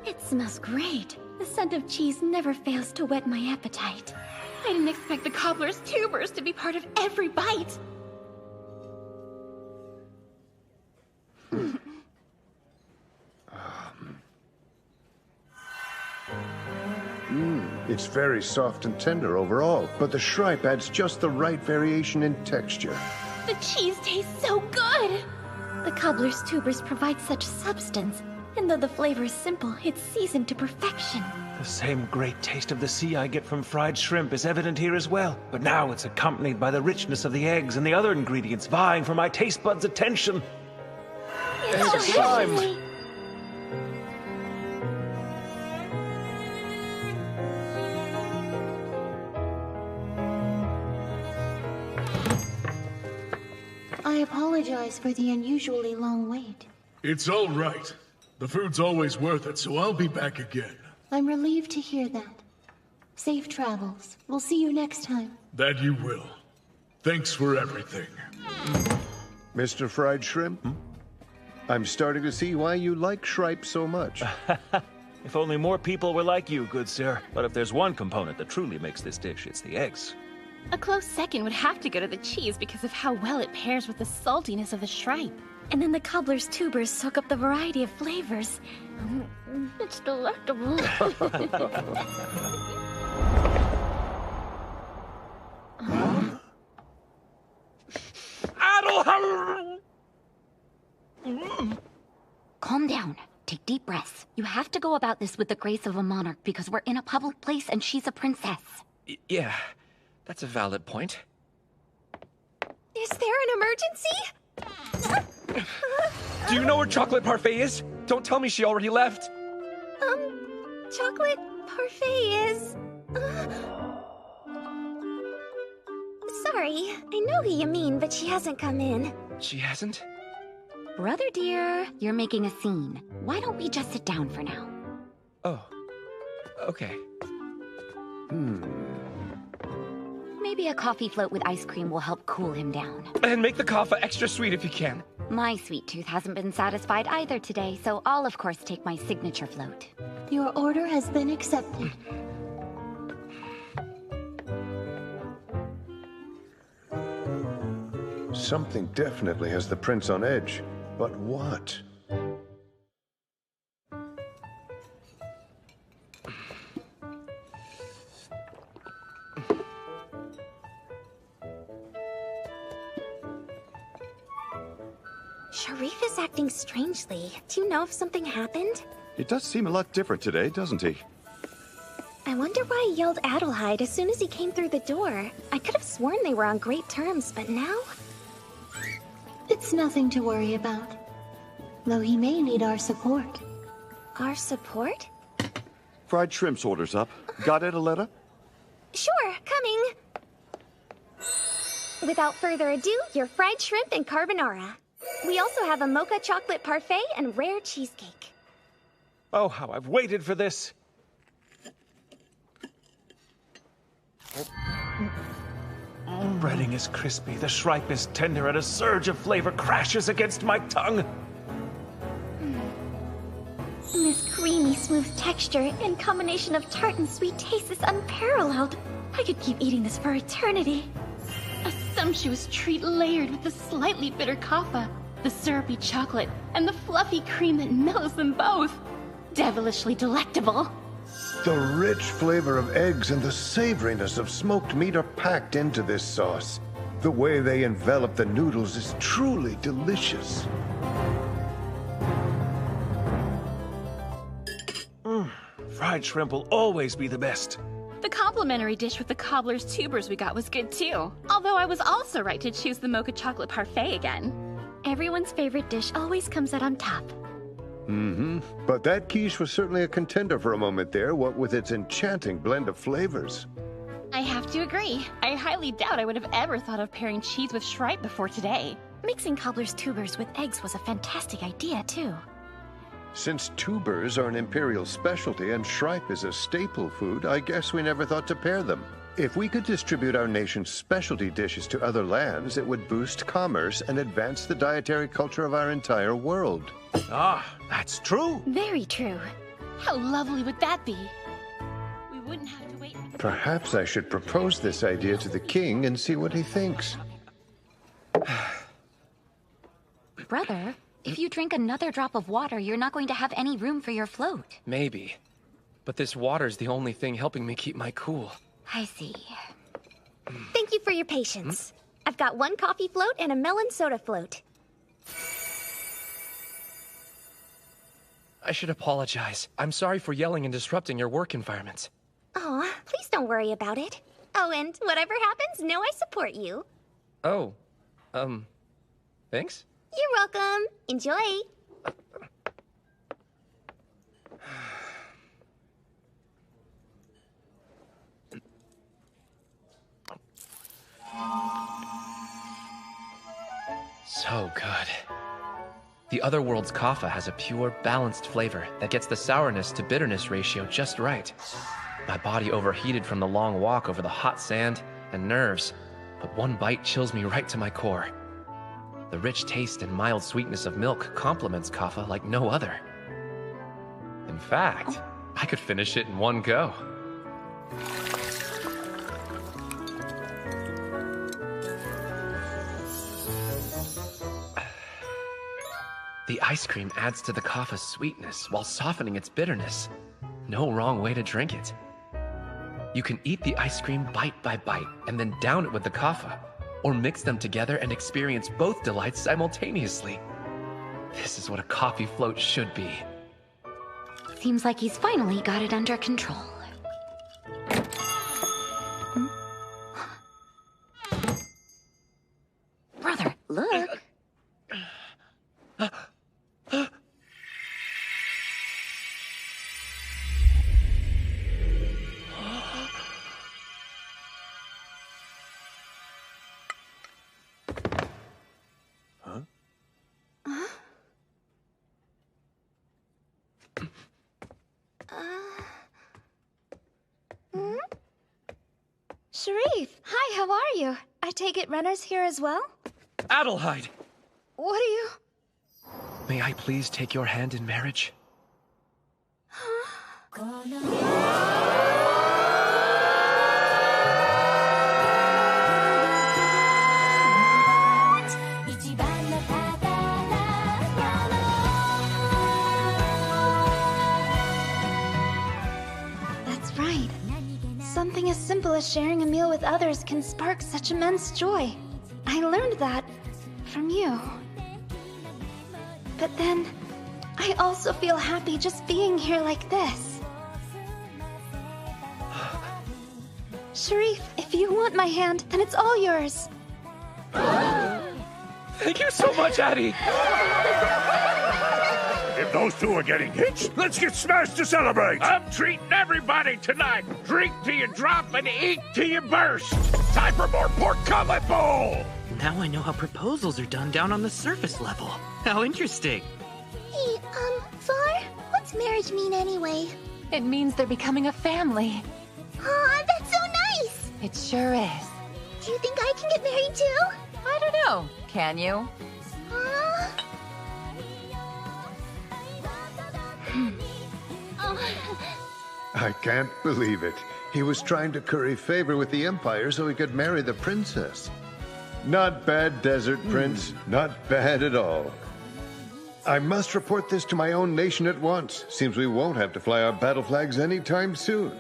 [SPEAKER 20] It smells great. The scent of cheese never fails to whet my appetite.
[SPEAKER 13] I didn't expect the cobbler's tubers to be part of every bite.
[SPEAKER 5] It's very soft and tender overall, but the shripe adds just the right variation in texture.
[SPEAKER 13] The cheese tastes so good!
[SPEAKER 20] The cobbler's tubers provide such substance, and though the flavor is simple, it's seasoned to perfection.
[SPEAKER 9] The same great taste of the sea I get from fried shrimp is evident here as well, but now it's accompanied by the richness of the eggs and the other ingredients vying for my taste buds' attention.
[SPEAKER 20] It's time!
[SPEAKER 8] I apologize for the unusually long wait.
[SPEAKER 12] It's all right. The food's always worth it, so I'll be back again.
[SPEAKER 8] I'm relieved to hear that. Safe travels. We'll see you next time.
[SPEAKER 12] That you will. Thanks for everything.
[SPEAKER 5] Mr. Fried Shrimp? I'm starting to see why you like shripe so much.
[SPEAKER 9] If only more people were like you, good sir. But if there's one component that truly makes this dish, it's the eggs.
[SPEAKER 13] A close second would have to go to the cheese because of how well it pairs with the saltiness of the shripe.
[SPEAKER 20] And then the cobbler's tubers soak up the variety of flavors. It's delectable.
[SPEAKER 18] Calm down. Take deep breaths. You have to go about this with the grace of a monarch because we're in a public place and she's a princess.
[SPEAKER 17] Yeah, that's a valid point.
[SPEAKER 1] Is there an emergency?
[SPEAKER 17] Do you know where Chocolate Parfait is? Don't tell me she already left.
[SPEAKER 1] Chocolate Parfait is... Sorry, I know who you mean, but she hasn't come in.
[SPEAKER 17] She hasn't?
[SPEAKER 18] Brother dear, you're making a scene. Why don't we just sit down for now?
[SPEAKER 17] Oh, okay.
[SPEAKER 18] Maybe a coffee float with ice cream will help cool him down.
[SPEAKER 17] And make the kaffa extra sweet if you can.
[SPEAKER 18] My sweet tooth hasn't been satisfied either today, so I'll of course take my signature float.
[SPEAKER 8] Your order has been accepted.
[SPEAKER 5] Something definitely has the prince on edge. But what?
[SPEAKER 1] Sharif is acting strangely. Do you know if something happened?
[SPEAKER 2] He does seem a lot different today, doesn't he?
[SPEAKER 1] I wonder why he yelled Adelheid as soon as he came through the door. I could have sworn they were on great terms, but now...
[SPEAKER 8] It's nothing to worry about. Though he may need our support.
[SPEAKER 1] Our support?
[SPEAKER 2] Fried shrimp's orders up. Got it, Aletta?
[SPEAKER 1] Sure, coming. Without further ado, your fried shrimp and carbonara. We also have a mocha chocolate parfait and rare cheesecake.
[SPEAKER 9] Oh, how I've waited for this. Breading is crispy, the shripe is tender, and a surge of flavor crashes against my tongue.
[SPEAKER 20] This creamy, smooth texture and combination of tart and sweet taste is unparalleled. I could keep eating this for eternity.
[SPEAKER 13] A sumptuous treat layered with the slightly bitter kaffa, the syrupy chocolate, and the fluffy cream that mellows them both. Devilishly delectable.
[SPEAKER 5] The rich flavor of eggs and the savoriness of smoked meat are packed into this sauce. The way they envelop the noodles is truly delicious.
[SPEAKER 9] Fried shrimp will always be the best.
[SPEAKER 13] The complimentary dish with the cobbler's tubers we got was good too. Although I was also right to choose the mocha chocolate parfait again.
[SPEAKER 20] Everyone's favorite dish always comes out on top.
[SPEAKER 5] But that quiche was certainly a contender for a moment there, what with its enchanting blend of flavors.
[SPEAKER 13] I have to agree. I highly doubt I would have ever thought of pairing cheese with shripe before today.
[SPEAKER 18] Mixing cobbler's tubers with eggs was a fantastic idea, too.
[SPEAKER 5] Since tubers are an imperial specialty and shripe is a staple food, I guess we never thought to pair them. If we could distribute our nation's specialty dishes to other lands, it would boost commerce and advance the dietary culture of our entire world.
[SPEAKER 9] Ah, that's true.
[SPEAKER 18] Very true.
[SPEAKER 13] How lovely would that be? We wouldn't have to wait.
[SPEAKER 5] Perhaps I should propose this idea to the king and see what he thinks.
[SPEAKER 18] Brother, if you drink another drop of water, you're not going to have any room for your float.
[SPEAKER 17] Maybe. But this water's the only thing helping me keep my cool.
[SPEAKER 18] I see.
[SPEAKER 1] Thank you for your patience. I've got one coffee float and a melon soda float.
[SPEAKER 17] I should apologize. I'm sorry for yelling and disrupting your work environment.
[SPEAKER 1] Aw, please don't worry about it. Oh, and whatever happens, know I support you.
[SPEAKER 17] Oh, thanks?
[SPEAKER 1] You're welcome. Enjoy.
[SPEAKER 17] So good. The Otherworld's kaffa has a pure, balanced flavor that gets the sourness to bitterness ratio just right. My body overheated from the long walk over the hot sand and nerves, but one bite chills me right to my core. The rich taste and mild sweetness of milk complements kaffa like no other. In fact, I could finish it in one go. The ice cream adds to the kaffa's sweetness while softening its bitterness. No wrong way to drink it. You can eat the ice cream bite by bite and then down it with the kaffa, or mix them together and experience both delights simultaneously. This is what a coffee float should be.
[SPEAKER 18] Seems like he's finally got it under control. Brother, look.
[SPEAKER 14] Sharif, hi, how are you? I take it Renner's here as well?
[SPEAKER 17] Adelheid!
[SPEAKER 14] What are you...
[SPEAKER 17] May I please take your hand in marriage?
[SPEAKER 14] That's right. Something as simple as sharing a meal with others can spark such immense joy. I learned that from you. But then, I also feel happy just being here like this. Sharif, if you want my hand, then it's all yours.
[SPEAKER 17] Thank you so much, Addie!
[SPEAKER 11] If those two are getting hitched, let's get smashed to celebrate! I'm treating everybody tonight! Drink till you drop and eat till you burst! Time for more pork cutlet bowl!
[SPEAKER 6] Now I know how proposals are done down on the surface level. How interesting.
[SPEAKER 8] Hey, Far, what's marriage mean anyway?
[SPEAKER 3] It means they're becoming a family.
[SPEAKER 8] Aw, that's so nice!
[SPEAKER 3] It sure is.
[SPEAKER 8] Do you think I can get married too?
[SPEAKER 3] I don't know. Can you?
[SPEAKER 5] I can't believe it. He was trying to curry favor with the Empire so he could marry the princess. Not bad, Desert Prince. Not bad at all. I must report this to my own nation at once. Seems we won't have to fly our battle flags anytime soon.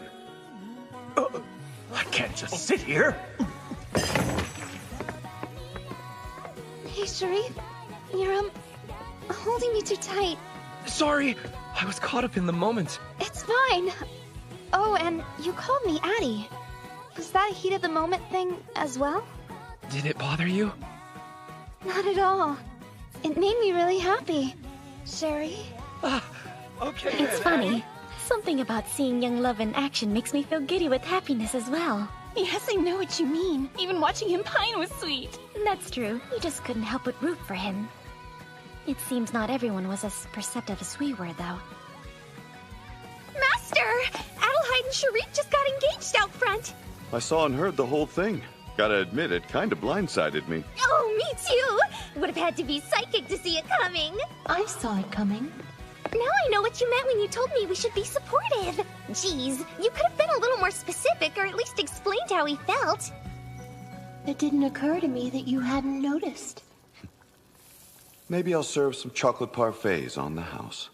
[SPEAKER 11] I can't just sit here.
[SPEAKER 14] Hey, Sharif. You're, holding me too tight.
[SPEAKER 17] Sorry, I was caught up in the moment.
[SPEAKER 14] It's fine. Oh, and you called me Addie. Was that a heat of the moment thing as well?
[SPEAKER 17] Did it bother you?
[SPEAKER 14] Not at all. It made me really happy. Sherry?
[SPEAKER 17] Okay.
[SPEAKER 18] It's funny. Something about seeing young love in action makes me feel giddy with happiness as well.
[SPEAKER 13] Yes, I know what you mean. Even watching him pine was sweet.
[SPEAKER 18] That's true. You just couldn't help but root for him. It seems not everyone was as perceptive as we were, though.
[SPEAKER 1] Master! Adelheid and Sharif just got engaged out front!
[SPEAKER 2] I saw and heard the whole thing. Gotta admit, it kinda blindsided me.
[SPEAKER 1] Oh, me too! Would have had to be psychic to see it coming.
[SPEAKER 8] I saw it coming.
[SPEAKER 1] Now I know what you meant when you told me we should be supportive. Geez, you could have been a little more specific or at least explained how he felt.
[SPEAKER 8] It didn't occur to me that you hadn't noticed.
[SPEAKER 2] Maybe I'll serve some chocolate parfaits on the house.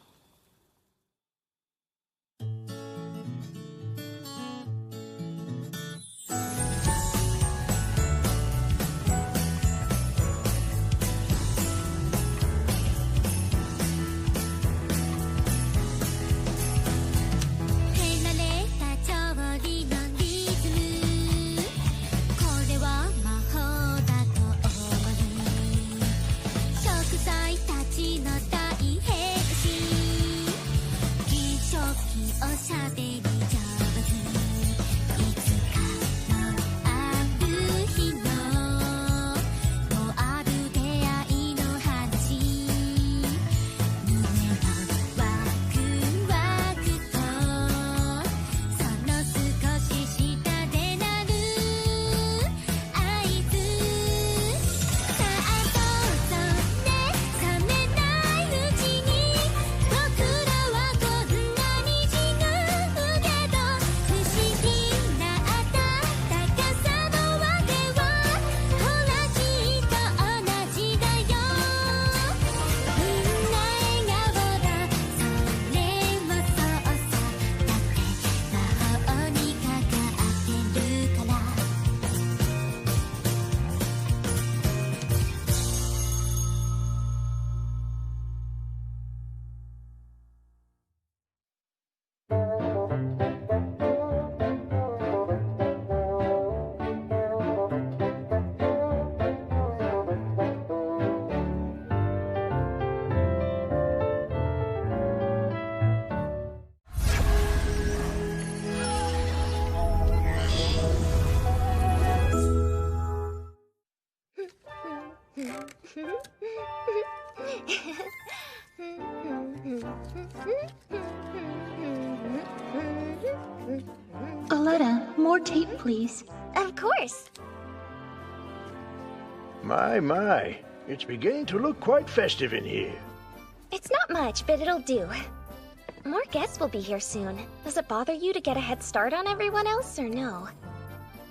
[SPEAKER 8] Aletta, more tape, please.
[SPEAKER 1] Of course.
[SPEAKER 11] My. It's beginning to look quite festive in here.
[SPEAKER 1] It's not much, but it'll do. More guests will be here soon. Does it bother you to get a head start on everyone else, or no?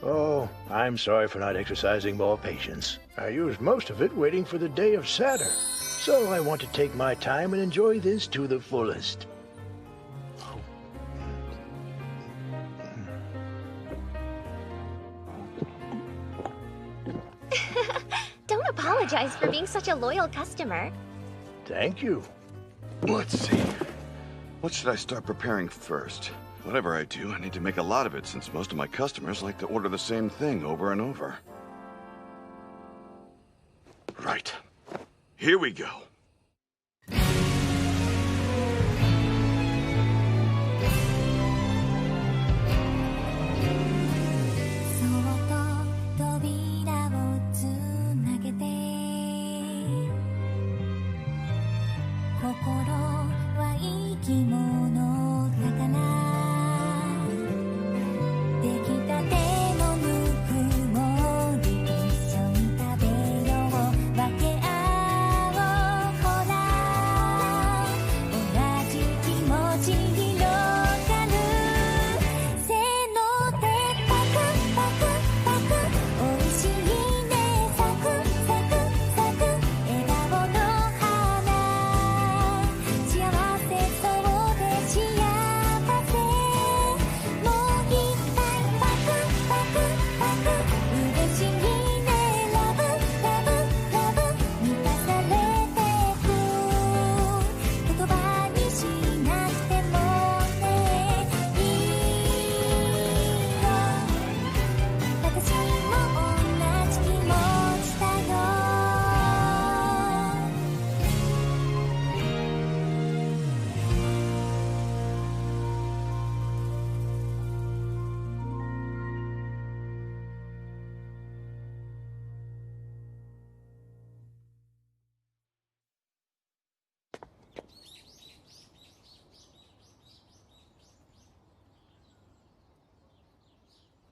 [SPEAKER 11] Oh, I'm sorry for not exercising more patience. I used most of it waiting for the day of Saturn. So I want to take my time and enjoy this to the fullest.
[SPEAKER 1] Don't apologize for being such a loyal customer.
[SPEAKER 11] Thank you.
[SPEAKER 2] Let's see. What should I start preparing first? Whatever I do, I need to make a lot of it since most of my customers like to order the same thing over and over. Right. Here we go.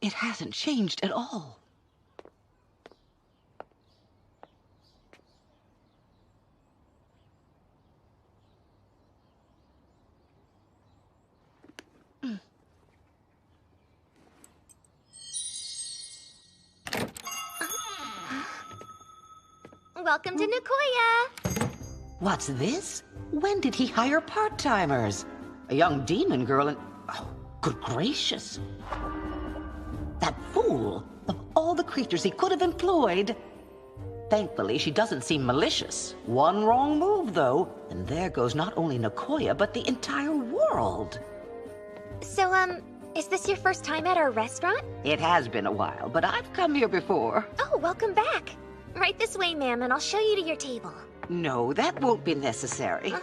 [SPEAKER 19] It hasn't changed at all.
[SPEAKER 1] Welcome to Nekoya!
[SPEAKER 19] What's this? When did he hire part-timers? A young demon girl and... Oh, good gracious. That fool! Of all the creatures he could have employed. Thankfully, she doesn't seem malicious. One wrong move, though, and there goes not only Nekoya, but the entire world.
[SPEAKER 1] So, is this your first time at our restaurant?
[SPEAKER 19] It has been a while, but I've come here before.
[SPEAKER 1] Oh, welcome back. Right this way, ma'am, and I'll show you to your table.
[SPEAKER 19] No, that won't be necessary.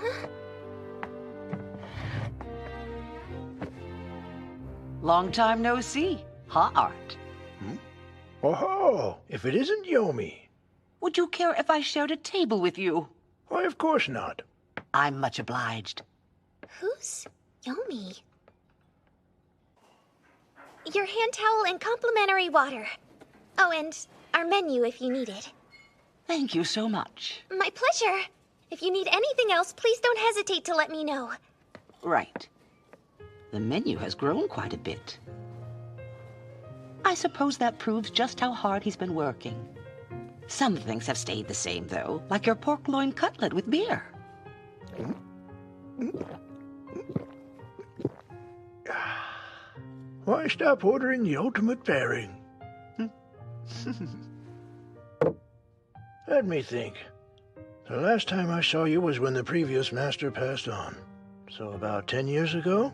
[SPEAKER 19] Long time no see. Huh, Art?
[SPEAKER 21] Oh, if it isn't Yomi.
[SPEAKER 19] Would you care if I shared a table with you?
[SPEAKER 21] Why, of course not.
[SPEAKER 19] I'm much obliged.
[SPEAKER 1] Who's Yomi? Your hand towel and complimentary water. Oh, and our menu if you need it.
[SPEAKER 19] Thank you so much.
[SPEAKER 1] My pleasure. If you need anything else, please don't hesitate to let me know.
[SPEAKER 19] Right. The menu has grown quite a bit. I suppose that proves just how hard he's been working. Some things have stayed the same, though, like your pork loin cutlet with beer.
[SPEAKER 21] Why stop ordering the ultimate pairing? Let me think. The last time I saw you was when the previous master passed on. So about 10 years ago?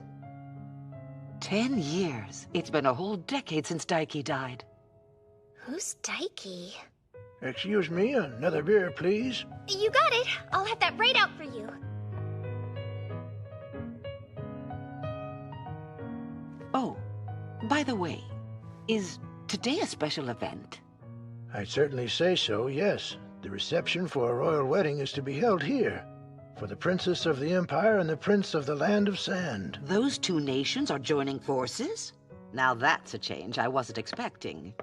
[SPEAKER 19] 10 years. It's been a whole decade since Daiki died.
[SPEAKER 1] Who's Daiki?
[SPEAKER 21] Excuse me, another beer, please.
[SPEAKER 1] You got it. I'll have that right out for you.
[SPEAKER 19] Oh, by the way, is today a special event?
[SPEAKER 21] I'd certainly say so, yes. The reception for a royal wedding is to be held here, for the Princess of the Empire and the Prince of the Land of Sand.
[SPEAKER 19] Those two nations are joining forces? Now that's a change I wasn't expecting.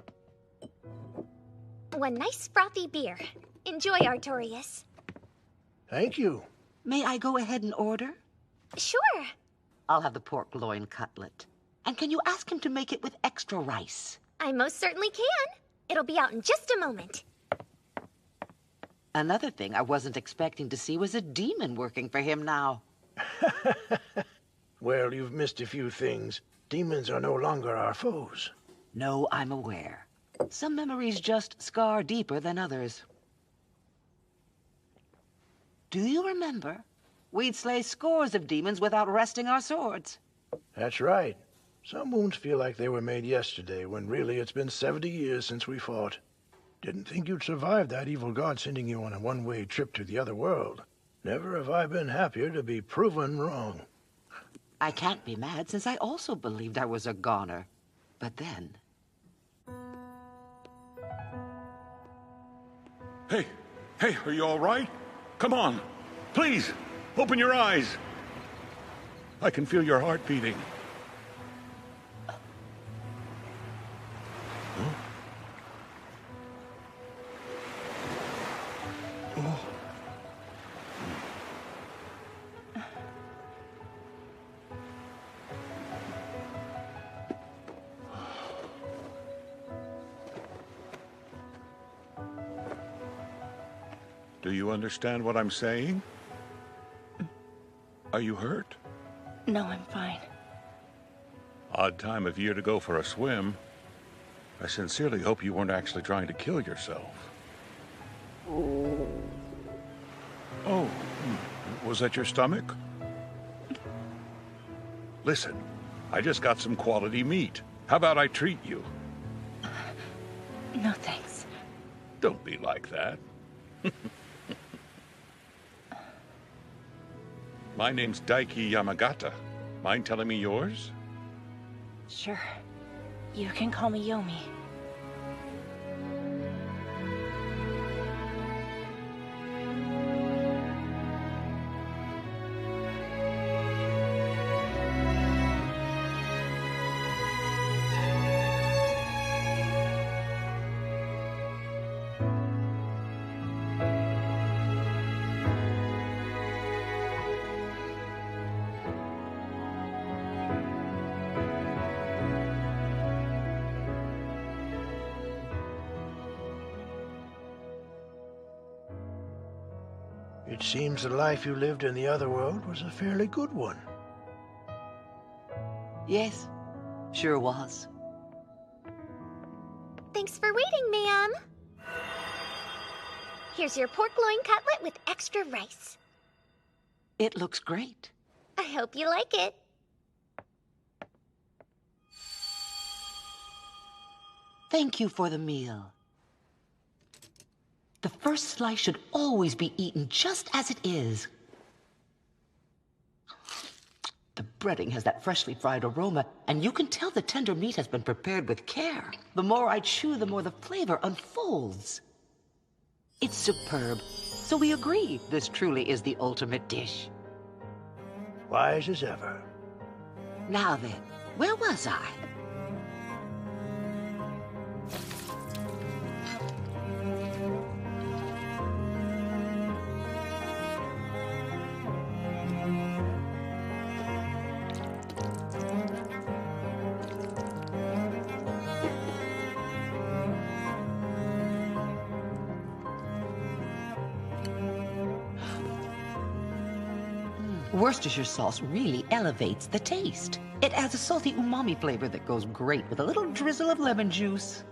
[SPEAKER 1] One nice frothy beer. Enjoy, Artorias.
[SPEAKER 21] Thank you.
[SPEAKER 19] May I go ahead and order?
[SPEAKER 1] Sure.
[SPEAKER 19] I'll have the pork loin cutlet. And can you ask him to make it with extra rice?
[SPEAKER 1] I most certainly can. It'll be out in just a moment.
[SPEAKER 19] Another thing I wasn't expecting to see was a demon working for him now.
[SPEAKER 21] Well, you've missed a few things. Demons are no longer our foes.
[SPEAKER 19] No, I'm aware. Some memories just scar deeper than others. Do you remember? We'd slay scores of demons without resting our swords.
[SPEAKER 21] That's right. Some wounds feel like they were made yesterday, when really it's been 70 years since we fought. Didn't think you'd survive that evil god sending you on a one-way trip to the other world. Never have I been happier to be proven wrong.
[SPEAKER 19] I can't be mad, since I also believed I was a goner. But then...
[SPEAKER 11] Hey, are you all right? Come on. Please, open your eyes. I can feel your heart beating. Do you understand what I'm saying? Are you hurt?
[SPEAKER 13] No, I'm fine.
[SPEAKER 11] Odd time of year to go for a swim. I sincerely hope you weren't actually trying to kill yourself. Oh, was that your stomach? Listen, I just got some quality meat. How about I treat you?
[SPEAKER 13] No, thanks.
[SPEAKER 11] Don't be like that. My name's Daiki Yamagata. Mind telling me yours?
[SPEAKER 13] Sure. You can call me Yomi.
[SPEAKER 21] It seems the life you lived in the other world was a fairly good one.
[SPEAKER 19] Yes, sure was.
[SPEAKER 1] Thanks for waiting, ma'am. Here's your pork loin cutlet with extra rice.
[SPEAKER 19] It looks great.
[SPEAKER 1] I hope you like it.
[SPEAKER 19] Thank you for the meal. The first slice should always be eaten just as it is. The breading has that freshly fried aroma, and you can tell the tender meat has been prepared with care. The more I chew, the more the flavor unfolds. It's superb, so we agree this truly is the ultimate dish.
[SPEAKER 21] Wise as ever.
[SPEAKER 19] Now then, where was I? Worcestershire sauce really elevates the taste. It adds a salty umami flavor that goes great with a little drizzle of lemon juice.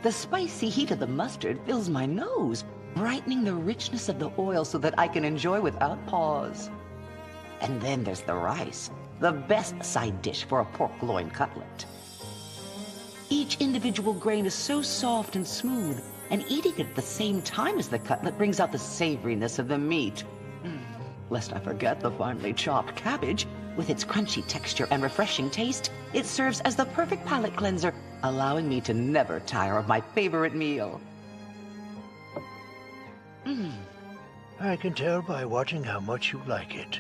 [SPEAKER 19] The spicy heat of the mustard fills my nose, brightening the richness of the oil so that I can enjoy without pause. And then there's the rice, the best side dish for a pork loin cutlet. Each individual grain is so soft and smooth, and eating it at the same time as the cutlet brings out the savoriness of the meat. Lest I forget the finely chopped cabbage. With its crunchy texture and refreshing taste, it serves as the perfect palate cleanser, allowing me to never tire of my favorite meal.
[SPEAKER 21] I can tell by watching how much you like it.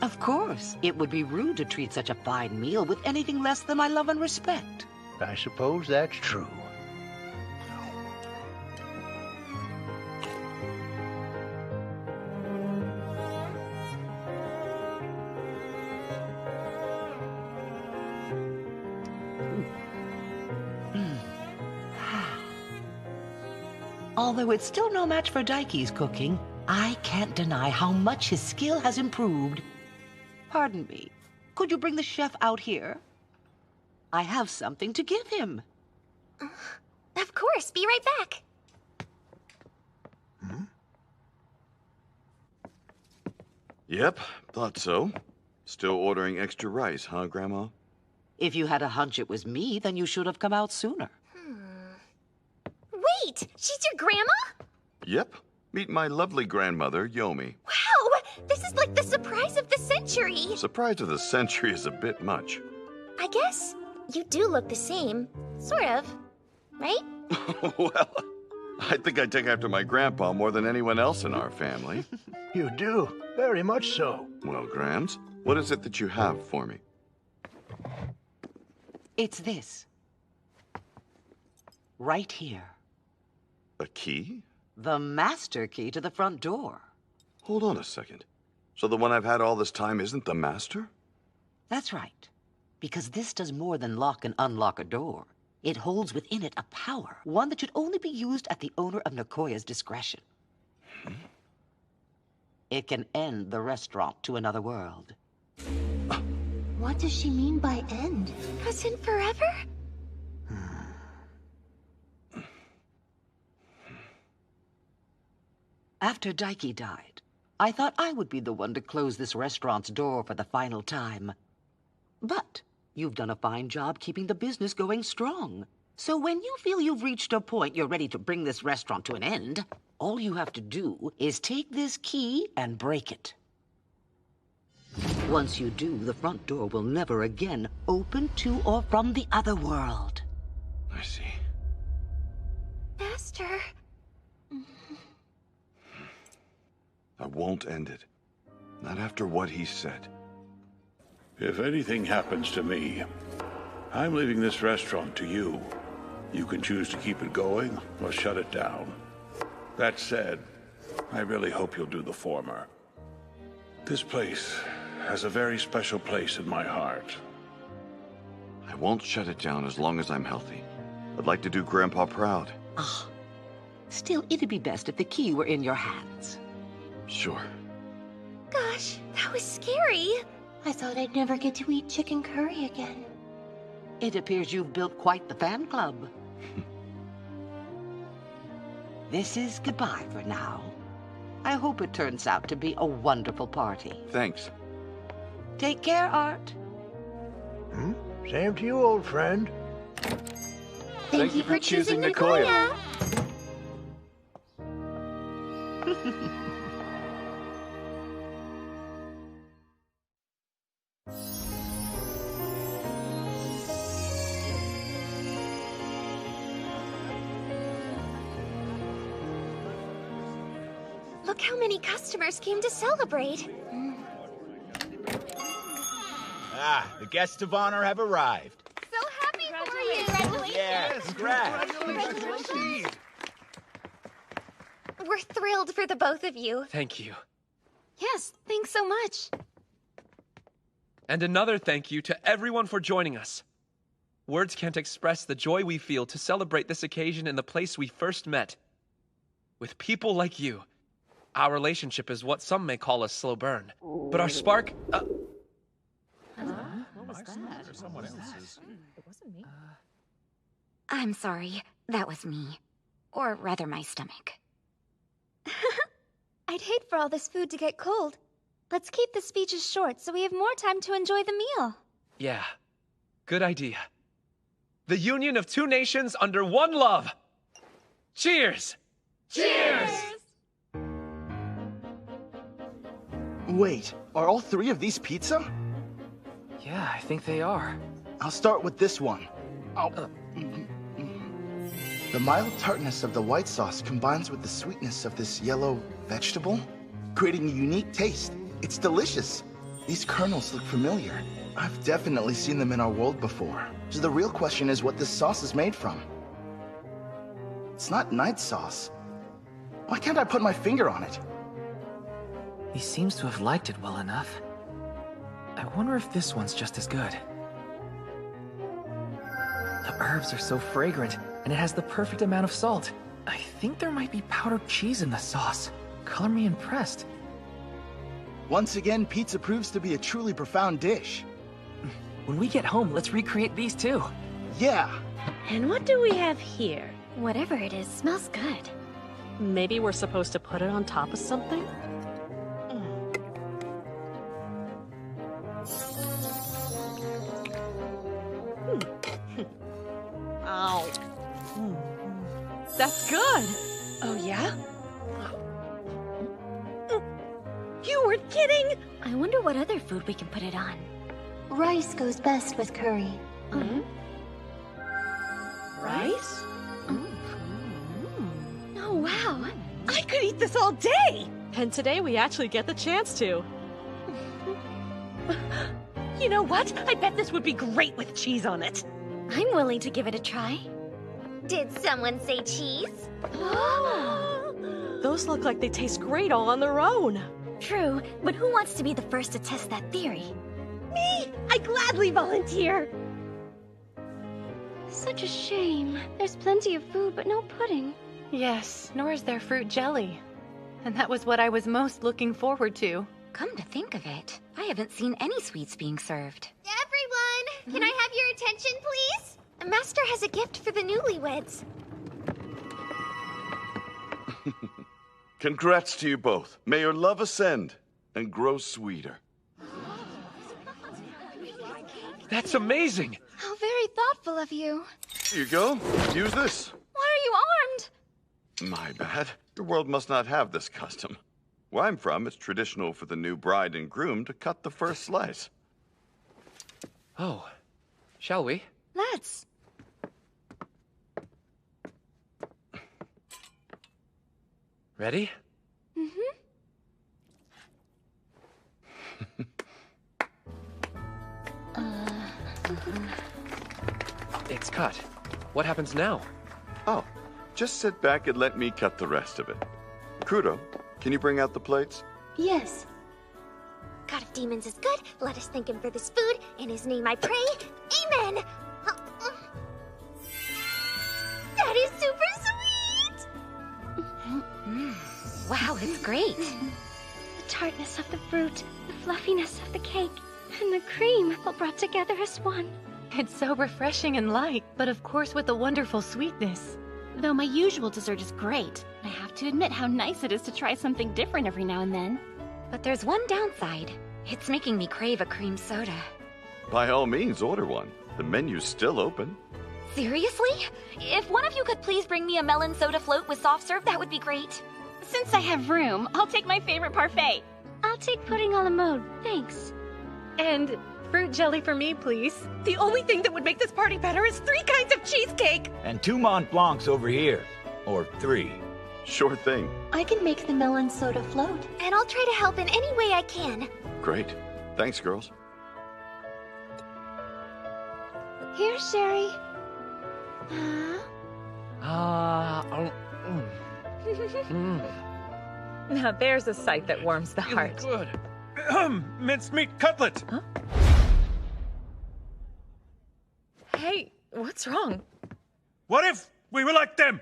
[SPEAKER 19] Of course, it would be rude to treat such a fine meal with anything less than my love and respect.
[SPEAKER 21] I suppose that's true.
[SPEAKER 19] Although it's still no match for Daiki's cooking, I can't deny how much his skill has improved. Pardon me, could you bring the chef out here? I have something to give him.
[SPEAKER 1] Of course, be right back.
[SPEAKER 2] Yep, thought so. Still ordering extra rice, huh, Grandma?
[SPEAKER 19] If you had a hunch it was me, then you should have come out sooner.
[SPEAKER 1] Wait, she's your grandma?
[SPEAKER 2] Yep. Meet my lovely grandmother, Yomi.
[SPEAKER 1] Wow, this is like the surprise of the century.
[SPEAKER 2] Surprise of the century is a bit much.
[SPEAKER 1] I guess you do look the same, sort of, right?
[SPEAKER 2] Well, I think I take after my grandpa more than anyone else in our family.
[SPEAKER 21] You do, very much so.
[SPEAKER 2] Well, Grams, what is it that you have for me?
[SPEAKER 19] It's this. Right here.
[SPEAKER 2] A key?
[SPEAKER 19] The master key to the front door.
[SPEAKER 2] Hold on a second. So the one I've had all this time isn't the master?
[SPEAKER 19] That's right. Because this does more than lock and unlock a door. It holds within it a power, one that should only be used at the owner of Nekoya's discretion. It can end the restaurant to another world.
[SPEAKER 8] What does she mean by end?
[SPEAKER 1] As in forever?
[SPEAKER 19] After Daiki died, I thought I would be the one to close this restaurant's door for the final time. But you've done a fine job keeping the business going strong. So when you feel you've reached a point you're ready to bring this restaurant to an end, all you have to do is take this key and break it. Once you do, the front door will never again open to or from the other world.
[SPEAKER 2] I see.
[SPEAKER 1] Master...
[SPEAKER 2] I won't end it. Not after what he said.
[SPEAKER 11] If anything happens to me, I'm leaving this restaurant to you. You can choose to keep it going or shut it down. That said, I really hope you'll do the former. This place has a very special place in my heart.
[SPEAKER 2] I won't shut it down as long as I'm healthy. I'd like to do Grandpa proud.
[SPEAKER 19] Still, it'd be best if the key were in your hands.
[SPEAKER 2] Sure.
[SPEAKER 1] Gosh, that was scary.
[SPEAKER 8] I thought I'd never get to eat chicken curry again.
[SPEAKER 19] It appears you've built quite the fan club. This is goodbye for now. I hope it turns out to be a wonderful party.
[SPEAKER 2] Thanks.
[SPEAKER 19] Take care, Art.
[SPEAKER 21] Same to you, old friend.
[SPEAKER 1] Thank you for choosing Nekoya. Look how many customers came to celebrate.
[SPEAKER 4] Ah, the guests of honor have arrived.
[SPEAKER 1] So happy for you! Congratulations!
[SPEAKER 4] Yeah, congrats!
[SPEAKER 1] We're thrilled for the both of you.
[SPEAKER 17] Thank you.
[SPEAKER 1] Yes, thanks so much.
[SPEAKER 17] And another thank you to everyone for joining us. Words can't express the joy we feel to celebrate this occasion in the place we first met. With people like you, our relationship is what some may call a slow burn. But our spark...
[SPEAKER 18] I'm sorry. That was me. Or rather, my stomach.
[SPEAKER 14] I'd hate for all this food to get cold. Let's keep the speeches short so we have more time to enjoy the meal.
[SPEAKER 17] Yeah, good idea. The union of two nations under one love. Cheers!
[SPEAKER 6] Cheers!
[SPEAKER 10] Wait, are all three of these pizza?
[SPEAKER 7] Yeah, I think they are.
[SPEAKER 10] I'll start with this one. The mild tartness of the white sauce combines with the sweetness of this yellow vegetable, creating a unique taste. It's delicious. These kernels look familiar. I've definitely seen them in our world before. So the real question is what this sauce is made from. It's not night sauce. Why can't I put my finger on it?
[SPEAKER 7] He seems to have liked it well enough. I wonder if this one's just as good. The herbs are so fragrant, and it has the perfect amount of salt. I think there might be powdered cheese in the sauce. Color me impressed.
[SPEAKER 10] Once again, pizza proves to be a truly profound dish.
[SPEAKER 7] When we get home, let's recreate these too.
[SPEAKER 10] Yeah.
[SPEAKER 22] And what do we have here?
[SPEAKER 18] Whatever it is, smells good.
[SPEAKER 22] Maybe we're supposed to put it on top of something? Ow. That's good! Oh, yeah? You weren't kidding!
[SPEAKER 18] I wonder what other food we can put it on.
[SPEAKER 8] Rice goes best with curry.
[SPEAKER 22] Rice?
[SPEAKER 18] Oh, wow.
[SPEAKER 22] I could eat this all day! And today we actually get the chance to. You know what? I bet this would be great with cheese on it.
[SPEAKER 18] I'm willing to give it a try.
[SPEAKER 1] Did someone say cheese?
[SPEAKER 22] Those look like they taste great all on their own.
[SPEAKER 18] True, but who wants to be the first to test that theory?
[SPEAKER 22] Me! I gladly volunteer!
[SPEAKER 20] Such a shame. There's plenty of food, but no pudding.
[SPEAKER 3] Yes, nor is there fruit jelly. And that was what I was most looking forward to.
[SPEAKER 18] Come to think of it, I haven't seen any sweets being served.
[SPEAKER 1] Everyone, can I have your attention, please? Master has a gift for the newlyweds.
[SPEAKER 2] Congrats to you both. May your love ascend and grow sweeter.
[SPEAKER 17] That's amazing!
[SPEAKER 14] How very thoughtful of you.
[SPEAKER 2] Here you go. Use this.
[SPEAKER 14] Why are you armed?
[SPEAKER 2] My bad. Your world must not have this custom. Where I'm from, it's traditional for the new bride and groom to cut the first slice.
[SPEAKER 17] Oh, shall we?
[SPEAKER 14] Let's.
[SPEAKER 17] Ready? It's cut. What happens now?
[SPEAKER 2] Oh, just sit back and let me cut the rest of it. Kudo, can you bring out the plates?
[SPEAKER 8] Yes.
[SPEAKER 1] God of demons is good. Let us thank him for this food. In his name I pray. Amen. That is super sweet.
[SPEAKER 18] Wow, it's great.
[SPEAKER 20] The tartness of the fruit, the fluffiness of the cake, and the cream all brought together as one.
[SPEAKER 22] It's so refreshing and light, but of course with a wonderful sweetness.
[SPEAKER 13] Though my usual dessert is great, I have to admit how nice it is to try something different every now and then.
[SPEAKER 18] But there's one downside. It's making me crave a cream soda.
[SPEAKER 2] By all means, order one. The menu's still open.
[SPEAKER 18] Seriously? If one of you could please bring me a melon soda float with soft serve, that would be great.
[SPEAKER 13] Since I have room, I'll take my favorite parfait.
[SPEAKER 20] I'll take pudding a la mode, thanks.
[SPEAKER 22] And fruit jelly for me, please. The only thing that would make this party better is 3 kinds of cheesecake!
[SPEAKER 4] And 2 Mont Blancs over here. Or 3.
[SPEAKER 2] Sure thing.
[SPEAKER 8] I can make the melon soda float.
[SPEAKER 1] And I'll try to help in any way I can.
[SPEAKER 2] Great. Thanks, girls.
[SPEAKER 20] Here, Sherry.
[SPEAKER 22] Now there's a sight that warms the heart.
[SPEAKER 9] Good. Mincemeat cutlet.
[SPEAKER 22] Huh? Hey, what's wrong?
[SPEAKER 9] What if we were like them?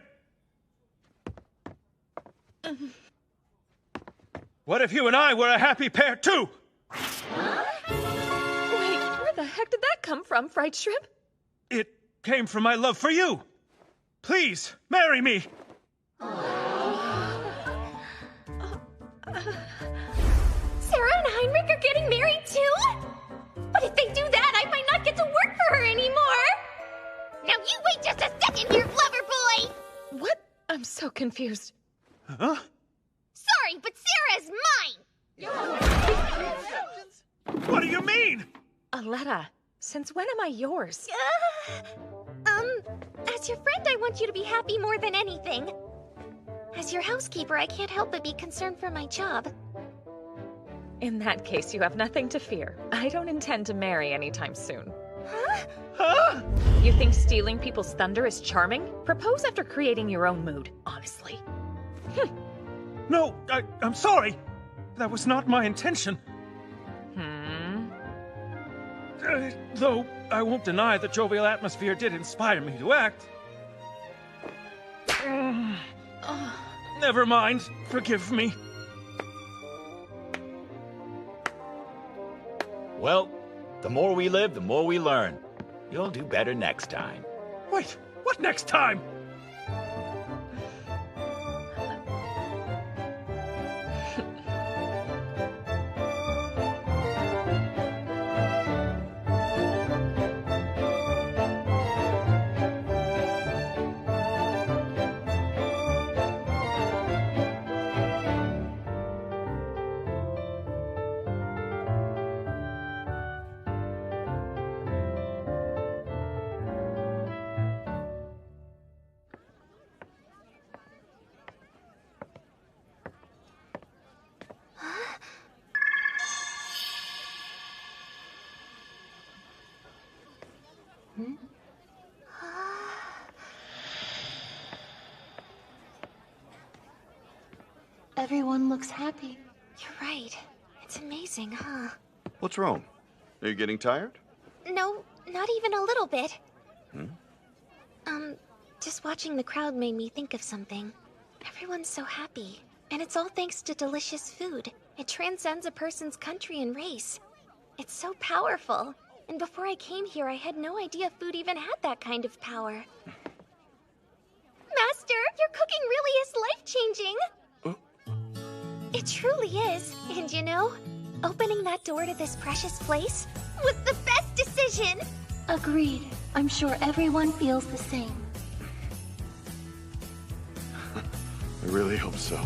[SPEAKER 9] What if you and I were a happy pair too?
[SPEAKER 22] Wait, where the heck did that come from, fried shrimp?
[SPEAKER 9] It came from my love for you. Please, marry me.
[SPEAKER 1] Sarah and Heinrich are getting married too? But if they do that, I might not get to work for her anymore. Now you wait just a second here, Flubber Boy!
[SPEAKER 22] What? I'm so confused.
[SPEAKER 9] Huh?
[SPEAKER 1] Sorry, but Sarah's mine!
[SPEAKER 9] What do you mean?
[SPEAKER 22] Aletta, since when am I yours?
[SPEAKER 1] As your friend, I want you to be happy more than anything. As your housekeeper, I can't help but be concerned for my job.
[SPEAKER 22] In that case, you have nothing to fear. I don't intend to marry anytime soon.
[SPEAKER 1] Huh?
[SPEAKER 9] Huh?
[SPEAKER 22] You think stealing people's thunder is charming? Propose after creating your own mood, honestly.
[SPEAKER 9] No, I'm sorry. That was not my intention. Though I won't deny the jovial atmosphere did inspire me to act. Never mind. Forgive me.
[SPEAKER 4] Well, the more we live, the more we learn. You'll do better next time.
[SPEAKER 9] Wait, what next time?
[SPEAKER 8] Everyone looks happy.
[SPEAKER 1] You're right. It's amazing, huh?
[SPEAKER 2] What's wrong? Are you getting tired?
[SPEAKER 1] No, not even a little bit. Just watching the crowd made me think of something. Everyone's so happy. And it's all thanks to delicious food. It transcends a person's country and race. It's so powerful. And before I came here, I had no idea food even had that kind of power. Master, your cooking really is life-changing! It truly is. And you know, opening that door to this precious place was the best decision!
[SPEAKER 8] Agreed. I'm sure everyone feels the same.
[SPEAKER 2] I really hope so.